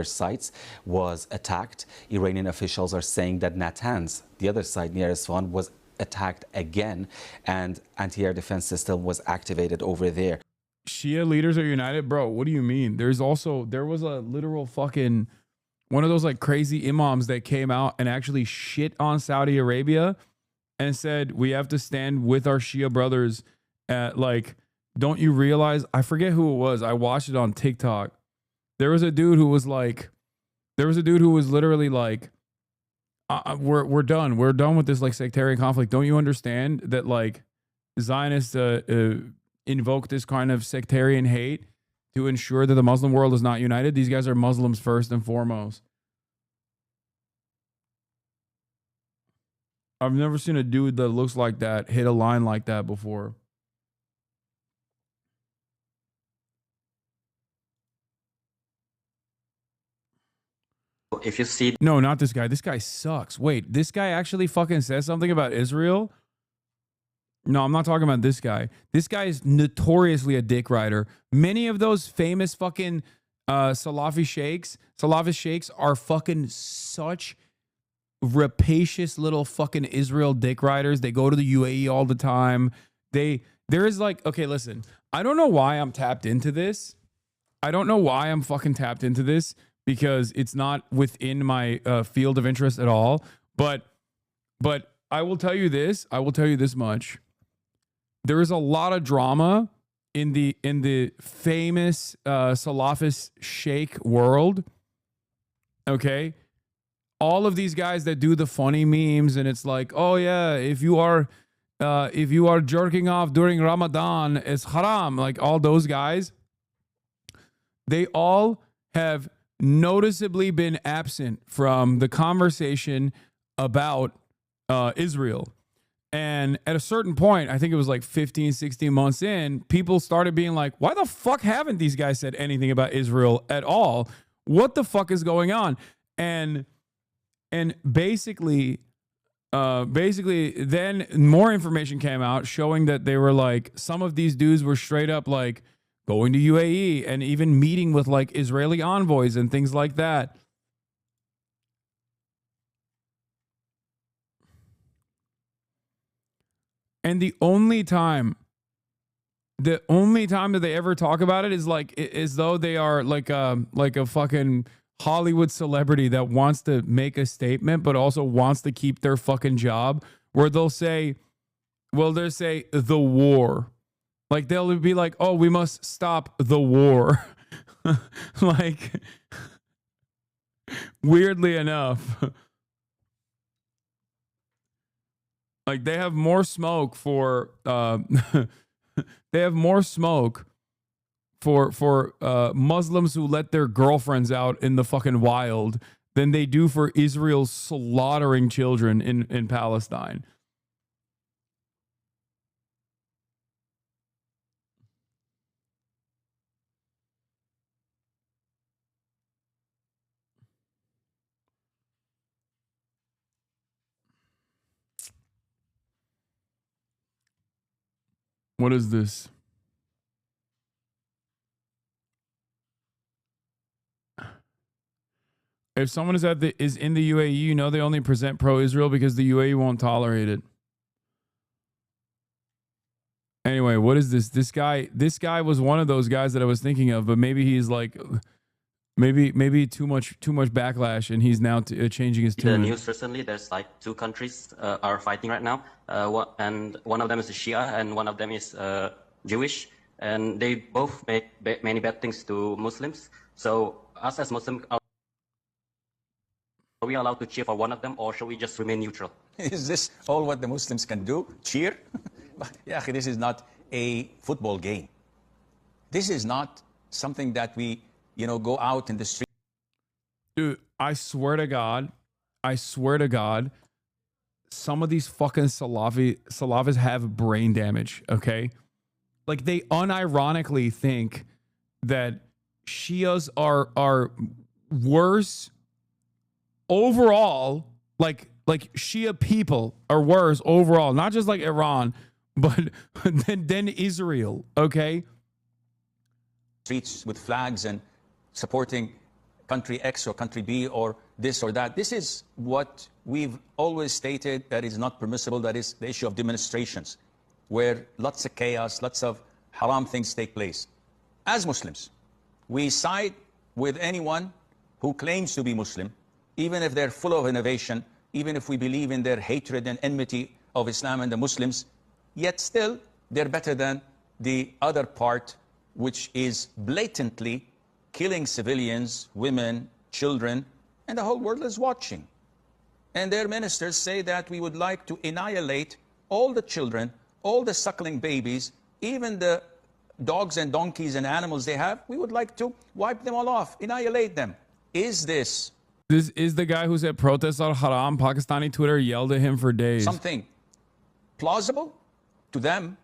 sites, was attacked. Iranian officials are saying that Natanz, the other site near Isfahan, was attacked again, and anti-air defense system was activated over there. Shia leaders are united, bro. What do you mean? There was a literal fucking one of those like crazy imams that came out and actually shit on Saudi Arabia and said we have to stand with our Shia brothers. Don't you realize? I forget who it was. I watched it on TikTok. There was a dude who was literally like, we're done. We're done with this like sectarian conflict. Don't you understand that like Zionists invoke this kind of sectarian hate to ensure that the Muslim world is not united? These guys are Muslims first and foremost. I've never seen a dude that looks like that hit a line like that before. If you see... No, not this guy. This guy sucks. Wait, this guy actually fucking says something about Israel? No, I'm not talking about this guy. This guy is notoriously a dick rider. Many of those famous fucking Salafist sheikhs are fucking such rapacious little fucking Israel dick riders. They go to the UAE all the time. There is like, okay, listen, I don't know why I'm tapped into this. I don't know why I'm fucking tapped into this, because it's not within my field of interest at all. But I will tell you this. I will tell you this much. There is a lot of drama in the famous Salafist sheikh world. Okay, all of these guys that do the funny memes, and it's like, oh yeah, if you are jerking off during Ramadan, it's haram. Like all those guys, they all have noticeably been absent from the conversation about Israel. And at a certain point, I think it was like 15, 16 months in, people started being like, why the fuck haven't these guys said anything about Israel at all? What the fuck is going on? And basically then more information came out showing that they were like, some of these dudes were straight up like going to UAE and even meeting with like Israeli envoys and things like that. And the only time that they ever talk about it is like as though they are like a fucking Hollywood celebrity that wants to make a statement but also wants to keep their fucking job, where they'll say the war. Like they'll be like, oh, we must stop the war. Like, weirdly enough, like they have more smoke for Muslims who let their girlfriends out in the fucking wild than they do for Israel slaughtering children in Palestine. What is this? If someone is in the UAE, you know they only present pro-Israel because the UAE won't tolerate it. Anyway, what is this? This guy was one of those guys that I was thinking of, but maybe he's like, maybe too much backlash, and he's now changing his tune. The news recently, there's like two countries are fighting right now, and one of them is Shia, and one of them is Jewish, and they both make many bad things to Muslims. So us as Muslims, are we allowed to cheer for one of them, or should we just remain neutral? Is this all what the Muslims can do? Cheer? Yeah, this is not a football game. This is not something that we, go out in the street. Dude, I swear to God, some of these fucking Salafis have brain damage, okay? Like, they unironically think that Shias are worse overall, like Shia people are worse overall, not just like Iran, but then Israel, okay? Streets with flags and supporting country X or country B or this or that. This is what we've always stated that is not permissible. That is the issue of demonstrations, where lots of chaos, lots of haram things take place. As Muslims, we side with anyone who claims to be Muslim, even if they're full of innovation, even if we believe in their hatred and enmity of Islam and the Muslims, yet still they're better than the other part, which is blatantly killing civilians, women, children, and the whole world is watching. And their ministers say that we would like to annihilate all the children, all the suckling babies, even the dogs and donkeys and animals they have. We would like to wipe them all off, annihilate them. Is this is the guy who said protests are haram? Pakistani Twitter yelled at him for days. Something plausible to them,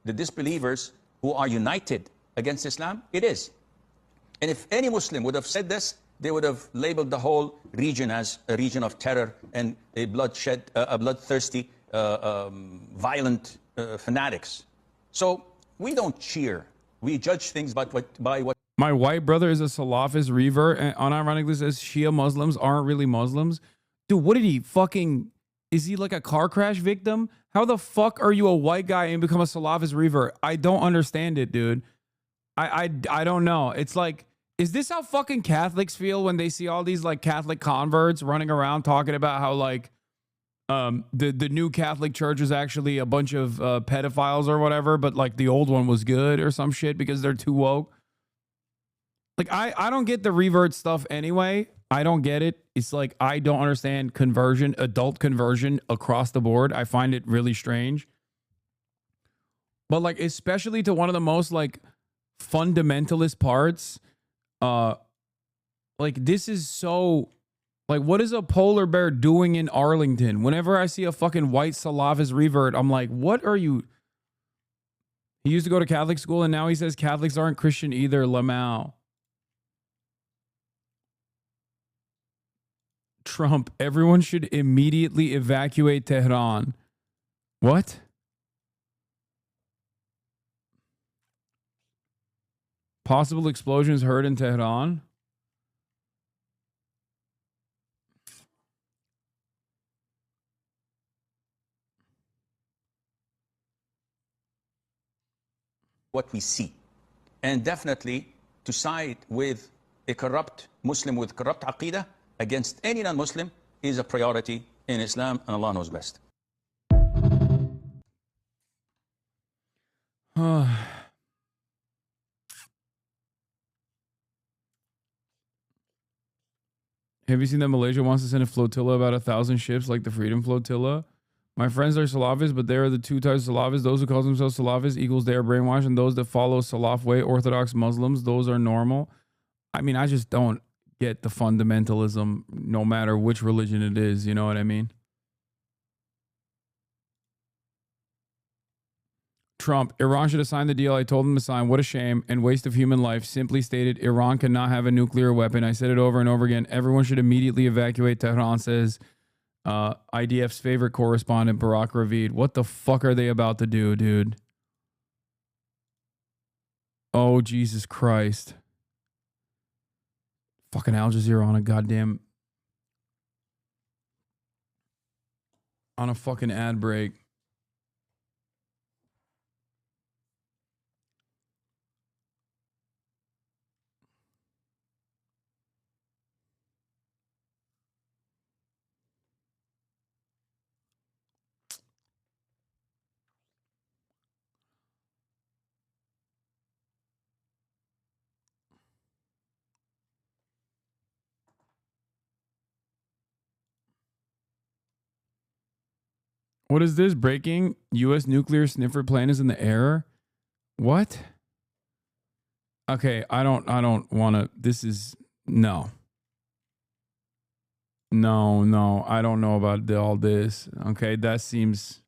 the disbelievers who are united against Islam? It is. And if any Muslim would have said this, they would have labeled the whole region as a region of terror and a bloodthirsty, violent fanatics. So we don't cheer. We judge things by what. My white brother is a Salafist revert and unironically says Shia Muslims aren't really Muslims. Dude, what did he fucking... Is he like a car crash victim? How the fuck are you a white guy and become a Salafist revert? I don't understand it, dude. I don't know. It's like, is this how fucking Catholics feel when they see all these like Catholic converts running around talking about how like the new Catholic church is actually a bunch of pedophiles or whatever, but like the old one was good or some shit because they're too woke? Like, I don't get the revert stuff anyway. I don't get it. It's like, I don't understand conversion, adult conversion across the board. I find it really strange. But like, especially to one of the most like fundamentalist parts, like this is so, like, what is a polar bear doing in Arlington? Whenever I see a fucking white Salafist revert, I'm like, what are you? He used to go to Catholic school and now he says Catholics aren't Christian either, Lamau. Trump, everyone should immediately evacuate Tehran. What? Possible explosions heard in Tehran? What we see. And definitely to side with a corrupt Muslim with corrupt aqidah against any non-Muslim is a priority in Islam, and Allah knows best. Have you seen that Malaysia wants to send a flotilla about 1,000 ships like the Freedom Flotilla? My friends are Salafists, but there are the two types of Salafists. Those who call themselves Salafists equals they are brainwashed, and those that follow Salaf way, Orthodox Muslims, those are normal. I mean, I just don't get the fundamentalism no matter which religion it is. You know what I mean? Trump, Iran should have signed the deal I told them to sign. What a shame and waste of human life. Simply stated, Iran cannot have a nuclear weapon. I said it over and over again. Everyone should immediately evacuate Tehran, says IDF's favorite correspondent, Barack Ravid. What the fuck are they about to do, dude? Oh, Jesus Christ. Fucking Al Jazeera on a fucking ad break. What is this? Breaking? U.S. nuclear sniffer plane is in the air? What? Okay, I don't want to. This is no. No, I don't know about all this. Okay, that seems.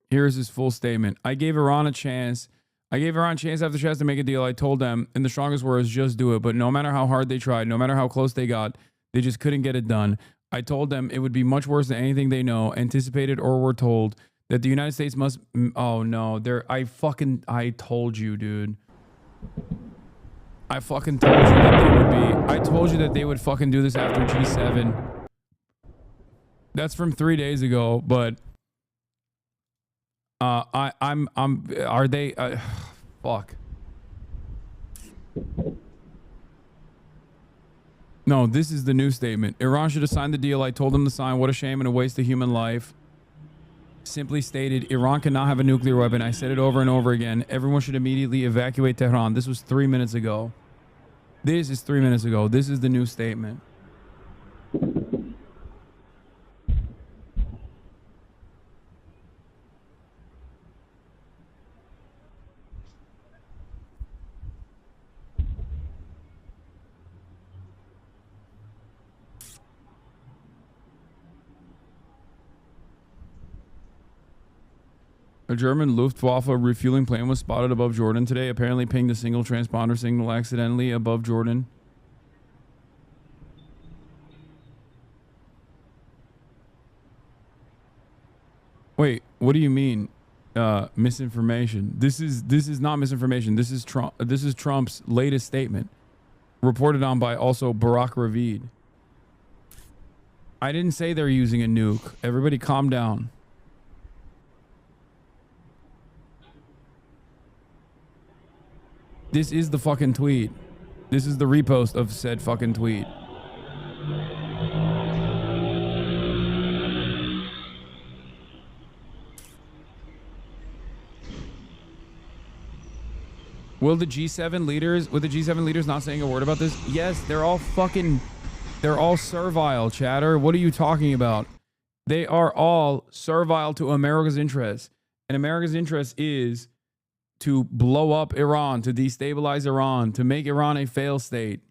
Here's his full statement. I gave Iran a chance. I gave Iran chance after chance to make a deal. I told them, in the strongest words, just do it. But no matter how hard they tried, no matter how close they got, they just couldn't get it done. I told them it would be much worse than anything they know, anticipated, or were told. That the United States must. Oh no, I told you, dude. I fucking told you that they would be. I told you that they would fucking do this after G7. That's from 3 days ago, but are they fuck. No, this is the new statement. Iran should have signed the deal. I told them to sign. What a shame and a waste of human life. Simply stated, Iran cannot have a nuclear weapon. I said it over and over again. Everyone should immediately evacuate Tehran. This was 3 minutes ago. This is 3 minutes ago. This is the new statement. A German Luftwaffe refueling plane was spotted above Jordan today, apparently pinged a single transponder signal accidentally above Jordan. Wait, what do you mean? Misinformation. This is not misinformation. This is Trump's latest statement, reported on by also Barack Ravid. I didn't say they're using a nuke. Everybody calm down. This is the fucking tweet. This is the repost of said fucking tweet. Will the G7 leaders not saying a word about this? Yes, they're all servile, chatter. What are you talking about? They are all servile to America's interests. And America's interest is to blow up Iran, to destabilize Iran, to make Iran a failed state.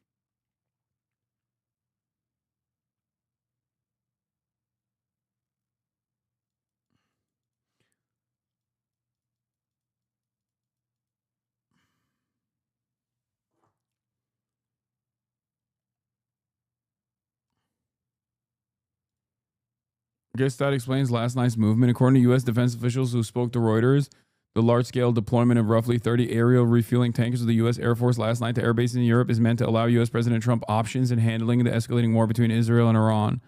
I guess that explains last night's movement. According to U.S. defense officials who spoke to Reuters, the large-scale deployment of roughly 30 aerial refueling tankers of the U.S. Air Force last night to air bases in Europe is meant to allow U.S. President Trump options in handling the escalating war between Israel and Iran.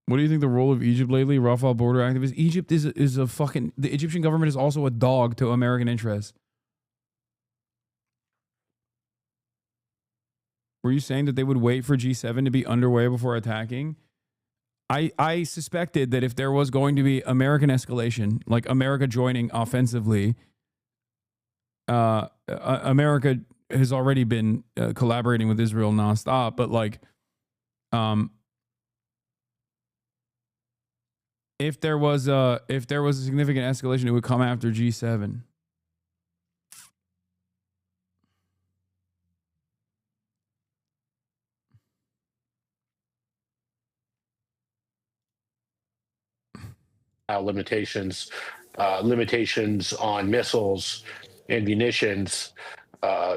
What do you think the role of Egypt lately? Rafah border activists. Egypt is a fucking... The Egyptian government is also a dog to American interests. Were you saying that they would wait for G7 to be underway before attacking? I suspected that if there was going to be American escalation, like America joining offensively, America has already been collaborating with Israel nonstop, but like, if there was a significant escalation, it would come after G7. Limitations on missiles and munitions.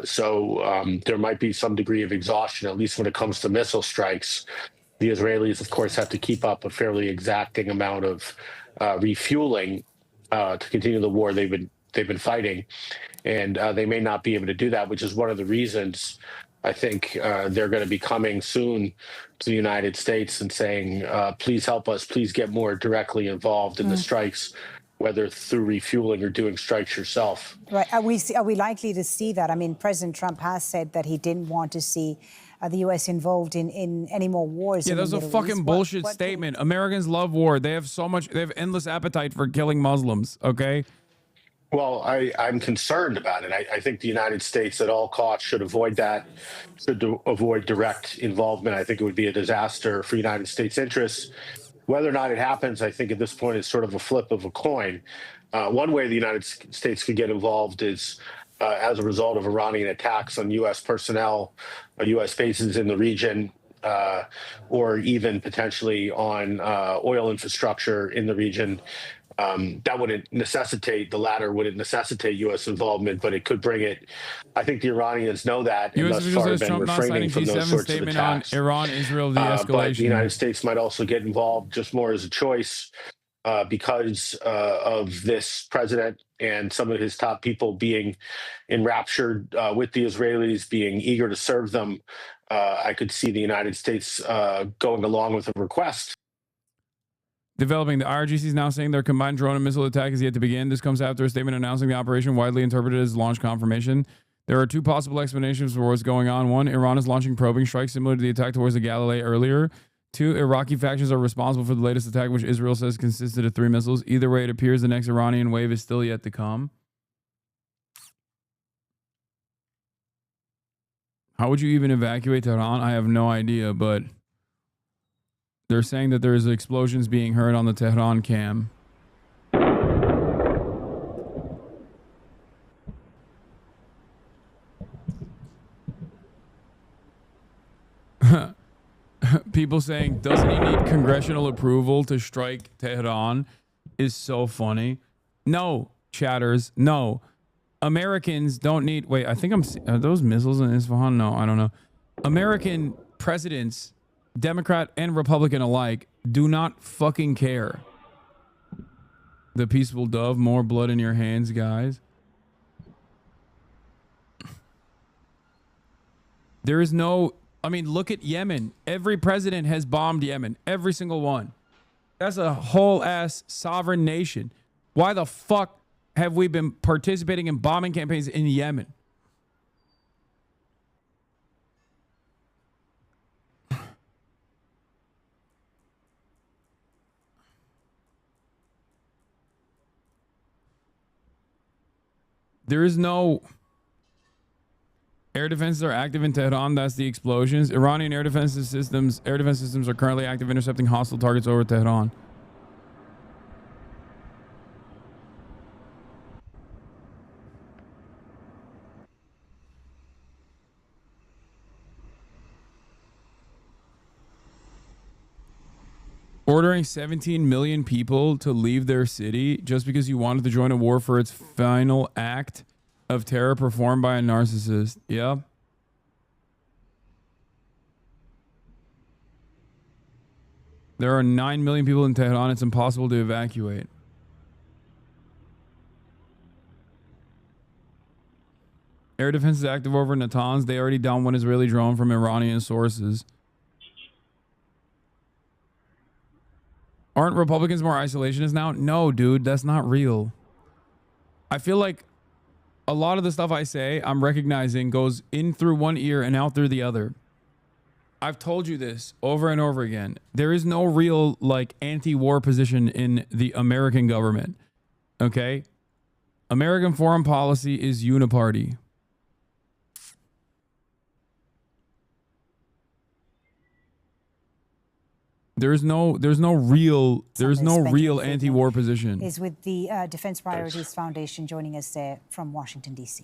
So there might be some degree of exhaustion, at least when it comes to missile strikes. The Israelis, of course, have to keep up a fairly exacting amount of refueling to continue the war they've been fighting, and they may not be able to do that, which is one of the reasons I think they're going to be coming soon to the United States and saying, please help us, please get more directly involved in the strikes, whether through refueling or doing strikes yourself. Right. Are we likely to see that? I mean, President Trump has said that he didn't want to see the U.S. involved in any more wars. Yeah, that's a fucking bullshit statement. Americans love war. They have endless appetite for killing Muslims, okay? Well, I'm concerned about it. I think the United States at all costs should avoid that, avoid direct involvement. I think it would be a disaster for United States interests. Whether or not it happens, I think at this point is sort of a flip of a coin. One way the United States could get involved is as a result of Iranian attacks on U.S. personnel, U.S. bases in the region, or even potentially on oil infrastructure in the region. That wouldn't necessitate, the latter wouldn't necessitate U.S. involvement, but it could bring it. I think the Iranians know that, and thus far have been refraining from those sorts of attacks. On Iran, Israel, de-escalation. But the United States might also get involved just more as a choice because of this president and some of his top people being enraptured with the Israelis, being eager to serve them. I could see the United States going along with a request. Developing, the IRGC is now saying their combined drone and missile attack is yet to begin. This comes after a statement announcing the operation, widely interpreted as launch confirmation. There are two possible explanations for what's going on. One, Iran is launching probing strikes similar to the attack towards the Galilee earlier. Two, Iraqi factions are responsible for the latest attack, which Israel says consisted of 3 missiles. Either way, it appears the next Iranian wave is still yet to come. How would you even evacuate Tehran? I have no idea, but they're saying that there's explosions being heard on the Tehran cam. People saying, doesn't he need congressional approval to strike Tehran is so funny. No, chatters, no. Americans don't need, wait, I think are those missiles in Isfahan? No, I don't know. American presidents, Democrat and Republican alike, do not fucking care. The peaceful dove, more blood in your hands, guys. There is no, I mean, look at Yemen. Every president has bombed Yemen. Every single one. That's a whole ass sovereign nation. Why the fuck have we been participating in bombing campaigns in Yemen? There is no air defenses are active in Tehran. That's the explosions. Iranian air defense systems are currently active intercepting hostile targets over Tehran. Ordering 17 million people to leave their city just because you wanted to join a war for its final act of terror performed by a narcissist. Yeah. There are 9 million people in Tehran. It's impossible to evacuate. Air defense is active over Natanz. They already downed one Israeli drone from Iranian sources. Aren't Republicans more isolationist now? No, dude, that's not real. I feel like a lot of the stuff I say, I'm recognizing goes in through one ear and out through the other. I've told you this over and over again. There is no real, like, anti-war position in the American government. Okay? American foreign policy is uniparty. There's no real anti-war position. Is with the Defense Priorities Foundation joining us there from Washington, D.C.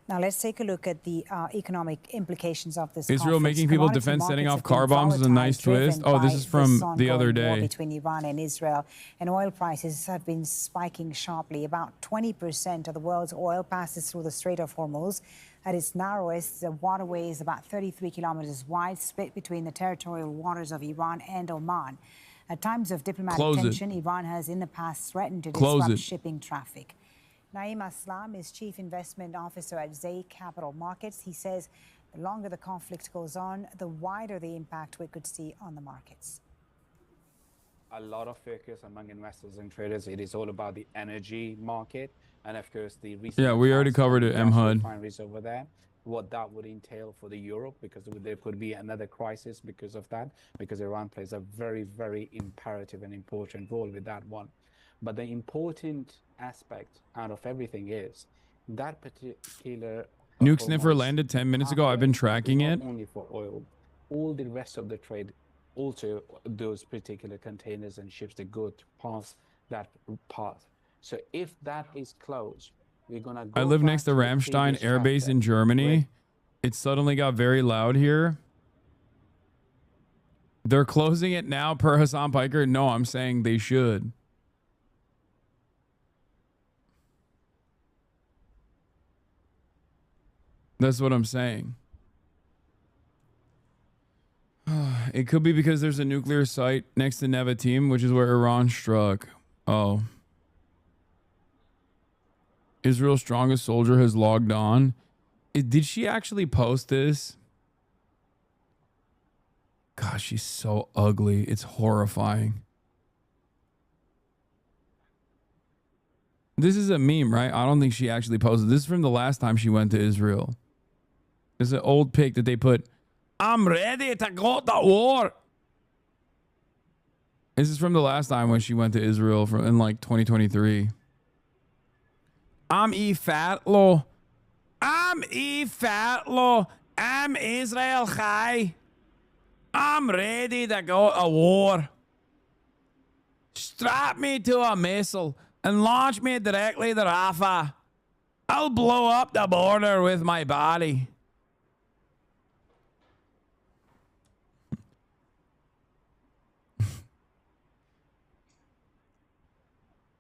Now let's take a look at the economic implications of this. Israel making people defend setting off car bombs is a nice twist. Oh, this is from the other day. Between Iran and Israel, and oil prices have been spiking sharply. About 20% of the world's oil passes through the Strait of Hormuz. At its narrowest, the waterway is about 33 kilometers wide, split between the territorial waters of Iran and Oman. At times of diplomatic tension, Iran has in the past threatened to disrupt shipping traffic. Naeem Aslam is Chief Investment Officer at Zay Capital Markets. He says the longer the conflict goes on, the wider the impact we could see on the markets. A lot of focus among investors and traders, it is all about the energy market. And of course, the recent we already covered it, MHUD. Refineries over there, what that would entail for the Europe, because there could be another crisis because of that, because Iran plays a very, very imperative and important role with that one. But the important aspect out of everything is that particular Nuke Sniffer landed 10 minutes ago. I've been tracking it. Not only for oil, all the rest of the trade, also those particular containers and ships that go past that path. So if that is closed, we're gonna go. I live next to Ramstein Air Base in Germany. It suddenly got very loud here. They're closing it now per Hassan Piker. No, I'm saying they should. That's what I'm saying. It could be because there's a nuclear site next to Nevatim, which is where Iran struck. Oh. Israel's strongest soldier has logged on. Did she actually post this? Gosh, she's so ugly. It's horrifying. This is a meme, right? I don't think she actually posted. This is from the last time she went to Israel. It's an old pic that they put. I'm ready to go to war. This is from the last time when she went to Israel in like 2023. I'm fatlo. I'm fatlo. I'm Israel Chai. I'm ready to go to war. Strap me to a missile and launch me directly to Rafah. I'll blow up the border with my body.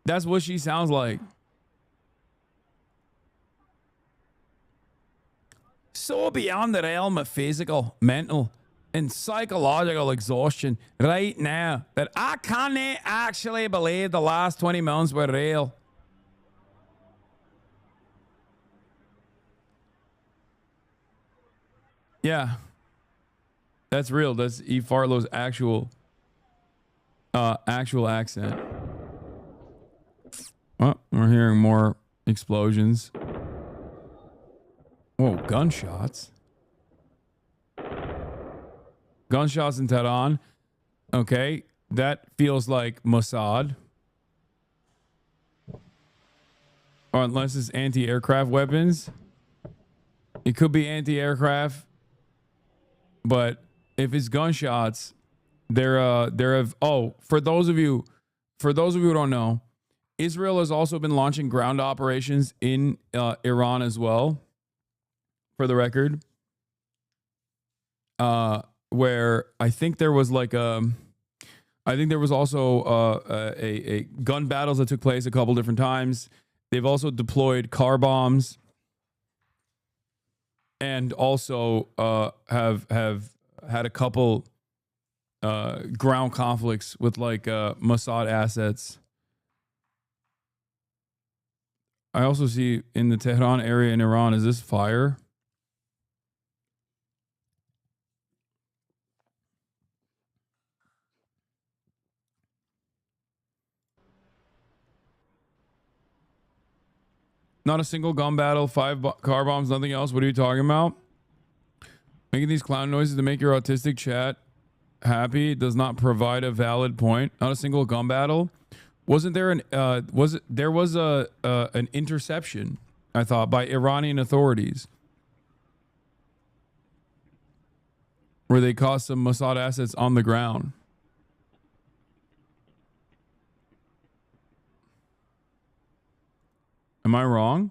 That's what she sounds like. So beyond the realm of physical, mental, and psychological exhaustion right now that I can't actually believe the last 20 months were real. Yeah. That's real. That's E. Farlow's actual accent. Oh, we're hearing more explosions. Whoa, gunshots. Gunshots in Tehran. Okay, that feels like Mossad. Or unless it's anti-aircraft weapons. It could be anti-aircraft. But if it's gunshots, for those of you who don't know, Israel has also been launching ground operations in Iran as well. For the record, where I think there was also a gun battles that took place a couple different times. They've also deployed car bombs, and also have had a couple ground conflicts with like Mossad assets. I also see in the Tehran area in Iran, is this fire? Not a single gun battle, 5 car bombs, nothing else. What are you talking about? Making these clown noises to make your autistic chat happy does not provide a valid point. Not a single gun battle. Wasn't there an interception, I thought, by Iranian authorities where they caught some Mossad assets on the ground. Am I wrong?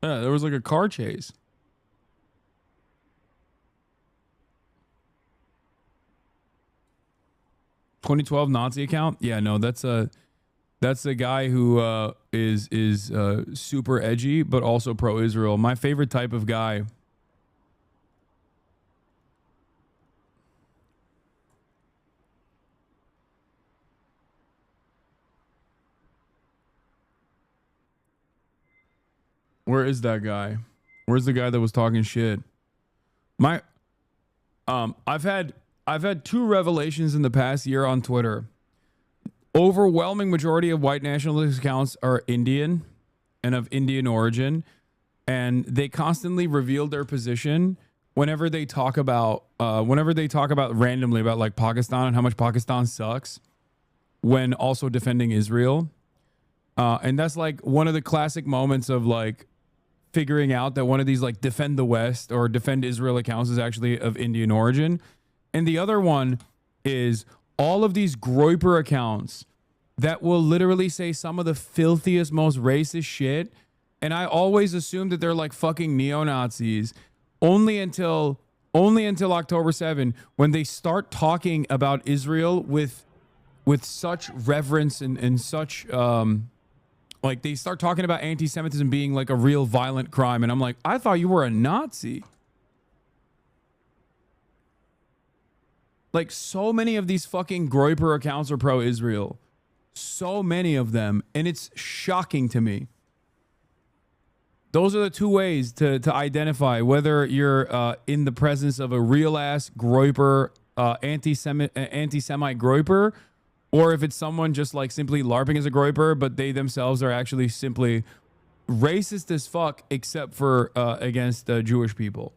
Yeah, there was like a car chase. $2012 Nazi account? Yeah, no, that's a That's the guy who is super edgy, but also pro-Israel. My favorite type of guy. Where is that guy? Where's the guy that was talking shit? I've had 2 revelations in the past year on Twitter. Overwhelming majority of white nationalist accounts are Indian and of Indian origin, and they constantly reveal their position whenever they talk about randomly about like Pakistan and how much Pakistan sucks, when also defending Israel. And that's like one of the classic moments of like figuring out that one of these like defend the West or defend Israel accounts is actually of Indian origin. And the other one is all of these Groyper accounts that will literally say some of the filthiest, most racist shit. And I always assume that they're like fucking neo-Nazis only until October 7, when they start talking about Israel with such reverence and such like they start talking about anti-Semitism being like a real violent crime. And I'm like, I thought you were a Nazi. Like, so many of these fucking Groyper accounts are pro-Israel. So many of them. And it's shocking to me. Those are the 2 ways to identify whether you're in the presence of a real-ass Groyper, anti-Semite Groyper, or if it's someone just like simply LARPing as a Groyper, but they themselves are actually simply racist as fuck, except for against Jewish people.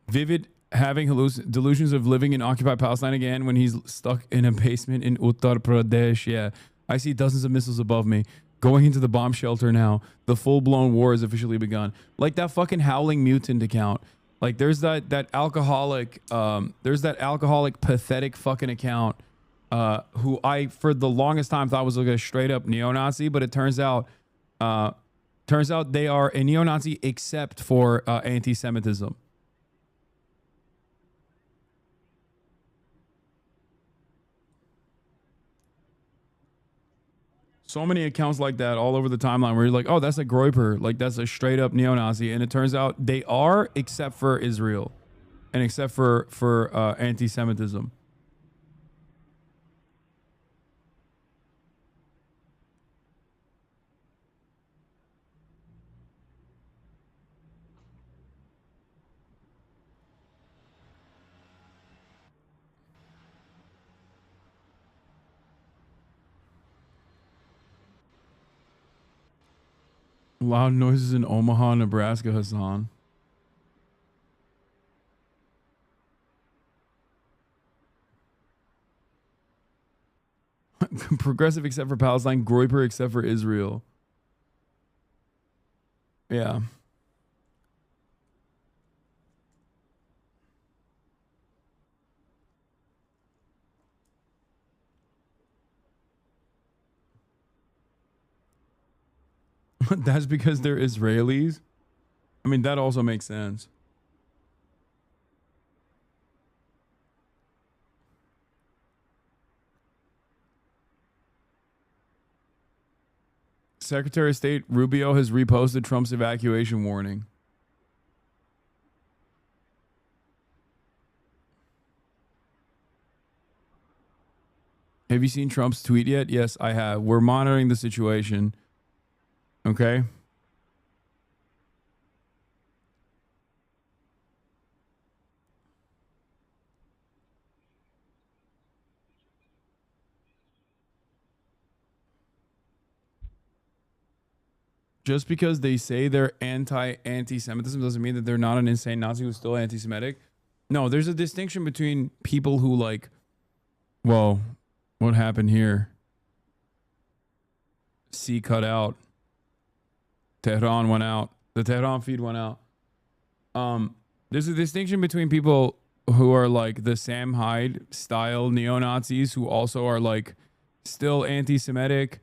Vivid having delusions of living in occupied Palestine again when he's stuck in a basement in Uttar Pradesh. Yeah, I see dozens of missiles above me. Going into the bomb shelter now. The full-blown war has officially begun. Like that fucking Howling Mutant account. Like there's that alcoholic, pathetic fucking account who I, for the longest time, thought was like a straight up neo-Nazi, but it turns out they are a neo-Nazi except for anti-Semitism. So many accounts like that all over the timeline where you're like, oh, that's a Groyper. Like, that's a straight up neo-Nazi. And it turns out they are, except for Israel and except for anti-Semitism. Loud noises in Omaha, Nebraska, Hassan. Progressive except for Palestine, Groyper except for Israel. Yeah. That's because they're Israelis? I mean, that also makes sense. Secretary of State Rubio has reposted Trump's evacuation warning. Have you seen Trump's tweet yet? Yes, I have. We're monitoring the situation. Okay. Just because they say they're anti-Semitism doesn't mean that they're not an insane Nazi who's still anti-Semitic. No, there's a distinction between people who like, well, what happened here? C cut out. Tehran went out. The Tehran feed went out. There's a distinction between people who are like the Sam Hyde style neo-Nazis who also are like still anti-Semitic,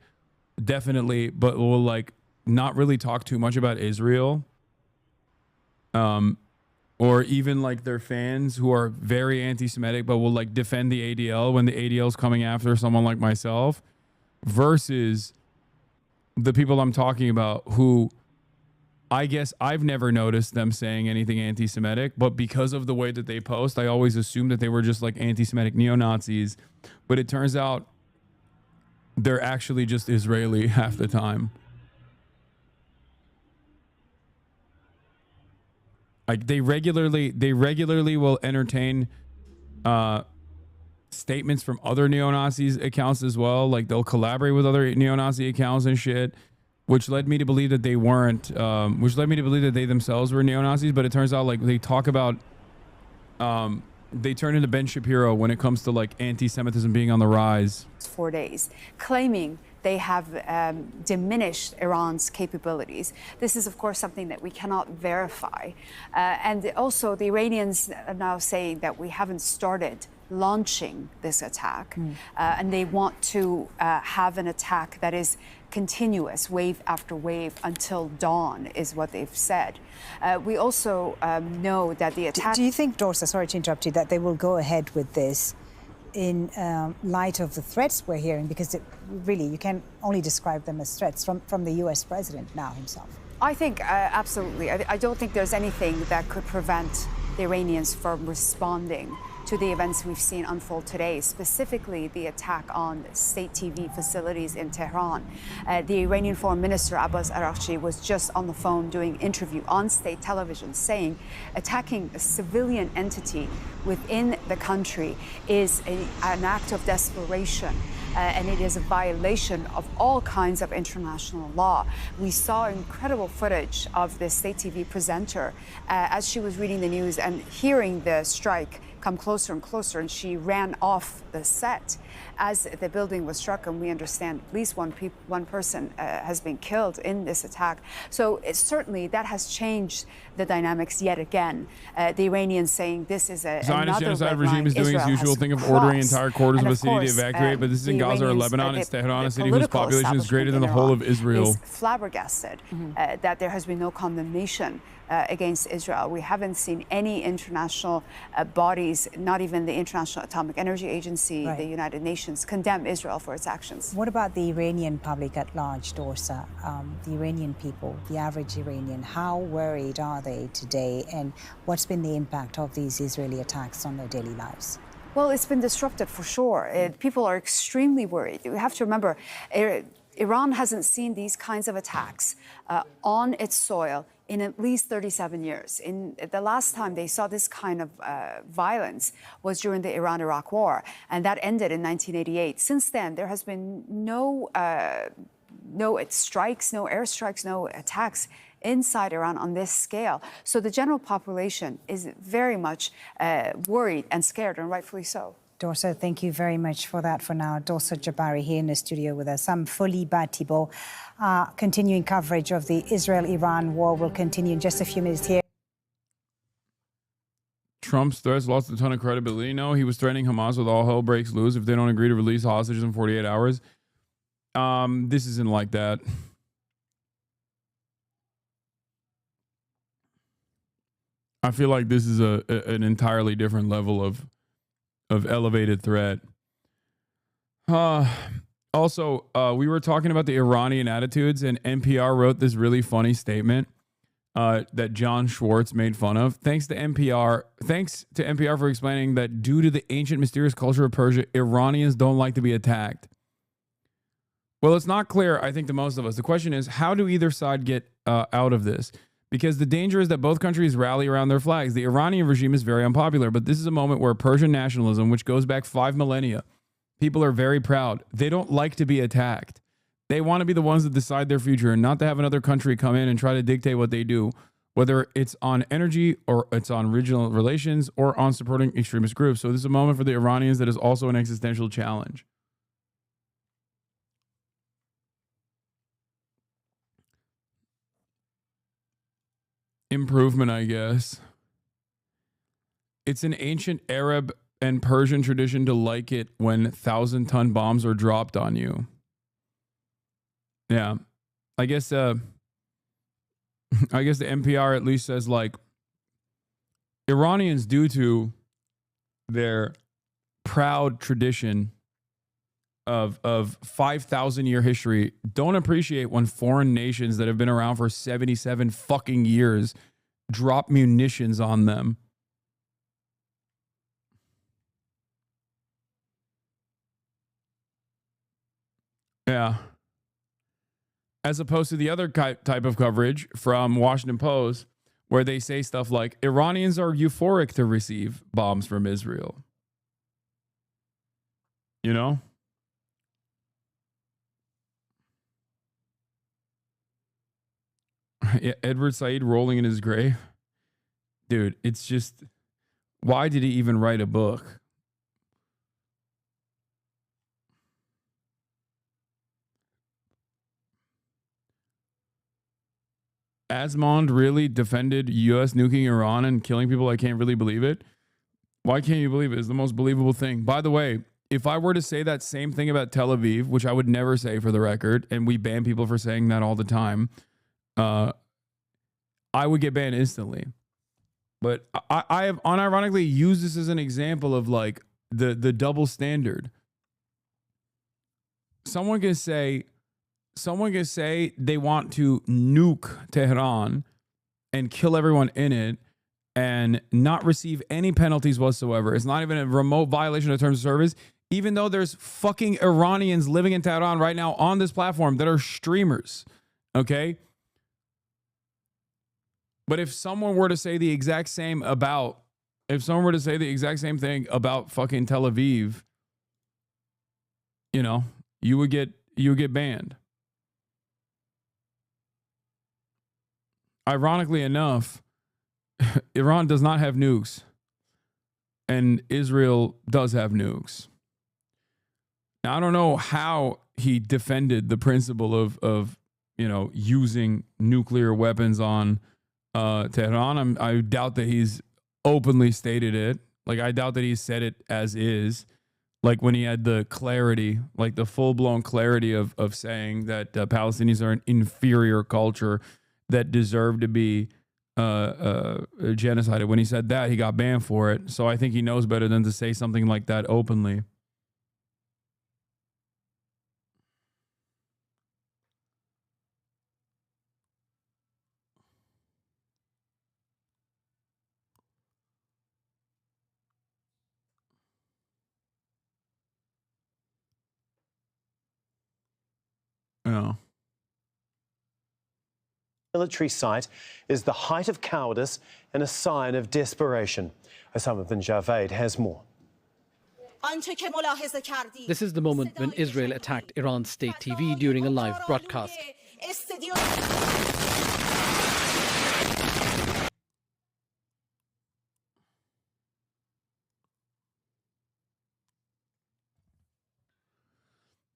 definitely, but will like not really talk too much about Israel. or even like their fans who are very anti-Semitic but will like defend the ADL when the ADL is coming after someone like myself, versus the people I'm talking about who I guess I've never noticed them saying anything anti-Semitic, but because of the way that they post, I always assumed that they were just like anti-Semitic neo-Nazis. But it turns out they're actually just Israeli half the time. Like they regularly will entertain statements from other neo-Nazis accounts as well. Like they'll collaborate with other neo-Nazi accounts and shit, which led me to believe that they weren't, which led me to believe that they themselves were neo-Nazis. But it turns out like they talk about, they turn into Ben Shapiro when it comes to like anti-Semitism being on the rise. 4 days, claiming they have diminished Iran's capabilities. This is, of course, something that we cannot verify. And also, the Iranians are now saying that we haven't started launching this attack, and they want to have an attack that is continuous, wave after wave, until dawn, is what they've said. We also know that the attack... Do you think, Dorsa, sorry to interrupt you, that they will go ahead with this in light of the threats we're hearing? Because really, you can only describe them as threats from the US president now himself. I think absolutely. I don't think there's anything that could prevent the Iranians from responding to the events we've seen unfold today, specifically the attack on state TV facilities in Tehran. The Iranian Foreign Minister Abbas Araghchi was just on the phone doing an interview on state television saying attacking a civilian entity within the country is an act of desperation. And it is a violation of all kinds of international law. We saw incredible footage of the state TV presenter as she was reading the news and hearing the strike come closer and closer, and she ran off the set as the building was struck, and we understand at least one person has been killed in this attack. So certainly that has changed the dynamics yet again. The Iranians saying this is Zionist another genocide red regime line is doing Israel its usual has thing of ordering crossed. entire quarters And of a of city to course, evacuate, but this is in the Gaza or Iranians, Lebanon. It's Tehran, a city whose political population is greater than the establishment whole in of Israel. Iran is flabbergasted that there has been no condemnation against Israel. We haven't seen any international bodies, not even the International Atomic Energy Agency, the United Nations, condemn Israel for its actions. What about the Iranian public at large, Dorsa? The Iranian people, the average Iranian, how worried are they today, and what's been the impact of these Israeli attacks on their daily lives? Well, it's been disrupted for sure. People are extremely worried. We have to remember, Iran hasn't seen these kinds of attacks on its soil in at least 37 years. In the last time they saw this kind of violence was during the Iran-Iraq War, and that ended in 1988. Since then, there has been no strikes, no airstrikes, no attacks inside Iran on this scale. So the general population is very much worried and scared, and rightfully so. Dorsa, thank you very much for that for now. Dorsa Jabari here in the studio with us. I'm Foli Batibo. Continuing coverage of the Israel-Iran war will continue in just a few minutes here. Trump's threats lost a ton of credibility. No, he was threatening Hamas with all hell breaks loose if they don't agree to release hostages in 48 hours. This isn't like that. I feel like this is an entirely different level of elevated threat. Also, we were talking about the Iranian attitudes, and NPR wrote this really funny statement that John Schwartz made fun of. Thanks to NPR for explaining that due to the ancient mysterious culture of Persia, Iranians don't like to be attacked. Well, it's not clear, I think, to most of us. The question is, how do either side get out of this? Because the danger is that both countries rally around their flags. The Iranian regime is very unpopular, but this is a moment where Persian nationalism, which goes back 5 millennia, people are very proud. They don't like to be attacked. They want to be the ones that decide their future and not to have another country come in and try to dictate what they do, whether it's on energy or it's on regional relations or on supporting extremist groups. So this is a moment for the Iranians that is also an existential challenge. Improvement, I guess. It's an ancient Arab and Persian tradition to like it when 1,000-ton bombs are dropped on you. Yeah. I guess the NPR at least says, like, Iranians, due to their proud tradition of 5,000-year history, don't appreciate when foreign nations that have been around for 77 fucking years drop munitions on them. Yeah. As opposed to the other type of coverage from Washington Post, where they say stuff like, Iranians are euphoric to receive bombs from Israel. You know? Edward Said rolling in his grave. Dude, it's just, why did he even write a book? Asmond really defended U.S. nuking Iran and killing people. I can't really believe it. Why can't you believe it? It's the most believable thing. By the way, if I were to say that same thing about Tel Aviv, which I would never say for the record, and we ban people for saying that all the time, I would get banned instantly. But I have unironically used this as an example of like the double standard. Someone can say they want to nuke Tehran and kill everyone in it and not receive any penalties whatsoever. It's not even a remote violation of terms of service, even though there's fucking Iranians living in Tehran right now on this platform that are streamers. Okay? But if someone were to say the exact same thing about fucking Tel Aviv, you know, you would get banned. Ironically enough, Iran does not have nukes, and Israel does have nukes. Now, I don't know how he defended the principle of you know, using nuclear weapons on Tehran. I doubt that he's openly stated it. Like, I doubt that he said it as is. Like when he had the clarity, like the full-blown clarity of saying that Palestinians are an inferior culture that deserve to be genocided. When he said that, he got banned for it. So I think he knows better than to say something like that openly. Yeah. Military site is the height of cowardice and a sign of desperation. Osama bin Javed has more. This is the moment when Israel attacked Iran's state TV during a live broadcast.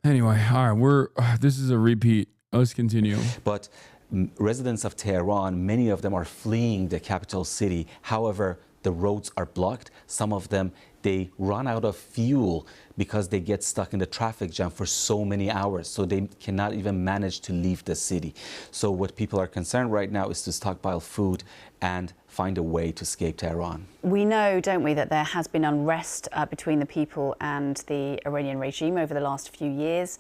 Anyway, all right, this is a repeat. Let's continue. But residents of Tehran, many of them are fleeing the capital city. However, the roads are blocked. Some of them, they run out of fuel because they get stuck in the traffic jam for so many hours. So they cannot even manage to leave the city. So what people are concerned right now is to stockpile food and find a way to escape Tehran. We know, don't we, that there has been unrest between the people and the Iranian regime over the last few years.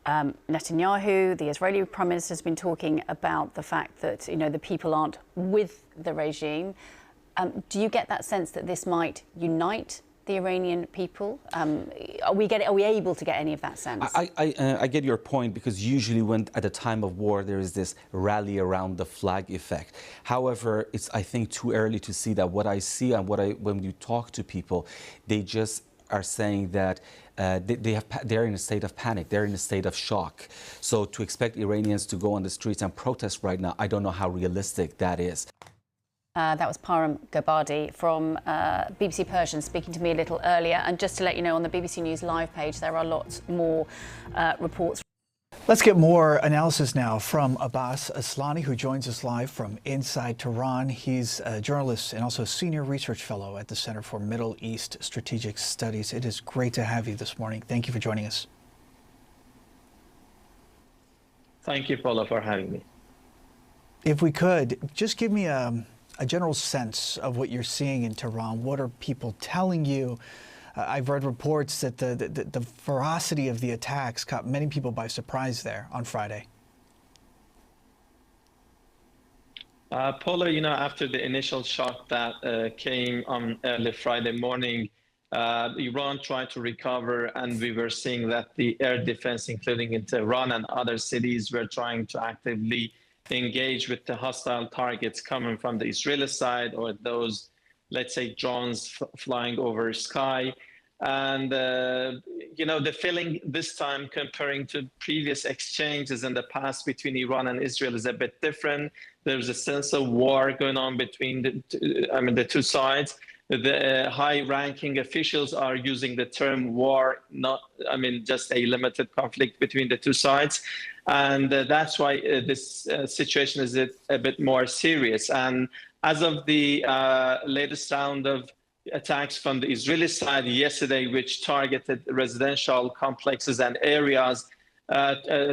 Netanyahu, the Israeli Prime Minister, has been talking about the fact that, you know, the people aren't with the regime. Do you get that sense that this might unite the Iranian people? Are we able to get any of that sense? I get your point, because usually when at a time of war there is this rally around the flag effect. However, it's, I think, too early to see that. What I see and when you talk to people, they just are saying that they're in a state of panic, they're in a state of shock. So to expect Iranians to go on the streets and protest right now, I don't know how realistic that is. That was Param Gabadi from BBC Persian speaking to me a little earlier. And just to let you know, on the BBC News Live page, there are lots more reports. Let's get more analysis now from Abbas Aslani, who joins us live from inside Tehran. He's a journalist and also a senior research fellow at the Center for Middle East Strategic Studies. It is great to have you this morning. Thank you for joining us. Thank you, Paula, for having me. If we could, just give me a a general sense of what you're seeing in Tehran? What are people telling you? I've read reports that the ferocity of the attacks caught many people by surprise there on Friday. Paula, after the initial shock that came on early Friday morning, Iran tried to recover, and we were seeing that the air defense, including in Tehran and other cities, were trying to actively engage with the hostile targets coming from the Israeli side, or those, let's say, drones flying over sky. And, the feeling this time, comparing to previous exchanges in the past between Iran and Israel, is a bit different. There's a sense of war going on between the two sides. The high-ranking officials are using the term war, just a limited conflict between the two sides. And that's why this situation is a bit more serious. And as of the latest round of attacks from the Israeli side yesterday, which targeted residential complexes and areas,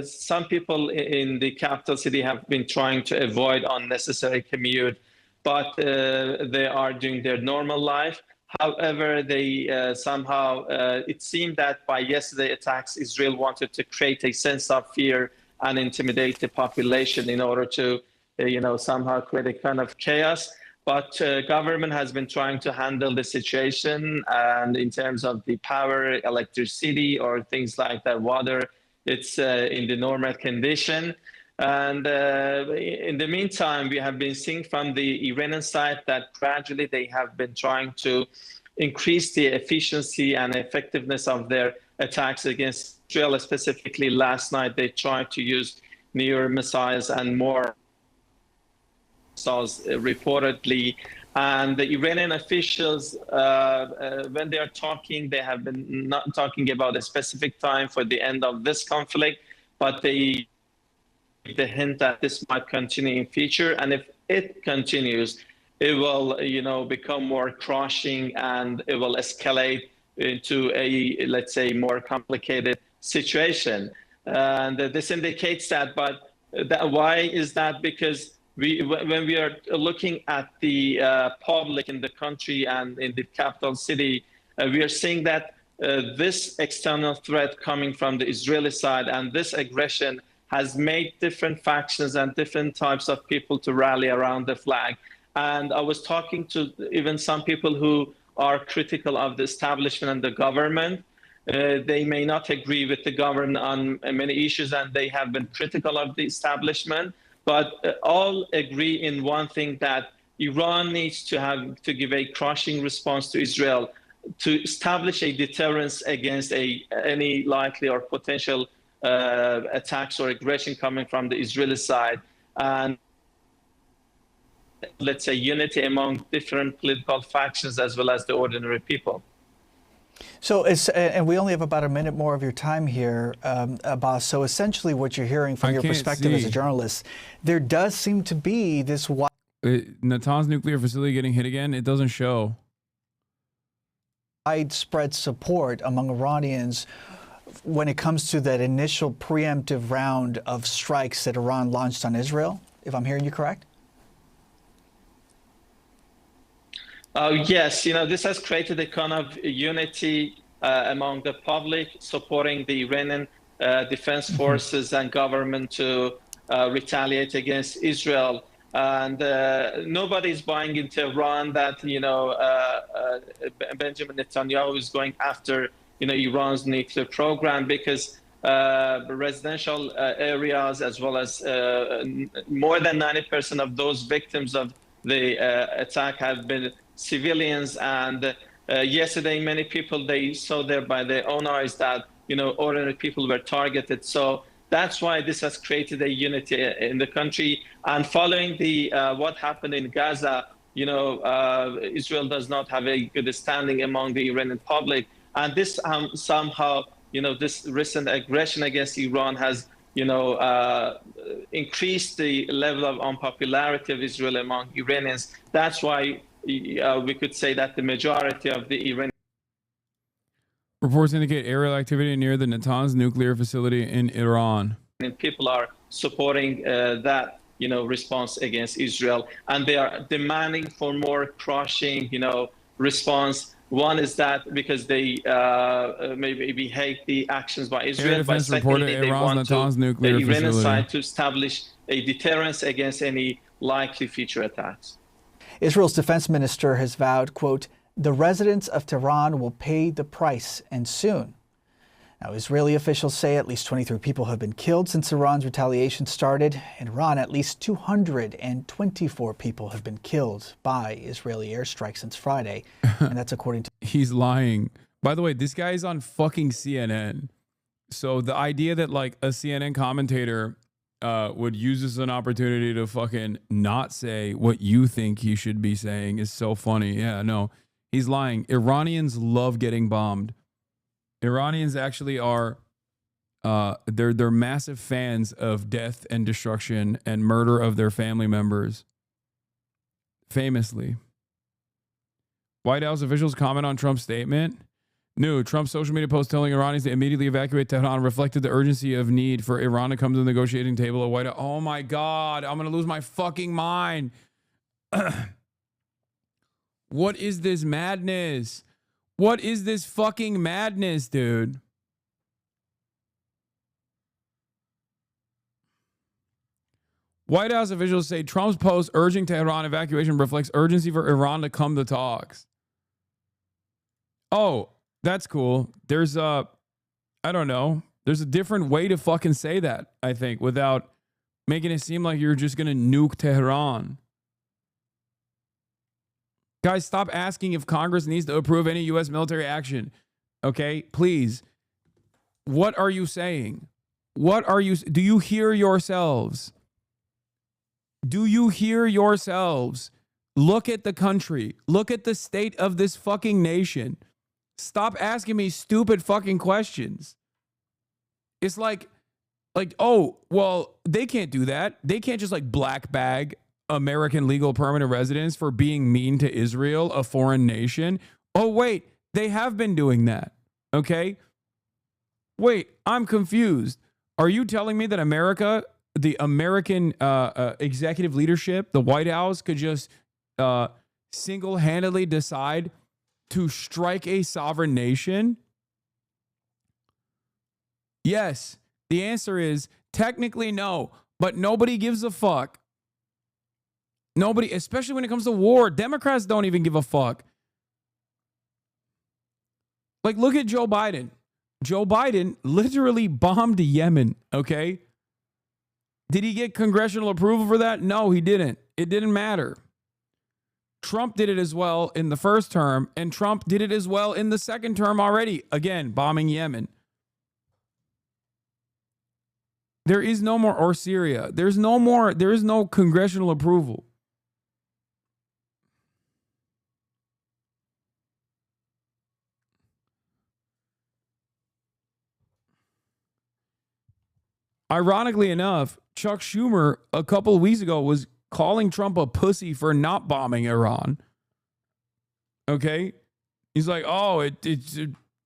some people in the capital city have been trying to avoid unnecessary commute, but they are doing their normal life. However, they somehow, it seemed that by yesterday attacks, Israel wanted to create a sense of fear and intimidate the population in order to, somehow create a kind of chaos. But government has been trying to handle the situation, and in terms of the power, electricity, or things like that, water, it's in the normal condition. And in the meantime, we have been seeing from the Iranian side that gradually they have been trying to increase the efficiency and effectiveness of their attacks against Israel. Specifically, last night they tried to use newer missiles and more missiles reportedly. And the Iranian officials, when they are talking, they have been not talking about a specific time for the end of this conflict, but they the hint that this might continue in future. And if it continues, it will, become more crushing, and it will escalate into a, let's say, more complicated situation. And this indicates that, but why is that? Because when we are looking at the public in the country and in the capital city, we are seeing that this external threat coming from the Israeli side and this aggression has made different factions and different types of people to rally around the flag. And I was talking to even some people who are critical of the establishment and the government. They may not agree with the government on many issues, and they have been critical of the establishment, but all agree in one thing, that Iran needs to give a crushing response to Israel to establish a deterrence against any likely or potential attacks or aggression coming from the Israeli side, and let's say unity among different political factions as well as the ordinary people. So, and we only have about a minute more of your time here, Abbas. So essentially what you're hearing from your perspective as a journalist, there does seem to be this Natanz nuclear facility getting hit again. It doesn't show widespread support among Iranians when it comes to that initial preemptive round of strikes that Iran launched on Israel, if I'm hearing you correct? Yes, this has created a kind of unity among the public, supporting the Iranian defense forces and government to retaliate against Israel. And nobody's buying into Iran that, Benjamin Netanyahu is going after Iran's nuclear program, because residential areas, as well as more than 90% of those victims of the attack have been civilians. And yesterday, many people, they saw there by their own eyes that, ordinary people were targeted. So that's why this has created a unity in the country. And following the what happened in Gaza, Israel does not have a good standing among the Iranian public. And this somehow, this recent aggression against Iran has, increased the level of unpopularity of Israel among Iranians. That's why we could say that the majority of the Iranian reports indicate aerial activity near the Natanz nuclear facility in Iran. people are supporting that response against Israel, and they are demanding for more crushing, response. One is that because they maybe hate the actions by Israel, but defense reported secondly, they Iran's want Natanz nuclear the Iranian facility. side to establish a deterrence against any likely future attacks. Israel's defense minister has vowed, quote, the residents of Tehran will pay the price, and soon. Now, Israeli officials say at least 23 people have been killed since Iran's retaliation started. In Iran, at least 224 people have been killed by Israeli airstrikes since Friday. And that's according to... He's lying. By the way, this guy is on fucking CNN. So the idea that like a CNN commentator would use this as an opportunity to fucking not say what you think he should be saying is so funny. Yeah, no, he's lying. Iranians love getting bombed. Iranians actually are, they're massive fans of death and destruction and murder of their family members. Famously. White House officials comment on Trump's statement. New Trump's social media post telling Iranians to immediately evacuate Tehran reflected the urgency of need for Iran to come to the negotiating table at White House. Oh my God, I'm going to lose my fucking mind. What is this madness? What is this fucking madness, dude? White House officials say Trump's post urging Tehran evacuation reflects urgency for Iran to come to talks. Oh, that's cool. There's I don't know. There's a different way to fucking say that, I think, without making it seem like you're just going to nuke Tehran. Guys, stop asking if Congress needs to approve any U.S. military action. Okay, please. What are you saying? What are you... Do you hear yourselves? Do you hear yourselves? Look at the country. Look at the state of this fucking nation. Stop asking me stupid fucking questions. It's like, oh, well, they can't do that. They can't just like black bag American legal permanent residents for being mean to Israel, a foreign nation. Oh, wait, they have been doing that. Okay. Wait, I'm confused. Are you telling me that America, the American executive leadership, the White House could just single-handedly decide to strike a sovereign nation? Yes. The answer is technically no, but nobody gives a fuck. Nobody, especially when it comes to war. Democrats don't even give a fuck. Like, look at Joe Biden. Joe Biden literally bombed Yemen, okay? Did he get congressional approval for that? No, he didn't. It didn't matter. Trump did it as well in the first term, and Trump did it as well in the second term already. Again, bombing Yemen. There is no more, or Syria. There is no congressional approval. Ironically enough, Chuck Schumer a couple of weeks ago was calling Trump a pussy for not bombing Iran. Okay? He's like, oh,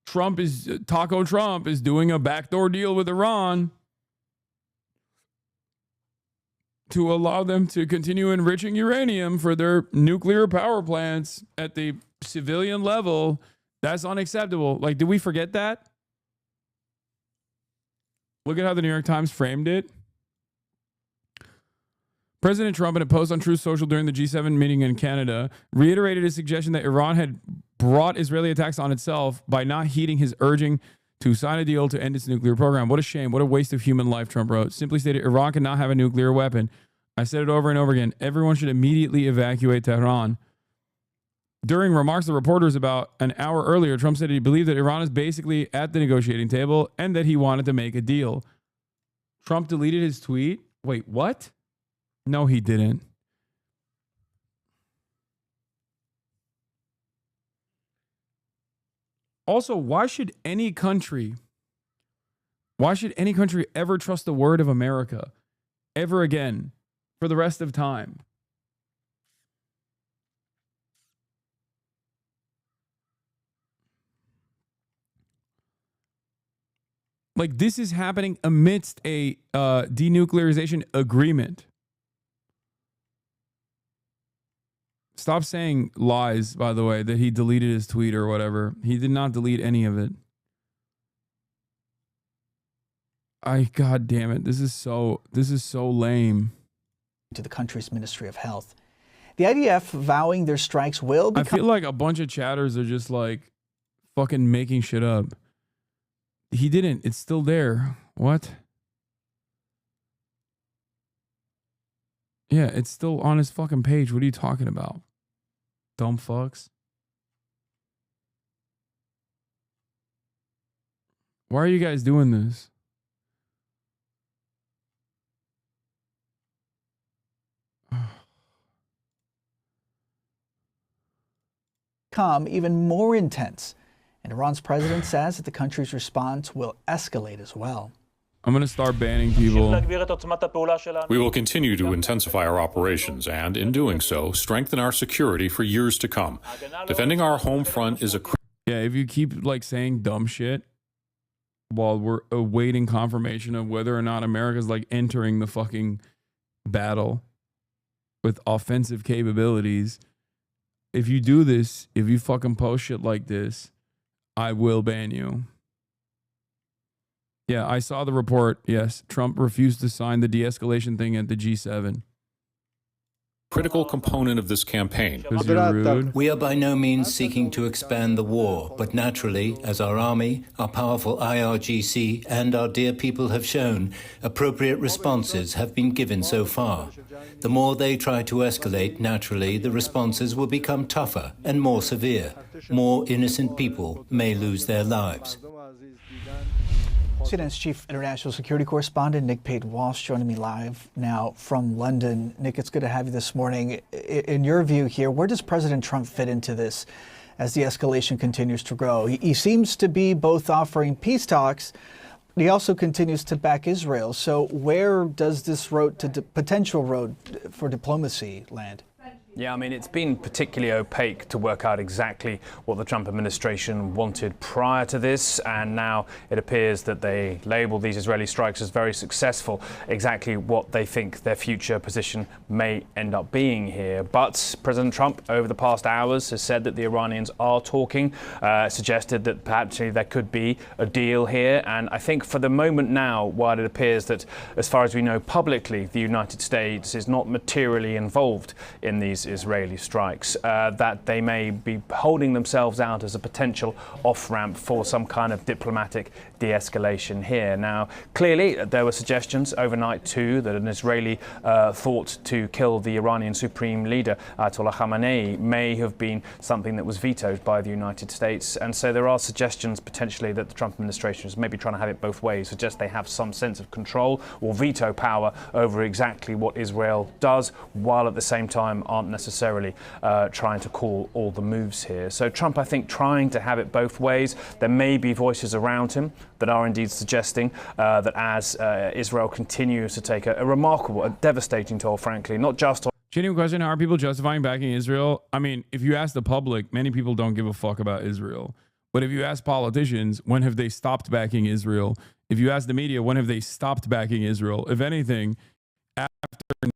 Taco Trump is doing a backdoor deal with Iran to allow them to continue enriching uranium for their nuclear power plants at the civilian level. That's unacceptable. Like, did we forget that? Look at how the New York Times framed it. President Trump, in a post on Truth Social during the G7 meeting in Canada, reiterated his suggestion that Iran had brought Israeli attacks on itself by not heeding his urging to sign a deal to end its nuclear program. What a shame. What a waste of human life, Trump wrote. Simply stated, Iran cannot have a nuclear weapon. I said it over and over again. Everyone should immediately evacuate Tehran. During remarks to reporters about an hour earlier, Trump said he believed that Iran is basically at the negotiating table and that he wanted to make a deal. Trump deleted his tweet. Wait, what? No, he didn't. Also, why should any country ever trust the word of America ever again for the rest of time? Like, this is happening amidst a denuclearization agreement. Stop saying lies, by the way, that he deleted his tweet or whatever. He did not delete any of it. God damn it. This is so lame. To the country's Ministry of Health. The IDF vowing their strikes will become... I feel like a bunch of chatters are just like fucking making shit up. He didn't. It's still there. What? Yeah, it's still on his fucking page. What are you talking about? Dumb fucks. Why are you guys doing this? Become even more intense. And Iran's president says that the country's response will escalate as well. I'm going to start banning people. We will continue to intensify our operations and, in doing so, strengthen our security for years to come. Defending our home front is a... Yeah, if you keep like saying dumb shit while we're awaiting confirmation of whether or not America's like entering the fucking battle with offensive capabilities, if you do this, if you fucking post shit like this, I will ban you. Yeah, I saw the report. Yes, Trump refused to sign the de-escalation thing at the G7. Critical component of this campaign. We are by no means seeking to expand the war, but naturally, as our army, our powerful IRGC, and our dear people have shown, appropriate responses have been given so far. The more they try to escalate, naturally, the responses will become tougher and more severe. More innocent people may lose their lives. CNN's chief international security correspondent Nick Pate-Walsh joining me live now from London. Nick, it's good to have you this morning. In your view here, where does President Trump fit into this as the escalation continues to grow? He seems to be both offering peace talks, but he also continues to back Israel. So where does this potential road for diplomacy land? Yeah, I mean, it's been particularly opaque to work out exactly what the Trump administration wanted prior to this, and now it appears that they label these Israeli strikes as very successful. Exactly what they think their future position may end up being here. But President Trump, over the past hours, has said that the Iranians are talking, suggested that perhaps there could be a deal here. And I think for the moment now, while it appears that, as far as we know publicly, the United States is not materially involved in these Israeli strikes, that they may be holding themselves out as a potential off-ramp for some kind of diplomatic de-escalation here. Now, clearly, there were suggestions overnight too that an Israeli thought to kill the Iranian Supreme Leader, Ayatollah Khamenei, may have been something that was vetoed by the United States. And so there are suggestions potentially that the Trump administration is maybe trying to have it both ways, suggest they have some sense of control or veto power over exactly what Israel does, while at the same time aren't necessarily trying to call all the moves here. So Trump, I think, trying to have it both ways. There may be voices around him that are indeed suggesting that as Israel continues to take a remarkable, a devastating toll, frankly, not just on... Genuine question, how are people justifying backing Israel? I mean, if you ask the public, many people don't give a fuck about Israel. But if you ask politicians, when have they stopped backing Israel? If you ask the media, when have they stopped backing Israel? If anything, after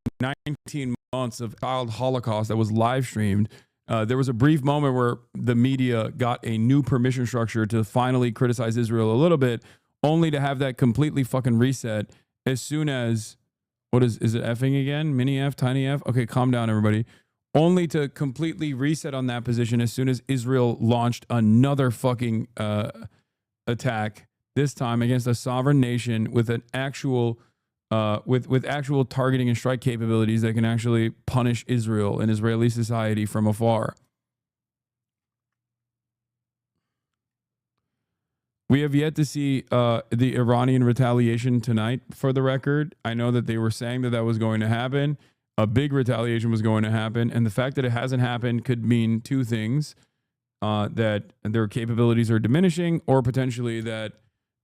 19 months of child Holocaust that was live streamed, there was a brief moment where the media got a new permission structure to finally criticize Israel a little bit, only to have that completely fucking reset as soon as, is it effing again? Mini F, tiny F? Okay, calm down, everybody. Only to completely reset on that position as soon as Israel launched another fucking attack, this time against a sovereign nation with an actual... with actual targeting and strike capabilities that can actually punish Israel and Israeli society from afar. We have yet to see the Iranian retaliation tonight, for the record. I know that they were saying that that was going to happen. A big retaliation was going to happen. And the fact that it hasn't happened could mean two things. That their capabilities are diminishing, or potentially that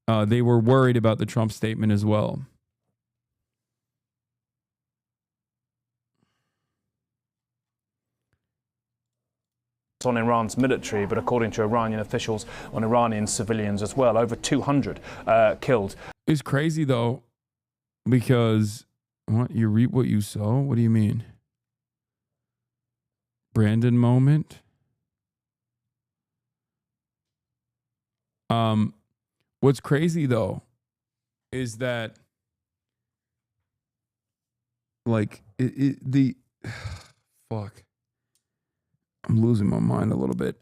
they were worried about the Trump statement as well. On Iran's military, but according to Iranian officials, on Iranian civilians as well. Over 200 killed. It's crazy though, because what, you reap what you sow? What do you mean? Brandon moment. What's crazy though is that like the fuck. I'm losing my mind a little bit.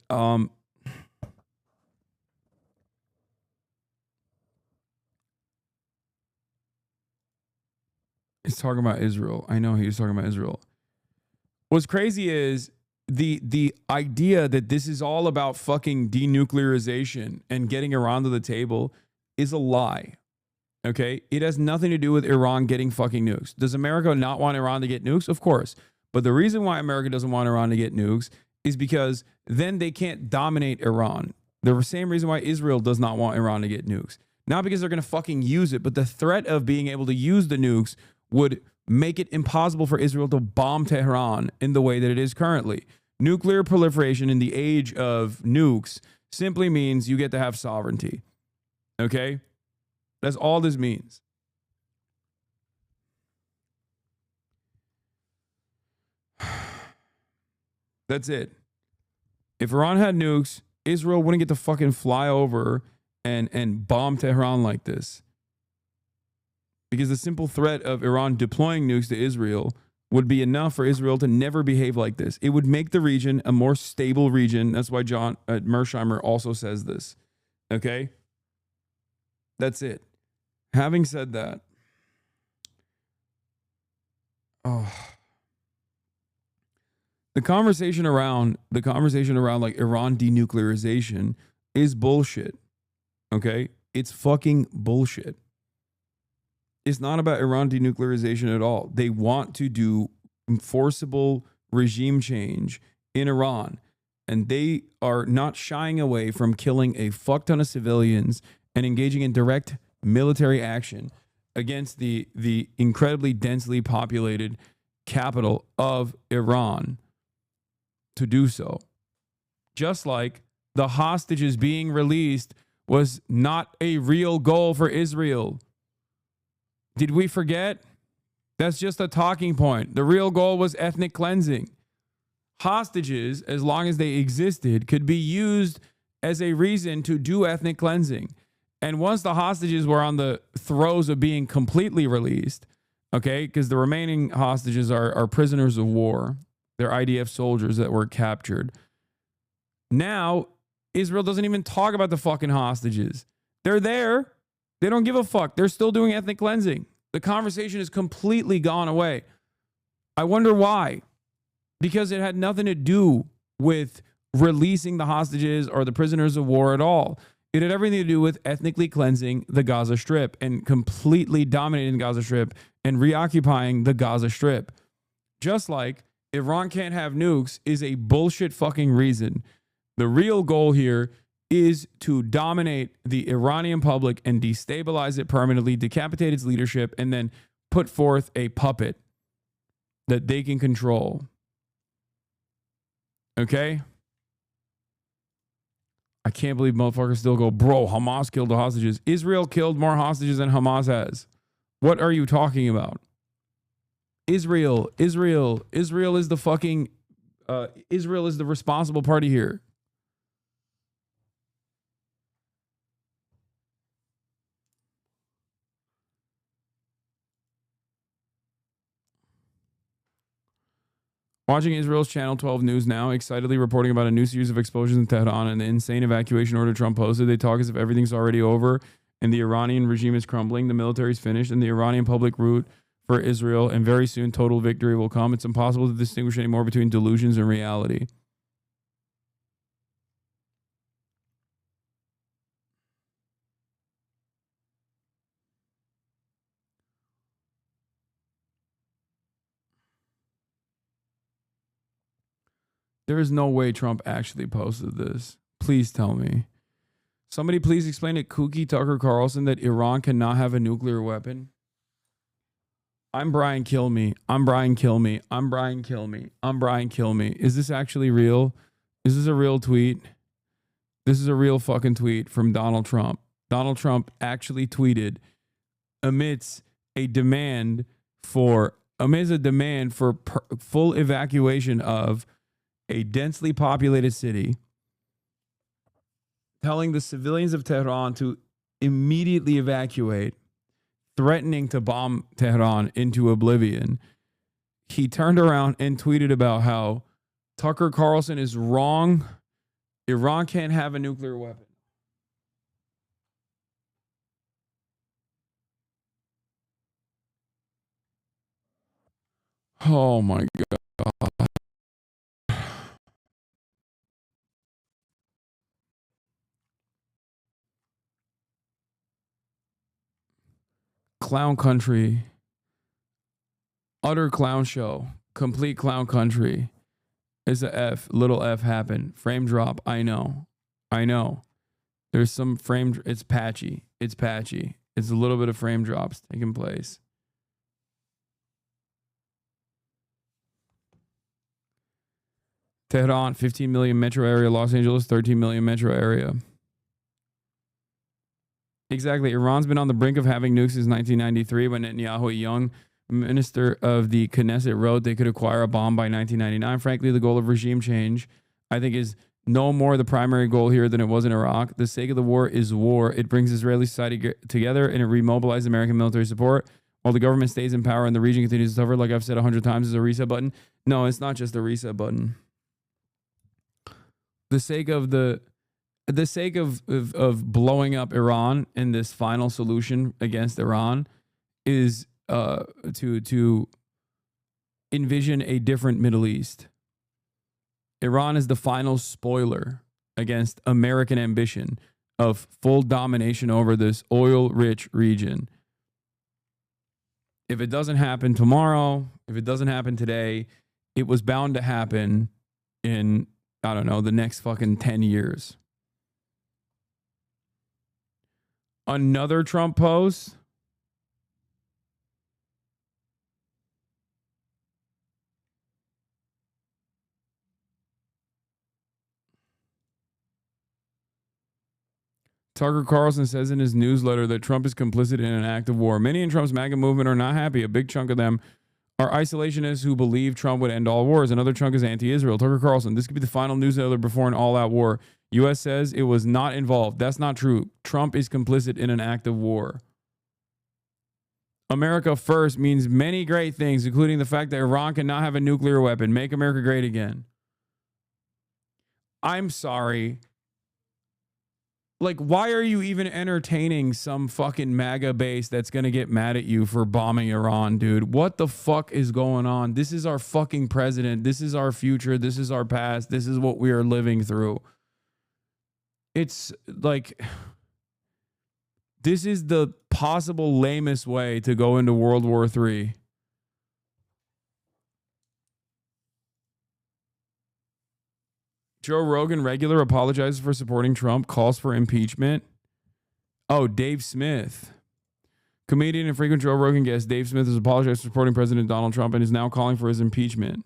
He's talking about Israel. I know he was talking about Israel. What's crazy is the idea that this is all about fucking denuclearization and getting Iran to the table is a lie. Okay? It has nothing to do with Iran getting fucking nukes. Does America not want Iran to get nukes? Of course. But the reason why America doesn't want Iran to get nukes is because then they can't dominate Iran. The same reason why Israel does not want Iran to get nukes. Not because they're going to fucking use it, but the threat of being able to use the nukes would make it impossible for Israel to bomb Tehran in the way that it is currently. Nuclear proliferation in the age of nukes simply means you get to have sovereignty. Okay? That's all this means. That's it. If Iran had nukes, Israel wouldn't get to fucking fly over and bomb Tehran like this. Because the simple threat of Iran deploying nukes to Israel would be enough for Israel to never behave like this. It would make the region a more stable region. That's why John Mersheimer also says this. Okay? That's it. Having said that, the conversation around like Iran denuclearization is bullshit. Okay? It's fucking bullshit. It's not about Iran denuclearization at all. They want to do forcible regime change in Iran, and they are not shying away from killing a fuck ton of civilians and engaging in direct military action against the incredibly densely populated capital of Iran to do so. Just like the hostages being released was not a real goal for Israel. Did we forget? That's just a talking point. The real goal was ethnic cleansing. Hostages, as long as they existed, could be used as a reason to do ethnic cleansing. And once the hostages were on the throes of being completely released, okay, because the remaining hostages are prisoners of war. They're IDF soldiers that were captured. Now, Israel doesn't even talk about the fucking hostages. They're there. They don't give a fuck. They're still doing ethnic cleansing. The conversation has completely gone away. I wonder why. Because it had nothing to do with releasing the hostages or the prisoners of war at all. It had everything to do with ethnically cleansing the Gaza Strip and completely dominating the Gaza Strip and reoccupying the Gaza Strip. Just like Iran can't have nukes is a bullshit fucking reason. The real goal here is to dominate the Iranian public and destabilize it permanently, decapitate its leadership, and then put forth a puppet that they can control. Okay? I can't believe motherfuckers still go, bro, Hamas killed the hostages. Israel killed more hostages than Hamas has. What are you talking about? Israel is the fucking, Israel is the responsible party here. Watching Israel's Channel 12 News now, excitedly reporting about a new series of explosions in Tehran and the insane evacuation order Trump posted. They talk as if everything's already over and the Iranian regime is crumbling, the military's finished, and the Iranian public root for Israel, and very soon total victory will come. It's impossible to distinguish anymore between delusions and reality. There is no way Trump actually posted this. Please tell me. Somebody please explain to Kooky Tucker Carlson that Iran cannot have a nuclear weapon. I'm Brian Kill Me. I'm Brian Kill Me. I'm Brian Kill Me. I'm Brian Kill Me. Is this actually real? Is this a real tweet? This is a real fucking tweet from Donald Trump. Donald Trump actually tweeted amidst a demand for full evacuation of a densely populated city, telling the civilians of Tehran to immediately evacuate, threatening to bomb Tehran into oblivion. He turned around and tweeted about how Tucker Carlson is wrong. Iran can't have a nuclear weapon. Oh my God. Clown country. Utter clown show. Complete clown country. Is a F. Little F happened. Frame drop. I know. There's some frame. It's patchy. It's a little bit of frame drops taking place. Tehran, 15 million metro area. Los Angeles, 13 million metro area. Exactly. Iran's been on the brink of having nukes since 1993 when Netanyahu, a young minister of the Knesset, wrote they could acquire a bomb by 1999. Frankly, the goal of regime change, I think, is no more the primary goal here than it was in Iraq. The sake of the war is war. It brings Israeli society together and it remobilizes American military support while the government stays in power and the region continues to suffer. Like I've said 100 times, is a reset button. No, it's not just a reset button. The sake of blowing up Iran and this final solution against Iran is to envision a different Middle East. Iran is the final spoiler against American ambition of full domination over this oil-rich region. If it doesn't happen tomorrow, if it doesn't happen today, it was bound to happen in, I don't know, the next fucking 10 years. Another Trump post. Tucker Carlson says in his newsletter that Trump is complicit in an act of war. Many in Trump's MAGA movement are not happy. A big chunk of them are isolationists who believe Trump would end all wars. Another chunk is anti-Israel. Tucker Carlson, this could be the final newsletter before an all-out war. U.S. says it was not involved. That's not true. Trump is complicit in an act of war. America first means many great things, including the fact that Iran cannot have a nuclear weapon. Make America great again. I'm sorry. Like, why are you even entertaining some fucking MAGA base that's going to get mad at you for bombing Iran, dude? What the fuck is going on? This is our fucking president. This is our future. This is our past. This is what we are living through. It's like, this is the possible lamest way to go into World War III. Joe Rogan, regular, apologizes for supporting Trump, calls for impeachment. Oh, Dave Smith. Comedian and frequent Joe Rogan guest Dave Smith has apologized for supporting President Donald Trump and is now calling for his impeachment.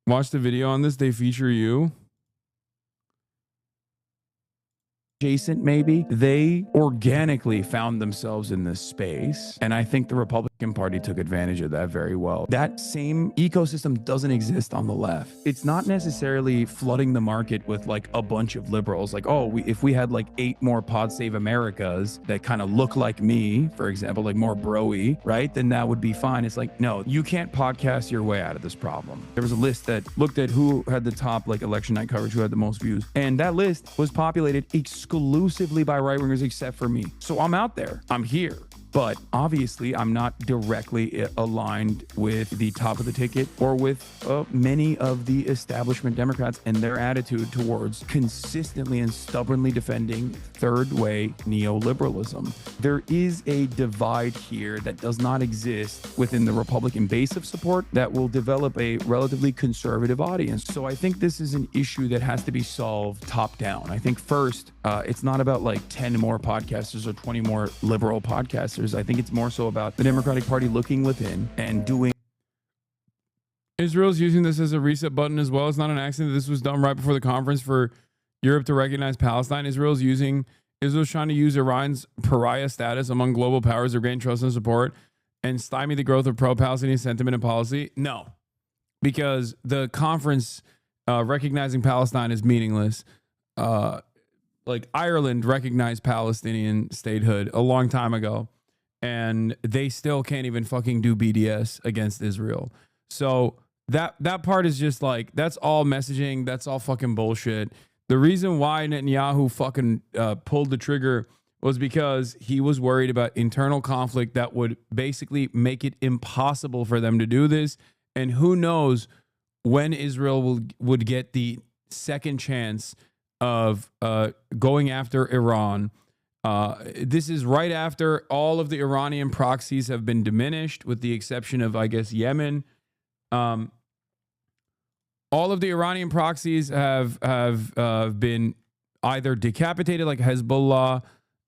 Watch the video on this. They feature you. Adjacent, maybe. They organically found themselves in this space. And I think the Republican Party took advantage of that very well. That same ecosystem doesn't exist on the left. It's not necessarily flooding the market with like a bunch of liberals. Like, oh, if we had like 8 more Pod Save Americas that kind of look like me, for example, like more bro-y, right? Then that would be fine. It's like, no, you can't podcast your way out of this problem. There was a list that looked at who had the top like election night coverage, who had the most views. And that list was populated exclusively by right-wingers except for me. So I'm out there. I'm here. But obviously, I'm not directly aligned with the top of the ticket or with many of the establishment Democrats and their attitude towards consistently and stubbornly defending third-way neoliberalism. There is a divide here that does not exist within the Republican base of support that will develop a relatively conservative audience. So I think this is an issue that has to be solved top-down. I think first, it's not about like 10 more podcasters or 20 more liberal podcasters. I think it's more so about the Democratic Party looking within and doing. Israel's using this as a reset button as well. It's not an accident that this was done right before the conference for Europe to recognize Palestine. Israel's trying to use Iran's pariah status among global powers to gain trust and support and stymie the growth of pro-Palestinian sentiment and policy. No, because the conference recognizing Palestine is meaningless. Like Ireland recognized Palestinian statehood a long time ago, and they still can't even fucking do BDS against Israel. So that part is just like, that's all messaging. That's all fucking bullshit. The reason why Netanyahu fucking pulled the trigger was because he was worried about internal conflict that would basically make it impossible for them to do this. And who knows when Israel would get the second chance of going after Iran. This is right after all of the Iranian proxies have been diminished, with the exception of, I guess, Yemen. All of the Iranian proxies have been either decapitated, like Hezbollah,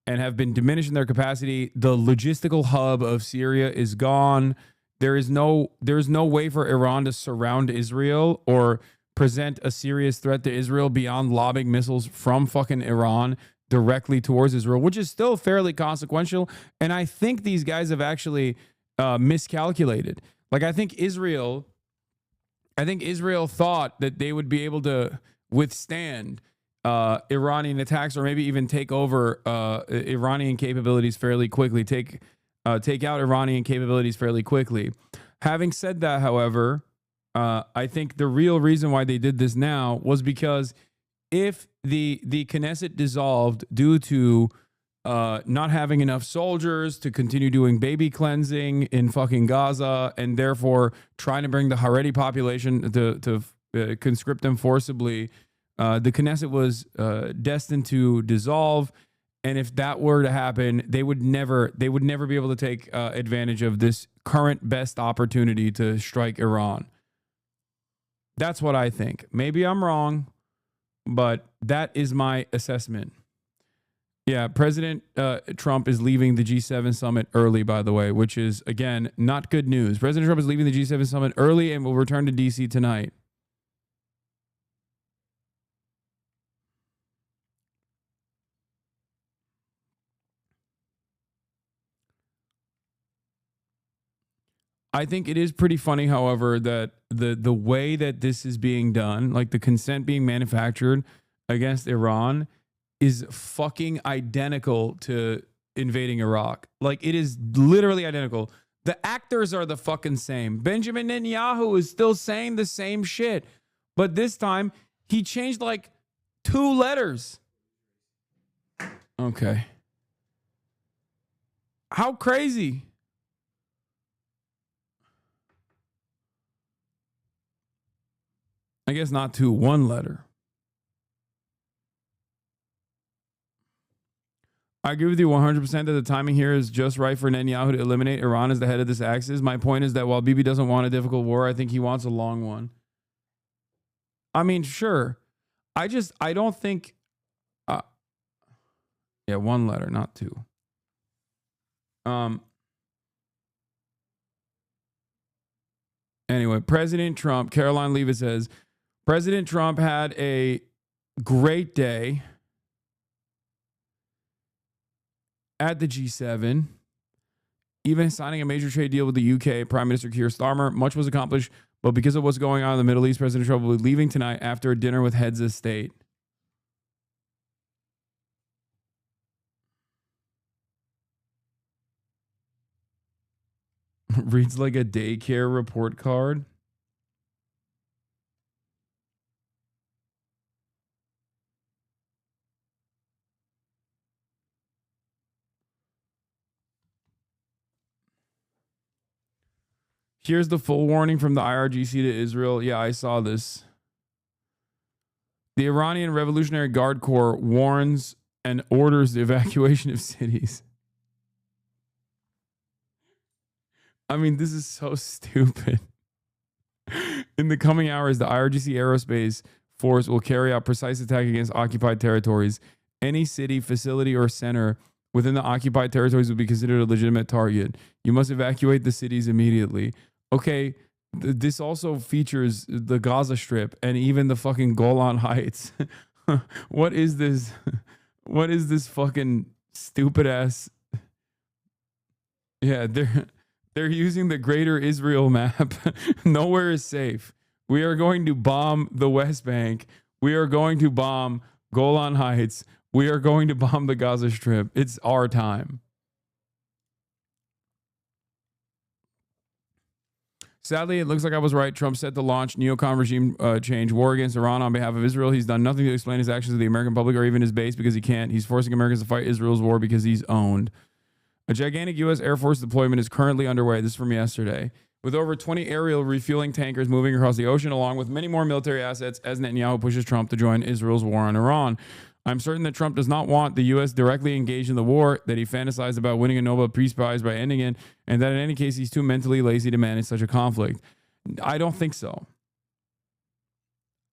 and have been diminished in their capacity. The logistical hub of Syria is gone. There's no way for Iran to surround Israel or present a serious threat to Israel beyond lobbing missiles from fucking Iran directly towards Israel, which is still fairly consequential. And I think these guys have actually miscalculated. Like, I think Israel thought that they would be able to withstand Iranian attacks, or maybe even take over Iranian capabilities fairly quickly, take out Iranian capabilities fairly quickly. Having said that, however, I think the real reason why they did this now was because if the Knesset dissolved due to not having enough soldiers to continue doing baby cleansing in fucking Gaza, and therefore trying to bring the Haredi population to conscript them forcibly, the Knesset was destined to dissolve. And if that were to happen, they would never be able to take advantage of this current best opportunity to strike Iran. That's what I think. Maybe I'm wrong, but that is my assessment. Yeah, President Trump is leaving the G7 summit early, by the way, which is, again, not good news. President Trump is leaving the G7 summit early and will return to D.C. tonight. I think it is pretty funny, however, that the way that this is being done, like the consent being manufactured against Iran, is fucking identical to invading Iraq. Like, it is literally identical. The actors are the fucking same. Benjamin Netanyahu is still saying the same shit, but this time he changed like 2 letters. Okay. How crazy? I guess not 2, 1 letter. I agree with you 100% that the timing here is just right for Netanyahu to eliminate Iran as the head of this axis. My point is that while Bibi doesn't want a difficult war, I think he wants a long one. I mean, sure. I don't think... yeah, 1 letter, not 2. Anyway, President Trump, Caroline Leavitt says, President Trump had a great day at the G7, even signing a major trade deal with the UK Prime Minister Keir Starmer. Much was accomplished, but because of what's going on in the Middle East, President Trump will be leaving tonight after a dinner with heads of state. Reads like a daycare report card. Here's the full warning from the IRGC to Israel. Yeah, I saw this. The Iranian Revolutionary Guard Corps warns and orders the evacuation of cities. I mean, this is so stupid. In the coming hours, the IRGC Aerospace Force will carry out precise attack against occupied territories. Any city, facility, or center within the occupied territories will be considered a legitimate target. You must evacuate the cities immediately. Okay, This also features the Gaza Strip and even the fucking Golan Heights. What is this? What is this fucking stupid ass? Yeah, they're using the Greater Israel map. Nowhere is safe. We are going to bomb the West Bank. We are going to bomb Golan Heights. We are going to bomb the Gaza Strip. It's our time. Sadly, it looks like I was right. Trump set to launch neocon regime change war against Iran on behalf of Israel. He's done nothing to explain his actions to the American public or even his base because he can't. He's forcing Americans to fight Israel's war because he's owned. A gigantic U.S. Air Force deployment is currently underway. This is from yesterday. With over 20 aerial refueling tankers moving across the ocean, along with many more military assets, as Netanyahu pushes Trump to join Israel's war on Iran. I'm certain that Trump does not want the U.S. directly engaged in the war, that he fantasized about winning a Nobel Peace Prize by ending it, and that in any case, he's too mentally lazy to manage such a conflict. I don't think so.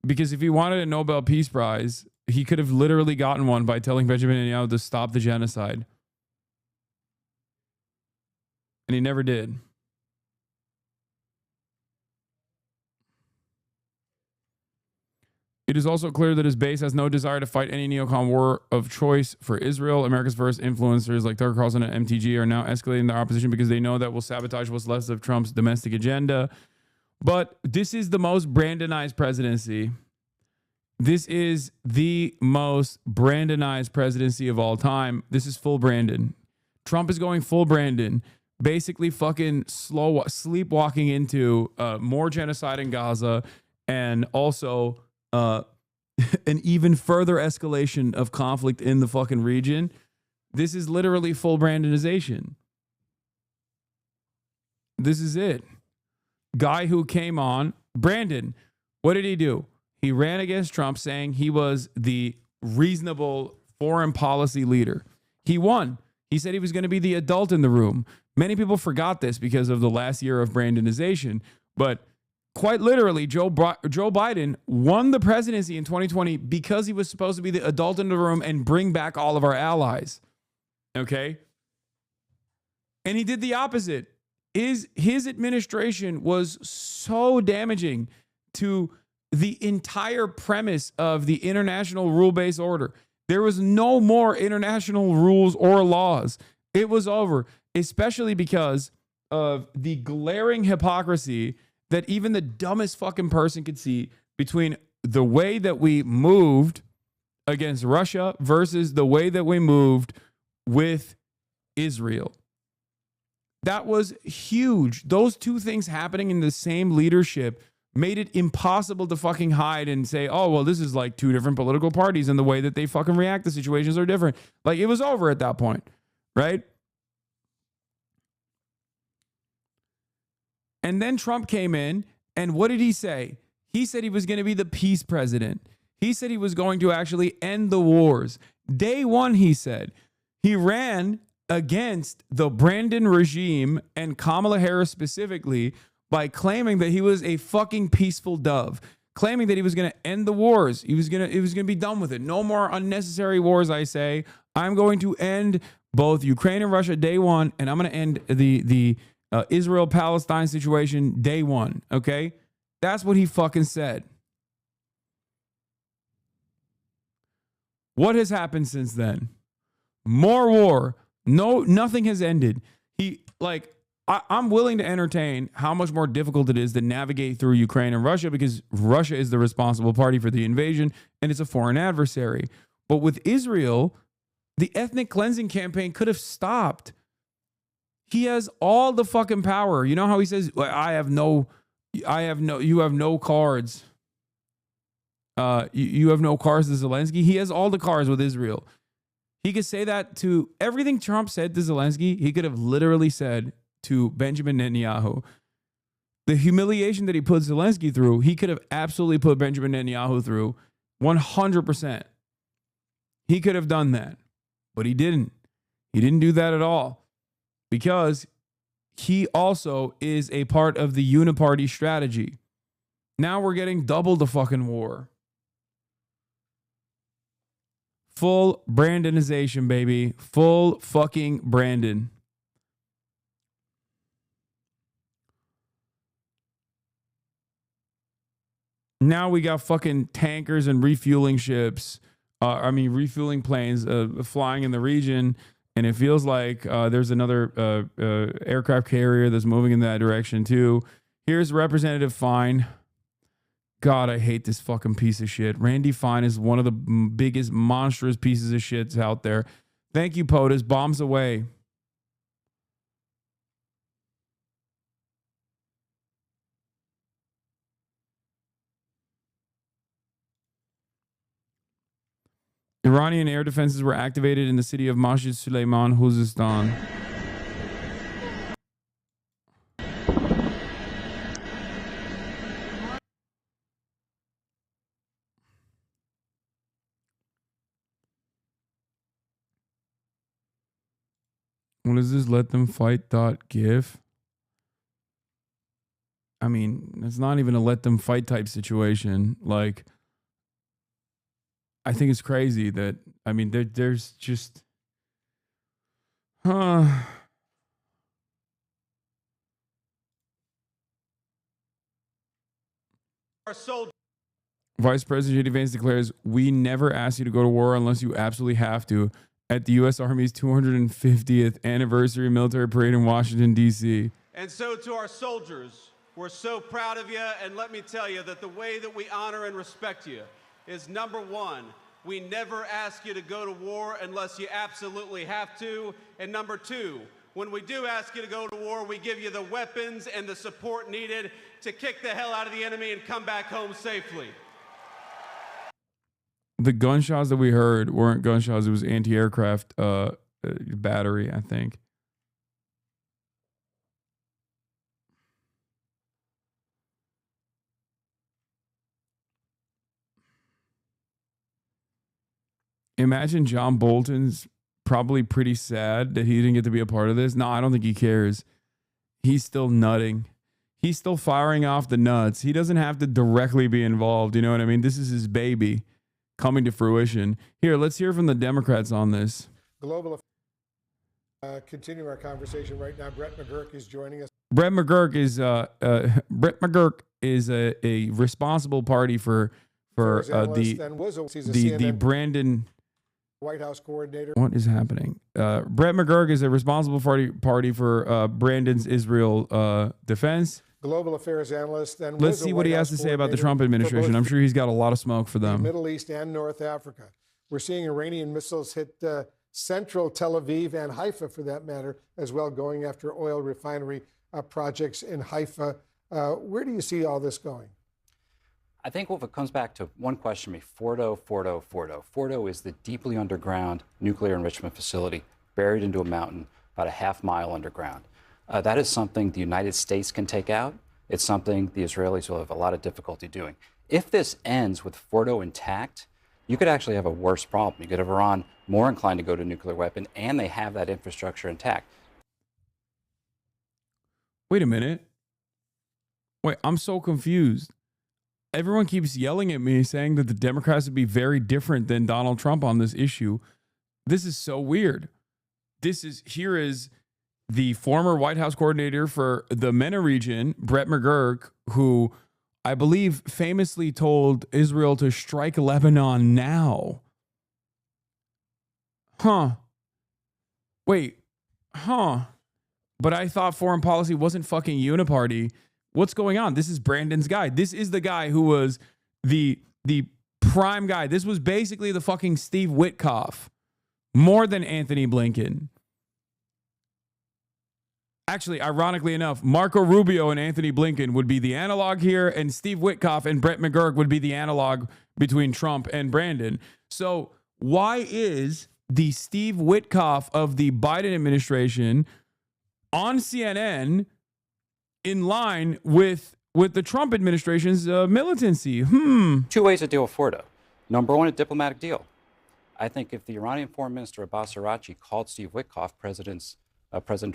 Because if he wanted a Nobel Peace Prize, he could have literally gotten one by telling Benjamin Netanyahu to stop the genocide. And he never did. It is also clear that his base has no desire to fight any neocon war of choice for Israel. America's first influencers like Tucker Carlson and MTG are now escalating their opposition because they know that will sabotage what's left of Trump's domestic agenda. But this is the most Brandonized presidency. This is the most Brandonized presidency of all time. This is full Brandon. Trump is going full Brandon. Basically fucking sleepwalking into more genocide in Gaza and also an even further escalation of conflict in the fucking region. This is literally full Brandonization. This is it. Guy who came on, Brandon, what did he do? He ran against Trump saying he was the reasonable foreign policy leader. He won. He said he was going to be the adult in the room. Many people forgot this because of the last year of Brandonization, but quite literally, Joe Biden won the presidency in 2020 because he was supposed to be the adult in the room and bring back all of our allies. Okay? And he did the opposite. His administration was so damaging to the entire premise of the international rule-based order. There was no more international rules or laws. It was over, especially because of the glaring hypocrisy that even the dumbest fucking person could see between the way that we moved against Russia versus the way that we moved with Israel. That was huge. Those two things happening in the same leadership made it impossible to fucking hide and say, oh, well, this is like two different political parties and the way that they fucking react to situations are different. Like, it was over at that point, right? And then Trump came in, and what did he say? He said he was going to be the peace president. He said he was going to actually end the wars. Day one, he said. He ran against the Brandon regime and Kamala Harris specifically by claiming that he was a fucking peaceful dove, claiming that he was going to end the wars. He was going to be done with it. No more unnecessary wars, I say. I'm going to end both Ukraine and Russia day one, and I'm going to end the Israel-Palestine situation day one, okay? That's what he fucking said. What has happened since then? More war. No, nothing has ended. I'm willing to entertain how much more difficult it is to navigate through Ukraine and Russia because Russia is the responsible party for the invasion and it's a foreign adversary. But with Israel, the ethnic cleansing campaign could have stopped. He has all the fucking power. You know how he says, you have no cards. You have no cards to Zelensky. He has all the cards with Israel. He could say that to everything Trump said to Zelensky. He could have literally said to Benjamin Netanyahu. The humiliation that he put Zelensky through, he could have absolutely put Benjamin Netanyahu through 100%. He could have done that, but he didn't. He didn't do that at all because he also is a part of the uniparty strategy. Now we're getting double the fucking war. Full Brandonization, baby. Full fucking Brandon. Now we got fucking tankers and refueling ships. Refueling planes flying in the region. And it feels like there's another aircraft carrier that's moving in that direction too. Here's Representative Fine. God, I hate this fucking piece of shit. Randy Fine is one of the biggest monstrous pieces of shit out there. Thank you, POTUS. Bombs away. Iranian air defenses were activated in the city of Masjid Suleiman, Khuzestan. What is this? Let them fight.gif. I mean, it's not even a let them fight type situation. Like, I think it's crazy that, I mean, there's just, Vice President J.D. Vance declares, we never ask you to go to war unless you absolutely have to at the U.S. Army's 250th anniversary military parade in Washington, D.C. And so to our soldiers, we're so proud of you. And let me tell you that the way that we honor and respect you is, number one, we never ask you to go to war unless you absolutely have to. And number two, when we do ask you to go to war, we give you the weapons and the support needed to kick the hell out of the enemy and come back home safely. The gunshots that we heard weren't gunshots. It was anti-aircraft battery, I think. Imagine John Bolton's probably pretty sad that he didn't get to be a part of this. No, I don't think he cares. He's still nutting. He's still firing off the nuts. He doesn't have to directly be involved. You know what I mean? This is his baby coming to fruition. Here, let's hear from the Democrats on this. Global. Continue our conversation right now. Brett McGurk is joining us. Brett McGurk is a responsible party for the Brandon White House coordinator. What is happening? Brett McGurk is a responsible party for Brandon's Israel defense. Global affairs analyst. And let's see what he has to say about the Trump administration. I'm sure he's got a lot of smoke for them. Middle East and North Africa. We're seeing Iranian missiles hit central Tel Aviv and Haifa, for that matter, as well, going after oil refinery projects in Haifa. Where do you see all this going? I think if it comes back to one question to me, Fordo. Fordo is the deeply underground nuclear enrichment facility buried into a mountain about a half-mile underground. That is something the United States can take out. It's something the Israelis will have a lot of difficulty doing. If this ends with Fordo intact, you could actually have a worse problem. You could have Iran more inclined to go to a nuclear weapon, and they have that infrastructure intact. Wait a minute. Wait, I'm so confused. Everyone keeps yelling at me saying that the Democrats would be very different than Donald Trump on this issue. This is so weird. Here is the former White House coordinator for the MENA region, Brett McGurk, who I believe famously told Israel to strike Lebanon now. Wait. But I thought foreign policy wasn't fucking uniparty. What's going on? This is Brandon's guy. This is the guy who was the prime guy. This was basically the fucking Steve Witkoff, more than Anthony Blinken. Actually, ironically enough, Marco Rubio and Anthony Blinken would be the analog here, and Steve Witkoff and Brett McGurk would be the analog between Trump and Brandon. So why is the Steve Witkoff of the Biden administration on CNN in line with the Trump administration's militancy? Two ways to deal with Fordo. Number one, a diplomatic deal. I think if the Iranian Foreign Minister Abbas Araghchi called Steve Witkoff, President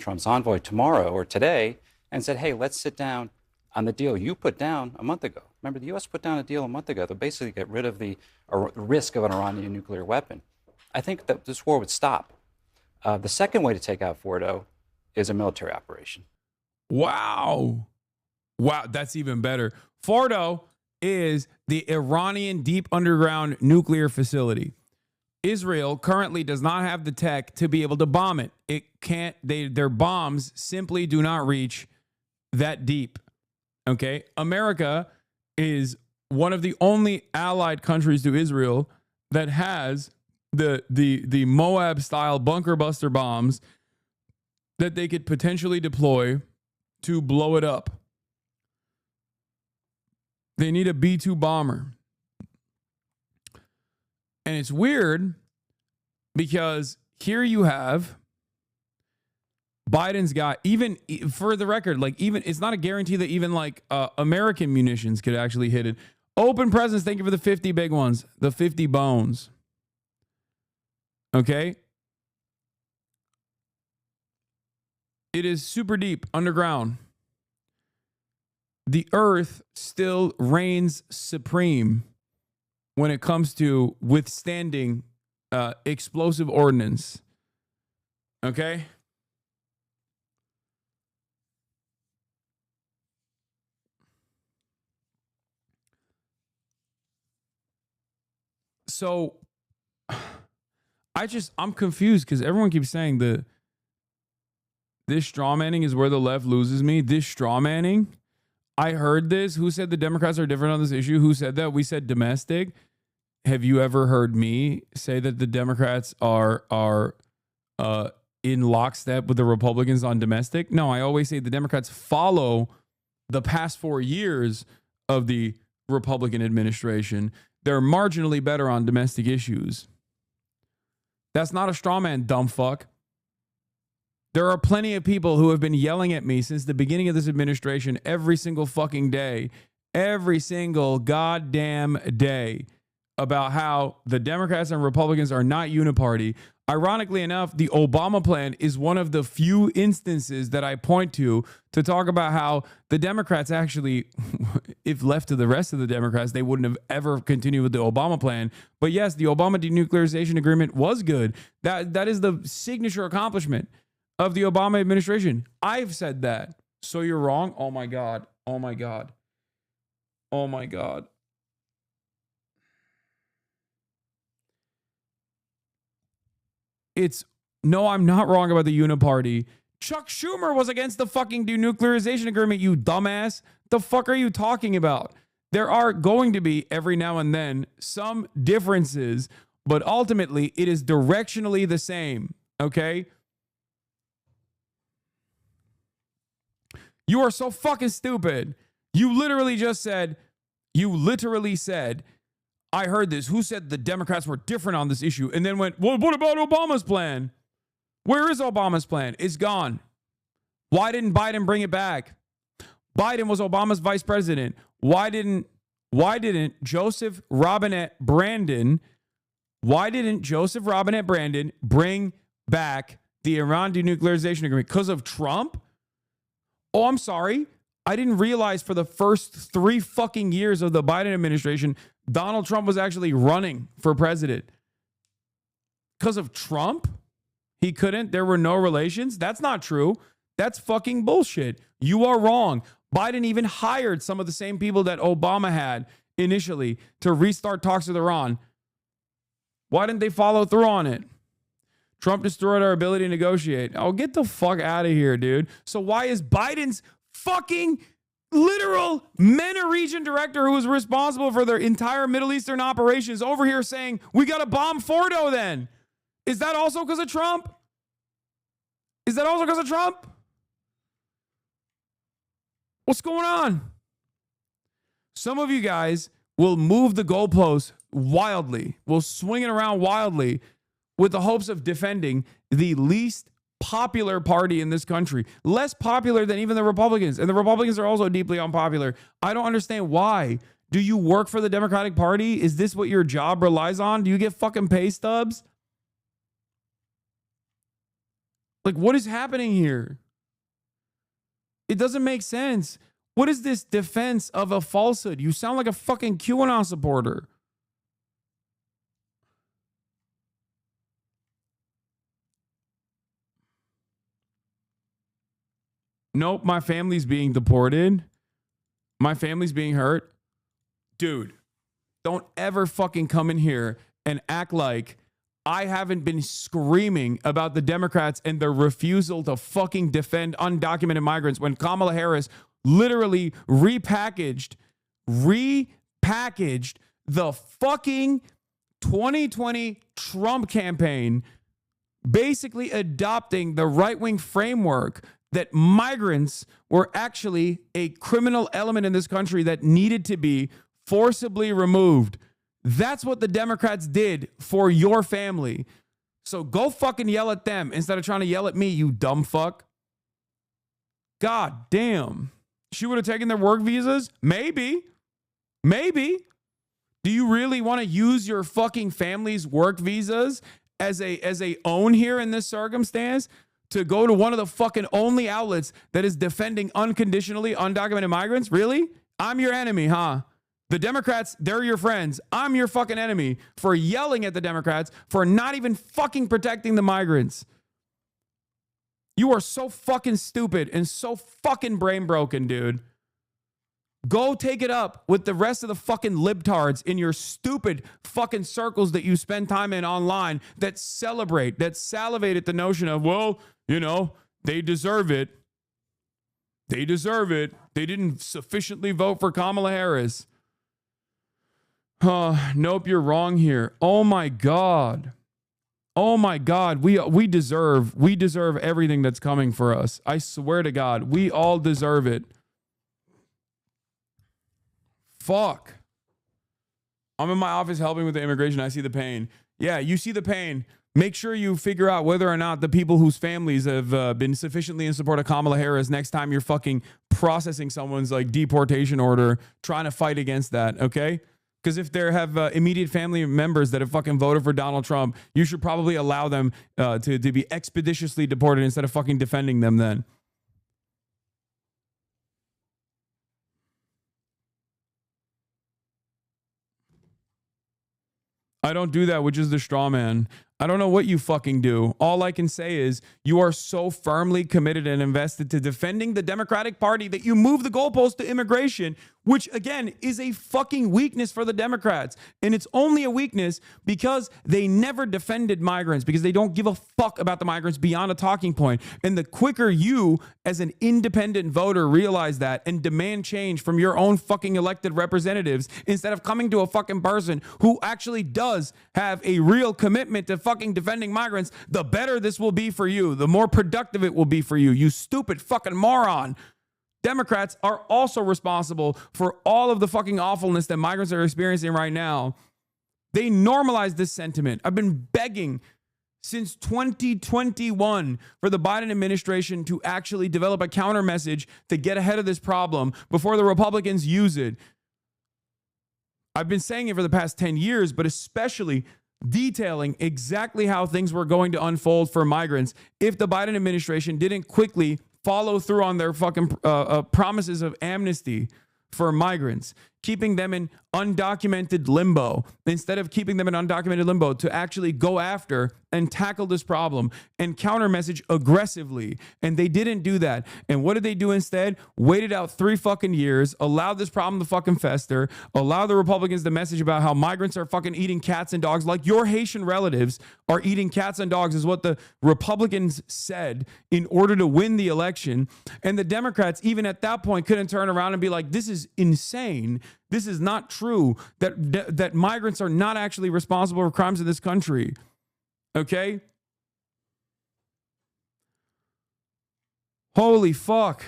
Trump's envoy, tomorrow or today, and said, hey, let's sit down on the deal you put down a month ago. Remember, the U.S. put down a deal a month ago to basically get rid of the risk of an Iranian nuclear weapon. I think that this war would stop. The second way to take out Fordo is a military operation. Wow, that's even better. Fordo is the Iranian deep underground nuclear facility. Israel currently does not have the tech to be able to bomb it. It can't, their bombs simply do not reach that deep. Okay? America is one of the only allied countries to Israel that has the Moab style bunker buster bombs that they could potentially deploy to blow it up. They need a B-2 bomber. And it's weird because here you have Biden's got, even for the record, like even it's not a guarantee that even like American munitions could actually hit it. Open presents, thank you for the 50 big ones, the 50 bones. Okay? It is super deep underground. The earth still reigns supreme when it comes to withstanding explosive ordnance. Okay? So I'm confused because everyone keeps saying this straw manning is where the left loses me. This straw manning. I heard this. Who said the Democrats are different on this issue? Who said that? We said domestic. Have you ever heard me say that the Democrats are in lockstep with the Republicans on domestic? No, I always say the Democrats follow the past 4 years of the Republican administration. They're marginally better on domestic issues. That's not a straw man, dumb fuck. There are plenty of people who have been yelling at me since the beginning of this administration every single fucking day, every single goddamn day, about how the Democrats and Republicans are not uniparty. Ironically enough, the Obama plan is one of the few instances that I point to talk about how the Democrats actually, if left to the rest of the Democrats, they wouldn't have ever continued with the Obama plan. But yes, the Obama denuclearization agreement was good. That is the signature accomplishment of the Obama administration. I've said that. So you're wrong? Oh my God. Oh my God. Oh my God. No, I'm not wrong about the uniparty. Chuck Schumer was against the fucking denuclearization agreement, you dumbass. The fuck are you talking about? There are going to be every now and then some differences, but ultimately it is directionally the same. Okay? You are so fucking stupid. You literally said, I heard this. Who said the Democrats were different on this issue? And then went, well, what about Obama's plan? Where is Obama's plan? It's gone. Why didn't Biden bring it back? Biden was Obama's vice president. Why didn't Joseph Robinette Brandon bring back the Iran denuclearization agreement? Because of Trump? Oh, I'm sorry. I didn't realize for the first 3 fucking years of the Biden administration, Donald Trump was actually running for president. Because of Trump? He couldn't? There were no relations? That's not true. That's fucking bullshit. You are wrong. Biden even hired some of the same people that Obama had initially to restart talks with Iran. Why didn't they follow through on it? Trump destroyed our ability to negotiate. Oh, get the fuck out of here, dude. So why is Biden's fucking literal MENA region director, who was responsible for their entire Middle Eastern operations, over here saying, we got to bomb Fordo then? Is that also because of Trump? Is that also because of Trump? What's going on? Some of you guys will move the goalposts wildly, will swing it around wildly with the hopes of defending the least popular party in this country, less popular than even the Republicans. And the Republicans are also deeply unpopular. I don't understand why. Do you work for the Democratic Party? Is this what your job relies on? Do you get fucking pay stubs? Like, what is happening here? It doesn't make sense. What is this defense of a falsehood? You sound like a fucking QAnon supporter. Nope, my family's being deported. My family's being hurt. dude, don't ever fucking come in here and act like I haven't been screaming about the Democrats and their refusal to fucking defend undocumented migrants when Kamala Harris literally repackaged the fucking 2020 Trump campaign, basically adopting the right-wing framework that migrants were actually a criminal element in this country that needed to be forcibly removed. That's what the Democrats did for your family. So go fucking yell at them instead of trying to yell at me, you dumb fuck. God damn. She would have taken their work visas? Maybe. Do you really want to use your fucking family's work visas as a own here in this circumstance to go to one of the fucking only outlets that is defending unconditionally undocumented migrants? Really? I'm your enemy, huh? The Democrats, they're your friends. I'm your fucking enemy for yelling at the Democrats for not even fucking protecting the migrants. You are so fucking stupid and so fucking brain broken, dude. Go take it up with the rest of the fucking libtards in your stupid fucking circles that you spend time in online that celebrate, that salivate at the notion of, well, you know, they deserve it. They deserve it. They didn't sufficiently vote for Kamala Harris. Nope, you're wrong here. Oh my God. Oh my God. We deserve everything that's coming for us. I swear to God, we all deserve it. Fuck. I'm in my office helping with the immigration. I see the pain. Yeah, you see the pain. Make sure you figure out whether or not the people whose families have been sufficiently in support of Kamala Harris next time you're fucking processing someone's like deportation order, trying to fight against that, okay? Because if they have immediate family members that have fucking voted for Donald Trump, you should probably allow them to be expeditiously deported instead of fucking defending them then. I don't do that, which is the straw man. I don't know what you fucking do. All I can say is you are so firmly committed and invested to defending the Democratic Party that you move the goalpost to immigration, which again is a fucking weakness for the Democrats. And it's only a weakness because they never defended migrants, because they don't give a fuck about the migrants beyond a talking point. And the quicker you, as an independent voter, realize that and demand change from your own fucking elected representatives instead of coming to a fucking person who actually does have a real commitment to fucking defending migrants, the better this will be for you. The more productive it will be for you. You stupid fucking moron. Democrats are also responsible for all of the fucking awfulness that migrants are experiencing right now. They normalize this sentiment. I've been begging since 2021 for the Biden administration to actually develop a counter message to get ahead of this problem before the Republicans use it. I've been saying it for the past 10 years, but especially detailing exactly how things were going to unfold for migrants if the Biden administration didn't quickly follow through on their fucking promises of amnesty for migrants, keeping them in undocumented limbo, instead of keeping them in undocumented limbo, to actually go after and tackle this problem and counter message aggressively. And they didn't do that. And what did they do instead? Waited out 3 fucking years, allowed this problem to fucking fester, allow the Republicans to message about how migrants are fucking eating cats and dogs, like your Haitian relatives are eating cats and dogs, is what the Republicans said in order to win the election. And the Democrats, even at that point, couldn't turn around and be like, this is insane. This is not true, that migrants are not actually responsible for crimes in this country. Okay? Holy fuck.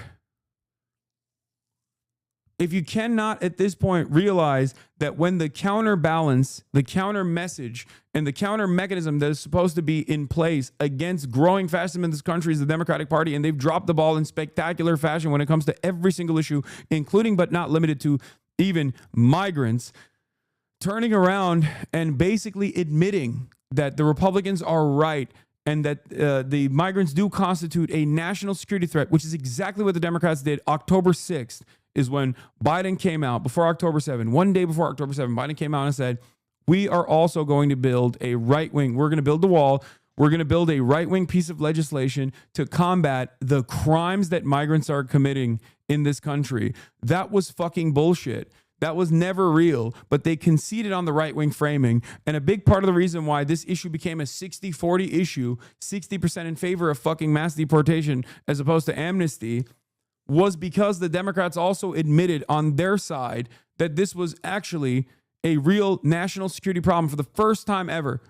If you cannot at this point realize that when the counterbalance, the counter message, and the counter mechanism that is supposed to be in place against growing fascism in this country is the Democratic Party, and they've dropped the ball in spectacular fashion when it comes to every single issue, including but not limited to even migrants, turning around and basically admitting that the Republicans are right and that the migrants do constitute a national security threat, which is exactly what the Democrats did. October 6th is when Biden came out, before October 7th, one day before October 7th, Biden came out and said, we are also going to build a right-wing, we're going to build the wall, we're going to build a right-wing piece of legislation to combat the crimes that migrants are committing in this country. That was fucking bullshit. That was never real, but they conceded on the right-wing framing. And a big part of the reason why this issue became a 60-40 issue, 60% in favor of fucking mass deportation as opposed to amnesty, was because the Democrats also admitted on their side that this was actually a real national security problem for the first time ever.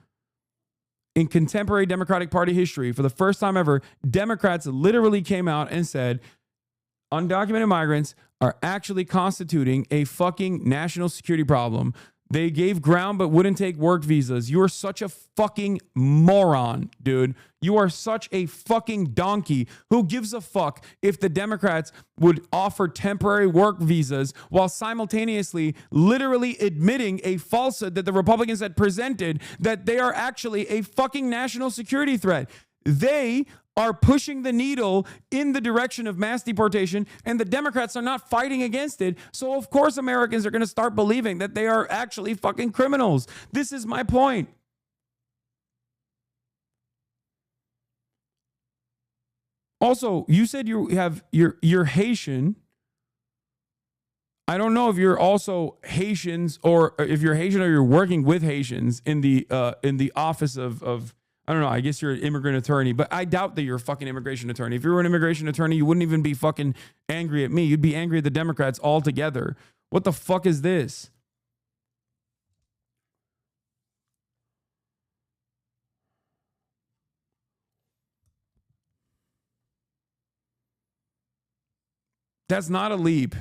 In contemporary Democratic Party history, for the first time ever, Democrats literally came out and said undocumented migrants are actually constituting a fucking national security problem. They gave ground but wouldn't take work visas. You are such a fucking moron, dude. You are such a fucking donkey. Who gives a fuck if the Democrats would offer temporary work visas while simultaneously literally admitting a falsehood that the Republicans had presented, that they are actually a fucking national security threat? They are pushing the needle in the direction of mass deportation, and the Democrats are not fighting against it. So of course Americans are going to start believing that they are actually fucking criminals. This is my point. Also, you said you're Haitian. I don't know if you're also Haitians, or if you're Haitian or you're working with Haitians in the office of I don't know. I guess you're an immigrant attorney, but I doubt that you're a fucking immigration attorney. If you were an immigration attorney, you wouldn't even be fucking angry at me. You'd be angry at the Democrats altogether. What the fuck is this? That's not a leap.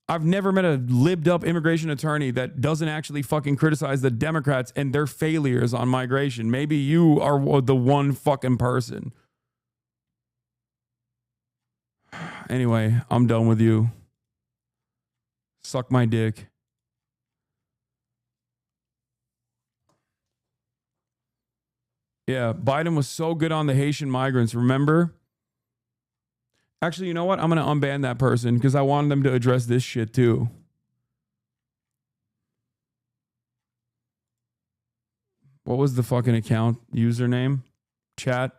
I've never met a libbed up immigration attorney that doesn't actually fucking criticize the Democrats and their failures on migration. Maybe you are the one fucking person. Anyway, I'm done with you. Suck my dick. Yeah, Biden was so good on the Haitian migrants, remember? Actually, you know what? I'm going to unban that person because I wanted them to address this shit too. What was the fucking account username? Chat.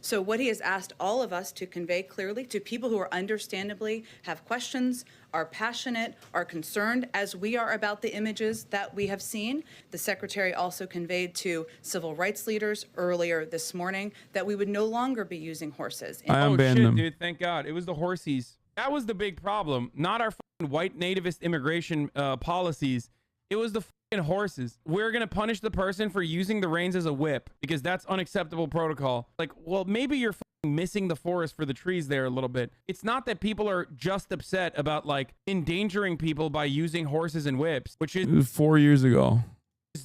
So what he has asked all of us to convey clearly to people who are understandably have questions, are passionate, are concerned, as we are about the images that we have seen. The Secretary also conveyed to civil rights leaders earlier this morning that we would no longer be using horses. I unbanned them. Dude, thank God. It was the horsies. That was the big problem, not our fucking white nativist immigration policies. It was the fucking horses. We're going to punish the person for using the reins as a whip because that's unacceptable protocol. Like, well, maybe you're fucking missing the forest for the trees there a little bit. It's not that people are just upset about like endangering people by using horses and whips, which is It was 4 years ago.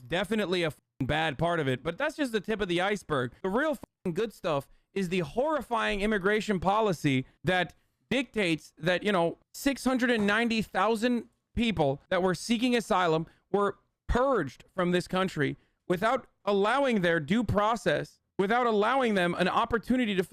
definitely a fucking bad part of it, but that's just the tip of the iceberg. The real fucking good stuff is the horrifying immigration policy that dictates that, 690,000 people that were seeking asylum were purged from this country without allowing their due process, without allowing them an opportunity to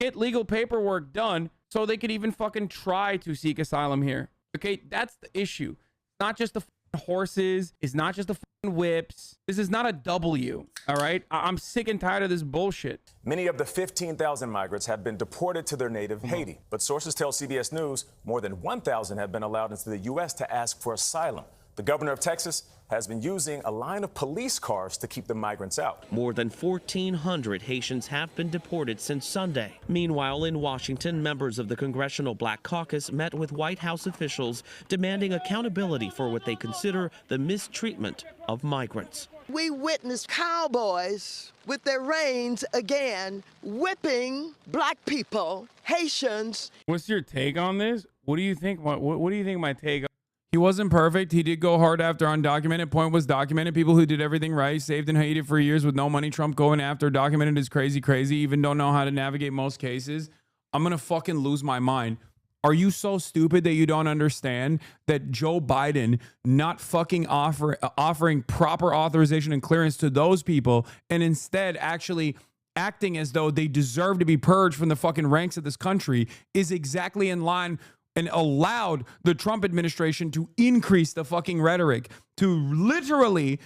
get legal paperwork done so they could even fucking try to seek asylum here. Okay, that's the issue. Not just the horses, it's not just the whips. This is not a W, all right? I'm sick and tired of this bullshit. Many of the 15,000 migrants have been deported to their native Haiti, but sources tell CBS News more than 1,000 have been allowed into the U.S. to ask for asylum. The governor of Texas has been using a line of police cars to keep the migrants out. More than 1,400 Haitians have been deported since Sunday. Meanwhile, in Washington, members of the Congressional Black Caucus met with White House officials demanding accountability for what they consider the mistreatment of migrants. We witnessed cowboys with their reins again, whipping black people, Haitians. What's your take on this? What do you think? What do you think my take? He wasn't perfect. He did go hard after undocumented. Point was documented. People who did everything right, saved in Haiti for years with no money. Trump going after documented is crazy, even don't know how to navigate most cases. I'm going to fucking lose my mind. Are you so stupid that you don't understand that Joe Biden not fucking offering proper authorization and clearance to those people and instead actually acting as though they deserve to be purged from the fucking ranks of this country is exactly in line and allowed the Trump administration to increase the fucking rhetoric, to literally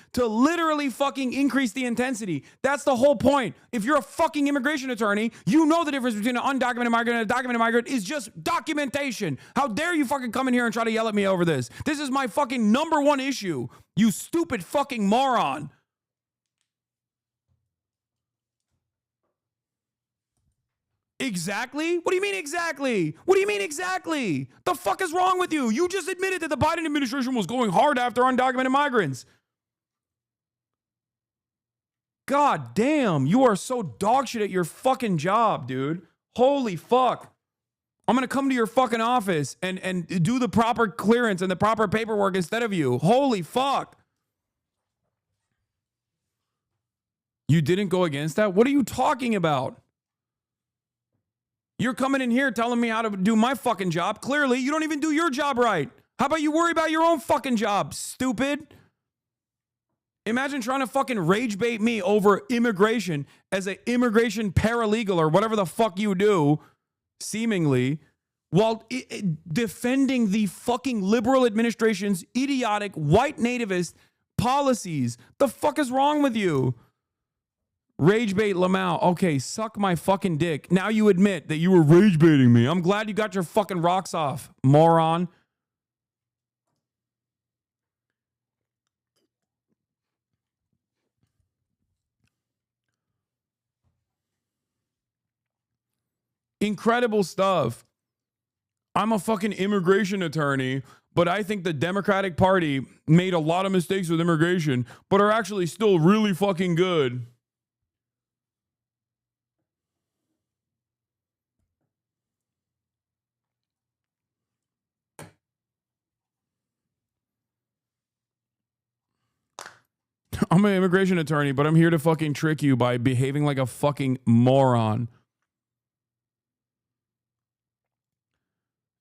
fucking increase the intensity. That's the whole point. If you're a fucking immigration attorney, you know the difference between an undocumented migrant and a documented migrant is just documentation. How dare you fucking come in here and try to yell at me over this? This is my fucking number one issue, you stupid fucking moron. Exactly? What do you mean exactly? What do you mean exactly? The fuck is wrong with you? You just admitted that the Biden administration was going hard after undocumented migrants. God damn, you are so dog shit at your fucking job, dude. Holy fuck. I'm gonna come to your fucking office and do the proper clearance and the proper paperwork instead of you. Holy fuck. You didn't go against that? What are you talking about? You're coming in here telling me how to do my fucking job. Clearly, you don't even do your job right. How about you worry about your own fucking job, stupid? Imagine trying to fucking rage bait me over immigration as an immigration paralegal or whatever the fuck you do, seemingly, while defending the fucking liberal administration's idiotic white nativist policies. The fuck is wrong with you? Rage bait Lamau. Okay, suck my fucking dick. Now you admit that you were rage baiting me. I'm glad you got your fucking rocks off, moron. Incredible stuff. I'm a fucking immigration attorney, but I think the Democratic Party made a lot of mistakes with immigration, but are actually still really fucking good. I'm an immigration attorney, but I'm here to fucking trick you by behaving like a fucking moron.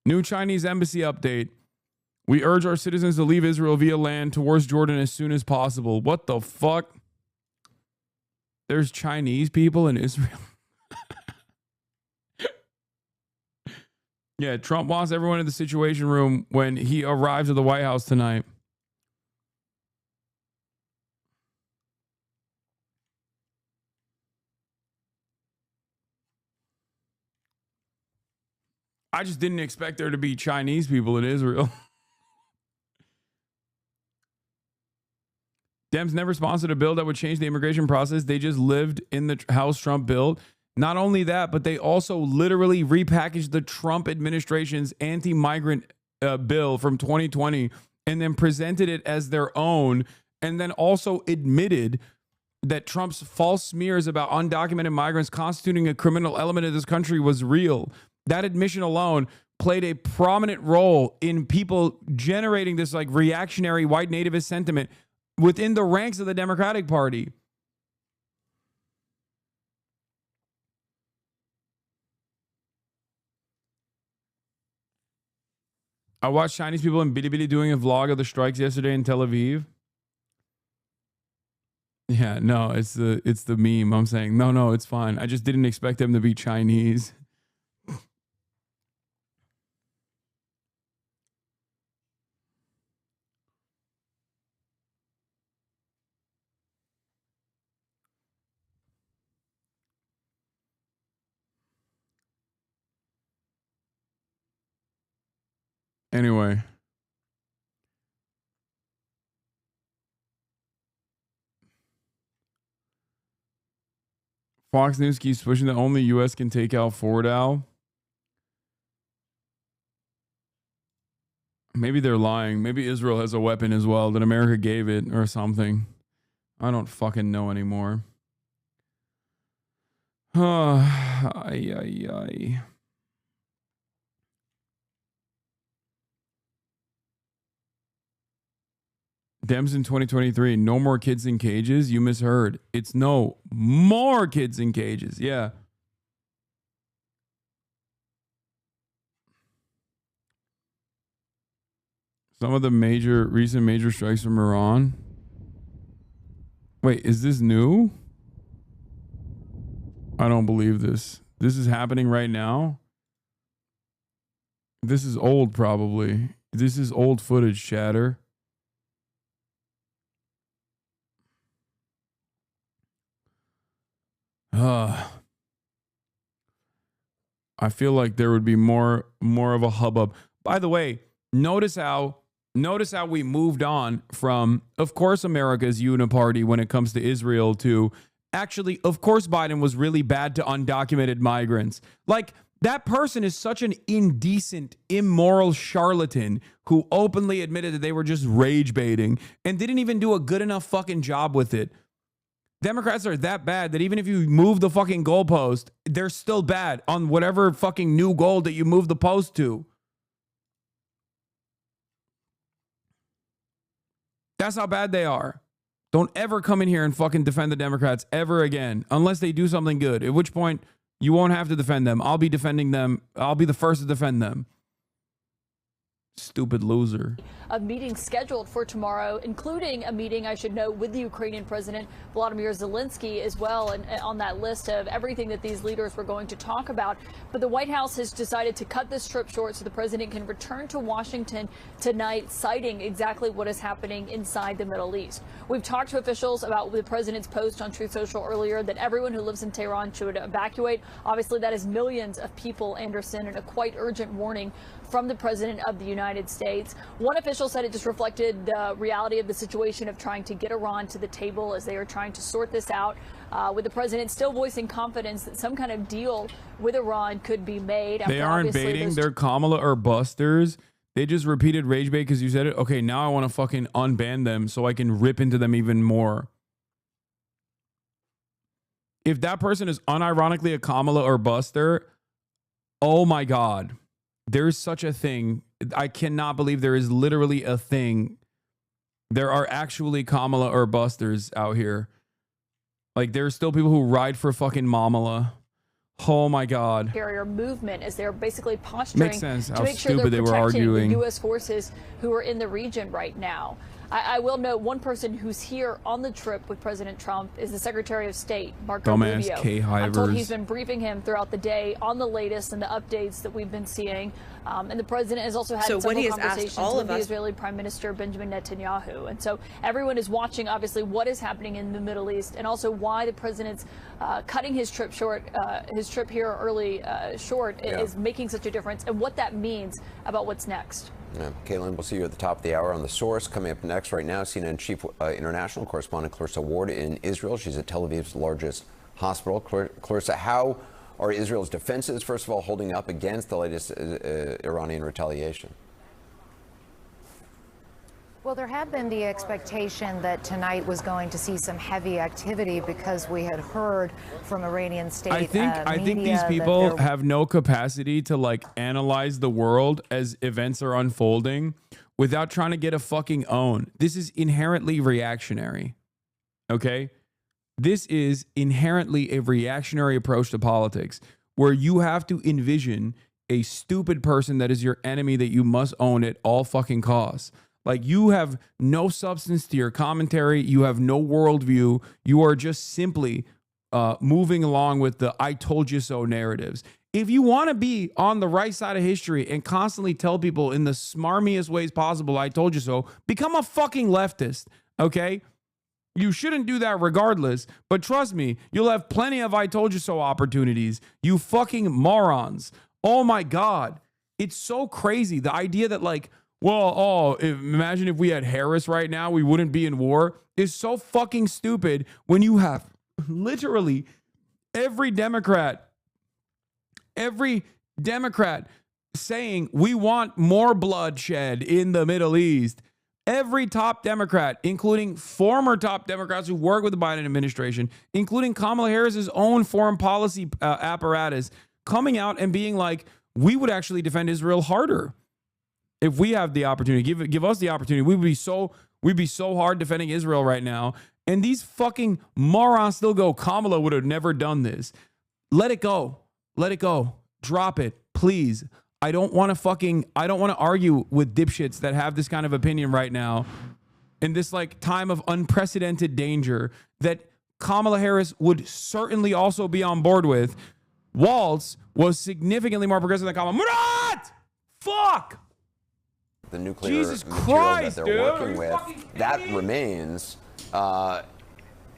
New Chinese embassy update. We urge our citizens to leave Israel via land towards Jordan as soon as possible. What the fuck? There's Chinese people in Israel. Yeah, Trump wants everyone in the Situation Room when he arrives at the White House tonight. I just didn't expect there to be Chinese people in Israel. Dems never sponsored a bill that would change the immigration process. They just lived in the house Trump built. Not only that, but they also literally repackaged the Trump administration's anti-migrant bill from 2020 and then presented it as their own, and then also admitted that Trump's false smears about undocumented migrants constituting a criminal element of this country was real. That admission alone played a prominent role in people generating this like reactionary white nativist sentiment within the ranks of the Democratic Party. I watched Chinese people in Bilibili doing a vlog of the strikes yesterday in Tel Aviv. Yeah, no, it's the meme. I'm saying, no, it's fine. I just didn't expect them to be Chinese. Anyway. Fox News keeps pushing that only U.S. can take out Fordow. Maybe they're lying. Maybe Israel has a weapon as well that America gave it or something. I don't fucking know anymore. Ay. Dems in 2023, no more kids in cages. You misheard. It's no more kids in cages. Yeah. Some of the recent major strikes from Iran. Wait, is this new? I don't believe this. This is happening right now. This is old, probably. This is old footage, chatter. I feel like there would be more of a hubbub. By the way, notice how we moved on from, of course, America's uniparty when it comes to Israel to actually, of course, Biden was really bad to undocumented migrants. Like, that person is such an indecent, immoral charlatan who openly admitted that they were just rage baiting and didn't even do a good enough fucking job with it. Democrats are that bad that even if you move the fucking goalpost, they're still bad on whatever fucking new goal that you move the post to. That's how bad they are. Don't ever come in here and fucking defend the Democrats ever again, unless they do something good, at which point you won't have to defend them. I'll be defending them. I'll be the first to defend them. Stupid loser. A meeting scheduled for tomorrow, including a meeting, I should note, with the Ukrainian President Volodymyr Zelensky as well, and on that list of everything that these leaders were going to talk about. But the White House has decided to cut this trip short so the president can return to Washington tonight, citing exactly what is happening inside the Middle East. We've talked to officials about the president's post on Truth Social earlier that everyone who lives in Tehran should evacuate. Obviously, that is millions of people, Anderson, and a quite urgent warning from the president of the United States. One official said it just reflected the reality of the situation of trying to get Iran to the table as they are trying to sort this out, with the president still voicing confidence that some kind of deal with Iran could be made. They aren't baiting. They're Kamala or busters. They just repeated rage bait because you said it. Okay, now I want to fucking unban them so I can rip into them even more. If that person is unironically a Kamala or buster, oh my God. There's such a thing. I cannot believe there is literally a thing. There are actually Kamala or busters out here. Like, there's still people who ride for fucking Mamala. Oh my God. Carrier movement as they're basically posturing Makes sense to how make sure stupid they're they were protecting arguing. the U.S. forces who are in the region right now. I will note one person who's here on the trip with President Trump is the Secretary of State, Marco Dumbass Rubio. K-hivers. I'm told he's been briefing him throughout the day on the latest and the updates that we've been seeing. And the president has also had several conversations with the Israeli Prime Minister Benjamin Netanyahu. And so everyone is watching, obviously, what is happening in the Middle East and also why the president's cutting his trip short, his trip here early short is making such a difference and what that means about what's next. Yeah. Caitlin, we'll see you at the top of the hour on The Source. Coming up next right now, CNN Chief International Correspondent Clarissa Ward in Israel. She's at Tel Aviv's largest hospital. Clarissa, how are Israel's defenses, first of all, holding up against the latest Iranian retaliation? Well, there had been the expectation that tonight was going to see some heavy activity because we had heard from Iranian state I think these people have no capacity to like analyze the world as events are unfolding without trying to get a fucking own. This is inherently reactionary. Okay? This is inherently a reactionary approach to politics where you have to envision a stupid person that is your enemy that you must own at all fucking costs. Like, you have no substance to your commentary. You have no worldview. You are just simply moving along with the I told you so narratives. If you want to be on the right side of history and constantly tell people in the smarmiest ways possible, I told you so, become a fucking leftist, okay? You shouldn't do that regardless, but trust me, you'll have plenty of I told you so opportunities, you fucking morons. Oh my God. It's so crazy. The idea that like, well, imagine if we had Harris right now, we wouldn't be in war, is so fucking stupid when you have literally every Democrat saying we want more bloodshed in the Middle East. Every top Democrat, including former top Democrats who work with the Biden administration, including Kamala Harris's own foreign policy apparatus, coming out and being like, we would actually defend Israel harder. If we have the opportunity, give us the opportunity, we'd be so hard defending Israel right now. And these fucking morons still go, Kamala would have never done this. Let it go. Let it go. Drop it, please. I don't want to argue with dipshits that have this kind of opinion right now in this like time of unprecedented danger that Kamala Harris would certainly also be on board with. Waltz was significantly more progressive than Kamala. Murat! Fuck! The nuclear Jesus material Christ, that they're dude. working with, that remains. And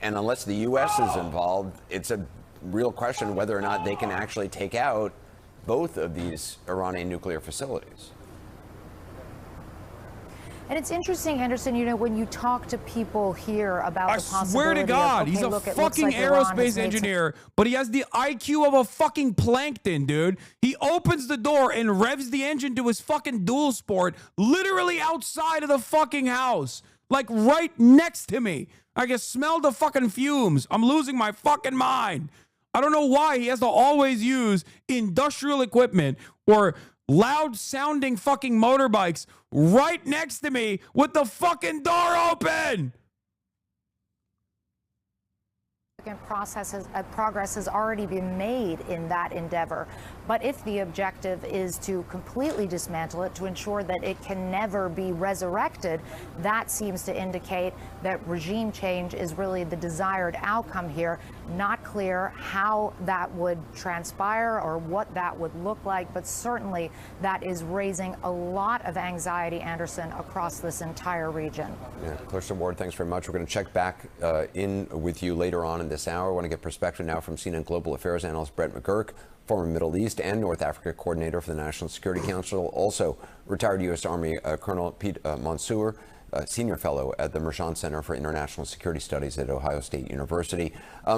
unless the U.S. is involved, it's a real question whether or not they can actually take out both of these Iranian nuclear facilities. And it's interesting, Anderson, you know, when you talk to people here about the possibility Swear to God, of, he's a look, it looks fucking like Iran has aerospace made engineer, but he has the IQ of a fucking plankton, dude. He opens the door and revs the engine to his fucking dual sport literally outside of the fucking house, like right next to me. I can smell the fucking fumes. I'm losing my fucking mind. I don't know why he has to always use industrial equipment or loud sounding fucking motorbikes right next to me with the fucking door open. Progress has already been made in that endeavor. But if the objective is to completely dismantle it, to ensure that it can never be resurrected, that seems to indicate that regime change is really the desired outcome here. Not clear how that would transpire or what that would look like, but certainly that is raising a lot of anxiety, Anderson, across this entire region. Yeah, Clarissa Ward, thanks very much. We're going to check back in with you later on in this hour. I want to get perspective now from CNN Global Affairs analyst Brett McGurk, former Middle East and North Africa coordinator for the National Security Council, also retired U.S. Army Colonel Pete Mansour, senior fellow at the Mershon Center for International Security Studies at Ohio State University.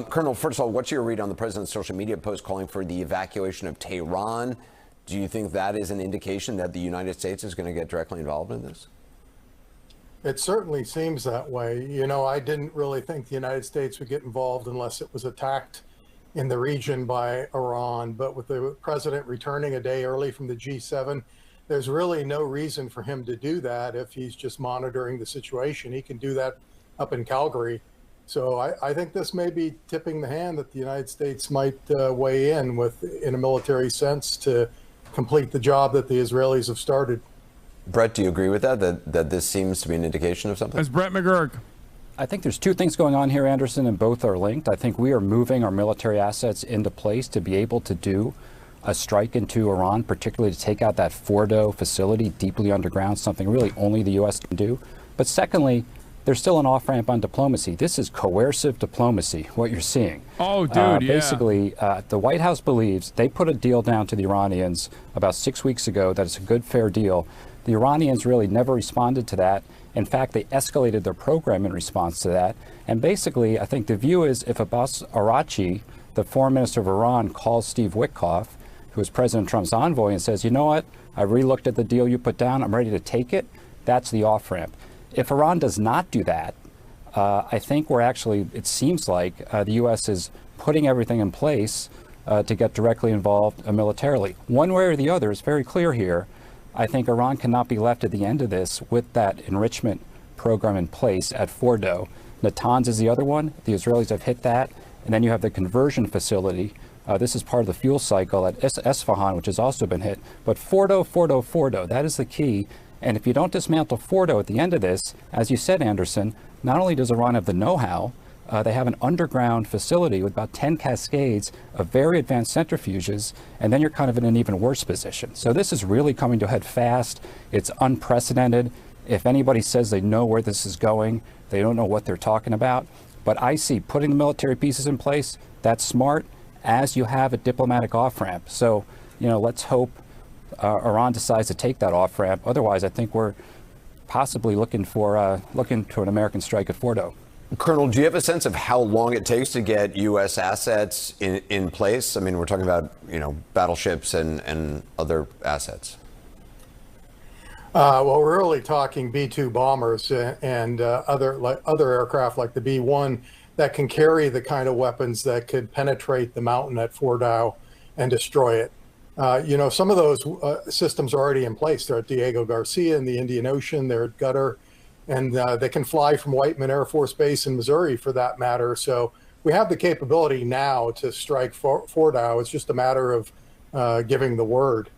Colonel, first of all, what's your read on the president's social media post calling for the evacuation of Tehran? Do you think that is an indication that the United States is going to get directly involved in this? It certainly seems that way. You know, I didn't really think the United States would get involved unless it was attacked in the region by Iran. But with the president returning a day early from the G7, there's really no reason for him to do that if he's just monitoring the situation. He can do that up in Calgary. So I think this may be tipping the hand that the United States might weigh in a military sense to complete the job that the Israelis have started. Brett, do you agree with that this seems to be an indication of something? That's Brett McGurk. I think there's two things going on here, Anderson, and both are linked. I think we are moving our military assets into place to be able to do a strike into Iran, particularly to take out that Fordo facility deeply underground, something really only the U.S. can do. But secondly, there's still an off-ramp on diplomacy. This is coercive diplomacy, what you're seeing. Oh, dude, yeah. Basically, the White House believes they put a deal down to the Iranians about 6 weeks ago that it's a good, fair deal. The Iranians really never responded to that. In fact, they escalated their program in response to that. And basically, I think the view is if Abbas Araghchi, the foreign minister of Iran, calls Steve Witkoff, who is President Trump's envoy, and says, you know what, I re-looked at the deal you put down, I'm ready to take it, that's the off-ramp. If Iran does not do that, I think we're actually, it seems like the U.S. is putting everything in place to get directly involved militarily. One way or the other, it's very clear here. I think Iran cannot be left at the end of this with that enrichment program in place at Fordo. Natanz is the other one. The Israelis have hit that. And then you have the conversion facility. This is part of the fuel cycle at Esfahan, which has also been hit. But Fordo, that is the key. And if you don't dismantle Fordo at the end of this, as you said, Anderson, not only does Iran have the know-how, they have an underground facility with about 10 cascades of very advanced centrifuges, and then you're kind of in an even worse position. So this is really coming to a head fast. It's unprecedented. If anybody says they know where this is going, they don't know what they're talking about. But I see putting the military pieces in place, that's smart, as you have a diplomatic off-ramp. So, you know, let's hope Iran decides to take that off-ramp. Otherwise, I think we're possibly looking to an American strike at Fordo. Colonel, do you have a sense of how long it takes to get U.S. assets in place? I mean, we're talking about, you know, battleships and other assets. Well, we're really talking B-2 bombers and other aircraft like the B-1 that can carry the kind of weapons that could penetrate the mountain at Fordow and destroy it. You know, some of those systems are already in place. They're at Diego Garcia in the Indian Ocean. They're at Qatar. And they can fly from Whiteman Air Force Base in Missouri, for that matter. So we have the capability now to strike Fordow. It's just a matter of giving the word.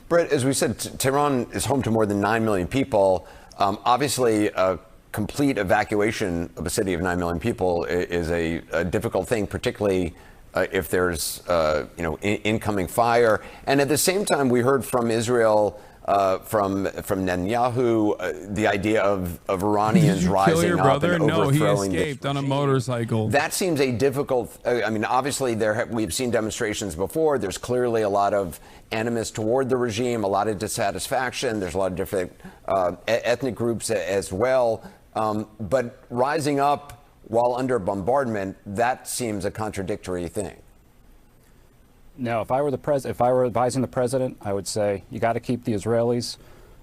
Brett, as we said, Tehran is home to more than 9 million people. Obviously, a complete evacuation of a city of 9 million people is a difficult thing, particularly if there's incoming fire. And at the same time, we heard from Israel, from Netanyahu, the idea of Iranians rising up and overthrowing. No, he escaped on a motorcycle. That seems a difficult. I mean, obviously, we've seen demonstrations before. There's clearly a lot of animus toward the regime, a lot of dissatisfaction. There's a lot of different ethnic groups as well. But rising up while under bombardment, that seems a contradictory thing. No, if I were advising the president, I would say you got to keep the Israelis,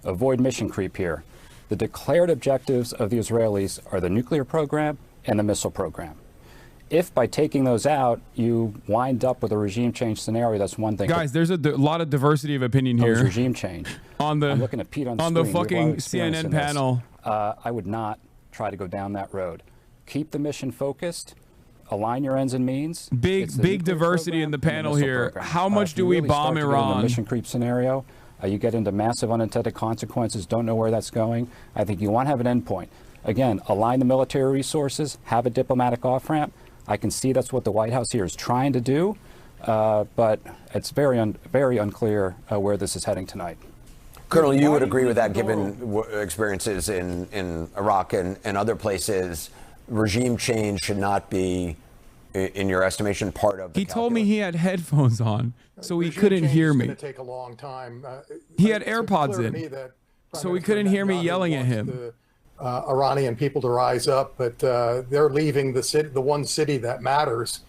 avoid mission creep here. The declared objectives of the Israelis are the nuclear program and the missile program. If by taking those out, you wind up with a regime change scenario, that's one thing. Guys, there's a lot of diversity of opinion here. Regime change. I'm looking at Pete on the fucking CNN panel. I would not try to go down that road. Keep the mission focused. Align your ends and means. Big diversity in the panel here. Program. How much do we bomb Iran? The mission creep scenario, you get into massive unintended consequences, don't know where that's going. I think you want to have an endpoint. Again, align the military resources, have a diplomatic off-ramp. I can see that's what the White House here is trying to do, but it's very unclear where this is heading tonight. Colonel, you would agree with that, given experiences in Iraq and other places. Regime change should not be, in your estimation, part of the He told me he had headphones on, so he couldn't hear me. It's going to take a long time. He had AirPods in, so he couldn't hear me yelling at him. The Iranian people to rise up, but they're leaving the one city that matters.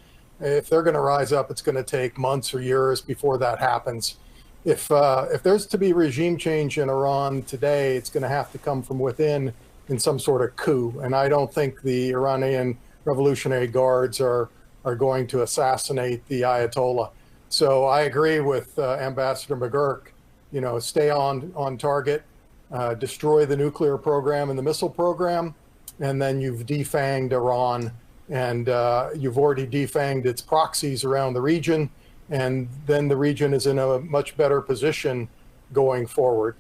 If they're going to rise up, it's going to take months or years before that happens. If there's to be regime change in Iran today, it's going to have to come from within in some sort of coup. And I don't think the Iranian Revolutionary Guards are going to assassinate the Ayatollah. So I agree with Ambassador McGurk. Stay on target, destroy the nuclear program and the missile program, and then you've defanged Iran, and you've already defanged its proxies around the region, and then the region is in a much better position going forward.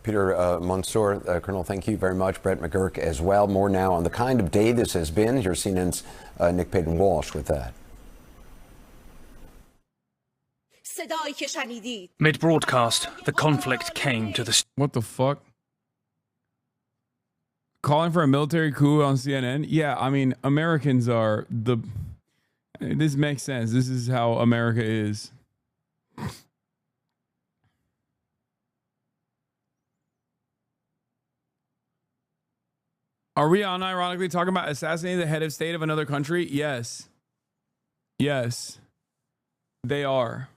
Peter Mansour, Colonel, thank you very much. Brett McGurk as well. More now on the kind of day this has been. Here's CNN's Nick Payton-Walsh with that. Mid-broadcast, the conflict came to the... What the fuck? Calling for a military coup on CNN? Yeah, I mean, Americans are the... This makes sense. This is how America is. Are we unironically talking about assassinating the head of state of another country? Yes. Yes. They are.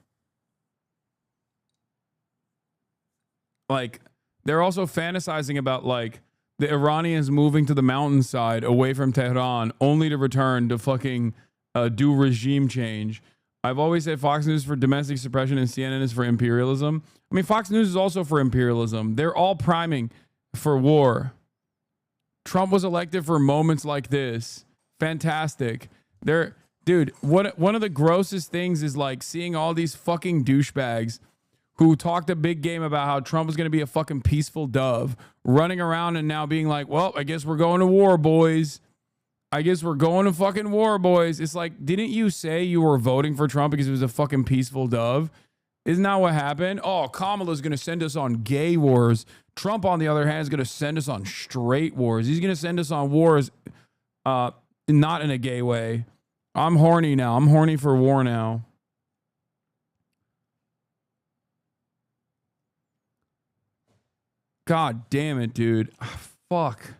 Like, they're also fantasizing about, like, the Iranians moving to the mountainside away from Tehran only to return to fucking do regime change. I've always said Fox News is for domestic suppression and CNN is for imperialism. I mean, Fox News is also for imperialism. They're all priming for war. Trump was elected for moments like this. Fantastic. Dude, one of the grossest things is like seeing all these fucking douchebags who talked a big game about how Trump was going to be a fucking peaceful dove running around and now being like, well, I guess we're going to war, boys. I guess we're going to fucking war, boys. It's like, didn't you say you were voting for Trump because he was a fucking peaceful dove? Isn't that what happened? Oh, Kamala's going to send us on gay wars. Trump, on the other hand, is going to send us on straight wars. He's going to send us on wars, not in a gay way. I'm horny now. I'm horny for war now. God damn it, dude. Fuck.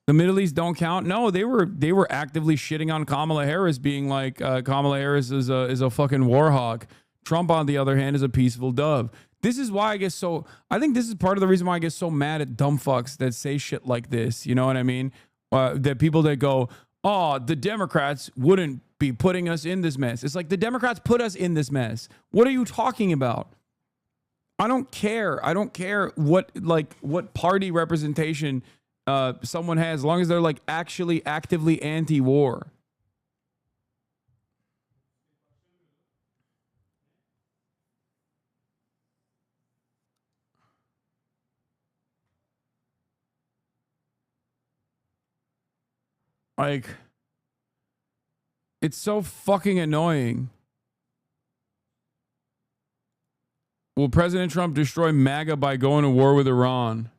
The Middle East don't count. No, they were actively shitting on Kamala Harris, being like Kamala Harris is a fucking war hawk. Trump, on the other hand, is a peaceful dove. This is why I get so. I think this is part of the reason why I get so mad at dumb fucks that say shit like this. You know what I mean? That people that go, oh, the Democrats wouldn't be putting us in this mess. It's like the Democrats put us in this mess. What are you talking about? I don't care. I don't care what party representation someone has, as long as they're like actually actively anti-war. Like, It's so fucking annoying. Will President Trump destroy MAGA by going to war with Iran?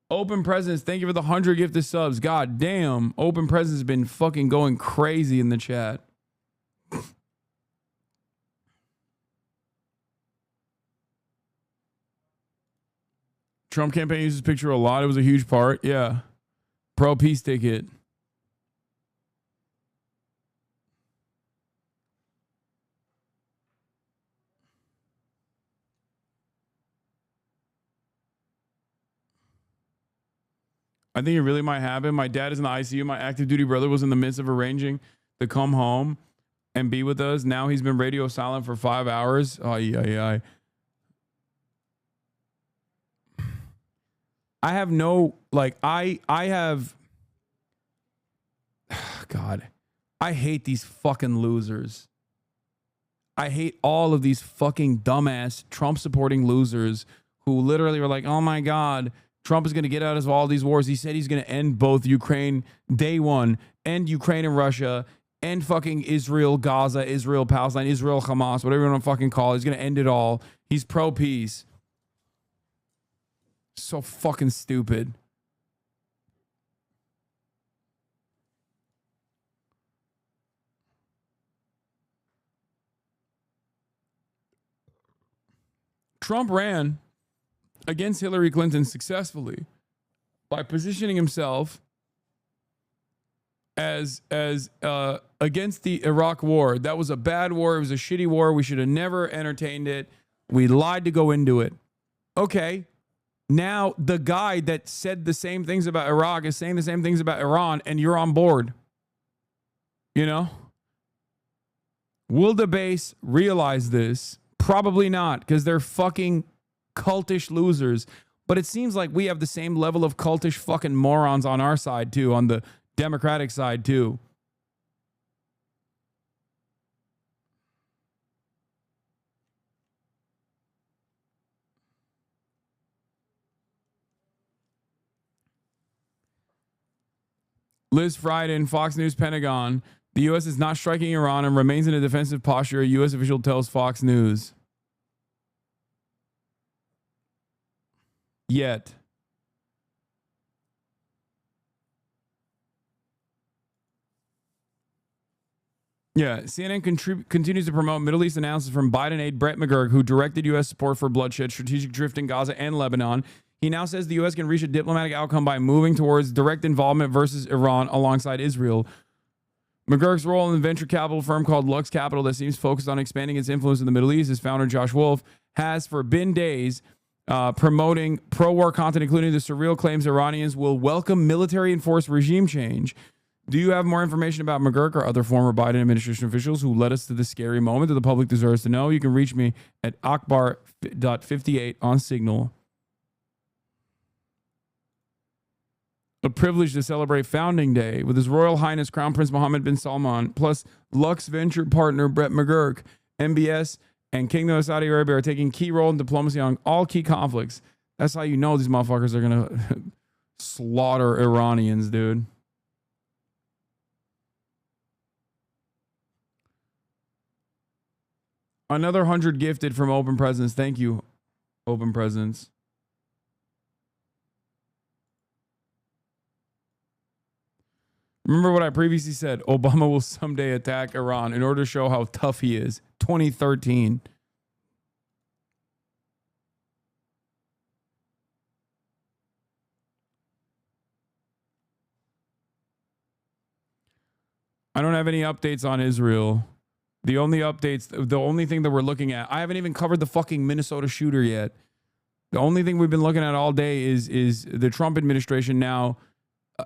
Open Presence, thank you for the 100 gifted subs. God damn, Open Presence has been fucking going crazy in the chat. Trump campaign uses picture a lot. It was a huge part. Yeah. Pro peace ticket. I think it really might happen. My dad is in the ICU. My active duty brother was in the midst of arranging to come home and be with us. Now he's been radio silent for 5 hours. I have no, like, I have, God, I hate these fucking losers. I hate all of these fucking dumbass Trump supporting losers who literally were like, oh my God, Trump is going to get out of all these wars. He said he's going to end both Ukraine day one, end Ukraine and Russia, end fucking Israel, Gaza, Israel, Palestine, Israel, Hamas, whatever you want to fucking call it. He's going to end it all. He's pro-peace. So fucking stupid. Trump ran against Hillary Clinton successfully by positioning himself as against the Iraq war. That was a bad war. It was a shitty war. We should have never entertained it. We lied to go into it. Okay. Now the guy that said the same things about Iraq is saying the same things about Iran, and you're on board. You know? Will the base realize this? Probably not, because they're fucking cultish losers. But it seems like we have the same level of cultish fucking morons on our side too, on the Democratic side too. Liz Frieden, Fox News Pentagon. The U.S. is not striking Iran and remains in a defensive posture, a U.S. official tells Fox News. Yet. Yeah, CNN continues to promote Middle East announcements from Biden aide Brett McGurk, who directed U.S. support for bloodshed, strategic drift in Gaza and Lebanon. He now says the U.S. can reach a diplomatic outcome by moving towards direct involvement versus Iran alongside Israel. McGurk's role in the venture capital firm called Lux Capital that seems focused on expanding its influence in the Middle East, his founder Josh Wolf has for been days promoting pro-war content, including the surreal claims Iranians will welcome military-enforced regime change. Do you have more information about McGurk or other former Biden administration officials who led us to this scary moment that the public deserves to know? You can reach me at Akbar.58 on Signal. A privilege to celebrate Founding Day with His Royal Highness Crown Prince Mohammed bin Salman, plus Lux venture partner Brett McGurk. MBS and Kingdom of Saudi Arabia are taking key role in diplomacy on all key conflicts. That's how you know these motherfuckers are going to slaughter Iranians, dude. Another 100 gifted from Open Presence. Thank you, Open Presence. Remember what I previously said. Obama will someday attack Iran in order to show how tough he is. 2013. I don't have any updates on Israel. The only thing that we're looking at, I haven't even covered the fucking Minnesota shooter yet. The only thing we've been looking at all day is the Trump administration now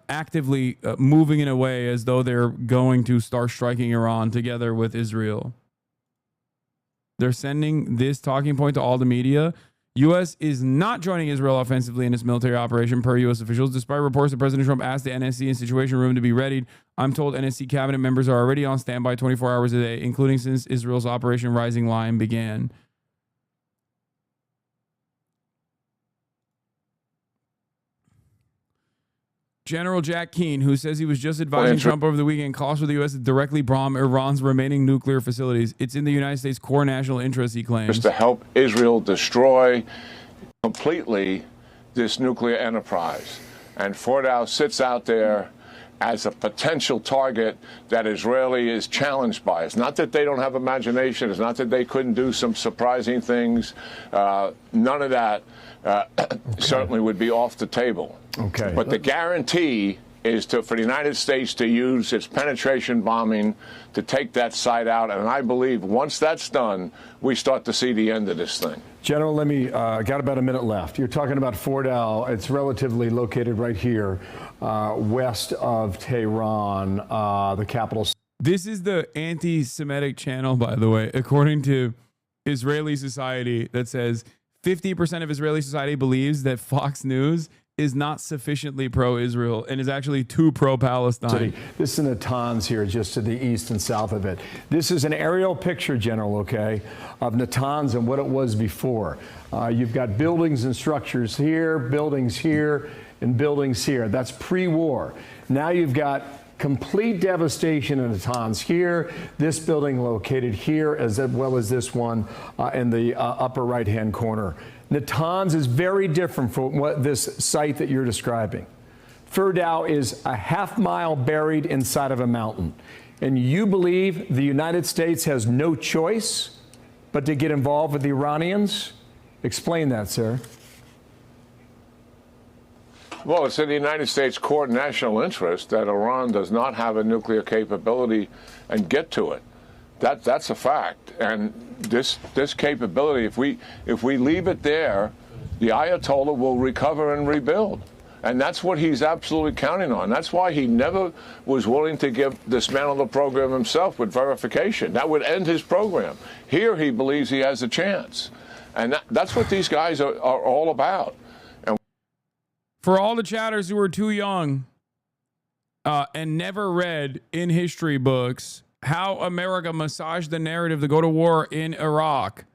actively moving in a way as though they're going to start striking Iran together with Israel. They're sending this talking point to all the media. U.S. is not joining Israel offensively in its military operation, per U.S. officials, despite reports that President Trump asked the NSC and Situation Room to be readied. I'm told NSC cabinet members are already on standby 24 hours a day, including since Israel's Operation Rising Lion began. General Jack Keane, who says he was just advising Trump over the weekend, calls for the U.S. to directly bomb Iran's remaining nuclear facilities. It's in the United States' core national interest, he claims. To help Israel destroy completely this nuclear enterprise. And Fordow sits out there as a potential target that Israeli is challenged by. It's not that they don't have imagination. It's not that they couldn't do some surprising things. None of that certainly would be off the table. Okay. But the guarantee is for the United States to use its penetration bombing to take that site out. And I believe once that's done, we start to see the end of this thing. General, let me, got about a minute left. You're talking about Fordow. It's relatively located right here, west of Tehran, the capital. This is the anti-Semitic channel, by the way, according to Israeli Society, that says 50% of Israeli society believes that Fox News is not sufficiently pro-Israel and is actually too pro-Palestine. This is Natanz here, just to the east and south of it. This is an aerial picture, General, okay, of Natanz and what it was before. You've got buildings and structures here, buildings here, and buildings here. That's pre-war. Now you've got complete devastation in Natanz here, this building located here, as well as this one in the upper right-hand corner. Natanz is very different from what this site that you're describing. Fordow is a half-mile buried inside of a mountain. And you believe the United States has no choice but to get involved with the Iranians? Explain that, sir. Well, it's in the United States' core national interest that Iran does not have a nuclear capability and get to it. That's a fact. And this capability, if we leave it there, the Ayatollah will recover and rebuild. And that's what he's absolutely counting on. That's why he never was willing to dismantle the program himself with verification. That would end his program. Here he believes he has a chance. And that's what these guys are all about. And for all the chatters who are too young and never read in history books how America massaged the narrative to go to war in Iraq,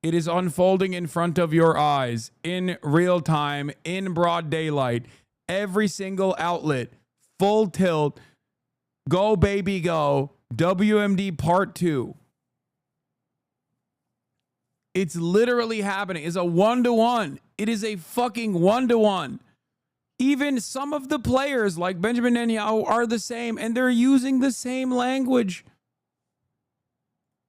it is unfolding in front of your eyes in real time, in broad daylight. Every single outlet, full tilt, go baby go, WMD part 2. It's literally happening. It's a 1-to-1. It is a fucking 1-to-1. Even some of the players like Benjamin Netanyahu are the same, and they're using the same language.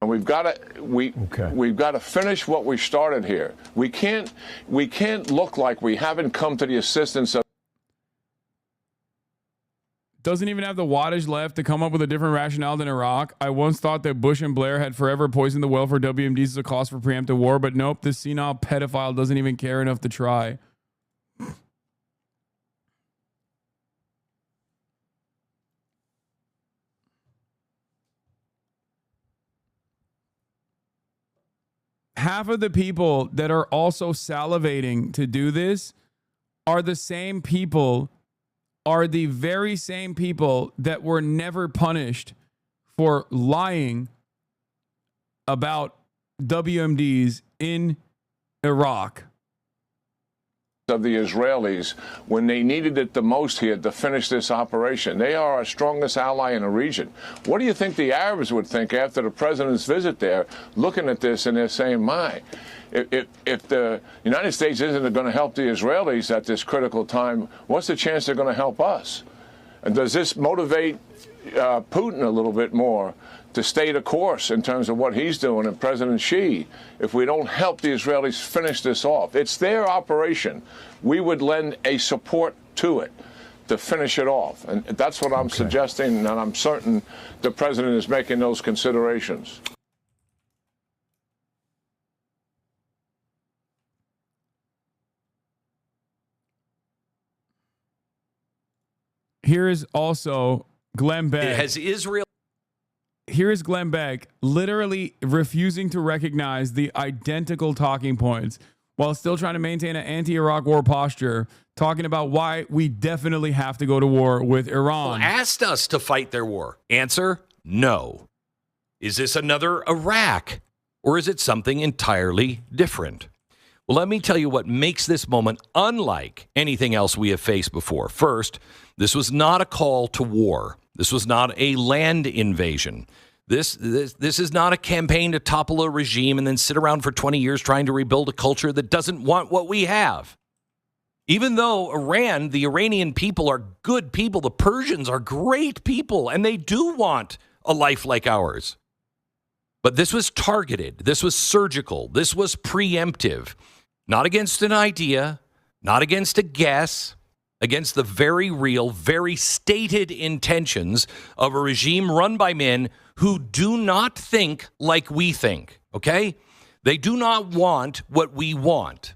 And we've got to finish what we started here. We can't look like we haven't come to the assistance of. Doesn't even have the wattage left to come up with a different rationale than Iraq. I once thought that Bush and Blair had forever poisoned the well for WMDs as a cause for preemptive war, but nope, this senile pedophile doesn't even care enough to try. Half of the people that are also salivating to do this are the same people, are the very same people that were never punished for lying about WMDs in Iraq. Of the Israelis when they needed it the most here to finish this operation. They are our strongest ally in the region. What do you think the Arabs would think after the president's visit there, looking at this and they're saying, my, if the United States isn't going to help the Israelis at this critical time, what's the chance they're going to help us? And does this motivate Putin a little bit more to stay the course in terms of what he's doing, and President Xi, if we don't help the Israelis finish this off? It's their operation. We would lend a support to it to finish it off. And that's what I'm suggesting, and I'm certain the president is making those considerations. Here is also Glenn Beck. Has Israel... Here is Glenn Beck literally refusing to recognize the identical talking points while still trying to maintain an anti-Iraq war posture, talking about why we definitely have to go to war with Iran. Asked us to fight their war. Answer, no. Is this another Iraq, or is it something entirely different? Well, let me tell you what makes this moment unlike anything else we have faced before. First, this was not a call to war. This was not a land invasion. This is not a campaign to topple a regime and then sit around for 20 years trying to rebuild a culture that doesn't want what we have. Even though Iran, the Iranian people are good people, the Persians are great people, and they do want a life like ours. But this was targeted. This was surgical. This was preemptive. Not against an idea, not against a guess, against the very real, very stated intentions of a regime run by men who do not think like we think, okay? They do not want what we want.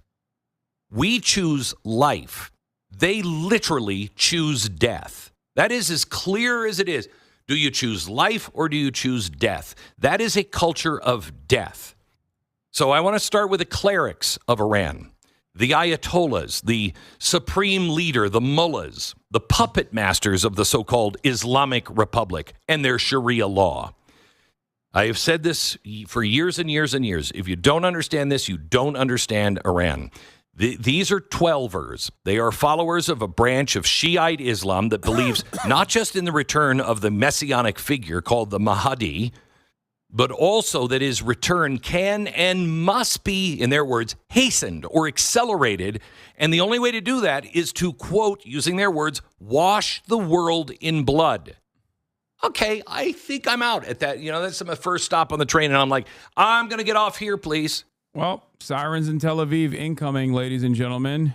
We choose life. They literally choose death. That is as clear as it is. Do you choose life or do you choose death? That is a culture of death. So I want to start with the clerics of Iran, the ayatollahs, the supreme leader, the mullahs, the puppet masters of the so-called Islamic Republic and their Sharia law. I have said this for years and years and years. If you don't understand this, you don't understand Iran. These are 12ers. They are followers of a branch of Shiite Islam that believes not just in the return of the messianic figure called the Mahdi, but also that his return can and must be, in their words, hastened or accelerated. And the only way to do that is to, quote, using their words, wash the world in blood. Okay, I think I'm out at that. You know, that's my first stop on the train, and I'm like, I'm going to get off here, please. Well, sirens in Tel Aviv incoming, ladies and gentlemen.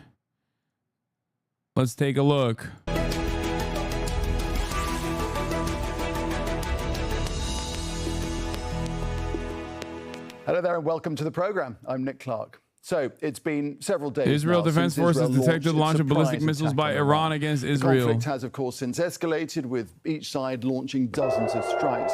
Let's take a look. Hello there and welcome to the program. I'm Nick Clark. So it's been several days. Israel now Defense since Forces Israel detected the launch launched of ballistic its missiles surprise by attack on Iran against The Israel. conflict has, of course, since escalated, with each side launching dozens of strikes.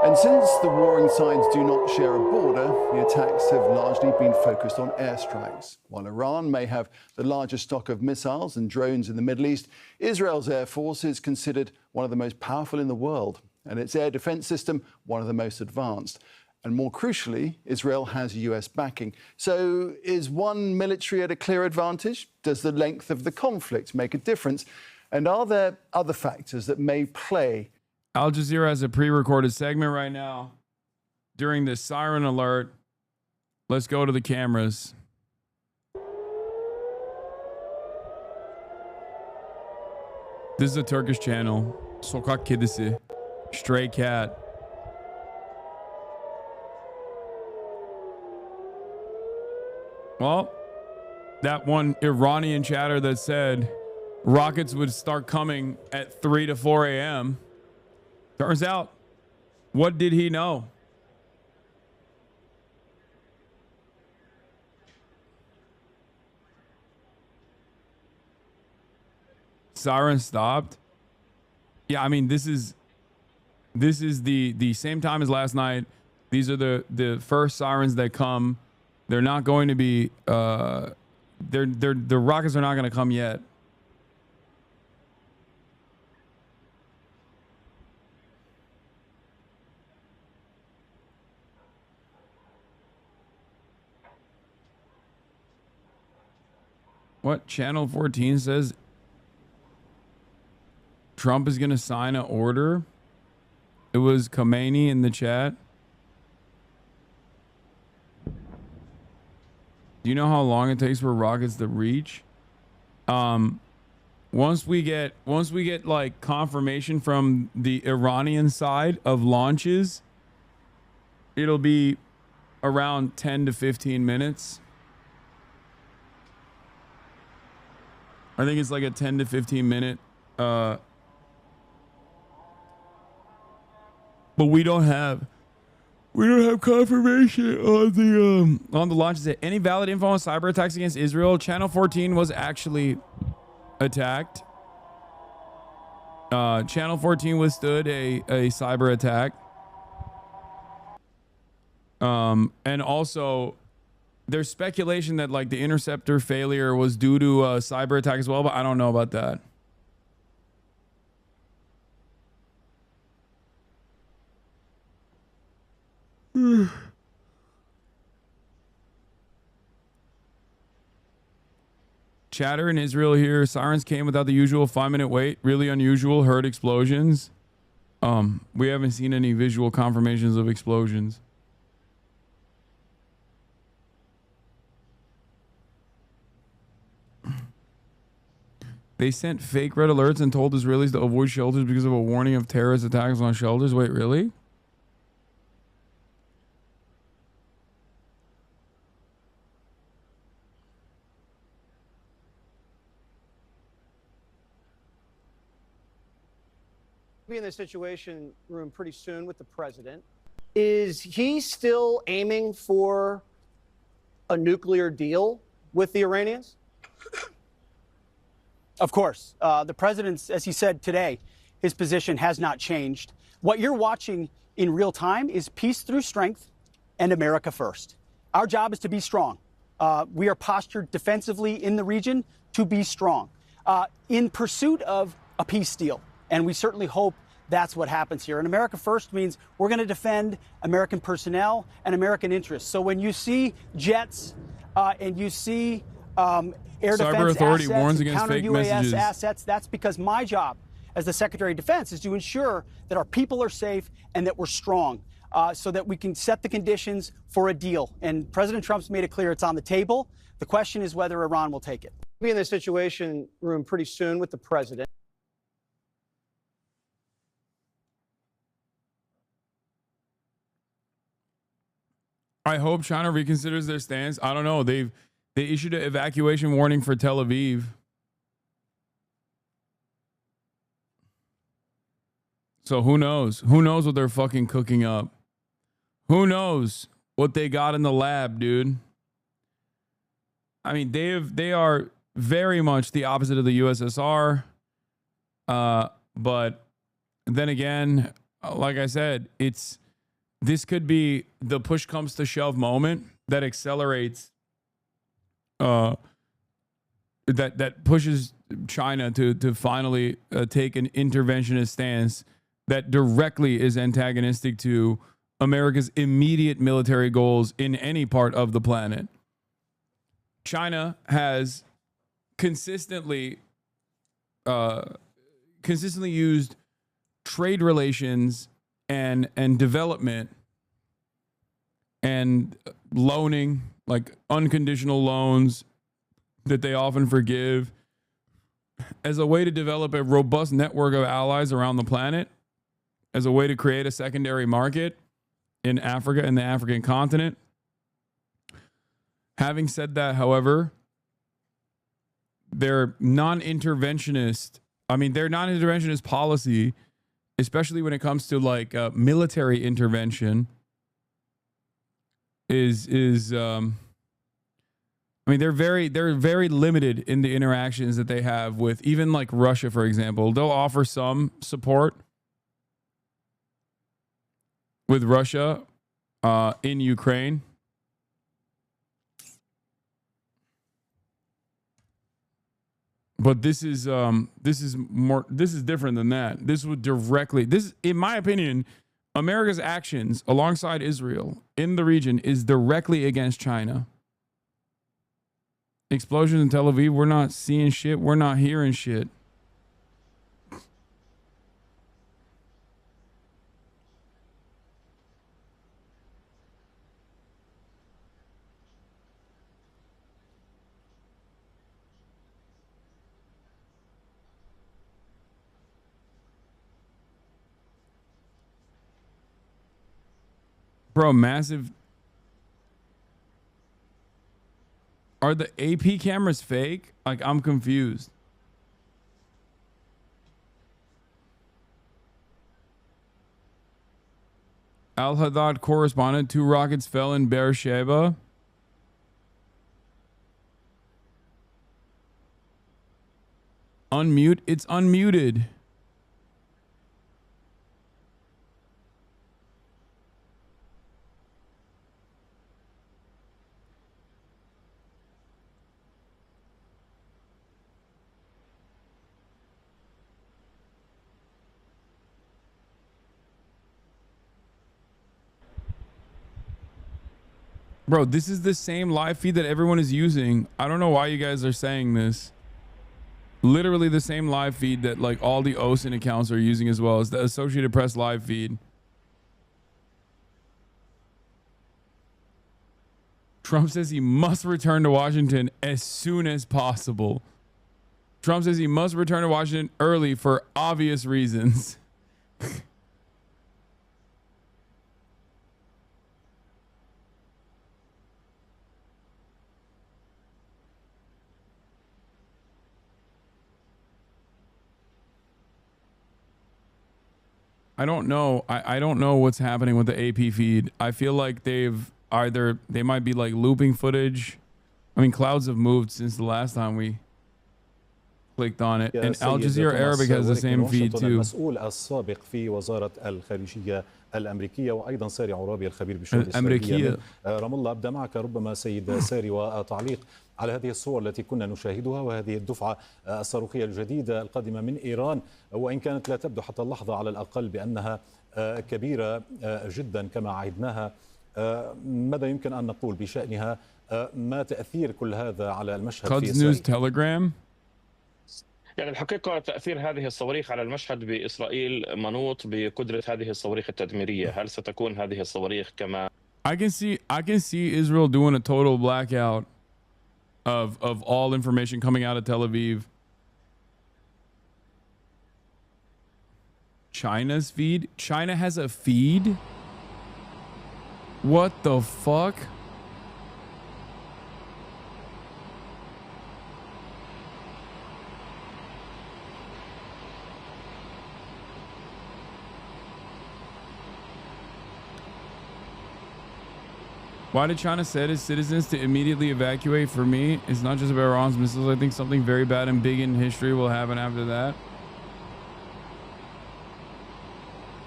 And since the warring sides do not share a border, the attacks have largely been focused on airstrikes. While Iran may have the largest stock of missiles and drones in the Middle East, Israel's air force is considered one of the most powerful in the world, and its air defense system one of the most advanced. And more crucially, Israel has US backing. So is one military at a clear advantage? Does the length of the conflict make a difference? And are there other factors that may play? Al Jazeera has a pre-recorded segment right now. During this siren alert, let's go to the cameras. This is a Turkish channel. Sokak Kedisi. Stray cat. Well, that one Iranian chatter that said rockets would start coming at 3 to 4 a.m. Turns out, what did he know? Siren stopped. Yeah, I mean, this is the same time as last night. These are the first sirens that come. They're not going to be the rockets are not going to come yet. What Channel 14 says Trump is going to sign an order. It was Khamenei in the chat. Do you know how long it takes for rockets to reach? Once we get like confirmation from the Iranian side of launches, it'll be around 10 to 15 minutes. I think it's like a 10 to 15 minute but we don't have confirmation on the launches. Any valid info on cyber attacks against Israel? Channel 14 was actually attacked. Channel 14 withstood a cyber attack. And also there's speculation that like the interceptor failure was due to a cyber attack as well, but I don't know about that. Chatter in Israel here. Sirens came without the usual 5-minute wait. Really unusual. Heard explosions. We haven't seen any visual confirmations of explosions. They sent fake red alerts and told Israelis to avoid shelters because of a warning of terrorist attacks on shelters. Wait, really? Be in the Situation Room pretty soon with the president. Is he still aiming for a nuclear deal with the Iranians? Of course. The president's, as he said today, his position has not changed. What you're watching in real time is peace through strength and America first. Our job is to be strong. We are postured defensively in the region to be strong in pursuit of a peace deal. And we certainly hope that's what happens here. And America first means we're going to defend American personnel and American interests. So when you see jets and you see air Cyber defense Authority assets, warns against counter fake UAS messages. assets, that's because my job as the Secretary of Defense is to ensure that our people are safe and that we're strong so that we can set the conditions for a deal. And President Trump's made it clear it's on the table. The question is whether Iran will take it. Be in the Situation Room pretty soon with the president. I hope China reconsiders their stance. I don't know. They issued an evacuation warning for Tel Aviv. So who knows? Who knows what they're fucking cooking up? Who knows what they got in the lab, dude? I mean, they are very much the opposite of the USSR. But then again, like I said, this could be the push comes to shove moment that accelerates that pushes China to finally take an interventionist stance that directly is antagonistic to America's immediate military goals in any part of the planet. China has consistently used trade relations and development and loaning, like unconditional loans that they often forgive, as a way to develop a robust network of allies around the planet, as a way to create a secondary market in Africa and the African continent. Having said that, however, their non-interventionist policy, especially when it comes to like military intervention, is they're very limited in the interactions that they have with even like Russia, for example. They'll offer some support with Russia in Ukraine. But this is different than that. This would directly, in my opinion, America's actions alongside Israel in the region is directly against China. Explosions in Tel Aviv, we're not seeing shit, we're not hearing shit. Bro, massive. Are the AP cameras fake? Like, I'm confused. Al Haddad correspondent, 2 rockets fell in Beersheba. Unmute. It's unmuted. Bro, this is the same live feed that everyone is using. I don't know why you guys are saying this. Literally the same live feed that like all the OSINT accounts are using as well as the Associated Press live feed. Trump says he must return to Washington as soon as possible. Trump says he must return to Washington early for obvious reasons. I don't know. I don't know what's happening with the AP feed. I feel like they might be like looping footage. I mean, clouds have moved since the last time we clicked on it. And Al Jazeera Arabic has the same feed too. المسؤول السابق في وزارة الخارجية الأمريكية وأيضا ساري عرابي الخبير بالشؤون الإسرائيلية من رام الله. أبدأ معك ربما سيد ساري وتعليق على هذه الصور التي كنا نشاهدها وهذه الدفعة الصاروخية الجديدة القادمة من إيران، وإن كانت لا تبدو حتى اللحظة على الأقل بأنها كبيرة جدا كما عهدناها. ماذا يمكن أن نقول بشأنها؟ ما تأثير كل هذا على المشهد في إسرائيل؟ يعني الحقيقة تأثير هذه الصواريخ على المشهد بإسرائيل منوط بقدرة هذه الصواريخ التدميرية. هل ستكون هذه الصواريخ كما I can see Israel doing a total blackout of all information coming out of Tel Aviv. China's feed? China has a feed? What the fuck? Why did China set its citizens to immediately evacuate? For me, it's not just about Iran's missiles. I think something very bad and big in history will happen after that.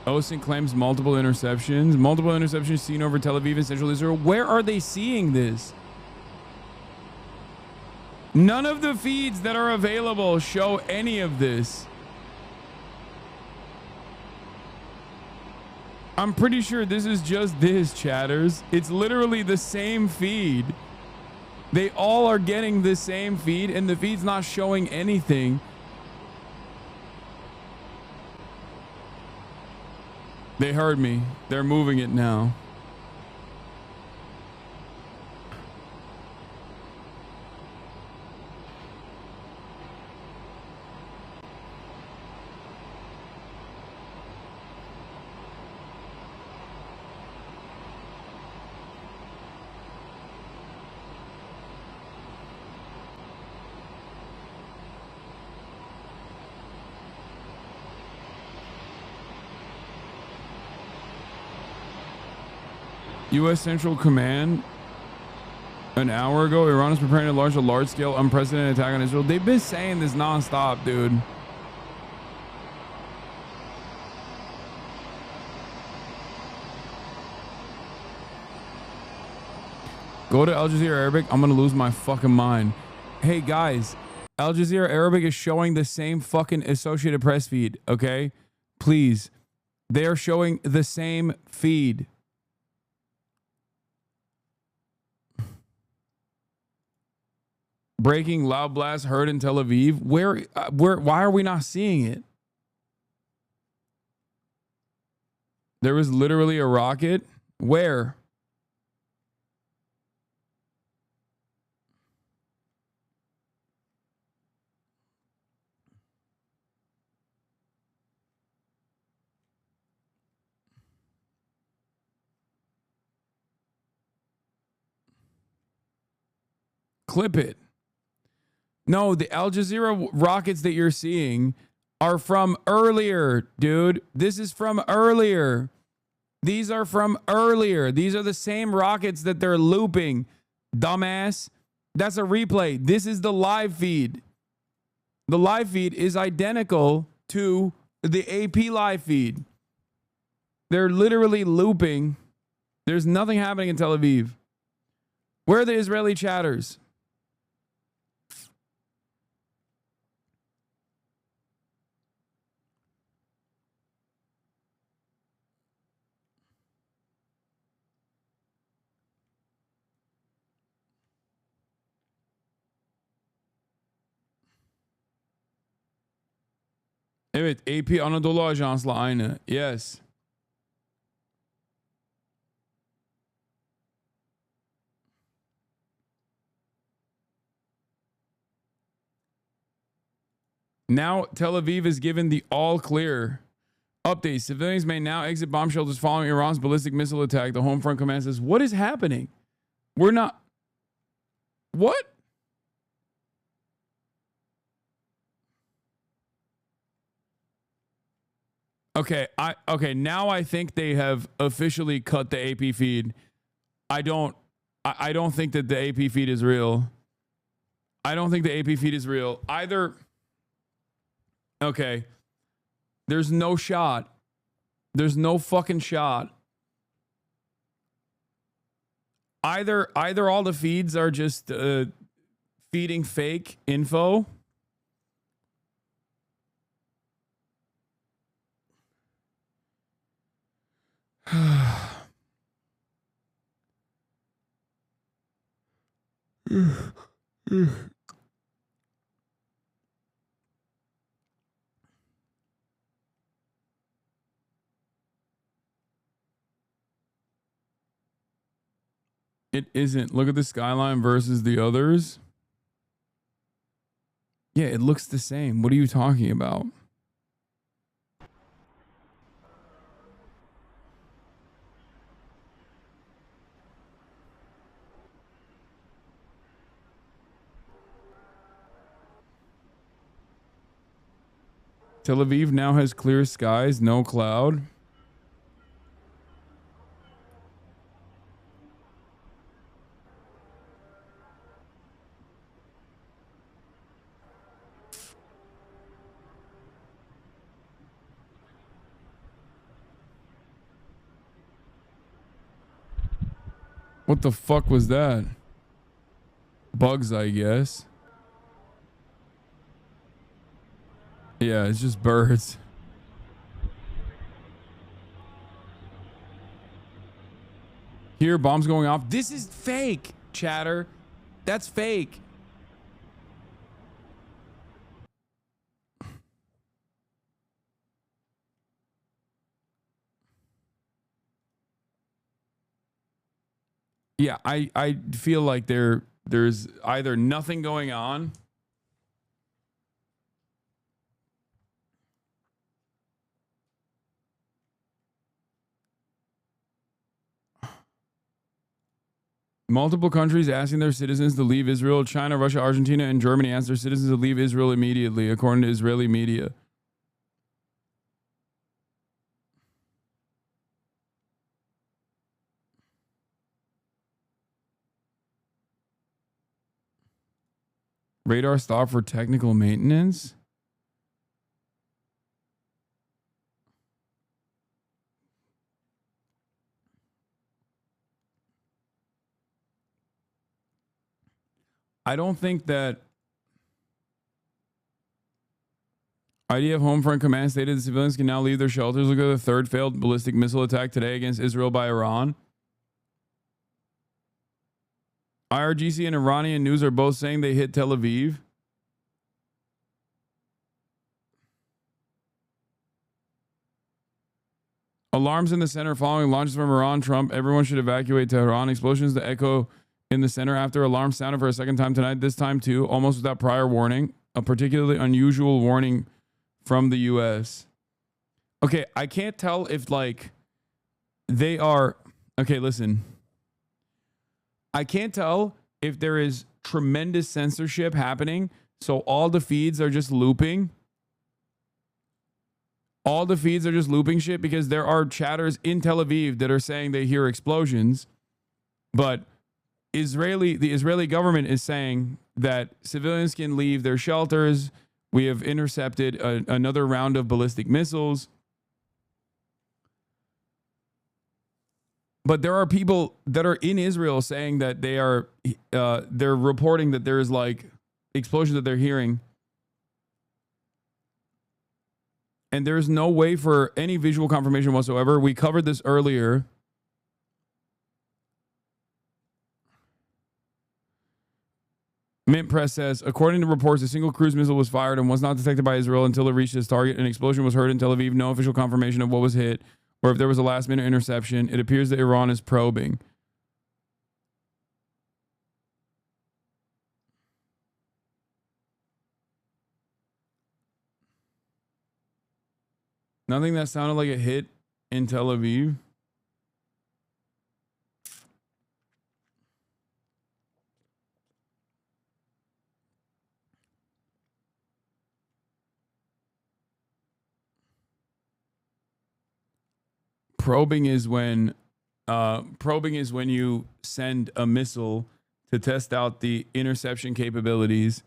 OSINT claims multiple interceptions seen over Tel Aviv and central Israel. Where are they seeing this? None of the feeds that are available show any of this. I'm pretty sure this is just this, chatters. It's literally the same feed. They all are getting the same feed, and the feed's not showing anything. They heard me. They're moving it now. U.S. Central Command an hour ago, Iran is preparing to launch a large-scale, unprecedented attack on Israel. They've been saying this nonstop, dude. Go to Al Jazeera Arabic. I'm going to lose my fucking mind. Hey, guys. Al Jazeera Arabic is showing the same fucking Associated Press feed, okay? Please. They are showing the same feed. Breaking loud blast heard in Tel Aviv. Why are we not seeing it? There was literally a rocket. Where? Clip it. No, the Al Jazeera rockets that you're seeing are from earlier, dude. This is from earlier. These are from earlier. These are the same rockets that they're looping. Dumbass. That's a replay. This is the live feed. The live feed is identical to the AP live feed. They're literally looping. There's nothing happening in Tel Aviv. Where are the Israeli chatters? Evet, AP Anadolu Ajans'la aynı. Yes. Now Tel Aviv is given the all clear. Update. Civilians may now exit bomb shelters following Iran's ballistic missile attack. The home front command says, what is happening? We're not. What? Okay, now I think they have officially cut the AP feed. I don't think that the AP feed is real. I don't think the AP feed is real. Either. Okay. There's no shot. There's no fucking shot. Either all the feeds are just feeding fake info. It isn't. Look at the skyline versus the others. Yeah, it looks the same. What are you talking about? Tel Aviv now has clear skies, no cloud. What the fuck was that? Bugs, I guess. Yeah, it's just birds. Here, bombs going off. This is fake, chatter. That's fake. Yeah, I feel like there's either nothing going on. Multiple countries asking their citizens to leave Israel. China, Russia, Argentina, and Germany asked their citizens to leave Israel immediately, according to Israeli media. Radar stop for technical maintenance. I don't think that IDF Home Front Command stated the civilians can now leave their shelters. Look at the third failed ballistic missile attack today against Israel by Iran. IRGC and Iranian news are both saying they hit Tel Aviv. Alarms in the center following launches from Iran. Trump, everyone should evacuate Tehran. Explosions to echo in the center after alarm sounded for a second time tonight. This time too, almost without prior warning. A particularly unusual warning from the U.S. Okay, I can't tell if like they are... Okay, listen. I can't tell if there is tremendous censorship happening, so all the feeds are just looping. All the feeds are just looping shit because there are chatters in Tel Aviv that are saying they hear explosions, but the Israeli government is saying that civilians can leave their shelters. We have intercepted another round of ballistic missiles. But there are people that are in Israel saying that they're reporting that there's like explosions that they're hearing. And there's no way for any visual confirmation whatsoever. We covered this earlier. Mint Press says, according to reports, a single cruise missile was fired and was not detected by Israel until it reached its target. An explosion was heard in Tel Aviv. No official confirmation of what was hit or if there was a last-minute interception. It appears that Iran is probing. Nothing that sounded like a hit in Tel Aviv. Probing is when you send a missile to test out the interception capabilities,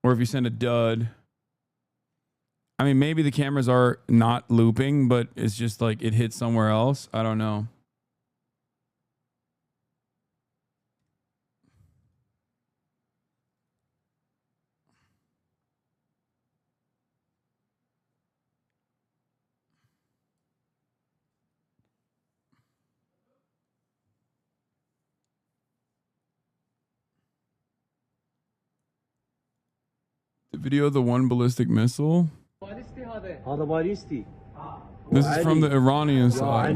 or if you send a dud. I mean, maybe the cameras are not looping, but it's just like it hits somewhere else. I don't know. The video of the one ballistic missile. This is from the Iranian side. I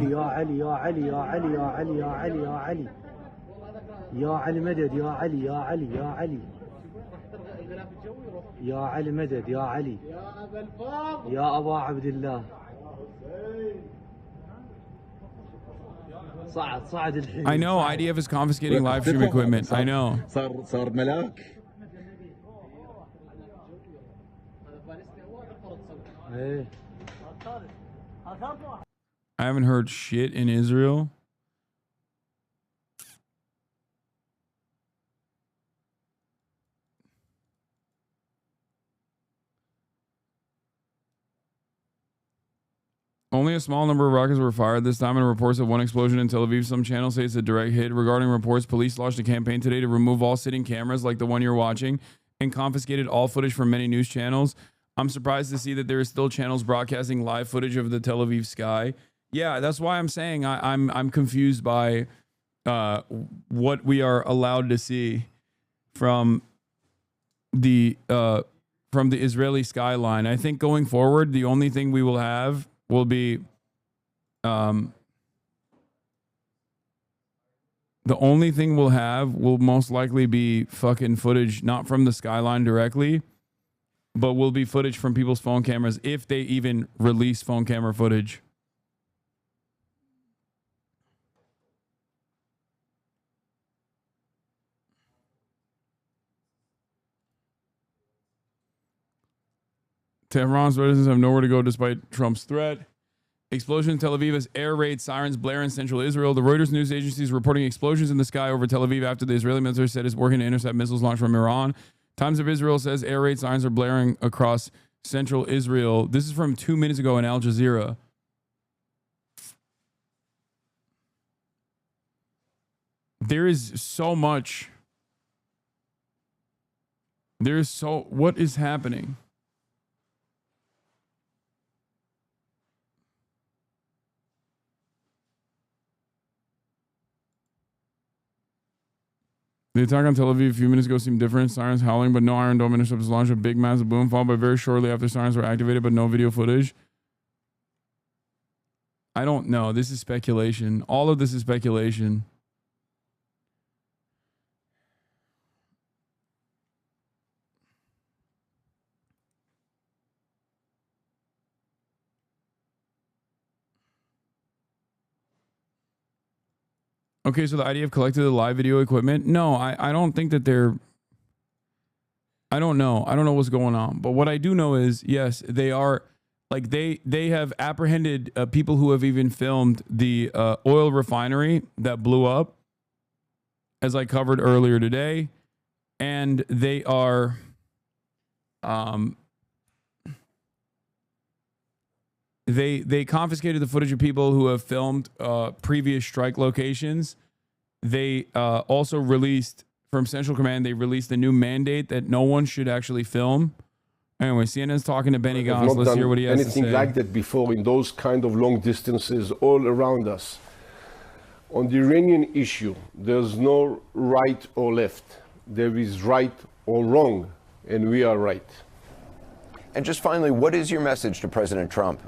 know IDF is confiscating live stream equipment. I know. I haven't heard shit in Israel. Only a small number of rockets were fired this time, and reports of one explosion in Tel Aviv. Some channels say it's a direct hit. Regarding reports, police launched a campaign today to remove all sitting cameras like the one you're watching and confiscated all footage from many news channels. I'm surprised to see that there are still channels broadcasting live footage of the Tel Aviv sky. Yeah, that's why I'm saying I'm confused by what we are allowed to see from the Israeli skyline. I think going forward, the only thing we will have will be the only thing we'll have will most likely be fucking footage not from the skyline directly, but will be footage from people's phone cameras if they even release phone camera footage. Tehran's residents have nowhere to go despite Trump's threat. Explosion in Tel Aviv as air raid sirens blare in central Israel. The Reuters news agency is reporting explosions in the sky over Tel Aviv after the Israeli military said it's working to intercept missiles launched from Iran. Times of Israel says air raid sirens are blaring across central Israel. This is from 2 minutes ago in Al Jazeera. There is so much. What is happening? The attack on Tel Aviv a few minutes ago seemed different. Sirens howling, but no Iron Dome interceptors launched a big massive boom, followed by very shortly after sirens were activated, but no video footage. I don't know. This is speculation. All of this is speculation. Okay, so the IDF collected the live video equipment. No, I don't think that they're... I don't know. I don't know what's going on. But what I do know is, yes, they are... Like, they have apprehended people who have even filmed the oil refinery that blew up, as I covered earlier today. And they are... They confiscated the footage of people who have filmed previous strike locations. They also released, from Central Command, they released a new mandate that no one should actually film. Anyway, CNN's talking to Benny Gantz. Let's hear what he has to say. Anything like that before in those kind of long distances all around us. On the Iranian issue, there's no right or left. There is right or wrong, and we are right. And just finally, what is your message to President Trump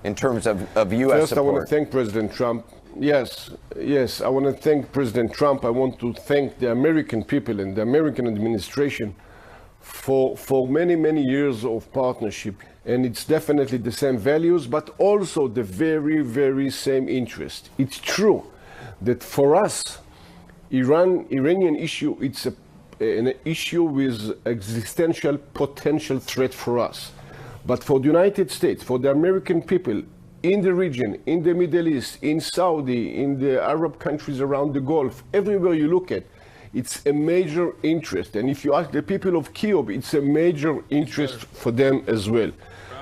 in terms of U.S. First, support? I want to thank President Trump. Yes, I want to thank President Trump. I want to thank the American people and the American administration for many, many years of partnership. And it's definitely the same values, but also the very, very same interest. It's true that for us, Iranian issue, it's an issue with existential potential threat for us. But for the United States, for the American people in the region, in the Middle East, in Saudi, in the Arab countries around the Gulf, everywhere you look at, it's a major interest. And if you ask the people of Kyiv, it's a major interest for them as well.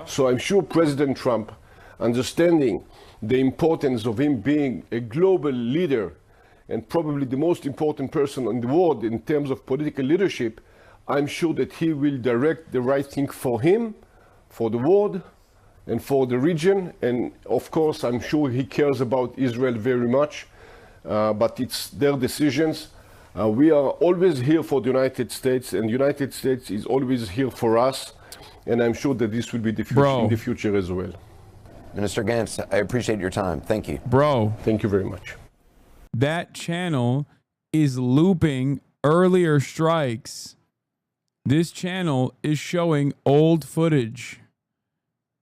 So I'm sure President Trump, understanding the importance of him being a global leader and probably the most important person in the world in terms of political leadership, I'm sure that he will direct the right thing for him, for the world, and for the region. And of course, I'm sure he cares about Israel very much, but it's their decisions. We are always here for the United States, and the United States is always here for us. And I'm sure that this will be the future, in the future as well. Minister Gantz, I appreciate your time. Thank you. Bro. Thank you very much. That channel is looping earlier strikes. This channel is showing old footage.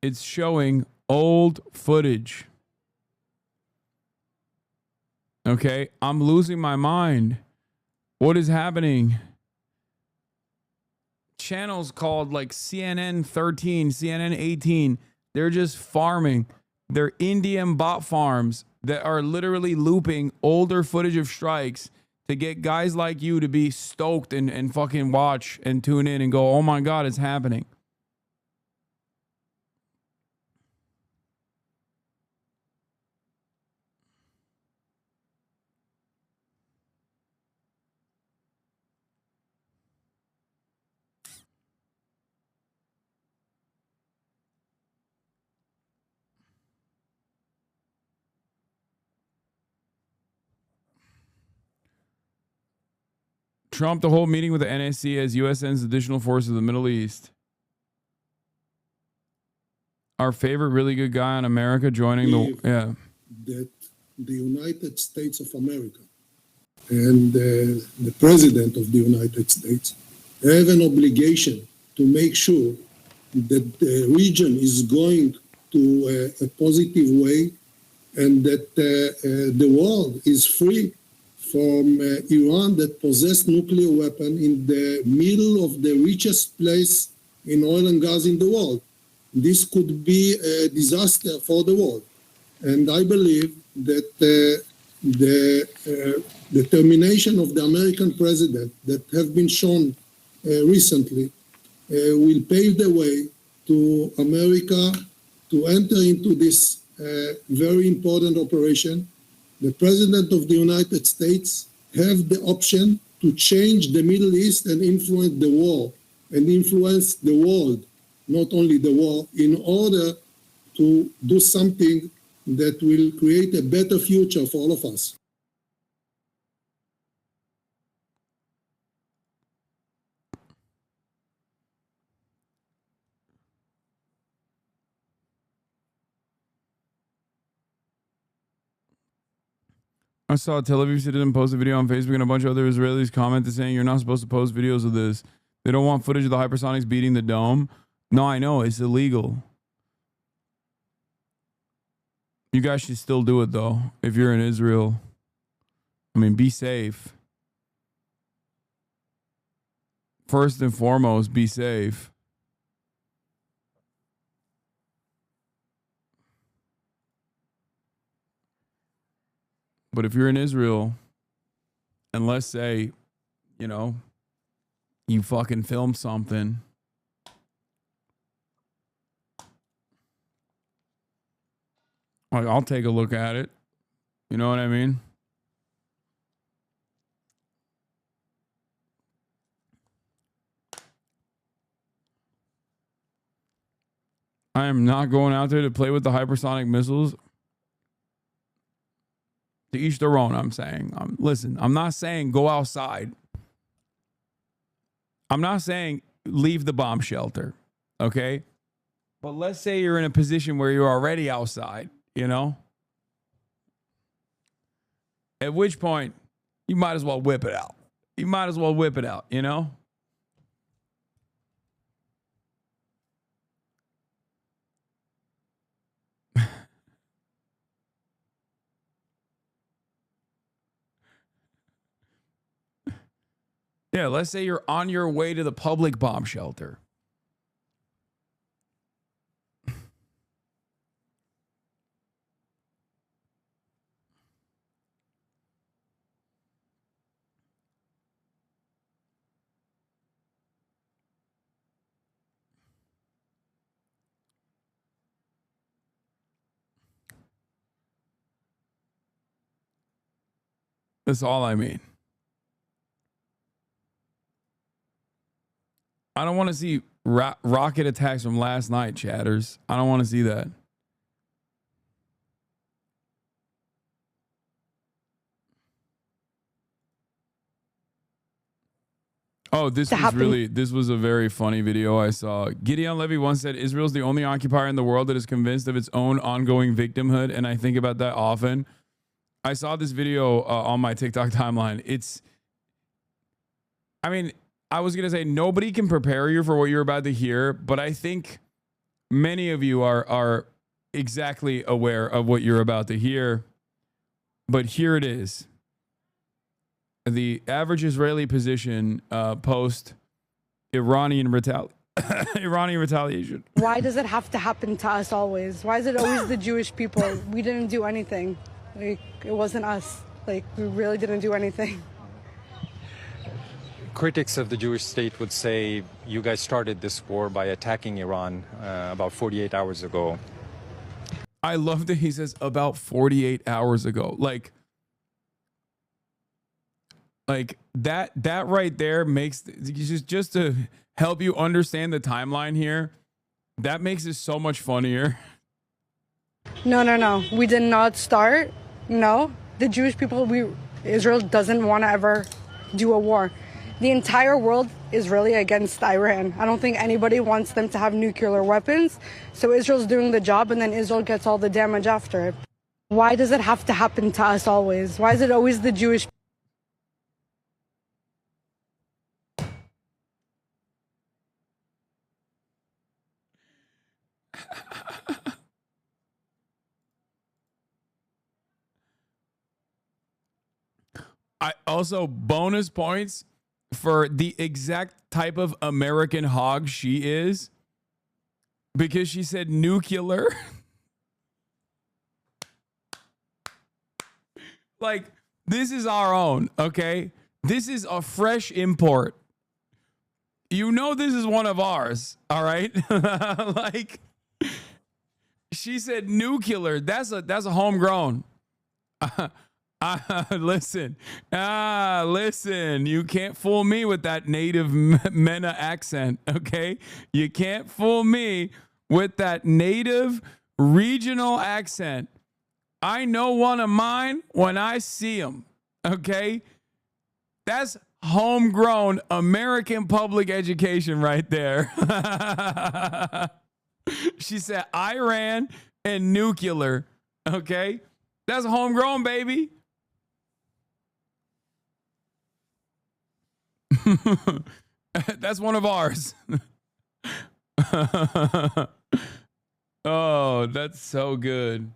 It's showing old footage. Okay, I'm losing my mind. What is happening? Channels called like CNN 13, CNN 18, they're just farming. They're Indian bot farms that are literally looping older footage of strikes to get guys like you to be stoked and fucking watch and tune in and go, oh my God, it's happening. Trump to hold meeting with the NSC as U.S. sends additional forces to the Middle East. Our favorite really good guy in America joining that the United States of America and the President of the United States have an obligation to make sure that the region is going to a positive way and that the world is free from Iran that possessed nuclear weapon in the middle of the richest place in oil and gas in the world. This could be a disaster for the world. And I believe that the determination of the American president that have been shown recently will pave the way to America to enter into this very important operation. The President of the United States have the option to change the Middle East and influence the war and influence the world, not only the war, in order to do something that will create a better future for all of us. I saw a Tel Aviv citizen post a video on Facebook and a bunch of other Israelis commented saying you're not supposed to post videos of this. They don't want footage of the hypersonics beating the dome. No, I know. It's illegal. You guys should still do it, though, if you're in Israel. I mean, be safe. First and foremost, be safe. But if you're in Israel, and let's say, you know, you fucking film something, like, I'll take a look at it. You know what I mean? I am not going out there to play with the hypersonic missiles. To each their own, I'm saying. Listen, I'm not saying go outside. I'm not saying leave the bomb shelter, okay? But let's say you're in a position where you're already outside, you know? At which point, you might as well whip it out. You might as well whip it out, you know? Yeah, let's say you're on your way to the public bomb shelter. That's all I mean. I don't want to see rocket attacks from last night, chatters. I don't want to see that. Oh, this was a very funny video I saw. Gideon Levy once said, Israel's the only occupier in the world that is convinced of its own ongoing victimhood. And I think about that often. I saw this video on my TikTok timeline. I was going to say nobody can prepare you for what you're about to hear, but I think many of you are exactly aware of what you're about to hear. But here it is. The average Israeli position post Iranian retaliation. Why does it have to happen to us always? Why is it always the Jewish people? We didn't do anything. Like, it wasn't us. Like, we really didn't do anything. Critics of the Jewish state would say you guys started this war by attacking Iran about 48 hours ago. I love that he says about 48 hours ago. Like that right there makes just to help you understand the timeline here. That makes it so much funnier. No. We did not start. No, the Jewish people, Israel doesn't want to ever do a war. The entire world is really against Iran. I don't think anybody wants them to have nuclear weapons. So Israel's doing the job, and then Israel gets all the damage after it. Why does it have to happen to us always? Why is it always the Jewish? I also bonus points for the exact type of American hog she is, because she said nuclear. Like, this is our own, okay? This is a fresh import. You know this is one of ours, all right? Like, she said nuclear. That's a homegrown. Listen, you can't fool me with that native MENA accent, okay? You can't fool me with that native regional accent. I know one of mine when I see them, okay? That's homegrown American public education right there. She said Iran and nuclear, okay? That's homegrown, baby. That's one of ours. Oh, that's so good.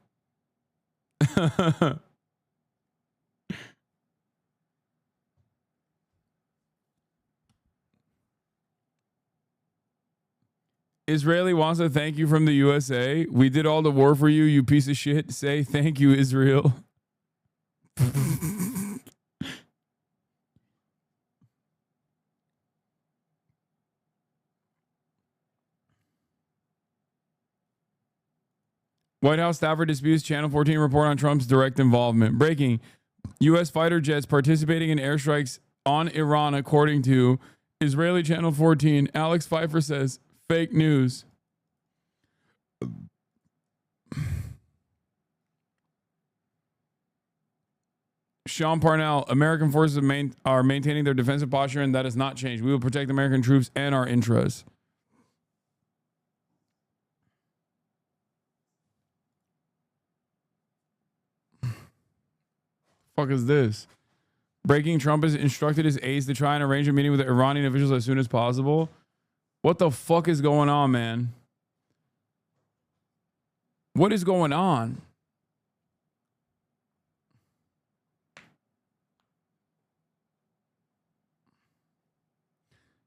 Israeli wants to thank you from the USA. We did all the war for you, you piece of shit. Say thank you, Israel. White House staffer disputes Channel 14 report on Trump's direct involvement. Breaking. U.S. fighter jets participating in airstrikes on Iran, according to Israeli Channel 14. Alex Pfeiffer says, fake news. Sean Parnell, American forces are maintaining their defensive posture, and that has not changed. We will protect American troops and our interests. Fuck is this? Breaking, Trump has instructed his aides to try and arrange a meeting with the Iranian officials as soon as possible. What the fuck is going on, man? What is going on?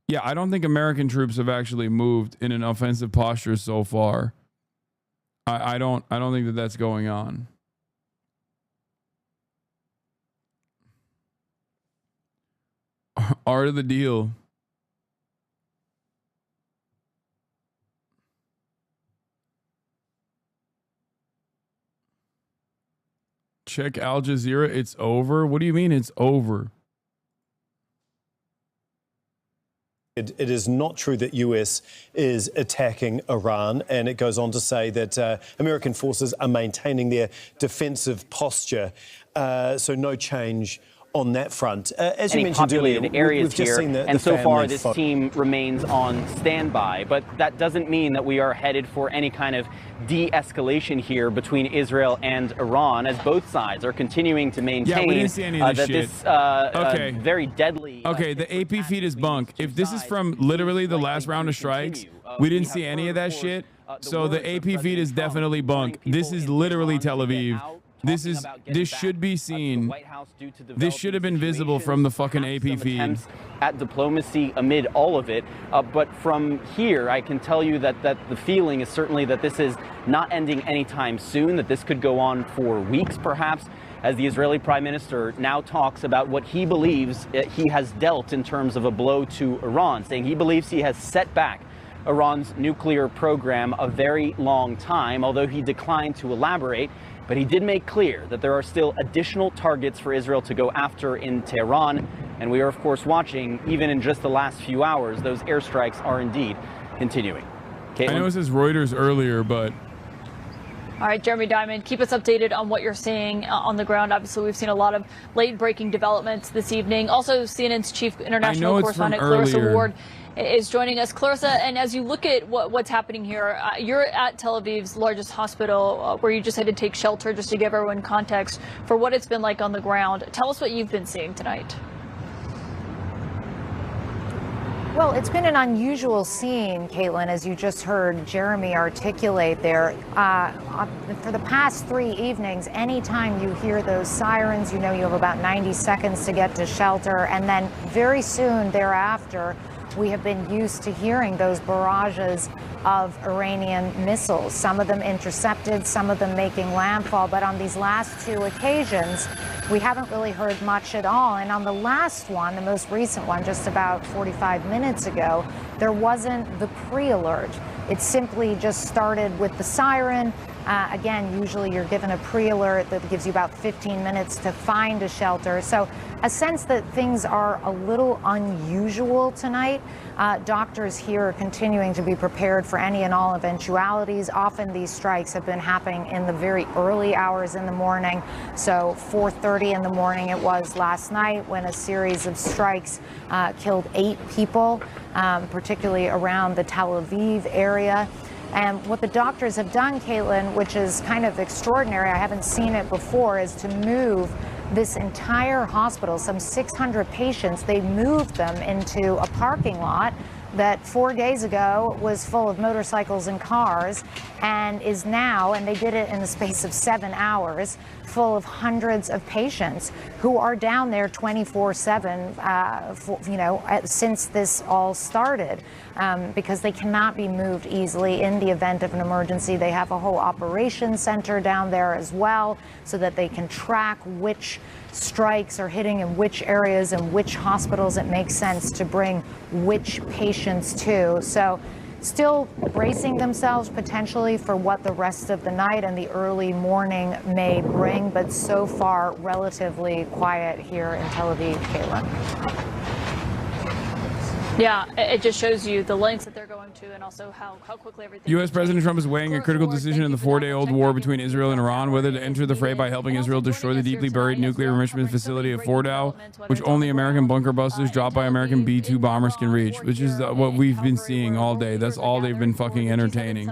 Yeah, I don't think American troops have actually moved in an offensive posture so far. I don't think that that's going on. Art of the deal. Check Al Jazeera. It's over. What do you mean it's over? It is not true that US is attacking Iran, and it goes on to say that American forces are maintaining their defensive posture. So no change on that front. As you mentioned earlier, areas we've just here, seen and so far this photo. team remains on standby. But that doesn't mean that we are headed for any kind of de-escalation here between Israel and Iran, as both sides are continuing to maintain we didn't see any of this that shit. this very deadly. Okay, the AP feed is bunk. If this is from literally the last round of strikes, we didn't see any of that shit. So the AP feed is definitely bunk. This is literally Tel Aviv. This should be seen. This should have been visible from the fucking AP feed. At diplomacy amid all of it, but from here, I can tell you that the feeling is certainly that this is not ending anytime soon. That this could go on for weeks, perhaps, as the Israeli Prime Minister now talks about what he believes he has dealt in terms of a blow to Iran, saying he believes he has set back Iran's nuclear program a very long time, although he declined to elaborate. But he did make clear that there are still additional targets for Israel to go after in Tehran. And we are, of course, watching, even in just the last few hours, those airstrikes are indeed continuing. Caitlin? I know it says Reuters earlier, but... All right, Jeremy Diamond, keep us updated on what you're seeing on the ground. Obviously, we've seen a lot of late-breaking developments this evening. Also, CNN's chief international correspondent, Clarissa Ward, is joining us. Clarissa, and as you look at what's happening here, you're at Tel Aviv's largest hospital where you just had to take shelter, just to give everyone context for what it's been like on the ground. Tell us what you've been seeing tonight. Well, it's been an unusual scene, Caitlin, as you just heard Jeremy articulate there. For the past 3 evenings, anytime you hear those sirens, you know you have about 90 seconds to get to shelter, and then very soon thereafter, we have been used to hearing those barrages of Iranian missiles, some of them intercepted, some of them making landfall. But on these last two occasions, we haven't really heard much at all. And on the last one, the most recent one, just about 45 minutes ago, there wasn't the pre-alert. It simply just started with the siren. Again, usually you're given a pre-alert that gives you about 15 minutes to find a shelter. So a sense that things are a little unusual tonight. Doctors here are continuing to be prepared for any and all eventualities. Often these strikes have been happening in the very early hours in the morning. So 4:30 in the morning it was last night when a series of strikes killed 8 people, particularly around the Tel Aviv area. And what the doctors have done, Caitlin, which is kind of extraordinary, I haven't seen it before, is to move this entire hospital, some 600 patients, they moved them into a parking lot that 4 days ago was full of motorcycles and cars and is now, and they did it in the space of 7 hours, full of hundreds of patients who are down there 24/7, since this all started, because they cannot be moved easily in the event of an emergency. They have a whole operations center down there as well, so that they can track which strikes are hitting in which areas and which hospitals it makes sense to bring which patients to. So still bracing themselves potentially for what the rest of the night and the early morning may bring, but so far relatively quiet here in Tel Aviv, Kayla. Yeah, it just shows you the lengths that they're going to and also how quickly everything. U.S. President Trump is weighing a critical decision in the 4-day-old war between Israel and Iran, whether to enter the fray by helping Israel destroy the deeply buried nuclear enrichment facility of Fordow, which only American bunker busters dropped by American B-2 bombers can reach, which is what we've been seeing all day. That's all they've been fucking entertaining.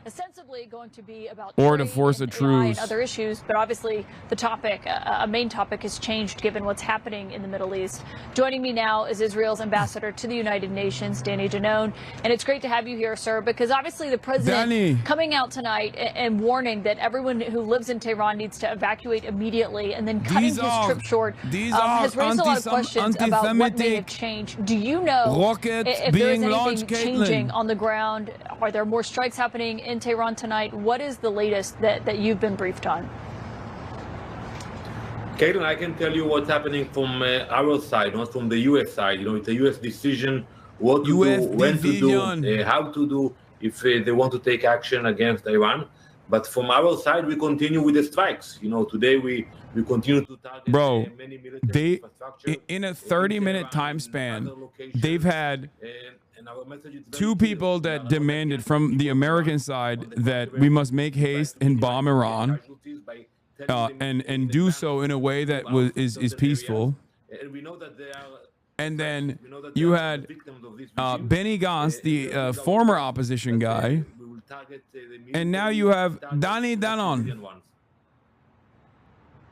Ostensibly going to be about or to force a truce. Other issues, but obviously the topic, a main topic, has changed given what's happening in the Middle East. Joining me now is Israel's ambassador to the United Nations, Danny Danon, and it's great to have you here, sir, because obviously the president coming out tonight and warning that everyone who lives in Tehran needs to evacuate immediately, and then cutting his trip short has raised a lot of questions about what may have changed. Do you know if there is anything changing on the ground? Are there more strikes happening in Tehran tonight? What is the latest that you've been briefed on? Caitlin, I can tell you what's happening from our side, not from the U.S. side. You know, it's a U.S. decision what to do, when to do, how to do, if they want to take action against Iran. But from our side, we continue with the strikes. You know, today we continue to target many military infrastructure. In a 30-minute time span, they've had two people that demanded from the American side that we must make haste and bomb Iran, and do so in a way that is peaceful. And then you had Benny Gantz, the former opposition guy, and now you have Danny Danon,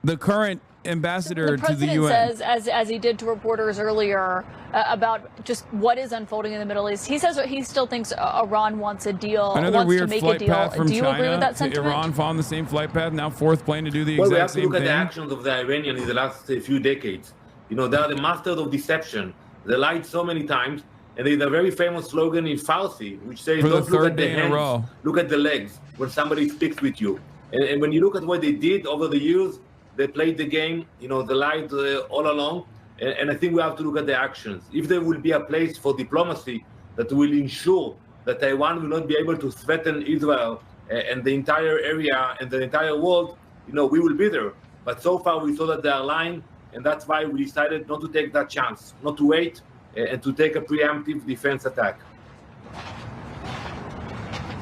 the current ambassador to the UN. The president says, as he did to reporters earlier, about just what is unfolding in the Middle East. He says he still thinks Iran wants a deal, Another wants weird to make flight a deal. path from Do you China agree with that to sentiment? Iran following the same flight path, now fourth plane to do the Well, we have exact to same look at the thing. actions of the Iranians in the last few decades. You know, they are the masters of deception. They lied so many times, and there's a very famous slogan in Farsi, which says, For the don't look third at the day in a hands, row. look at the legs when somebody speaks with you. And when you look at what they did over the years, they played the game, you know, they lied all along. And I think we have to look at the actions. If there will be a place for diplomacy that will ensure that Taiwan will not be able to threaten Israel and the entire area and the entire world, you know, we will be there. But so far we saw that they are lying, and that's why we decided not to take that chance, not to wait and to take a preemptive defense attack.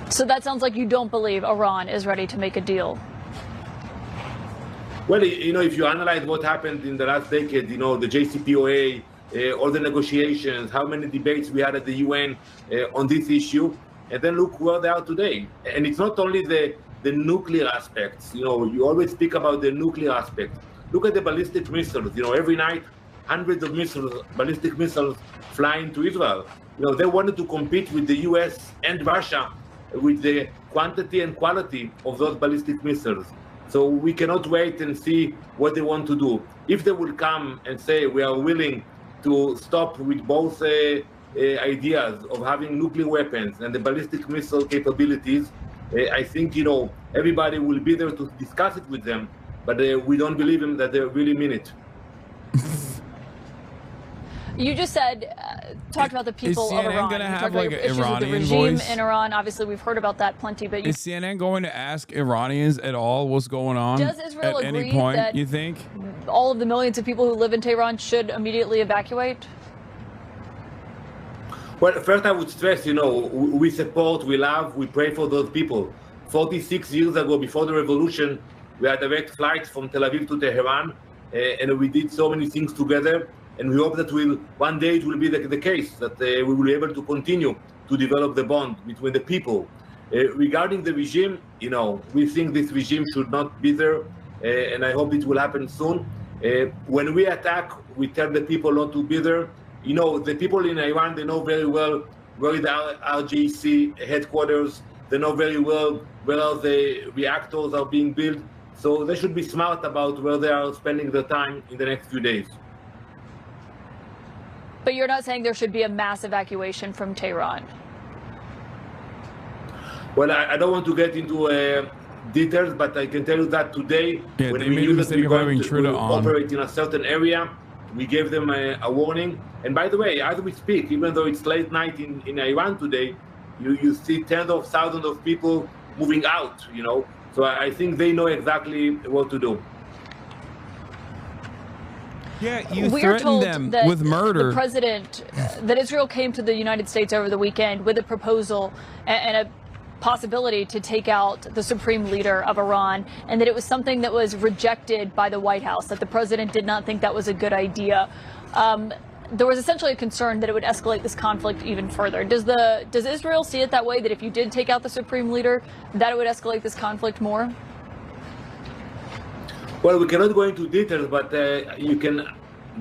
So that sounds like you don't believe Iran is ready to make a deal. Well, you know, if you analyze what happened in the last decade, you know, the JCPOA, all the negotiations, how many debates we had at the UN on this issue, and then look where they are today. And it's not only the nuclear aspects. You know, you always speak about the nuclear aspect. Look at the ballistic missiles. You know, every night, hundreds of missiles, ballistic missiles, fly into Israel. You know, they wanted to compete with the US and Russia with the quantity and quality of those ballistic missiles. So we cannot wait and see what they want to do. If they will come and say we are willing to stop with both ideas of having nuclear weapons and the ballistic missile capabilities, I think, you know, everybody will be there to discuss it with them, but we don't believe them that they really mean it. You just said, talked about the people of CNN Iran. gonna You have, talked like, about an issues with the Iranian regime voice? in Iran. Obviously, we've heard about that plenty. But Is CNN going to ask Iranians at all what's going on does Israel at any agree point, that you think? all of the millions of people who live in Tehran should immediately evacuate? Well, first I would stress, you know, we support, we love, we pray for those people. 46 years ago, before the revolution, we had direct flights from Tel Aviv to Tehran, and we did so many things together. And we hope that one day it will be the case, that we will be able to continue to develop the bond between the people. Regarding the regime, you know, we think this regime should not be there, and I hope it will happen soon. When we attack, we tell the people not to be there. You know, the people in Iran, they know very well where the RJC headquarters, they know very well where all the reactors are being built. So they should be smart about where they are spending their time in the next few days. But you're not saying there should be a mass evacuation from Tehran? Well, I don't want to get into details, but I can tell you that today, when they we made knew the that we mistake were of having going to Trita on. operate in a certain area, we gave them a warning. And by the way, as we speak, even though it's late night in Iran today, you see tens of thousands of people moving out, you know. So I think they know exactly what to do. Yeah, you we are threatened told them that with murder. The president, that Israel came to the United States over the weekend with a proposal and a possibility to take out the supreme leader of Iran, and that it was something that was rejected by the White House, that the president did not think that was a good idea. There was essentially a concern that it would escalate this conflict even further. Does Israel see it that way, that if you did take out the supreme leader, that it would escalate this conflict more? Well, we cannot go into details, but you can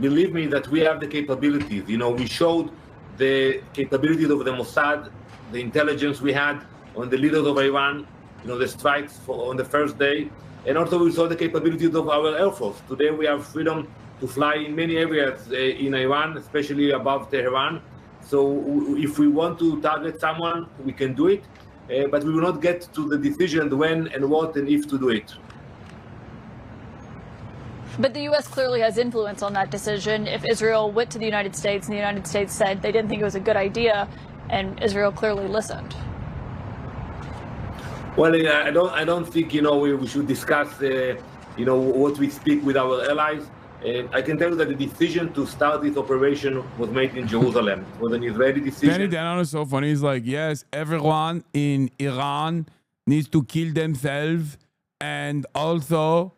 believe me that we have the capabilities. You know, we showed the capabilities of the Mossad, the intelligence we had on the leaders of Iran, you know, the strikes on the first day, and also we saw the capabilities of our Air Force. Today we have freedom to fly in many areas in Iran, especially above Tehran. So if we want to target someone, we can do it, but we will not get to the decision when and what and if to do it. But the U.S. clearly has influence on that decision. If Israel went to the United States and the United States said they didn't think it was a good idea, and Israel clearly listened. Well, I don't think, you know, we should discuss, you know, what we speak with our allies. I can tell you that the decision to start this operation was made in Jerusalem. It was an Israeli decision. Danny Danon is so funny. He's like, yes, everyone in Iran needs to kill themselves and also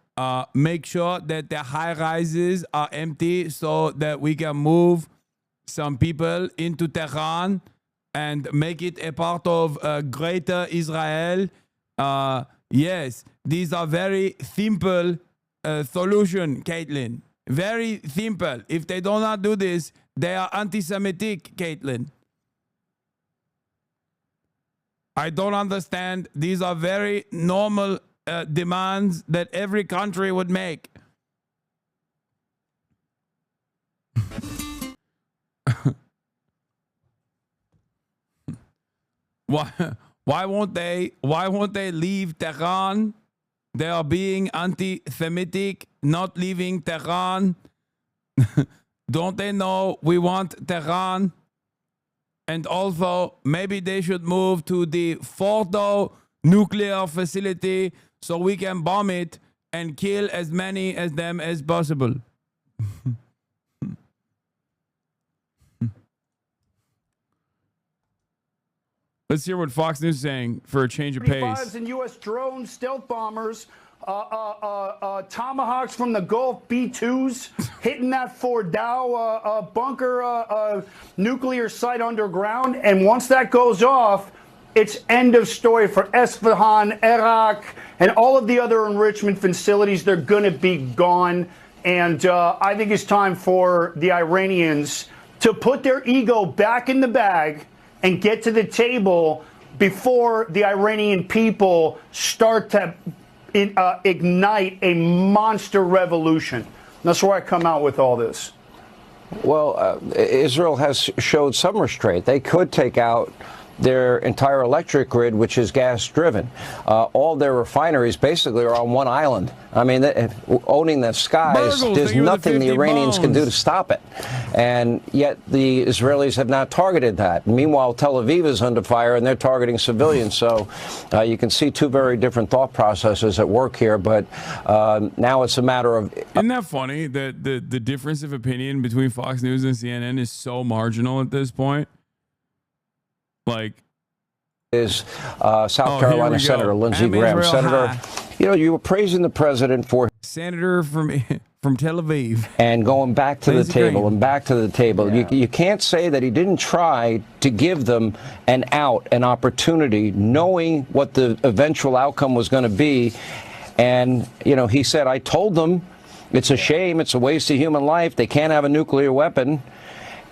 make sure that the high rises are empty so that we can move some people into Tehran and make it a part of greater Israel. Yes, these are very simple solution, Caitlin. Very simple. If they do not do this, they are anti-Semitic, Caitlin. I don't understand. These are very normal demands that every country would make. Why won't they leave Tehran? They are being anti-Semitic, not leaving Tehran. Don't they know we want Tehran? And also, maybe they should move to the Fordo nuclear facility so we can bomb it and kill as many of them as possible. Let's hear what Fox News is saying for a change of pace. And U.S. drones, stealth bombers, tomahawks from the Gulf, B-2s, hitting that Fordow bunker nuclear site underground. And once that goes off, it's end of story for Esfahan, Iraq, and all of the other enrichment facilities. They're going to be gone. And I think it's time for the Iranians to put their ego back in the bag and get to the table before the Iranian people start to ignite a monster revolution. That's where I come out with all this. Well, Israel has showed some restraint. They could take out their entire electric grid, which is gas-driven. All their refineries basically are on one island. I mean, owning the skies, there's nothing the Iranians can do to stop it. And yet the Israelis have not targeted that. Meanwhile, Tel Aviv is under fire, and they're targeting civilians. So you can see two very different thought processes at work here. But now it's a matter of... Isn't that funny that the difference of opinion between Fox News and CNN is so marginal at this point? Like, is South Carolina Senator Lindsey Graham. Senator, you know, you were praising the president for Senator from Tel Aviv and going back to the table and back to the table. Yeah. You can't say that he didn't try to give them an out, an opportunity, knowing what the eventual outcome was going to be. And, you know, he said, I told them it's a shame. It's a waste of human life. They can't have a nuclear weapon.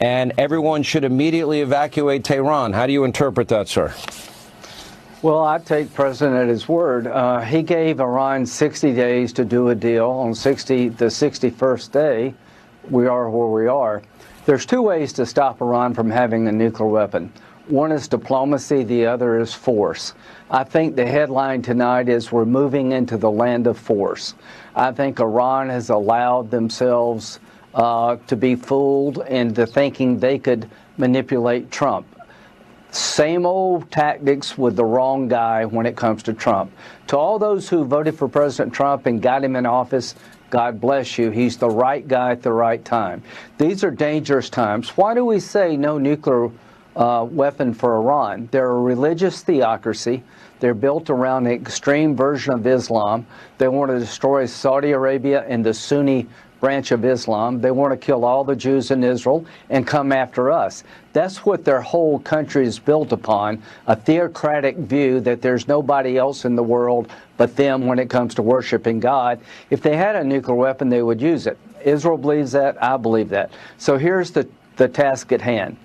And everyone should immediately evacuate Tehran. How do you interpret that, sir? Well, I take the president at his word. He gave Iran 60 days to do a deal. On the 61st day, we are where we are. There's two ways to stop Iran from having the nuclear weapon. One is diplomacy, the other is force. I think the headline tonight is we're moving into the land of force. I think Iran has allowed themselves to be fooled into thinking they could manipulate Trump. Same old tactics with the wrong guy when it comes to Trump. To all those who voted for President Trump and got him in office, God bless you. He's the right guy at the right time. These are dangerous times. Why do we say no nuclear weapon for Iran? They're a religious theocracy. They're built around an extreme version of Islam. They want to destroy Saudi Arabia and the Sunni branch of Islam. They want to kill all the Jews in Israel and come after us. That's what their whole country is built upon, a theocratic view that there's nobody else in the world but them when it comes to worshiping God. If they had a nuclear weapon, they would use it. Israel believes that. I believe that. So here's the task at hand.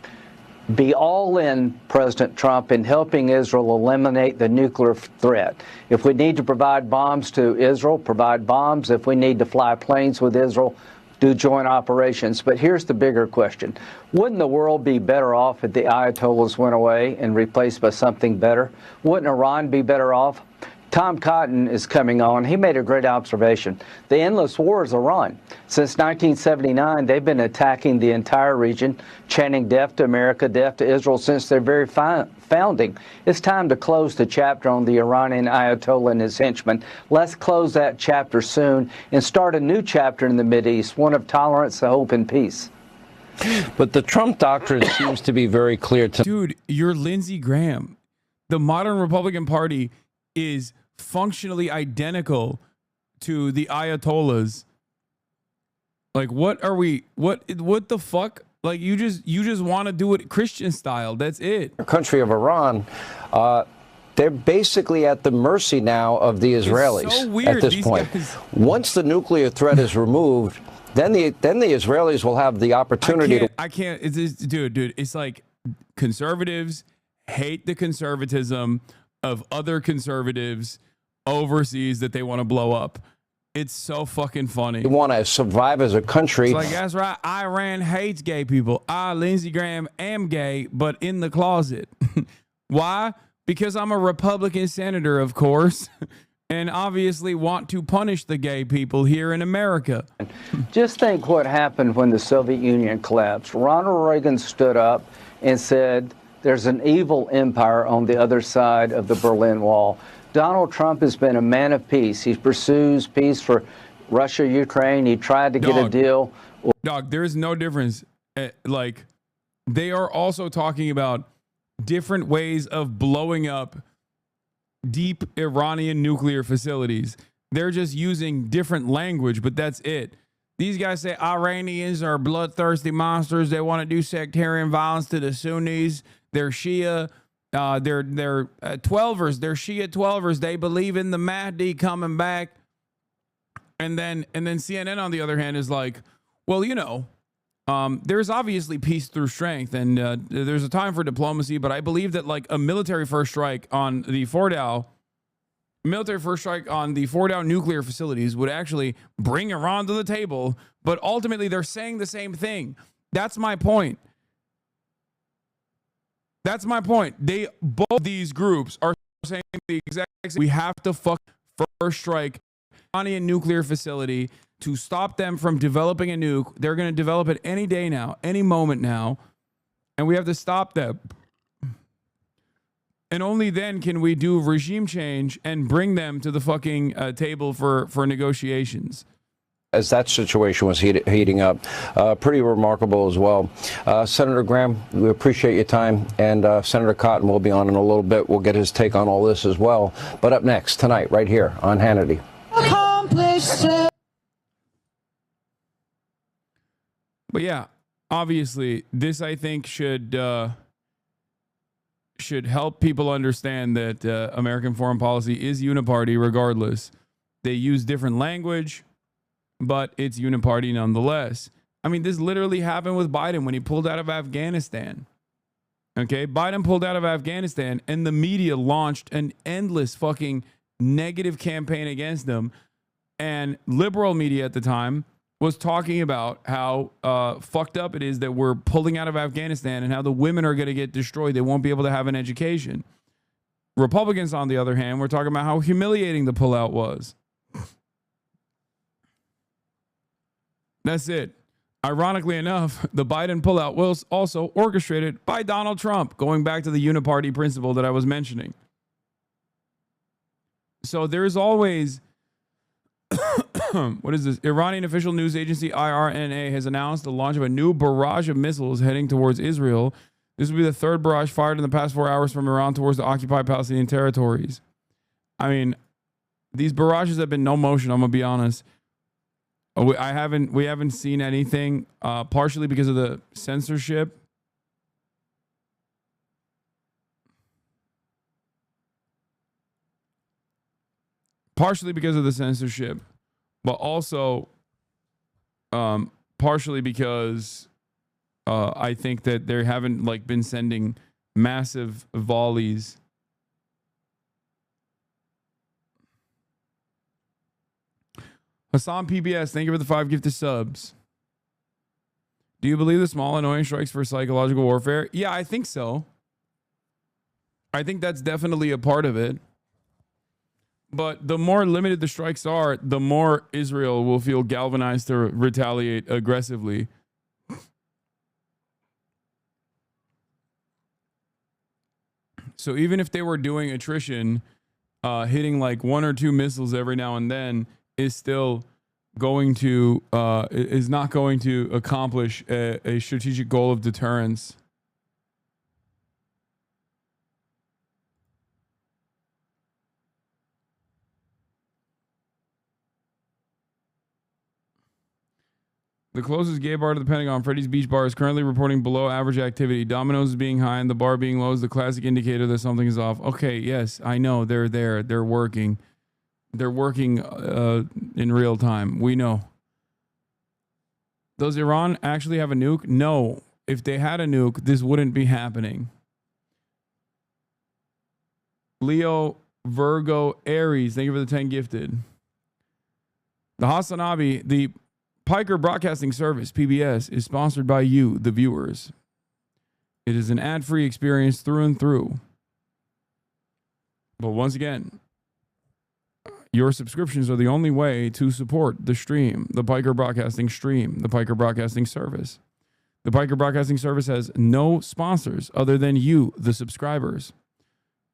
Be all in, President Trump, in helping Israel eliminate the nuclear threat. If we need to provide bombs to Israel, provide bombs. If we need to fly planes with Israel, do joint operations. But here's the bigger question. Wouldn't the world be better off if the Ayatollahs went away and replaced by something better? Wouldn't Iran be better off? Tom Cotton is coming on. He made a great observation. The endless war is Iran. Since 1979, they've been attacking the entire region, chanting death to America, death to Israel since their very founding. It's time to close the chapter on the Iranian Ayatollah and his henchmen. Let's close that chapter soon and start a new chapter in the Mideast, one of tolerance, hope, and peace. But the Trump doctrine seems to be very clear to... Dude, you're Lindsey Graham. The modern Republican Party is functionally identical to the Ayatollahs. Like, what are we? What the fuck? Like, you just want to do it Christian style. That's it. The country of Iran, they're basically at the mercy now of the Israelis. It's so weird, at this point. Once the nuclear threat is removed, then the Israelis will have the opportunity I can't. Dude. It's like conservatives hate the conservatism of other conservatives overseas that they want to blow up. It's so fucking funny. They want to survive as a country. It's like, that's right. Iran hates gay people. I, Lindsey Graham, am gay, but in the closet. Why? Because I'm a Republican senator, of course, and obviously want to punish the gay people here in America. Just think what happened when the Soviet Union collapsed. Ronald Reagan stood up and said, there's an evil empire on the other side of the Berlin Wall. Donald Trump has been a man of peace. He pursues peace for Russia, Ukraine. He tried to get a deal. Dog, there is no difference. Like, they are also talking about different ways of blowing up deep Iranian nuclear facilities. They're just using different language, but that's it. These guys say Iranians are bloodthirsty monsters. They want to do sectarian violence to the Sunnis. They're Shia. They're 12ers. They're Shia 12ers. They believe in the Mahdi coming back. And then CNN, on the other hand, is like, well, you know, there's obviously peace through strength, and there's a time for diplomacy. But I believe that, like, a military first strike on the Fordow nuclear facilities would actually bring Iran to the table. But ultimately, they're saying the same thing. That's my point. That's my point. Both these groups are saying the exact same. We have to first strike Iranian nuclear facility to stop them from developing a nuke. They're going to develop it any day now, any moment now, and we have to stop them. And only then can we do regime change and bring them to the fucking table for negotiations. As that situation was heating up. Pretty remarkable as well. Senator Graham, we appreciate your time, and Senator Cotton will be on in a little bit. We'll get his take on all this as well. But up next, tonight, right here on Hannity. But yeah, obviously, this, I think, should help people understand that American foreign policy is uniparty regardless. They use different language, but it's uniparty nonetheless. I mean, this literally happened with Biden when he pulled out of Afghanistan. Okay, Biden pulled out of Afghanistan, and the media launched an endless fucking negative campaign against them. And liberal media at the time was talking about how fucked up it is that we're pulling out of Afghanistan and how the women are going to get destroyed. They won't be able to have an education. Republicans, on the other hand, were talking about how humiliating the pullout was. That's it. Ironically enough, the Biden pullout was also orchestrated by Donald Trump, going back to the uniparty principle that I was mentioning. So there's always, what is this? Iranian official news agency IRNA has announced the launch of a new barrage of missiles heading towards Israel. This will be the third barrage fired in the past 4 hours from Iran towards the occupied Palestinian territories. I mean, these barrages have been no motion, I'm going to be honest. We haven't seen anything, partially because of the censorship. Partially because of the censorship, but also partially because I think that they haven't been sending massive volleys. Hassan PBS, thank you for the 5 gifted subs. Do you believe the small annoying strikes for psychological warfare? Yeah, I think so. I think that's definitely a part of it. But the more limited the strikes are, the more Israel will feel galvanized to retaliate aggressively. So even if they were doing attrition, hitting 1 or 2 missiles every now and then is still going to is not going to accomplish a strategic goal of deterrence. The closest gay bar to the Pentagon, Freddy's Beach Bar, is currently reporting below average activity. Domino's is being high and the bar being low is the classic indicator that something is off. Okay, yes, I know. They're there. They're working. They're working in real time. We know. Does Iran actually have a nuke? No. If they had a nuke, this wouldn't be happening. Leo, Virgo, Aries, thank you for the 10 gifted. The Hasanabi, the Piker Broadcasting Service, PBS, is sponsored by you, the viewers. It is an ad-free experience through and through. But once again, your subscriptions are the only way to support the stream, the Piker Broadcasting stream, the Piker Broadcasting Service. The Piker Broadcasting Service has no sponsors other than you, the subscribers.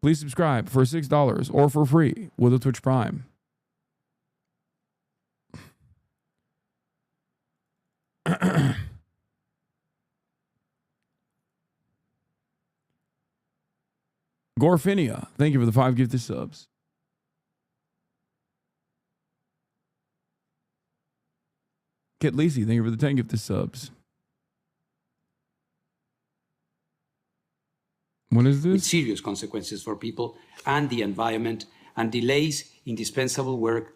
Please subscribe for $6 or for free with a Twitch Prime. Gorfinia, thank you for the 5 gifted subs. Kit Lisi, thank you for the 10 gifted subs. What is this? With serious consequences for people and the environment, and delays indispensable work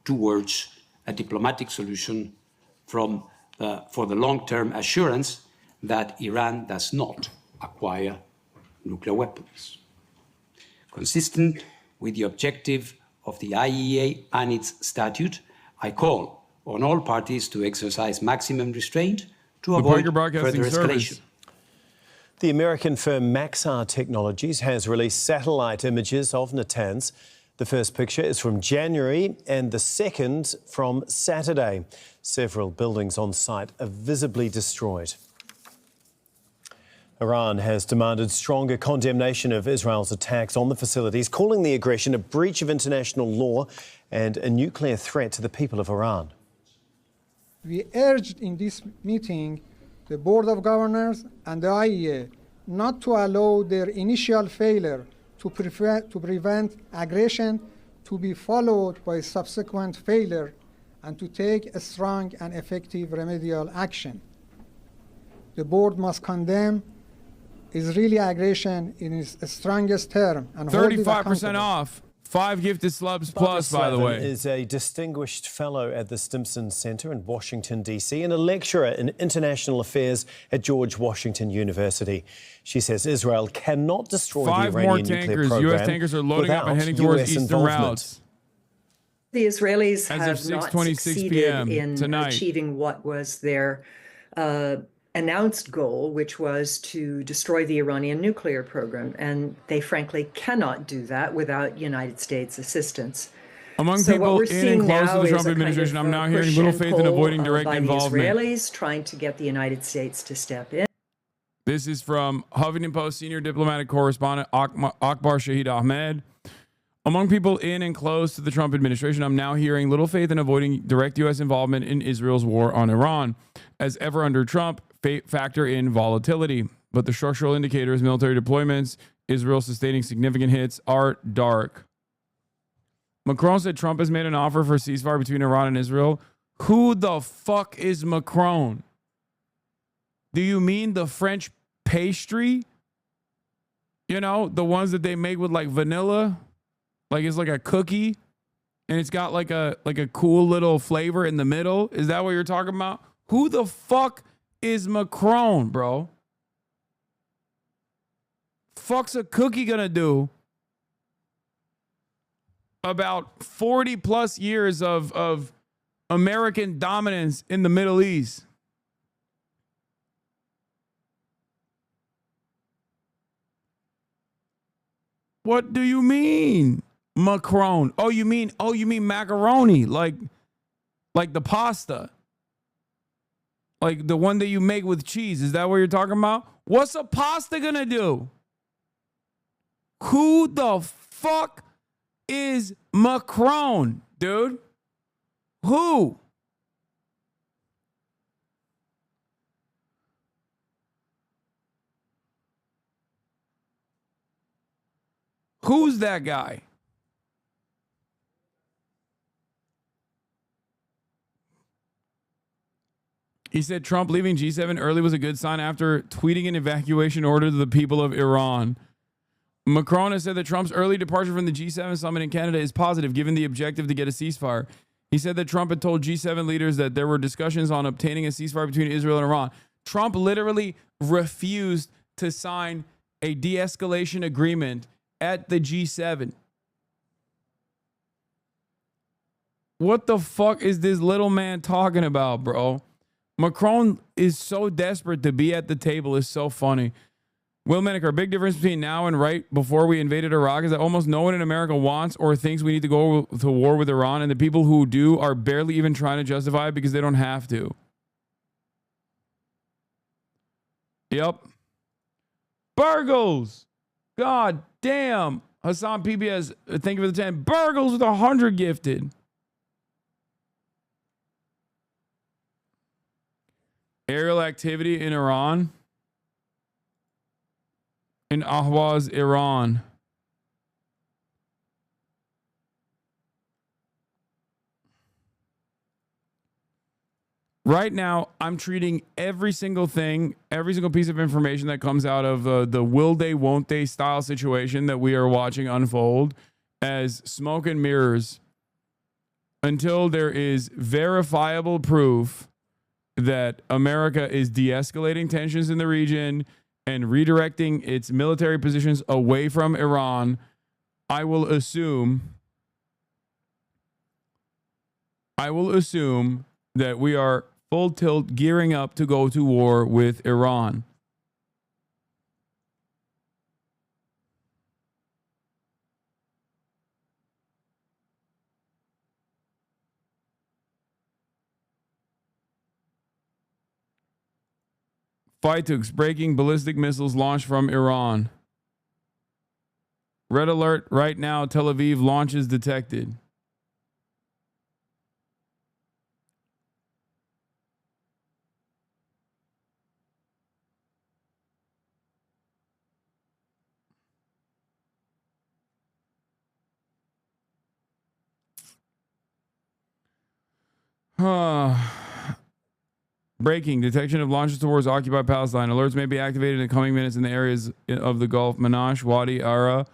towards a diplomatic solution for the long-term assurance that Iran does not acquire nuclear weapons. Consistent with the objective of the IAEA and its statute, I call on all parties to exercise maximum restraint to avoid further escalation. The American firm Maxar Technologies has released satellite images of Natanz. The first picture is from January and the second from Saturday. Several buildings on site are visibly destroyed. Iran has demanded stronger condemnation of Israel's attacks on the facilities, calling the aggression a breach of international law and a nuclear threat to the people of Iran. We urged in this meeting the Board of Governors and the IAEA not to allow their initial failure to prevent aggression to be followed by subsequent failure and to take a strong and effective remedial action. The board must condemn Israeli aggression in its strongest term and 35% off. 5 gifted subs plus, by the way. Is a distinguished fellow at the Stimson Center in Washington, D.C. and a lecturer in international affairs at George Washington University. She says Israel cannot destroy the Iranian nuclear program. U.S. tankers are loading up and heading towards eastern routes. The Israelis have not succeeded in achieving what was their announced goal, which was to destroy the Iranian nuclear program. And they frankly cannot do that without United States assistance. Among So what people we're in seeing and close now to the is Trump a kind administration, of, I'm now hearing push little and faith in pull, avoiding direct by involvement. the Israelis trying to get the United States to step in. This is from Huffington Post senior diplomatic correspondent Akbar Shahid Ahmed. Among people in and close to the Trump administration, I'm now hearing little faith in avoiding direct U.S. involvement in Israel's war on Iran. As ever under Trump, factor in volatility. But the structural indicators, military deployments, Israel sustaining significant hits are dark. Macron said Trump has made an offer for a ceasefire between Iran and Israel. Who the fuck is Macron? Do you mean the French pastry? You know, the ones that they make with like vanilla? Like it's like a cookie and it's got like a cool little flavor in the middle. Is that what you're talking about? Who the fuck is Macron, bro? Fuck's a cookie gonna do about 40 plus years of American dominance in the Middle East? What do you mean, Macron? Oh, you mean macaroni, like the pasta, like the one that you make with cheese. Is that what you're talking about? What's a pasta gonna do? Who the fuck is Macron, dude? Who? Who's that guy? He said Trump leaving G7 early was a good sign after tweeting an evacuation order to the people of Iran. Macron has said that Trump's early departure from the G7 summit in Canada is positive, given the objective to get a ceasefire. He said that Trump had told G7 leaders that there were discussions on obtaining a ceasefire between Israel and Iran. Trump literally refused to sign a de-escalation agreement at the G7. What the fuck is this little man talking about, bro? Macron is so desperate to be at the table. It's so funny. Will Maneker, a big difference between now and right before we invaded Iraq is that almost no one in America wants or thinks we need to go to war with Iran, and the people who do are barely even trying to justify it because they don't have to. Yep. Burgles! God damn. Hassan PBS, thank you for the 10. Burgles with 100 gifted. Aerial activity in Iran. In Ahwaz, Iran. Right now, I'm treating every single thing, every single piece of information that comes out of the will they, won't they style situation that we are watching unfold as smoke and mirrors until there is verifiable proof that America is de-escalating tensions in the region and redirecting its military positions away from Iran. I will assume that we are full tilt gearing up to go to war with Iran. Fightux breaking ballistic missiles launched from Iran. Red alert right now, Tel Aviv launches detected. Breaking. Detection of launches towards occupied Palestine. Alerts may be activated in the coming minutes in the areas of the Gulf, Manash, Wadi Ara,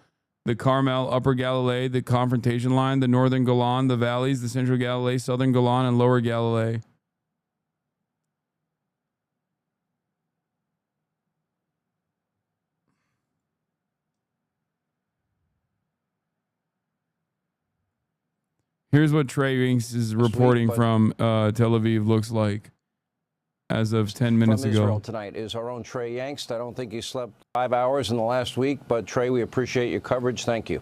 the Carmel, Upper Galilee, the Confrontation Line, the Northern Golan, the Valleys, the Central Galilee, Southern Golan, and Lower Galilee. Here's what Trey Winks is reporting from Tel Aviv looks like as of 10 minutes from ago. Israel tonight is our own Trey Yangst. I don't think he slept 5 hours in the last week, but Trey, we appreciate your coverage. Thank you.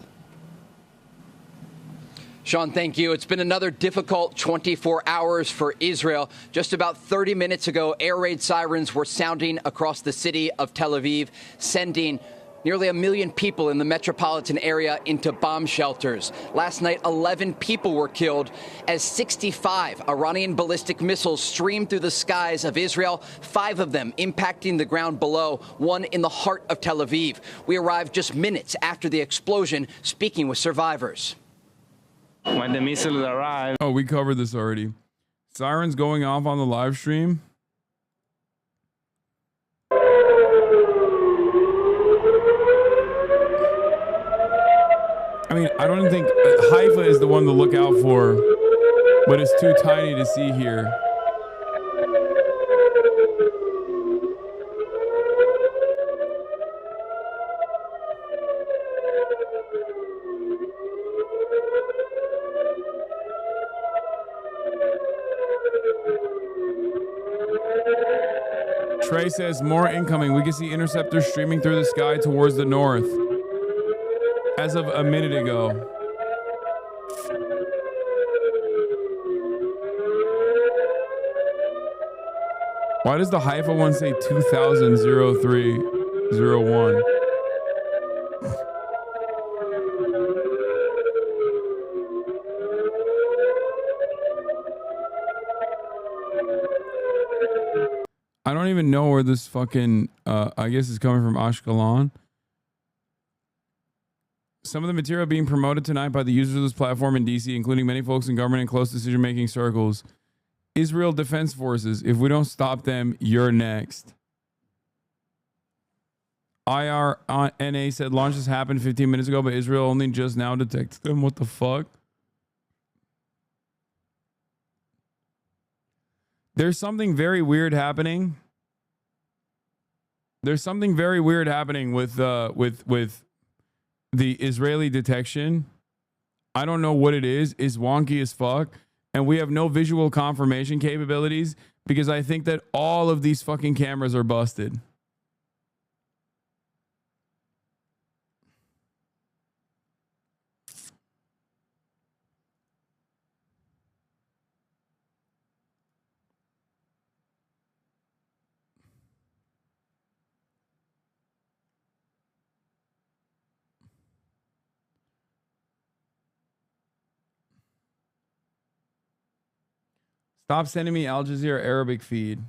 Sean, thank you. It's been another difficult 24 hours for Israel. Just about 30 minutes ago, air raid sirens were sounding across the city of Tel Aviv, sending nearly 1 million people in the metropolitan area into bomb shelters. Last night, 11 people were killed as 65 Iranian ballistic missiles streamed through the skies of Israel, 5 of them impacting the ground below, one in the heart of Tel Aviv. We arrived just minutes after the explosion, speaking with survivors. When the missiles arrived... Oh, we covered this already. Sirens going off on the live stream. I mean, I don't think Haifa is the one to look out for, but it's too tiny to see here. Trey says, more incoming. We can see interceptors streaming through the sky towards the north. As of a minute ago. Why does the Haifa one say 200301? I don't even know where this fucking, I guess it's coming from Ashkelon. Some of the material being promoted tonight by the users of this platform in DC, including many folks in government and close decision-making circles. Israel Defense Forces, if we don't stop them, you're next. IRNA said launches happened 15 minutes ago, but Israel only just now detected them. What the fuck? There's something very weird happening. There's something very weird happening with the Israeli detection. I don't know what it is. It's wonky as fuck. And we have no visual confirmation capabilities because I think that all of these fucking cameras are busted. Stop sending me Al Jazeera Arabic feed.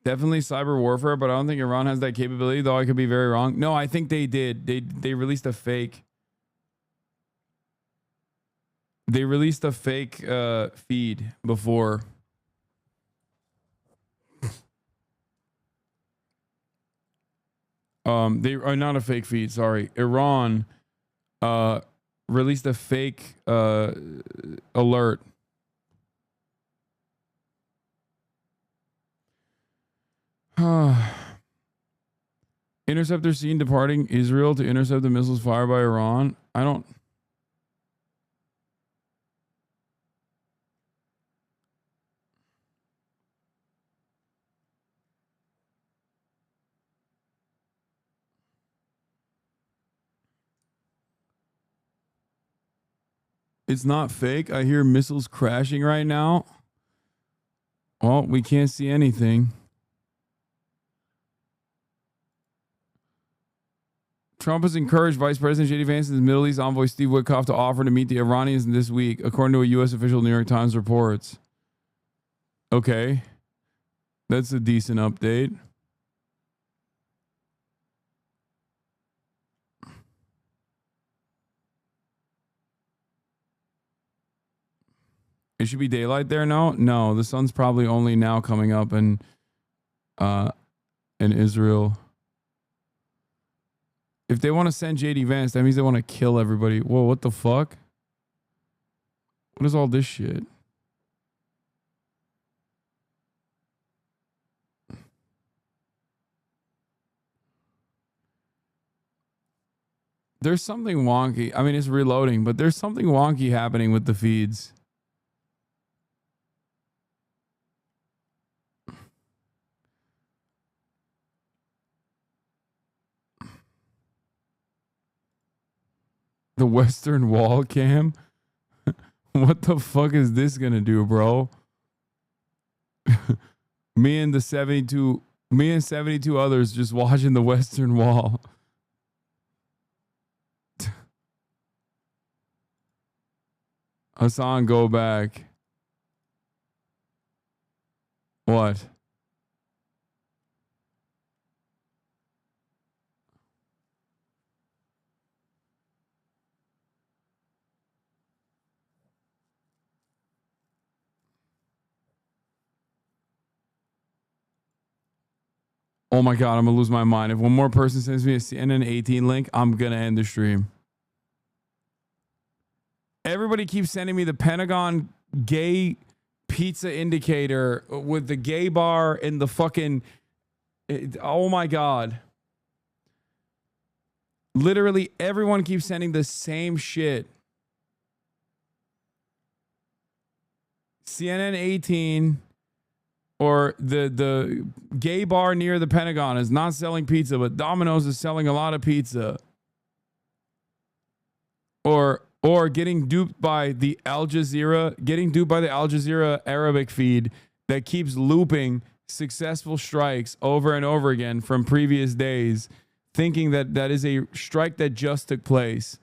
Definitely cyber warfare, but I don't think Iran has that capability, though I could be very wrong. No, I think they did. They released a fake. They released a fake feed before. They are not a fake feed, sorry. Iran released a fake alert. Interceptor seen departing Israel to intercept the missiles fired by Iran. I don't... It's not fake. I hear missiles crashing right now. Well, we can't see anything. Trump has encouraged Vice President J.D. Vance and his Middle East envoy Steve Witkoff to offer to meet the Iranians this week, according to a U.S. official New York Times reports. Okay. That's a decent update. It should be daylight there now? No, the sun's probably only now coming up in Israel. If they want to send JD Vance, that means they want to kill everybody. Whoa, what the fuck? What is all this shit? There's something wonky. I mean, it's reloading, but there's something wonky happening with the feeds. The Western Wall cam? What the fuck is this gonna do, bro? me and 72 others just watching the Western Wall. Hassan, go back. What? Oh my God, I'm gonna lose my mind. If one more person sends me a CNN 18 link, I'm gonna end the stream. Everybody keeps sending me the Pentagon gay pizza indicator with the gay bar and the fucking... oh my God. Literally everyone keeps sending the same shit. CNN 18 or the gay bar near the Pentagon is not selling pizza, but Domino's is selling a lot of pizza. Or getting duped by the Al Jazeera Arabic feed that keeps looping successful strikes over and over again from previous days, thinking that that is a strike that just took place.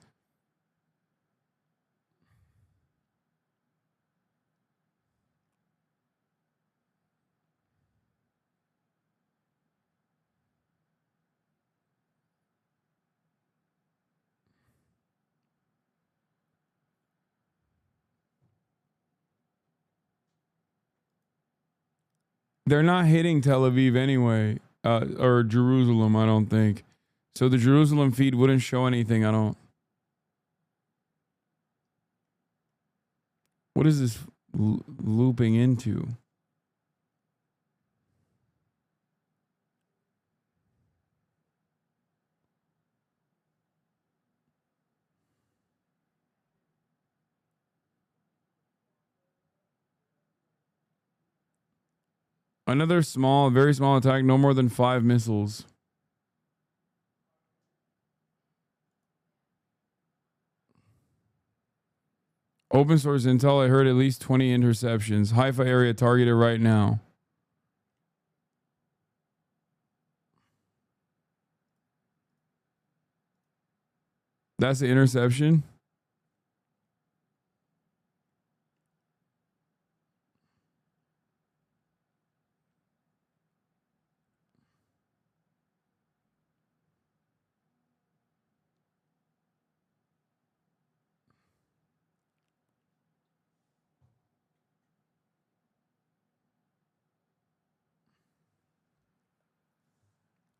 They're not hitting Tel Aviv anyway, or Jerusalem, I don't think. So the Jerusalem feed wouldn't show anything, I don't. What is this looping into? Another small, very small attack, no more than 5 missiles. Open source intel, I heard at least 20 interceptions. Haifa area targeted right now. That's the interception?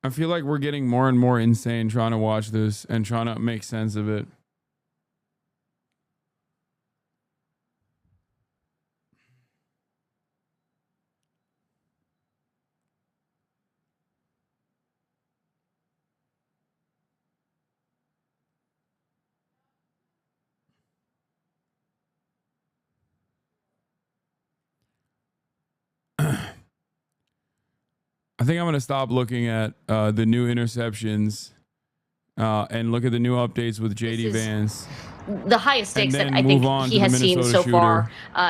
I feel like we're getting more and more insane trying to watch this and trying to make sense of it. I think I'm going to stop looking at the new interceptions and look at the new updates with JD Vance. The highest stakes that I think he has seen so far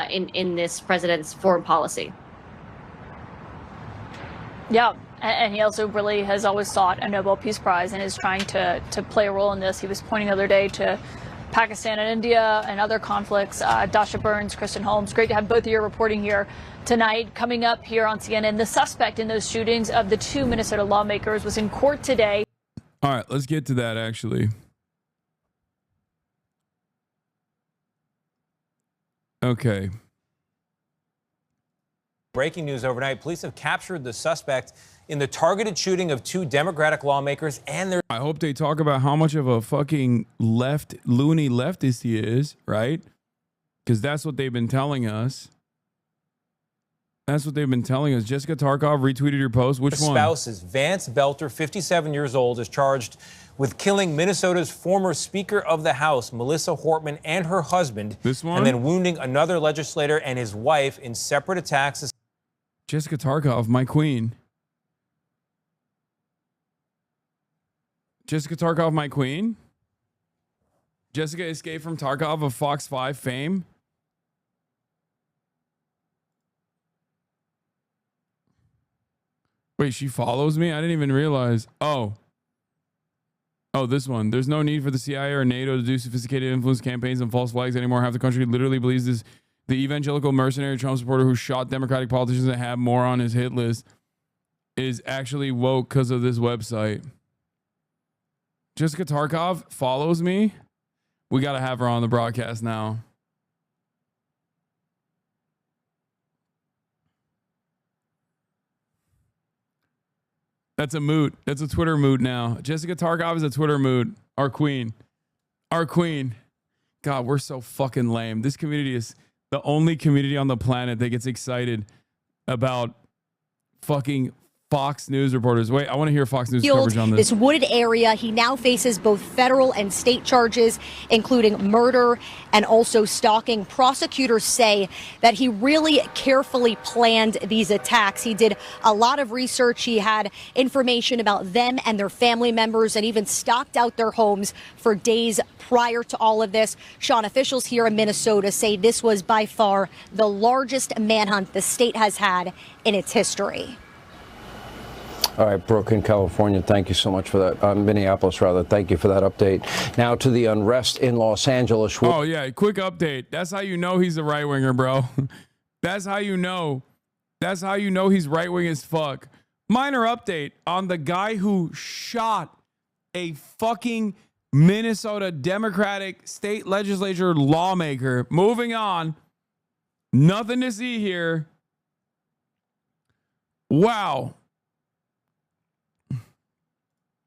in this president's foreign policy. Yeah, and he also really has always sought a Nobel Peace Prize and is trying to play a role in this. He was pointing the other day to Pakistan and India and other conflicts. Dasha Burns, Kristen Holmes, great to have both of you reporting here tonight. Coming up here on CNN, the suspect in those shootings of the 2 Minnesota lawmakers was in court today. All right, let's get to that actually. Okay. Breaking news overnight, police have captured the suspect in the targeted shooting of 2 Democratic lawmakers and their... I hope they talk about how much of a fucking loony leftist he is, right? Because that's what they've been telling us. That's what they've been telling us. Jessica Tarkov retweeted your post. Which one? Spouses. Vance Belter, 57 years old, is charged with killing Minnesota's former Speaker of the House, Melissa Hortman, and her husband. This one? And then wounding another legislator and his wife in separate attacks. Jessica Tarkov, my queen. Jessica Tarkov, my queen? Jessica escaped from Tarkov of Fox 5 fame. Wait, she follows me? I didn't even realize. Oh, this one. There's no need for the CIA or NATO to do sophisticated influence campaigns and false flags anymore. Half the country literally believes this. The evangelical mercenary Trump supporter who shot Democratic politicians that have more on his hit list is actually woke because of this website. Jessica Tarkov follows me. We got to have her on the broadcast now. That's a moot. That's a Twitter moot now. Jessica Tarkov is a Twitter moot. Our queen. Our queen. God, we're so fucking lame. This community is the only community on the planet that gets excited about fucking Fox News reporters. Wait, I want to hear Fox News coverage on this. This wooded area, he now faces both federal and state charges, including murder and also stalking. Prosecutors say that he really carefully planned these attacks. He did a lot of research. He had information about them and their family members and even stalked out their homes for days prior to all of this. Sean, officials here in Minnesota say this was by far the largest manhunt the state has had in its history. All right, Brooke in California, thank you so much for that. Minneapolis, rather, thank you for that update. Now to the unrest in Los Angeles. Oh, yeah, quick update. That's how you know he's a right-winger, bro. That's how you know. That's how you know he's right-wing as fuck. Minor update on the guy who shot a fucking Minnesota Democratic state legislature lawmaker. Moving on. Nothing to see here. Wow.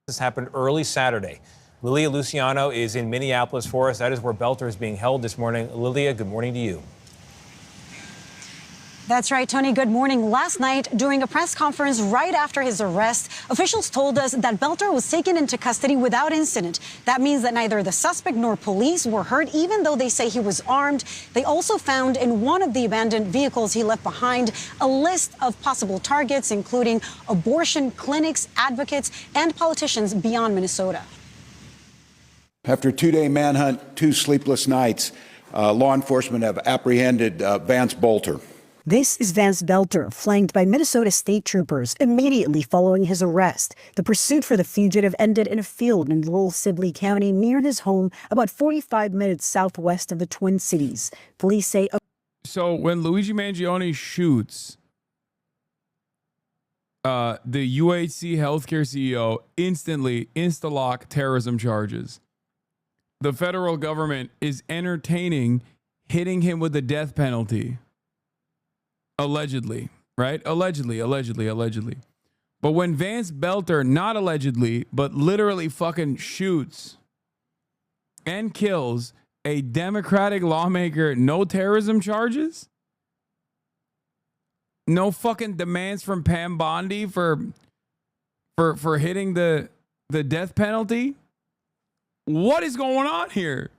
This happened early Saturday. Lilia Luciano is in Minneapolis for us. That is where Belter is being held this morning. Lilia, good morning to you. That's right, Tony. Good morning. Last night, during a press conference right after his arrest, officials told us that Belter was taken into custody without incident. That means that neither the suspect nor police were hurt, even though they say he was armed. They also found in one of the abandoned vehicles he left behind a list of possible targets, including abortion clinics, advocates, and politicians beyond Minnesota. After a two-day manhunt, 2 sleepless nights, law enforcement have apprehended Vance Belter. This is Vance Belter, flanked by Minnesota state troopers immediately following his arrest. The pursuit for the fugitive ended in a field in rural Sibley County near his home, about 45 minutes southwest of the Twin Cities. Police say... So when Luigi Mangione shoots the UHC healthcare CEO, instantly, insta-lock terrorism charges. The federal government is entertaining hitting him with the death penalty. Allegedly, right? Allegedly. But when Vance Belter, not allegedly, but literally fucking shoots and kills a Democratic lawmaker, no terrorism charges? No fucking demands from Pam Bondi for hitting the death penalty? What is going on here?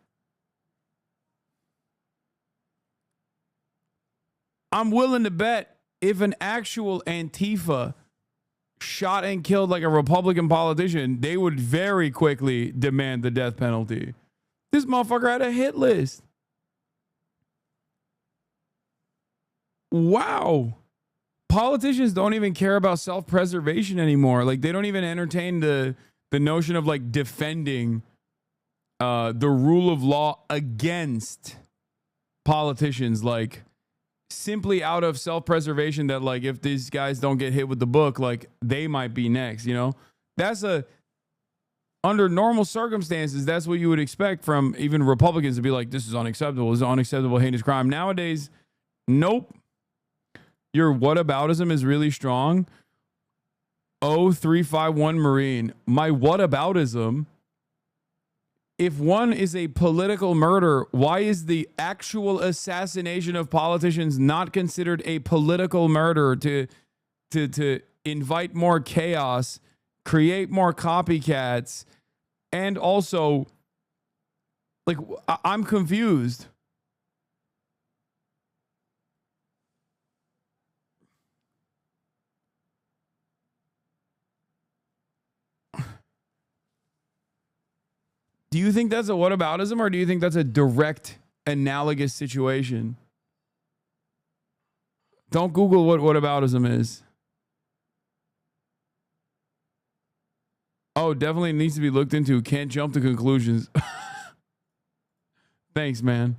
I'm willing to bet if an actual Antifa shot and killed like a Republican politician, they would very quickly demand the death penalty. This motherfucker had a hit list. Wow. Politicians don't even care about self-preservation anymore. Like, they don't even entertain the notion of like defending the rule of law against politicians, like simply out of self-preservation that like if these guys don't get hit with the book, like they might be next, you know? That's under normal circumstances, that's what you would expect from even Republicans to be like, this is unacceptable. This is unacceptable, heinous crime. Nowadays, nope. Your whataboutism is really strong. 0351 Marine. My whataboutism. If one is a political murder, why is the actual assassination of politicians not considered a political murder to invite more chaos, create more copycats, and also, like, I'm confused. Do you think that's a whataboutism, or do you think that's a direct analogous situation? Don't Google what whataboutism is. Oh, definitely needs to be looked into. Can't jump to conclusions. Thanks, man.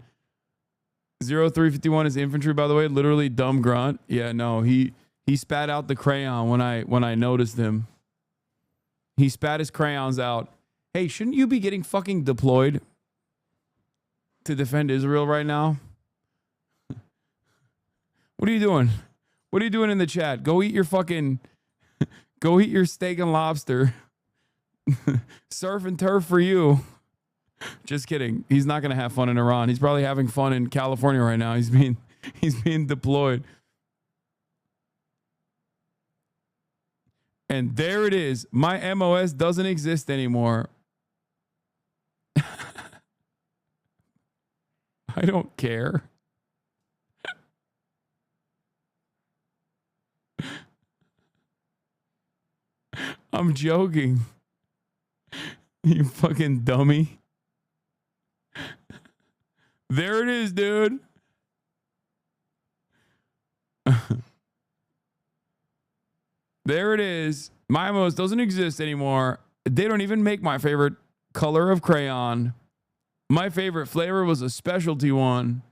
0351 is infantry, by the way. Literally dumb grunt. Yeah, no, he spat out the crayon when I noticed him. He spat his crayons out. Hey, shouldn't you be getting fucking deployed to defend Israel right now? What are you doing? What are you doing in the chat? Go eat your fucking go eat your steak and lobster. Surf and turf for you. Just kidding. He's not going to have fun in Iran. He's probably having fun in California right now. He's being deployed. And there it is. My MOS doesn't exist anymore. I don't care. I'm joking. You fucking dummy. There it is, dude. There it is. My MOS doesn't exist anymore. They don't even make my favorite color of crayon. My favorite flavor was a specialty one.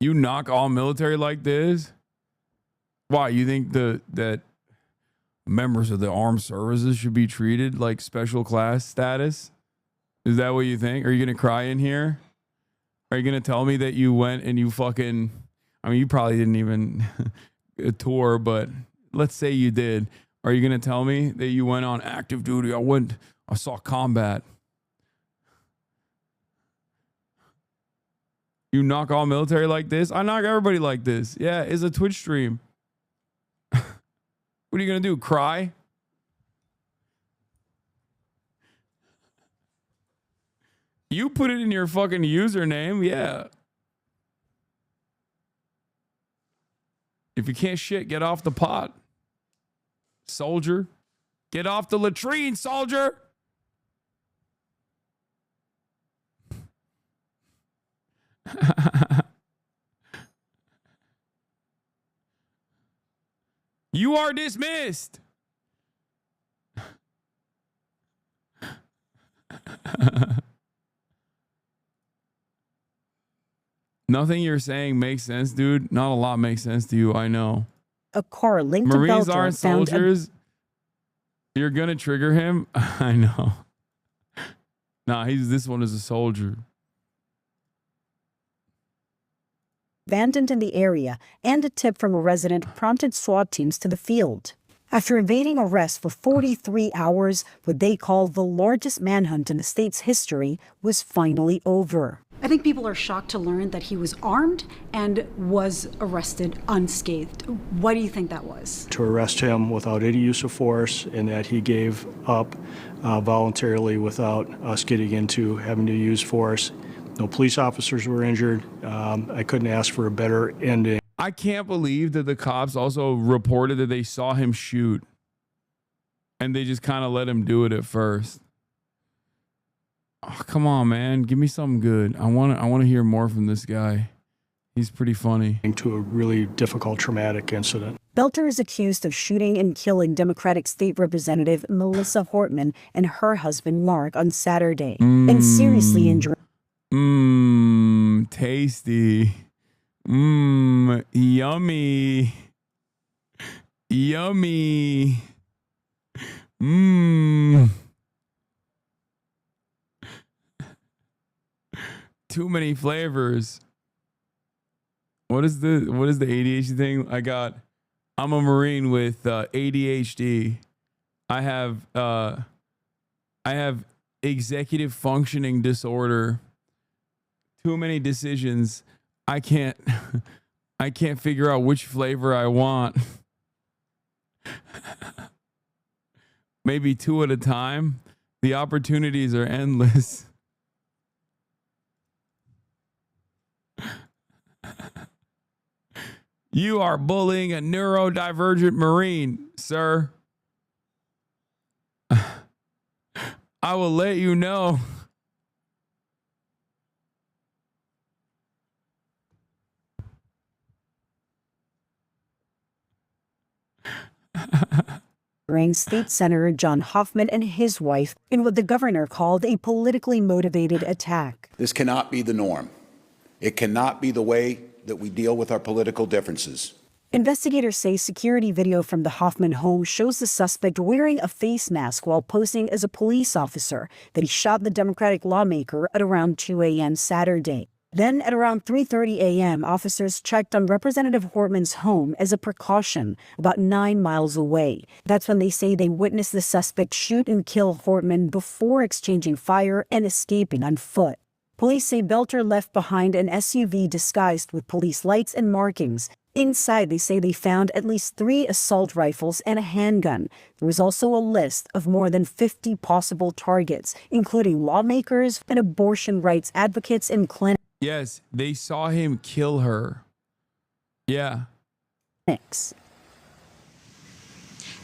You knock all military like this? Why, you think that members of the armed services should be treated like special class status? Is that what you think? Are you going to cry in here? Are you going to tell me that you went and you fucking... I mean, you probably didn't even tour, but let's say you did. Are you going to tell me that you went on active duty? I saw combat. You knock all military like this? I knock everybody like this. Yeah, it's a Twitch stream. What are you going to do? Cry? You put it in your fucking username. Yeah. If you can't shit, get off the pot. Soldier. Get off the latrine, soldier. You are dismissed. Nothing you're saying makes sense, dude. Not a lot makes sense to you, I know. A car linked to Marines Belter aren't found soldiers. You're gonna trigger him? I know. Nah, this one is a soldier. abandoned in the area, and a tip from a resident prompted SWAT teams to the field. After evading arrest for 43 hours, what they call the largest manhunt in the state's history was finally over. I think people are shocked to learn that he was armed and was arrested unscathed. Why do you think that was? To arrest him without any use of force, and that he gave up voluntarily without us getting into having to use force. No police officers were injured. I couldn't ask for a better ending. I can't believe that the cops also reported that they saw him shoot, and they just kind of let him do it at first. Oh, come on, man. Give me something good. I want to hear more from this guy. He's pretty funny. To a really difficult, traumatic incident. Belter is accused of shooting and killing Democratic State Representative Melissa Hortman and her husband Mark on Saturday, and seriously injuring. Tasty. Yummy. Yummy. Too many flavors. What is the ADHD thing? I'm a Marine with ADHD. I have executive functioning disorder. Too many decisions. I can't figure out which flavor I want. maybe 2 at a time. The opportunities are endless. You are bullying a neurodivergent Marine, sir. I will let you know. State Senator John Hoffman and his wife in what the governor called a politically motivated attack. This cannot be the norm. It cannot be the way that we deal with our political differences. Investigators say security video from the Hoffman home shows the suspect wearing a face mask while posing as a police officer, that he shot the Democratic lawmaker at around 2 a.m. Saturday. Then at around 3:30 a.m., officers checked on Representative Hortman's home as a precaution about 9 miles away. That's when they say they witnessed the suspect shoot and kill Hortman before exchanging fire and escaping on foot. Police say Belter left behind an SUV disguised with police lights and markings. Inside, they say they found at least 3 assault rifles and a handgun. There was also a list of more than 50 possible targets, including lawmakers and abortion rights advocates and clinics. Yes, they saw him kill her. Yeah.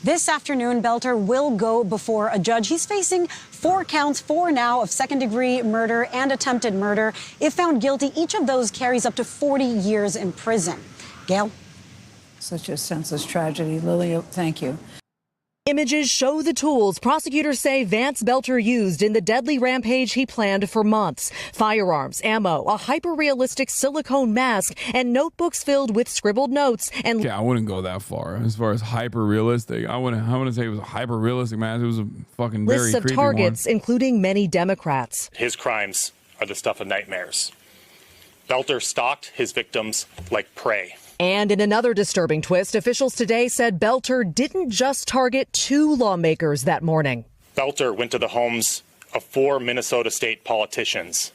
This afternoon, Belter will go before a judge. He's facing 4 counts, 4 now, of second-degree murder and attempted murder. If found guilty, each of those carries up to 40 years in prison. Gail? Such a senseless tragedy. Lily, thank you. Images show the tools prosecutors say Vance Belter used in the deadly rampage he planned for months. Firearms, ammo, a hyper-realistic silicone mask, and notebooks filled with scribbled notes. And I wouldn't go that far. As far as hyper-realistic, I wouldn't say it was a hyper-realistic mask. It was a fucking very lists of creepy targets, one. including many Democrats. His crimes are the stuff of nightmares. Belter stalked his victims like prey. And in another disturbing twist, officials today said Belter didn't just target 2 lawmakers that morning. Belter went to the homes of 4 Minnesota state politicians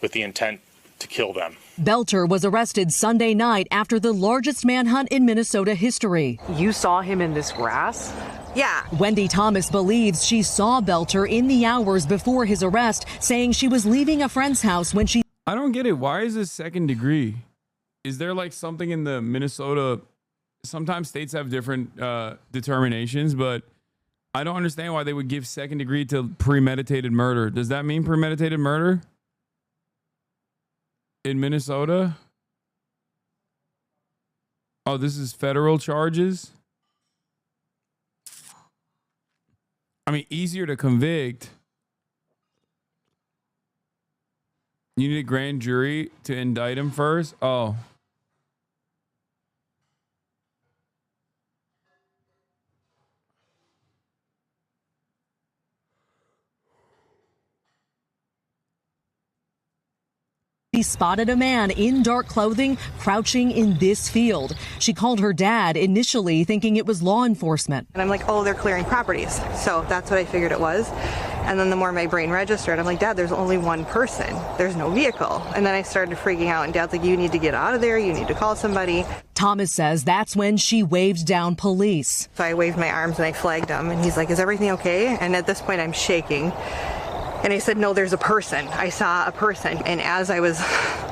with the intent to kill them. Belter was arrested Sunday night after the largest manhunt in Minnesota history. You saw him in this grass? Yeah. Wendy Thomas believes she saw Belter in the hours before his arrest, saying she was leaving a friend's house when she... I don't get it. Why is this second degree? Is there like something in the Minnesota? Sometimes states have different determinations, but I don't understand why they would give second degree to premeditated murder. Does that mean premeditated murder in Minnesota? Oh, this is federal charges? I mean, easier to convict. You need a grand jury to indict him first? Oh. She spotted a man in dark clothing crouching in this field. She called her dad, initially thinking it was law enforcement. And I'm like, oh, they're clearing properties. So that's what I figured it was. And then the more my brain registered, I'm like, Dad, there's only one person. There's no vehicle. And then I started freaking out. And Dad's like, you need to get out of there. You need to call somebody. Thomas says that's when she waved down police. So I waved my arms and I flagged him. And he's like, is everything okay? And at this point, I'm shaking. And I said, no, there's a person. I saw a person. And as I was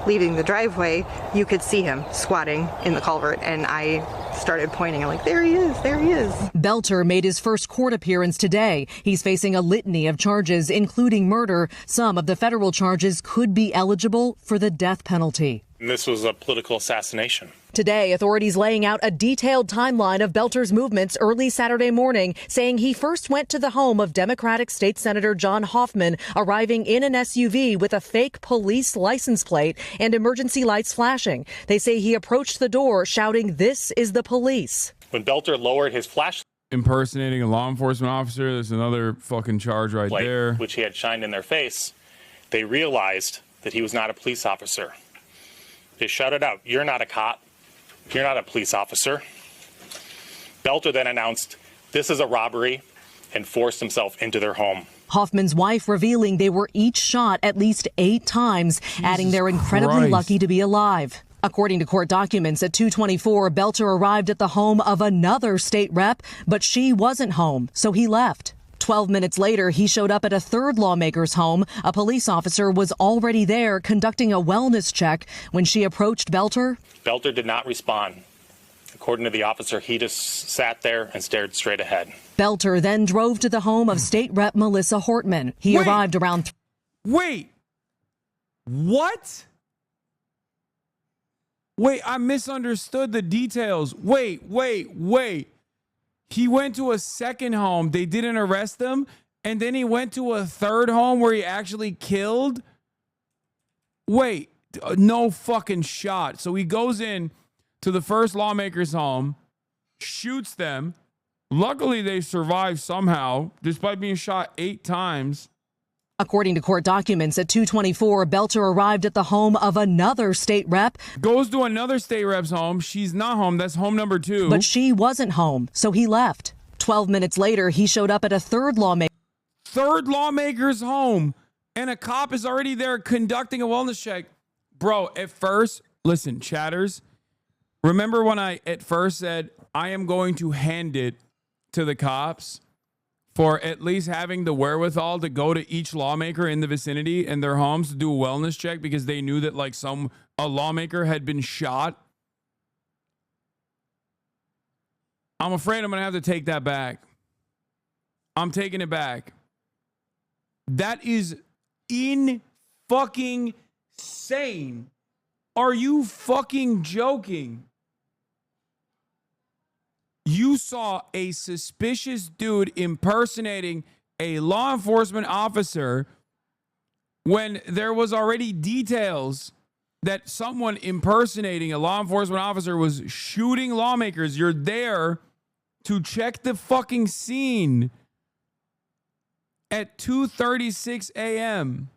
leaving the driveway, you could see him squatting in the culvert. And I started pointing. I'm like, there he is. There he is. Belter made his first court appearance today. He's facing a litany of charges, including murder. Some of the federal charges could be eligible for the death penalty. And this was a political assassination. Today, authorities laying out a detailed timeline of Belter's movements early Saturday morning, saying he first went to the home of Democratic State Senator John Hoffman, arriving in an SUV with a fake police license plate and emergency lights flashing. They say he approached the door shouting, "This is the police." When Belter lowered his flashlight, impersonating a law enforcement officer, there's another fucking charge right there, which he had shined in their face, they realized that he was not a police officer. They shouted out, "You're not a cop. You're not a police officer." Belter then announced, "This is a robbery," and forced himself into their home. Hoffman's wife revealing they were each shot at least 8 times, adding they're incredibly lucky to be alive. According to court documents, at 2:24, Belter arrived at the home of another state rep, but she wasn't home, so he left. 12 minutes later, he showed up at a third lawmaker's home. A police officer was already there conducting a wellness check when she approached Belter. Belter did not respond. According to the officer, he just sat there and stared straight ahead. Belter then drove to the home of State Rep Melissa Hortman. He arrived around... Wait. What? Wait, I misunderstood the details. Wait. He went to a second home. They didn't arrest him. And then he went to a third home where he actually killed. Wait, no fucking shot. So he goes in to the first lawmaker's home, shoots them. Luckily, they survived somehow, despite being shot 8 times. According to court documents, at 2:24, Belter arrived at the home of another state rep. Goes to another state rep's home. She's not home. That's home number 2. But she wasn't home, so he left. 12 minutes later, he showed up at a third lawmaker's home, and a cop is already there conducting a wellness check. Bro, at first, listen, chatters, remember when I at first said, I am going to hand it to the cops for at least having the wherewithal to go to each lawmaker in the vicinity and their homes to do a wellness check because they knew that like a lawmaker had been shot? I'm afraid I'm going to have to take that back. I'm taking it back. That is fucking insane. Are you fucking joking? You saw a suspicious dude impersonating a law enforcement officer when there was already details that someone impersonating a law enforcement officer was shooting lawmakers. You're there to check the fucking scene at 2:36 a.m.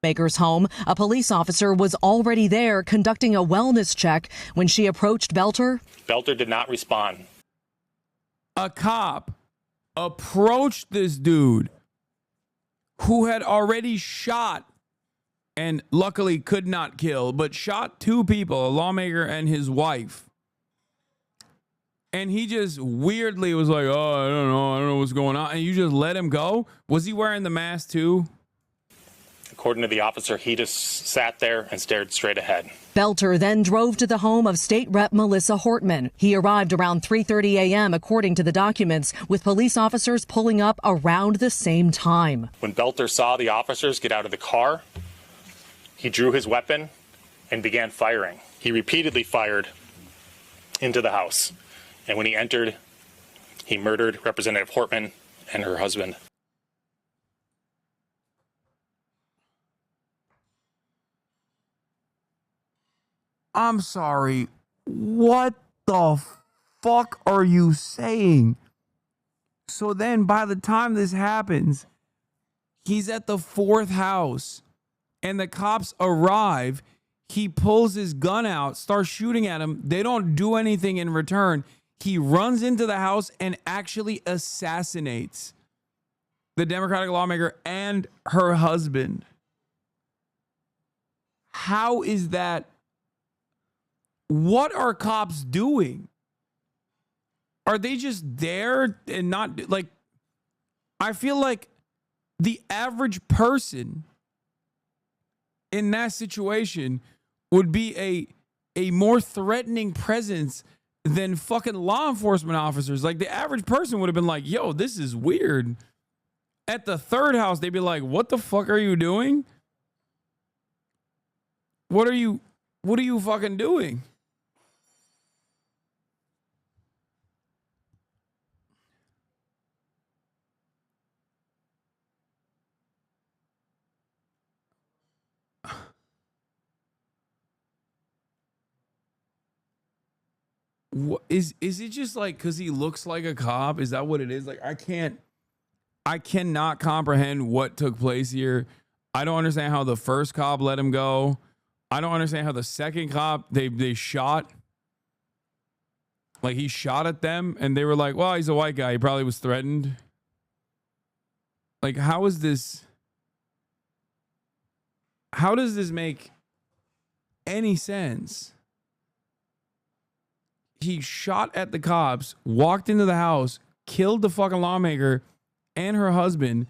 Maker's home. A police officer was already there conducting a wellness check when she approached Belter. Belter did not respond. A cop approached this dude who had already shot and luckily could not kill, but shot 2 people, a lawmaker and his wife. And he just weirdly was like, oh, I don't know what's going on. And you just let him go? Was he wearing the mask too? According to the officer, he just sat there and stared straight ahead. Belter then drove to the home of State Rep Melissa Hortman. He arrived around 3:30 a.m., according to the documents, with police officers pulling up around the same time. When Belter saw the officers get out of the car, he drew his weapon and began firing. He repeatedly fired into the house. And when he entered, he murdered Representative Hortman and her husband. I'm sorry. What the fuck are you saying? So then by the time this happens, he's at the 4th house and the cops arrive. He pulls his gun out, starts shooting at him. They don't do anything in return. He runs into the house and actually assassinates the Democratic lawmaker and her husband. How is that? What are cops doing? Are they just there and not like, I feel like the average person in that situation would be a more threatening presence than fucking law enforcement officers. Like the average person would have been like, yo, this is weird. At the 3rd house, they'd be like, what the fuck are you doing? What are you fucking doing? What, is it just like because he looks like a cop? Is that what it is? Like I cannot comprehend what took place here. I don't understand how the first cop let him go. I don't understand how the second cop they shot. Like he shot at them and they were like, well, he's a white guy. He probably was threatened. Like, how is this? How does this make any sense? He shot at the cops, walked into the house, killed the fucking lawmaker and her husband,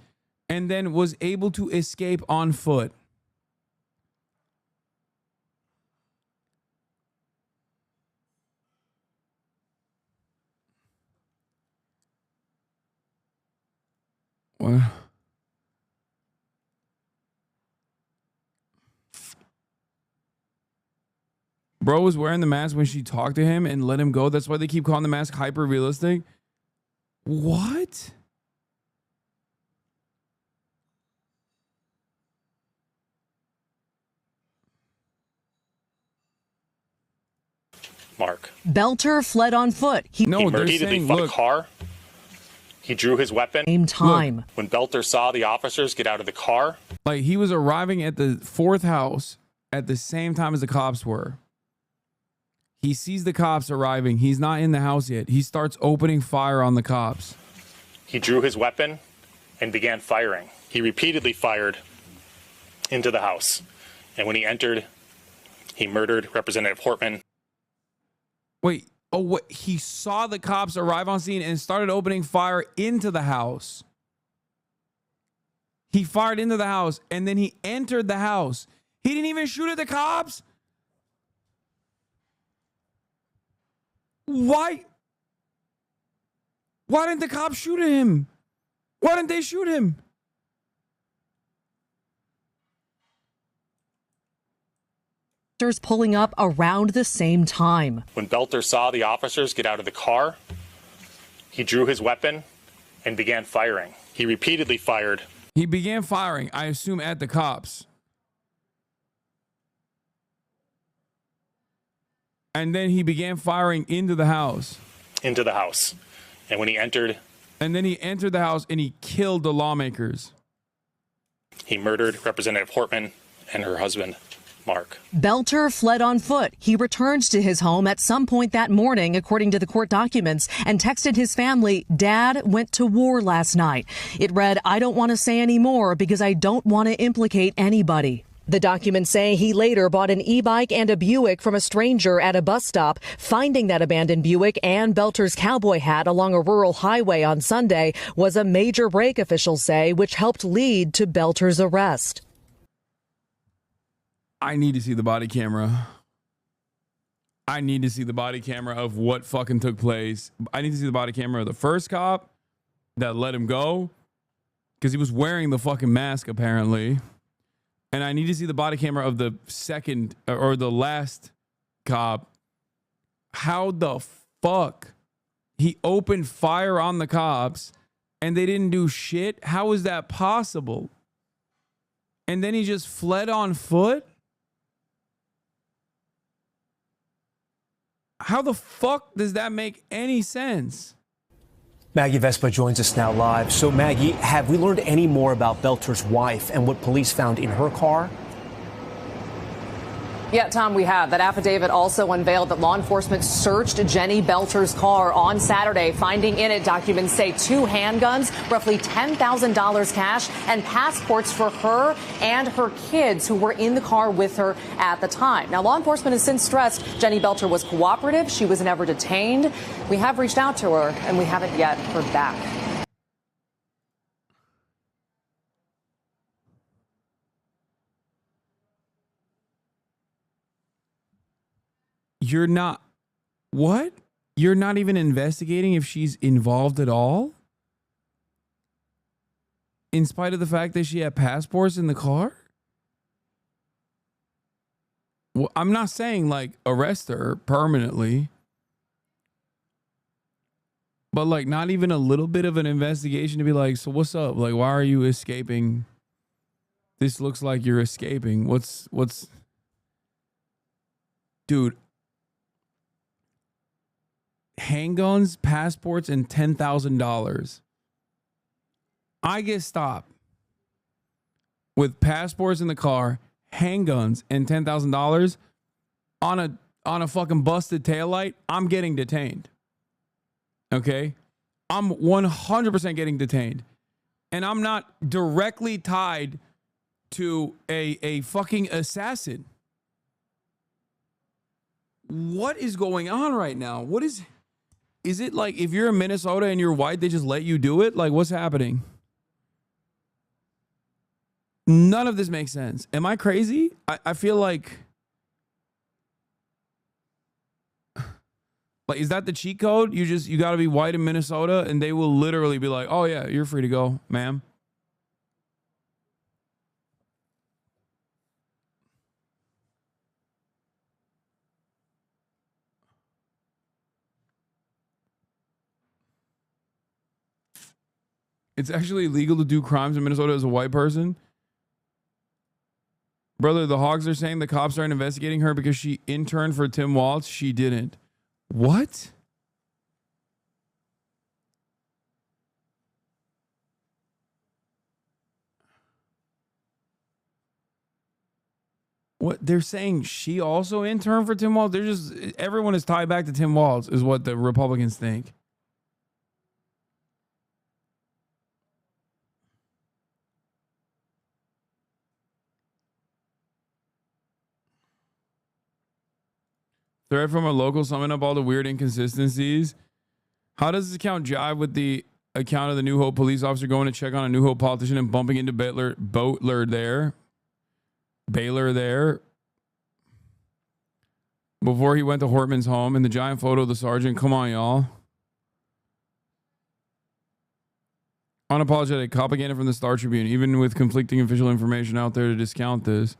and then was able to escape on foot. What? Bro was wearing the mask when she talked to him and let him go. That's why they keep calling the mask hyper realistic. What? Mark. Belter fled on foot. He repeatedly fought a car. He drew his weapon. Same time. Look, when Belter saw the officers get out of the car. Like, he was arriving at the fourth house at the same time as the cops were. He sees the cops arriving. He's not in the house yet. He starts opening fire on the cops. He drew his weapon and began firing. He repeatedly fired into the house. And when he entered, he murdered Representative Hortman. Wait, oh, what? He saw the cops arrive on scene and started opening fire into the house. He fired into the house and then he entered the house. He didn't even shoot at the cops. Why didn't the cops shoot at him? Why didn't they shoot him? Pulling up around the same time. When Belter saw the officers get out of the car, he drew his weapon and began firing. He repeatedly fired. He began firing, I assume, at the cops. And then he began firing into the house. Into the house. And when he entered. And then he entered the house and he killed the lawmakers. He murdered Representative Hortman and her husband, Mark. Belter fled on foot. He returned to his home at some point that morning, according to the court documents, and texted his family, "Dad went to war last night." It read, "I don't want to say any more because I don't want to implicate anybody." The documents say he later bought an e-bike and a Buick from a stranger at a bus stop. Finding that abandoned Buick and Belter's cowboy hat along a rural highway on Sunday was a major break, officials say, which helped lead to Belter's arrest. I need to see the body camera. I need to see the body camera of what fucking took place. I need to see the body camera of the first cop that let him go because he was wearing the fucking mask apparently. And I need to see the body camera of the second or the last cop. How the fuck he opened fire on the cops and they didn't do shit? How is that possible? And then he just fled on foot? How the fuck does that make any sense? Maggie Vespa joins us now live. So, Maggie, have we learned any more about Belter's wife and what police found in her car? Yeah, Tom, we have. That affidavit also unveiled that law enforcement searched Jenny Belter's car on Saturday, finding in it, documents say, 2 handguns, roughly $10,000 cash, and passports for her and her kids who were in the car with her at the time. Now, law enforcement has since stressed Jenny Belter was cooperative. She was never detained. We have reached out to her, and we haven't yet heard back. You're not, what? You're not even investigating if she's involved at all? In spite of the fact that she had passports in the car? Well, I'm not saying like arrest her permanently. But like not even a little bit of an investigation to be like, so what's up? Like, why are you escaping? This looks like you're escaping. What's, dude. Handguns, passports, and $10,000. I get stopped with passports in the car, handguns, and $10,000 on a fucking busted taillight. I'm getting detained. Okay, I'm 100% getting detained, and I'm not directly tied to a fucking assassin. what is going on right now? What is it like if you're in Minnesota and you're white, they just let you do it? Like, what's happening? None of this makes sense. Am I crazy? I feel like is that the cheat code? You got to be white in Minnesota and they will literally be like, "Oh yeah, you're free to go, ma'am." It's actually illegal to do crimes in Minnesota as a white person. Brother, the Hogs are saying the cops aren't investigating her because she interned for Tim Walz. She didn't. What? What? They're saying she also interned for Tim Walz? They're just, everyone is tied back to Tim Walz is what the Republicans think. Thread from a local summing up all the weird inconsistencies. How does this account jive with the account of the New Hope police officer going to check on a New Hope politician and bumping into Baylor there before he went to Hortman's home, and the giant photo of the sergeant? Come on, y'all. Unapologetic propaganda from the Star Tribune, even with conflicting official information out there to discount this.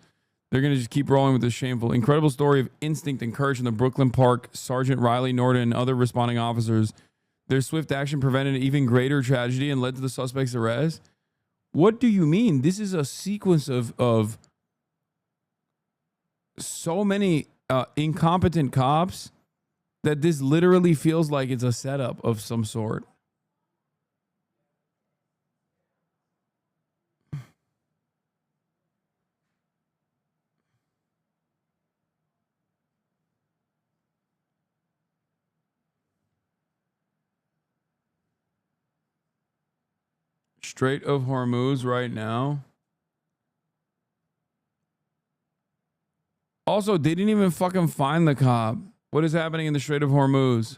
They're going to just keep rolling with this shameful, incredible story of instinct and courage from the Brooklyn Park, Sergeant Riley Norton, and other responding officers. Their swift action prevented an even greater tragedy and led to the suspect's arrest. What do you mean? This is a sequence of so many incompetent cops that this literally feels like it's a setup of some sort. Strait of Hormuz right now. Also, they didn't even fucking find the cop. What is happening in the Strait of Hormuz?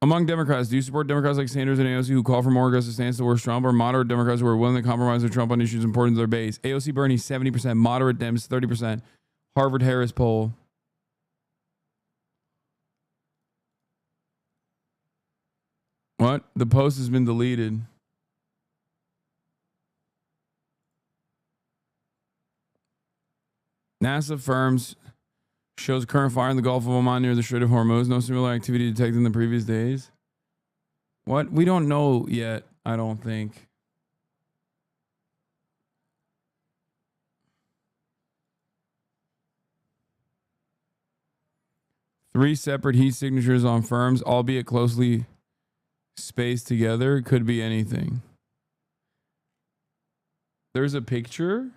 Among Democrats, do you support Democrats like Sanders and AOC who call for more aggressive stance towards Trump, or moderate Democrats who are willing to compromise with Trump on issues important to their base? AOC Bernie, 70%. Moderate Dems, 30%. Harvard-Harris poll. What? The post has been deleted. NASA firms shows current fire in the Gulf of Oman near the Strait of Hormuz. No similar activity detected in the previous days. What? We don't know yet, I don't think. Three separate heat signatures on firms, albeit closely spaced together. Could be anything. There's a picture.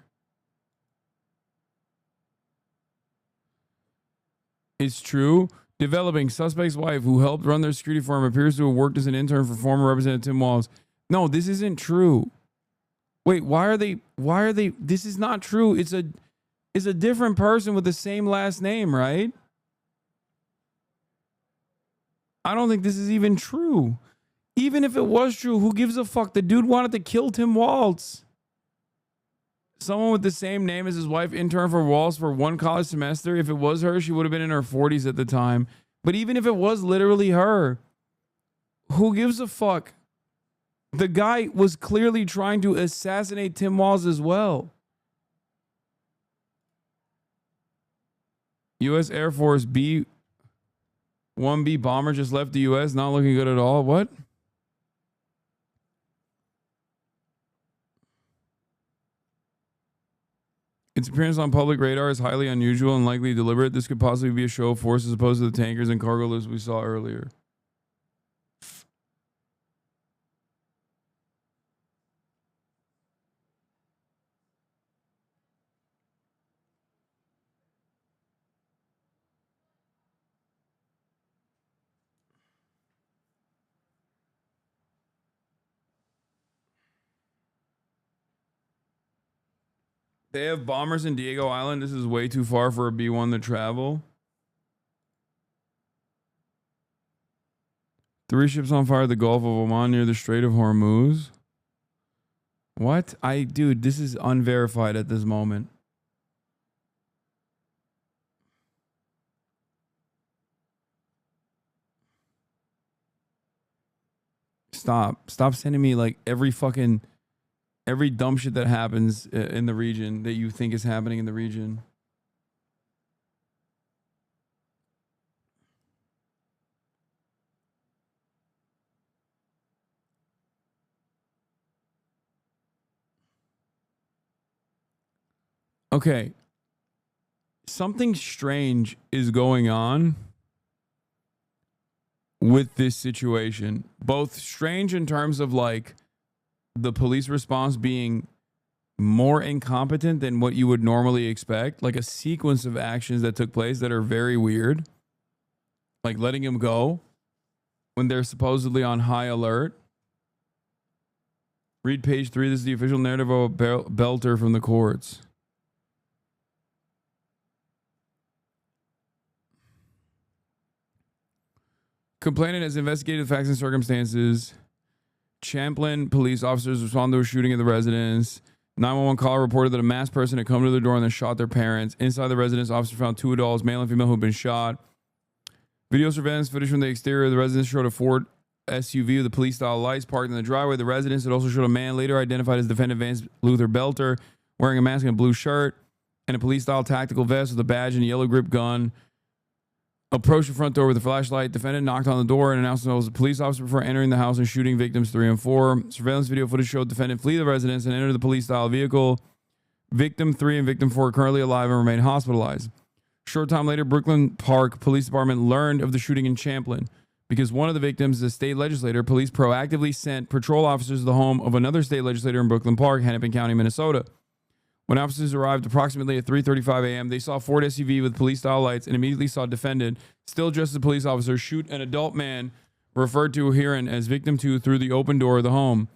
It's true. Developing suspect's wife who helped run their security firm appears to have worked as an intern for former Representative Tim Walz. No, this isn't true. Wait, why are they this is not true. It's a different person with the same last name, right? I don't think this is even true. Even if it was true, who gives a fuck? The dude wanted to kill Tim Walz. Someone with the same name as his wife interned for Walz for one college semester. If it was her, she would have been in her 40s at the time. But even if it was literally her, who gives a fuck? The guy was clearly trying to assassinate Tim Walz as well. U.S. Air Force B-1B bomber just left the U.S. Not looking good at all. What? Its appearance on public radar is highly unusual and likely deliberate. This could possibly be a show of force as opposed to the tankers and cargo lists we saw earlier. They have bombers in Diego Island. This is way too far for a B-1 to travel. 3 ships on fire at the Gulf of Oman near the Strait of Hormuz. What? Dude, this is unverified at this moment. Stop sending me like every dumb shit that happens in the region that you think is happening in the region. Okay. Something strange is going on with this situation. Both strange in terms of like the police response being more incompetent than what you would normally expect. Like a sequence of actions that took place that are very weird. Like letting him go when they're supposedly on high alert. Read page 3. This is the official narrative of Belter from the courts. Complainant has investigated the facts and circumstances. Champlain police officers responded to a shooting at the residence. 911 caller reported that a masked person had come to the door and then shot their parents. Inside the residence, officers found 2 adults, male and female, who had been shot. Video surveillance footage from the exterior of the residence showed a Ford SUV with the police-style lights parked in the driveway of the residence. It also showed a man later identified as defendant Vance Luther Belter wearing a mask and a blue shirt and a police-style tactical vest with a badge and a yellow grip gun. Approached the front door with a flashlight. Defendant knocked on the door and announced himself as a police officer before entering the house and shooting victims 3 and 4. Surveillance video footage showed defendant flee the residence and enter the police-style vehicle. Victim 3 and victim 4 are currently alive and remain hospitalized. Short time later, Brooklyn Park Police Department learned of the shooting in Champlain. Because one of the victims is a state legislator, police proactively sent patrol officers to the home of another state legislator in Brooklyn Park, Hennepin County, Minnesota. When officers arrived approximately at 3:35 a.m., they saw a Ford SUV with police-style lights and immediately saw a defendant, still dressed as a police officer, shoot an adult man, referred to herein as Victim 2, through the open door of the home.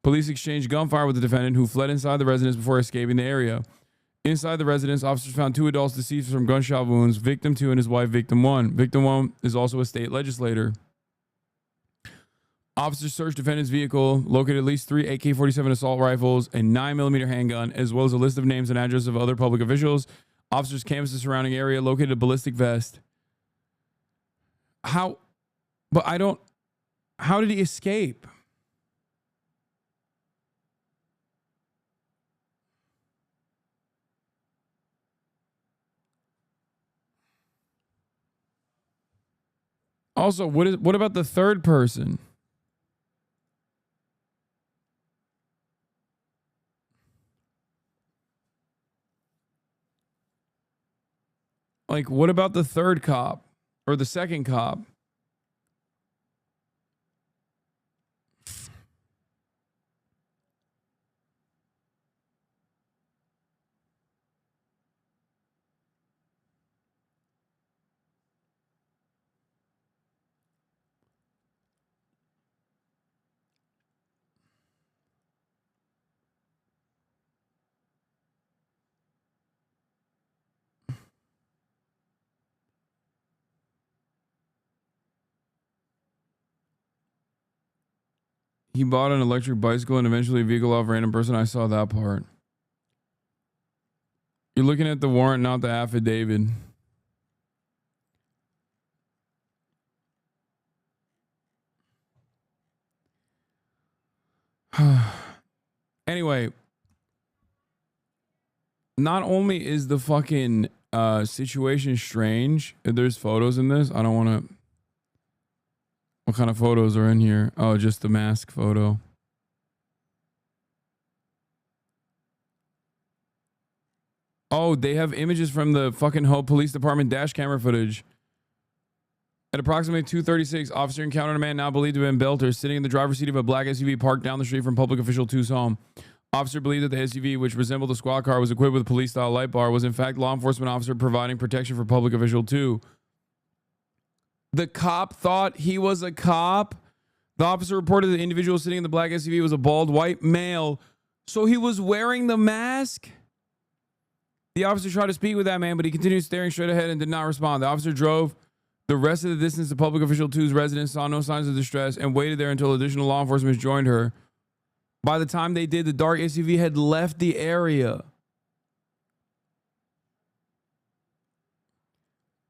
Police exchanged gunfire with the defendant, who fled inside the residence before escaping the area. Inside the residence, officers found 2 adults deceased from gunshot wounds, Victim 2 and his wife, Victim 1. Victim 1 is also a state legislator. Officers searched defendant's vehicle, located at least 3 AK-47 assault rifles, a 9mm handgun, as well as a list of names and addresses of other public officials. Officers canvassed the surrounding area, located a ballistic vest. How did he escape? Also, what about the third person? Like, what about the third cop or the second cop? He bought an electric bicycle and eventually a vehicle off a random person. I saw that part. You're looking at the warrant, not the affidavit. Anyway, not only is the fucking situation strange, there's photos in this. I don't want to... What kind of photos are in here? Oh, just the mask photo. Oh, they have images from the fucking Hope Police Department dash camera footage. At approximately 2:36, officer encountered a man now believed to have been Belter sitting in the driver's seat of a black SUV parked down the street from public official 2's home. Officer believed that the SUV, which resembled a squad car, was equipped with a police-style light bar, was in fact law enforcement officer providing protection for public official 2. The cop thought he was a cop. The officer reported the individual sitting in the black SUV was a bald white male. So he was wearing the mask? The officer tried to speak with that man, but he continued staring straight ahead and did not respond. The officer drove the rest of the distance to public official 2's residence, saw no signs of distress, and waited there until additional law enforcement joined her. By the time they did, the dark SUV had left the area.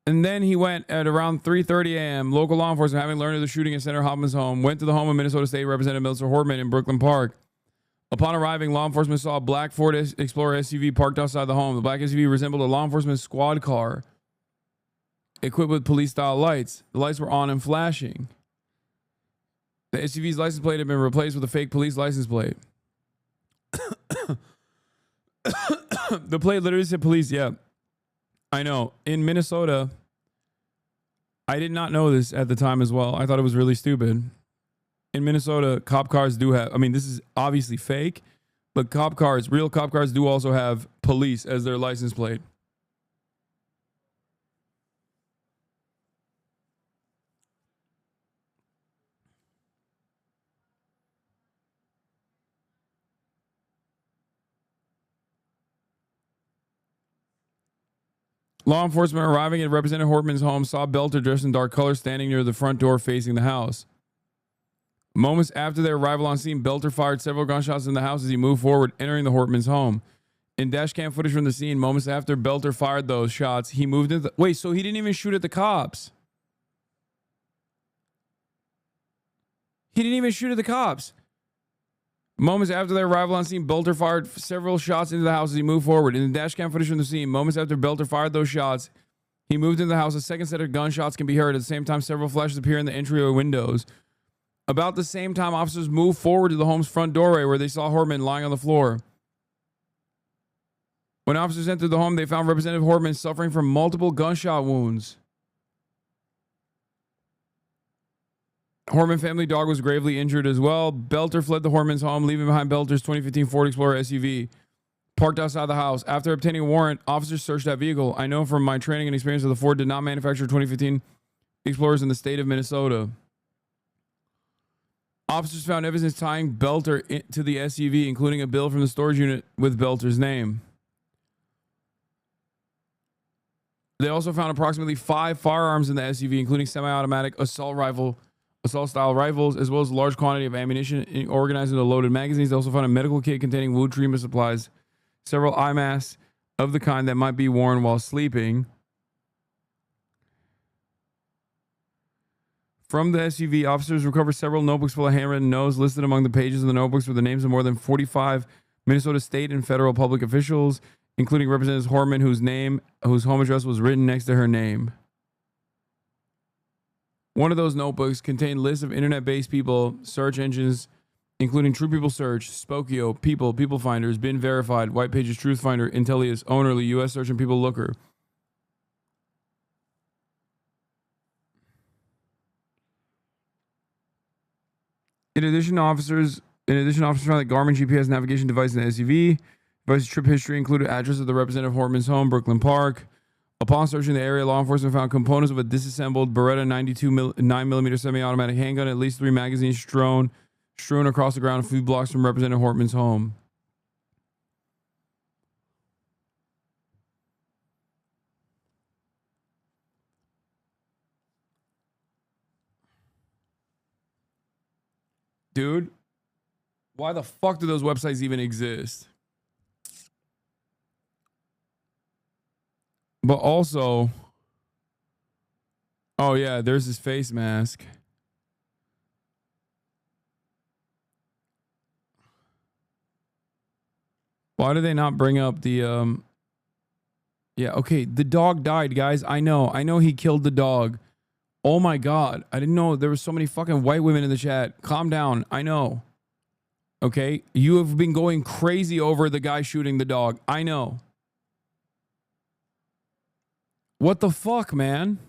And then he went at around 3:30 a.m. Local law enforcement, having learned of the shooting at Senator Hoffman's home, went to the home of Minnesota State Representative Melissa Hortman in Brooklyn Park. Upon arriving, law enforcement saw a black Ford Explorer SUV parked outside the home. The black SUV resembled a law enforcement squad car equipped with police-style lights. The lights were on and flashing. The SUV's license plate had been replaced with a fake police license plate. The plate literally said police, yeah. I know. In Minnesota, I did not know this at the time as well. I thought it was really stupid. In Minnesota, cop cars do have, I mean, this is obviously fake, but cop cars, real cop cars do also have police as their license plate. Law enforcement arriving at Representative Hortman's home saw Belter dressed in dark colors standing near the front door facing the house. Moments after their arrival on scene, Belter fired several gunshots in the house as he moved forward, entering the Hortman's home. In dash cam footage from the scene, moments after Belter fired those shots, he moved into wait, so he didn't even shoot at the cops. He didn't even shoot at the cops. Moments after their arrival on scene, Belter fired several shots into the house as he moved forward. In the dash cam footage from the scene, moments after Belter fired those shots, he moved into the house. A second set of gunshots can be heard. At the same time, several flashes appear in the entryway windows. About the same time, officers moved forward to the home's front doorway where they saw Hortman lying on the floor. When officers entered the home, they found Representative Hortman suffering from multiple gunshot wounds. Hortman family dog was gravely injured as well. Belter fled the Hortman's home, leaving behind Belter's 2015 Ford Explorer SUV parked outside the house. After obtaining a warrant, officers searched that vehicle. I know from my training and experience that the Ford did not manufacture 2015 Explorers in the state of Minnesota. Officers found evidence tying Belter to the SUV, including a bill from the storage unit with Belter's name. They also found approximately 5 firearms in the SUV, including semi-automatic assault-style rifles, as well as a large quantity of ammunition organized into loaded magazines. They also found a medical kit containing wound treatment supplies, several eye masks of the kind that might be worn while sleeping. From the SUV, officers recovered several notebooks full of handwritten notes. Listed among the pages of the notebooks were the names of more than 45 Minnesota state and federal public officials, including Representative Hortman, whose home address was written next to her name. One of those notebooks contained lists of internet-based people, search engines, including True People Search, Spokeo, People, People Finders, Been Verified, White Pages, Truth Finder, Intellius, Ownerly, US Search, and People Looker. In addition, officers found that Garmin GPS navigation device in the SUV. Device's trip history included address of the Representative Hortman's home, Brooklyn Park. Upon searching the area, law enforcement found components of a disassembled Beretta 9mm semi-automatic handgun, at least 3 magazines strewn across the ground a few blocks from Representative Hortman's home. Dude, why the fuck do those websites even exist? But also, oh yeah, there's his face mask. Why do they not bring up the yeah, okay, the dog died, guys. I know he killed the dog. Oh my god, I didn't know there were so many fucking white women in the chat. Calm down. I know. Okay, you have been going crazy over the guy shooting the dog. I know. What the fuck, man?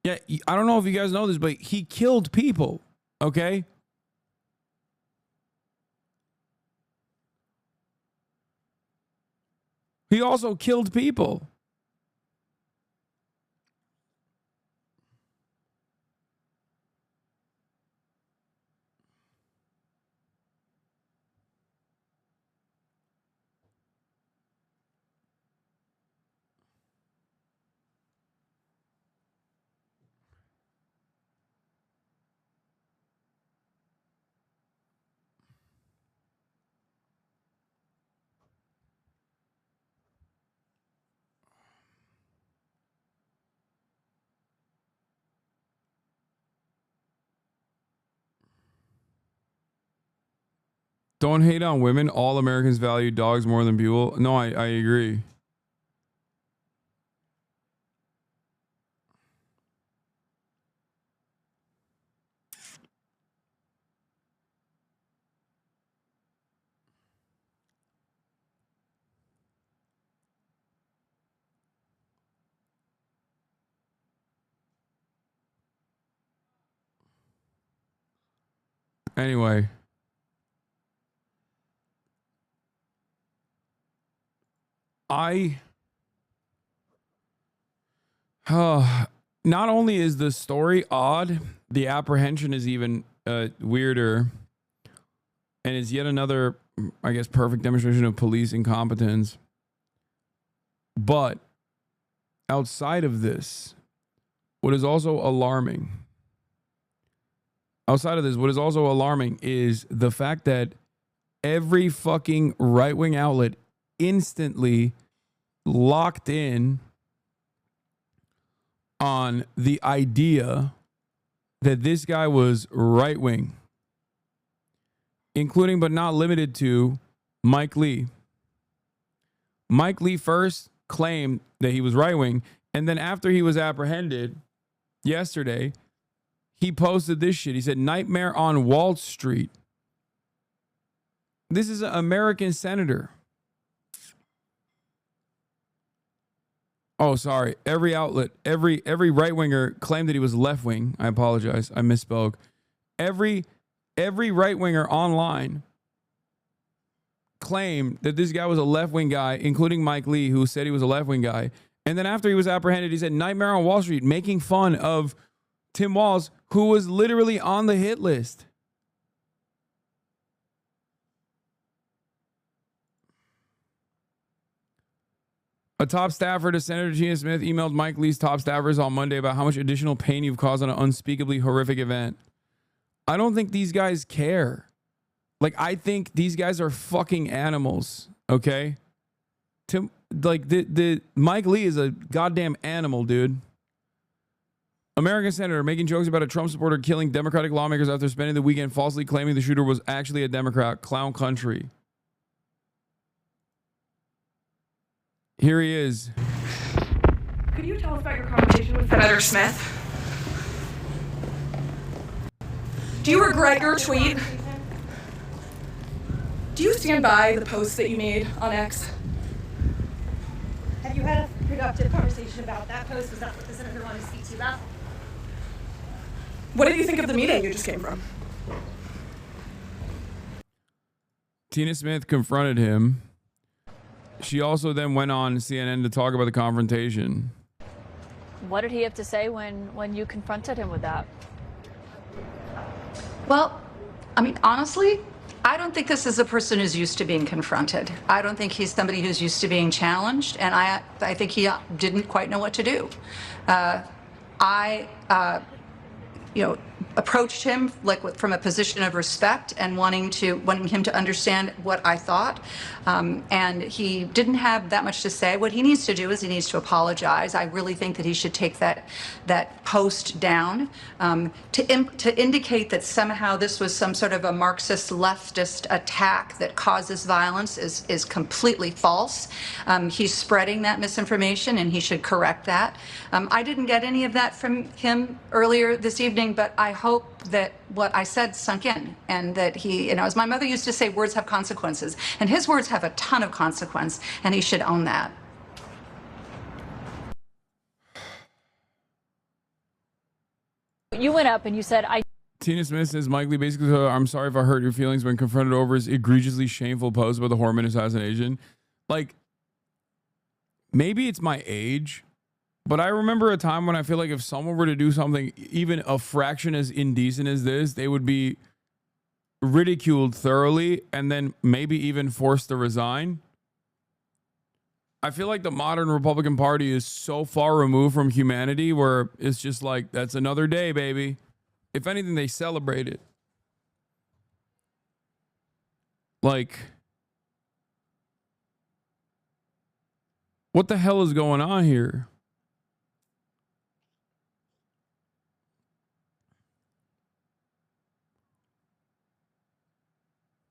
Yeah, I don't know if you guys know this, but he killed people, okay? He also killed people. Don't hate on women. All Americans value dogs more than people. No, I agree. Anyway. Not only is the story odd, the apprehension is even weirder, and is yet another, I guess, perfect demonstration of police incompetence. But outside of this, what is also alarming is the fact that every fucking right-wing outlet instantly locked in on the idea that this guy was right-wing, including but not limited to Mike Lee. Mike Lee first claimed that he was right-wing, and then after he was apprehended yesterday, he posted this shit. He said, "Nightmare on Wall Street." This is an American senator. Oh, sorry. Every outlet, every right-winger claimed that he was left-wing. I apologize. I misspoke. Every right-winger online claimed that this guy was a left-wing guy, including Mike Lee, who said he was a left-wing guy. And then after he was apprehended, he said, "Nightmare on Wall Street," making fun of Tim Walz, who was literally on the hit list. A top staffer to Senator Tina Smith emailed Mike Lee's top staffers on Monday about how much additional pain you've caused on an unspeakably horrific event. I don't think these guys care. Like, I think these guys are fucking animals, okay? The Mike Lee is a goddamn animal, dude. American senator making jokes about a Trump supporter killing Democratic lawmakers after spending the weekend falsely claiming the shooter was actually a Democrat. Clown country. Here he is. Could you tell us about your conversation with Senator Smith? Do you regret your tweet? Do you stand by the post that you made on X? Have you had a productive conversation about that post? Was that what the senator wanted to speak to you about? What did you think of the meeting you just came from? Tina Smith confronted him. She also then went on CNN to talk about the confrontation. What did he have to say when you confronted him with that? Well, I mean, honestly, I don't think this is a person who's used to being confronted. I don't think he's somebody who's used to being challenged, and I think he didn't quite know what to do. Approached him from a position of respect and wanting him to understand what I thought. And he didn't have that much to say. What he needs to do is he needs to apologize. I really think that he should take that post down. To indicate that somehow this was some sort of a Marxist leftist attack that causes violence is completely false. He's spreading that misinformation and he should correct that. I didn't get any of that from him earlier this evening, but I hope that what I said sunk in and that he, as my mother used to say, words have consequences, and his words have a ton of consequence, and he should own that. You went up and you said, Tina Smith says Mike Lee basically said, "I'm sorry if I hurt your feelings," when confronted over his egregiously shameful post about the Horman assassination. Like, maybe it's my age, but I remember a time when I feel like if someone were to do something even a fraction as indecent as this, they would be ridiculed thoroughly and then maybe even forced to resign. I feel like the modern Republican Party is so far removed from humanity where it's just like, that's another day, baby. If anything, they celebrate it. Like, what the hell is going on here?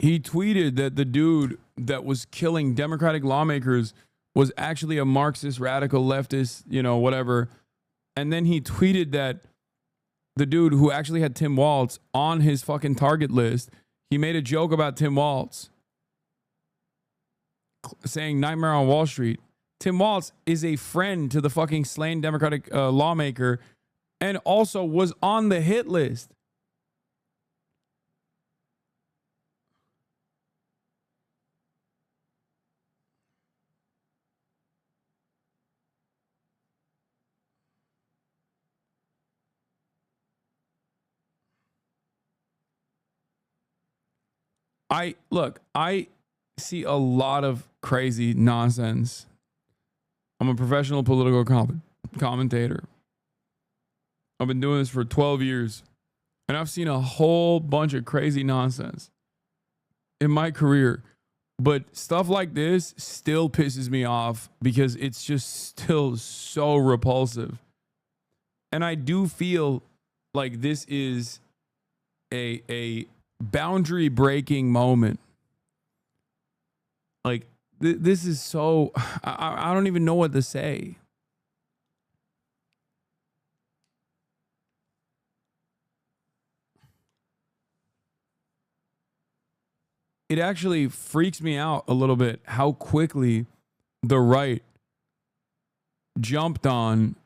He tweeted that the dude that was killing Democratic lawmakers was actually a Marxist, radical, leftist, whatever. And then he tweeted that the dude who actually had Tim Walz on his fucking target list, he made a joke about Tim Walz, saying Nightmare on Wall Street. Tim Walz is a friend to the fucking slain Democratic lawmaker and also was on the hit list. I see a lot of crazy nonsense. I'm a professional political commentator. I've been doing this for 12 years, and I've seen a whole bunch of crazy nonsense in my career. But stuff like this still pisses me off because it's just still so repulsive. And I do feel like this is a boundary breaking moment. Like this is so I don't even know what to say. It actually freaks me out a little bit how quickly the right jumped on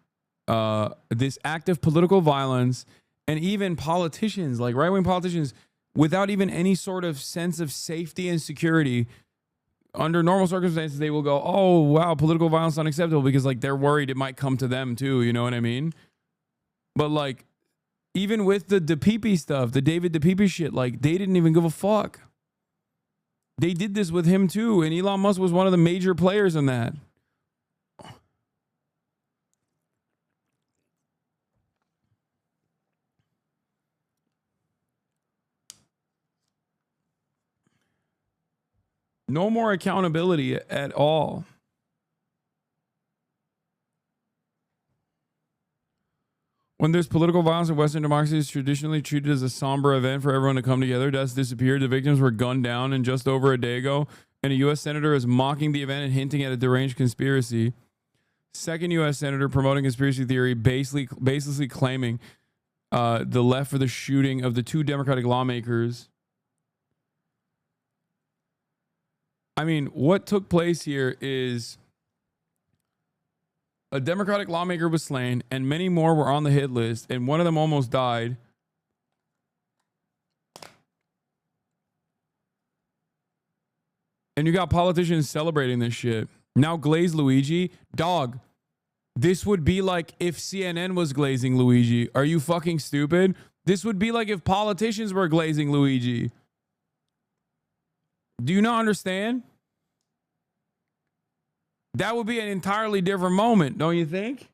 this act of political violence, and even politicians, like right-wing politicians, without even any sort of sense of safety and security. Under normal circumstances, they will go, oh, wow, political violence is unacceptable, because like they're worried it might come to them too. You know what I mean? But like, even with the DePipe stuff, the David DePipe shit, like they didn't even give a fuck. They did this with him too. And Elon Musk was one of the major players in that. No more accountability at all. When there's political violence in Western democracies, it's traditionally treated as a somber event for everyone to come together. Deaths disappeared. The victims were gunned down, and just over a day ago, and a U.S. senator is mocking the event and hinting at a deranged conspiracy. Second U.S. senator promoting conspiracy theory, baselessly claiming the left for the shooting of the two Democratic lawmakers. I mean, what took place here is a Democratic lawmaker was slain, and many more were on the hit list, and one of them almost died. And you got politicians celebrating this shit. Now glaze Luigi. Dog, this would be like if CNN was glazing Luigi. Are you fucking stupid? This would be like if politicians were glazing Luigi. Do you not understand? That would be an entirely different moment, don't you think?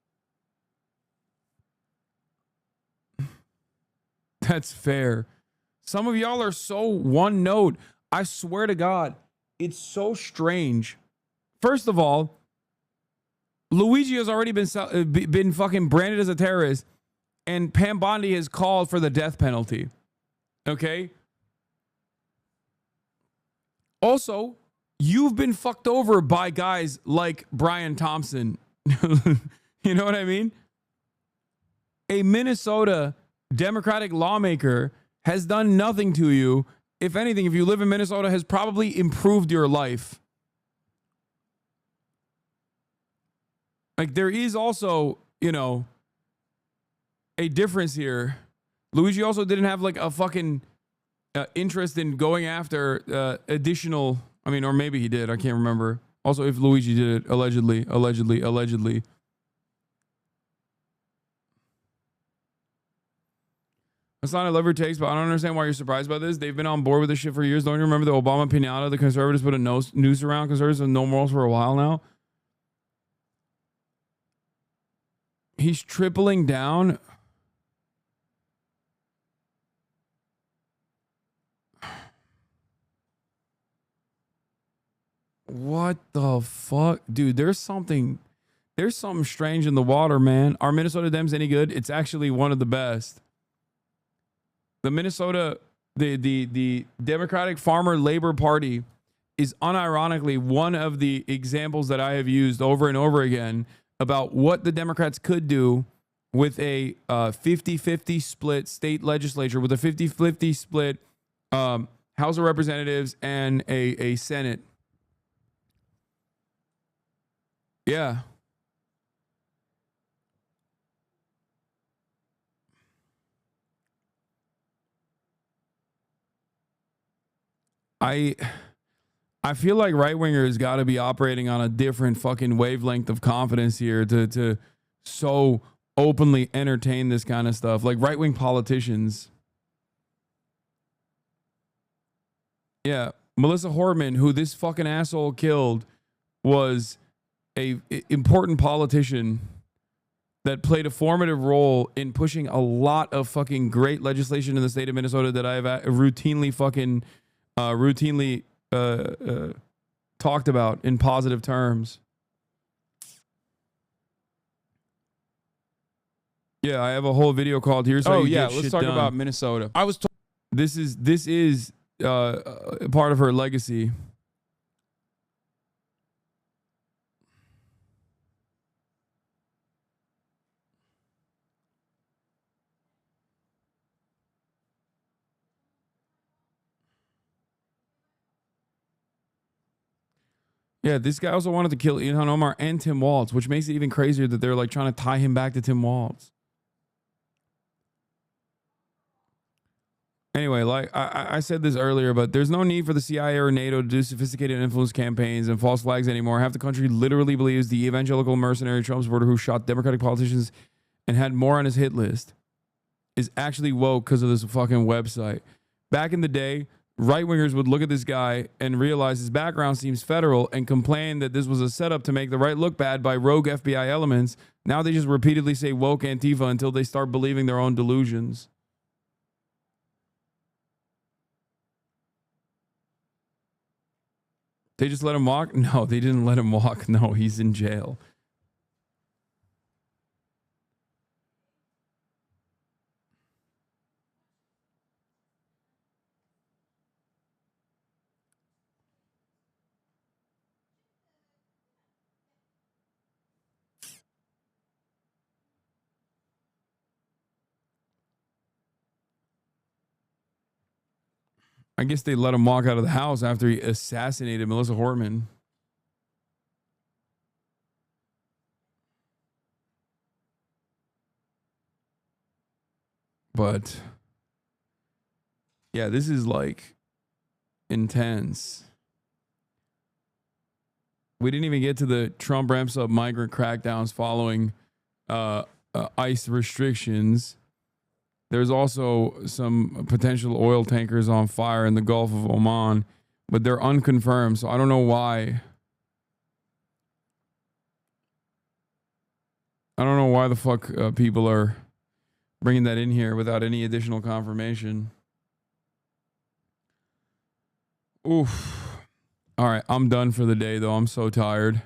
That's fair. Some of y'all are so one note. I swear to God, it's so strange. First of all, Luigi has already been fucking branded as a terrorist, and Pam Bondi has called for the death penalty. Okay? Also, you've been fucked over by guys like Brian Thompson. You know what I mean? A Minnesota Democratic lawmaker has done nothing to you. If anything, if you live in Minnesota, has probably improved your life. Like, there is also, a difference here. Luigi also didn't have like a fucking interest in going after additional, or maybe he did. I can't remember. Also, if Luigi did it, allegedly. Hassan, I love your takes, but I don't understand why you're surprised by this. They've been on board with this shit for years. Don't you remember the Obama pinata? The conservatives put a noose around conservatives with no morals for a while now. He's tripling down. What the fuck? Dude, there's something strange in the water, man. Are Minnesota Dems any good? It's actually one of the best. The Minnesota The Democratic Farmer Labor Party is unironically one of the examples that I have used over and over again about what the Democrats could do with a 50-50 split state legislature, with a 50-50 split House of Representatives and a Senate. Yeah. I feel like right-wingers got to be operating on a different fucking wavelength of confidence here to so openly entertain this kind of stuff. Like right-wing politicians. Yeah, Melissa Hortman, who this fucking asshole killed, was a important politician that played a formative role in pushing a lot of fucking great legislation in the state of Minnesota that I have routinely talked about in positive terms. Yeah, I have a whole video called "Here's How You Get Shit let's talk Done." about Minnesota. This is part of her legacy. Yeah, this guy also wanted to kill Ilhan Omar and Tim Walz, which makes it even crazier that they're like trying to tie him back to Tim Walz. Anyway, like I said this earlier, but there's no need for the CIA or NATO to do sophisticated influence campaigns and false flags anymore. Half the country literally believes the evangelical mercenary Trump supporter who shot Democratic politicians and had more on his hit list is actually woke because of this fucking website. Back in the day, right-wingers would look at this guy and realize his background seems federal and complain that this was a setup to make the right look bad by rogue FBI elements. Now they just repeatedly say woke Antifa until they start believing their own delusions. They just let him walk? No, they didn't let him walk. No, he's in jail. I guess they let him walk out of the house after he assassinated Melissa Hortman. But yeah, this is like intense. We didn't even get to the Trump ramps up migrant crackdowns following ICE restrictions. There's also some potential oil tankers on fire in the Gulf of Oman, but they're unconfirmed, so I don't know why. I don't know why the fuck people are bringing that in here without any additional confirmation. Oof. All right, I'm done for the day, though. I'm so tired.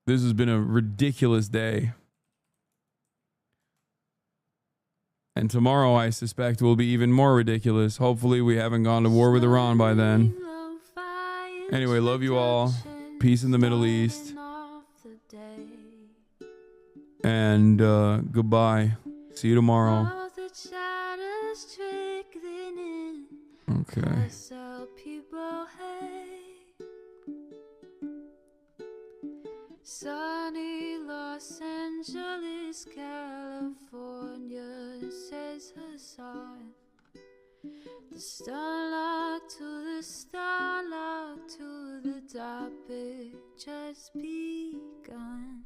This has been a ridiculous day. And tomorrow, I suspect, will be even more ridiculous. Hopefully, we haven't gone to war with Iran by then. Anyway, love you all. Peace in the Middle East. And goodbye. See you tomorrow. Okay. Sunny Los Angeles, California, says Hassan. The starlight to the starlight to the topic just begun.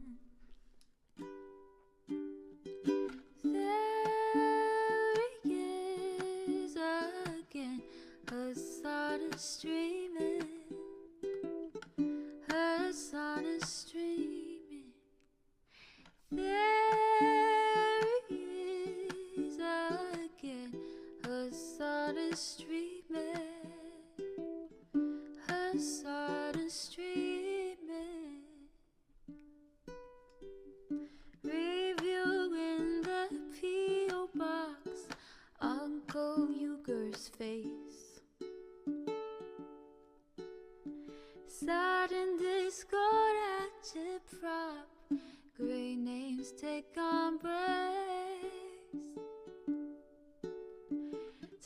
There he is again, Hassan is streaming. Hassan is streaming. There he is again. Hassan is streaming. Hassan is streaming. Review in the P.O. box. Uncle, you girl. Sat in Discord at your prop. Great names take on breaks.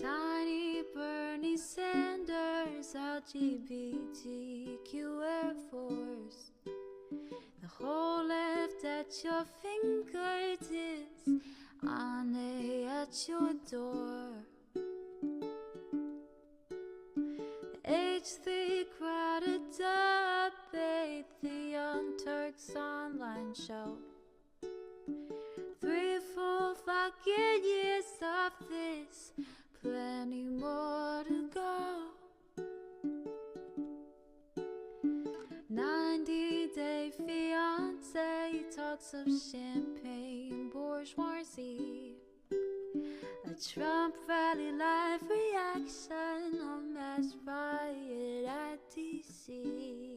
Tiny Bernie Sanders, LGBTQ Air Force. The whole left at your fingertips, on at your door. H3 crowded debate, the Young Turks online show. 3 full fucking years of this, plenty more to go. 90-day fiance, talks of champagne bourgeoisie. A Trump rally live reaction, a mass riot at DC.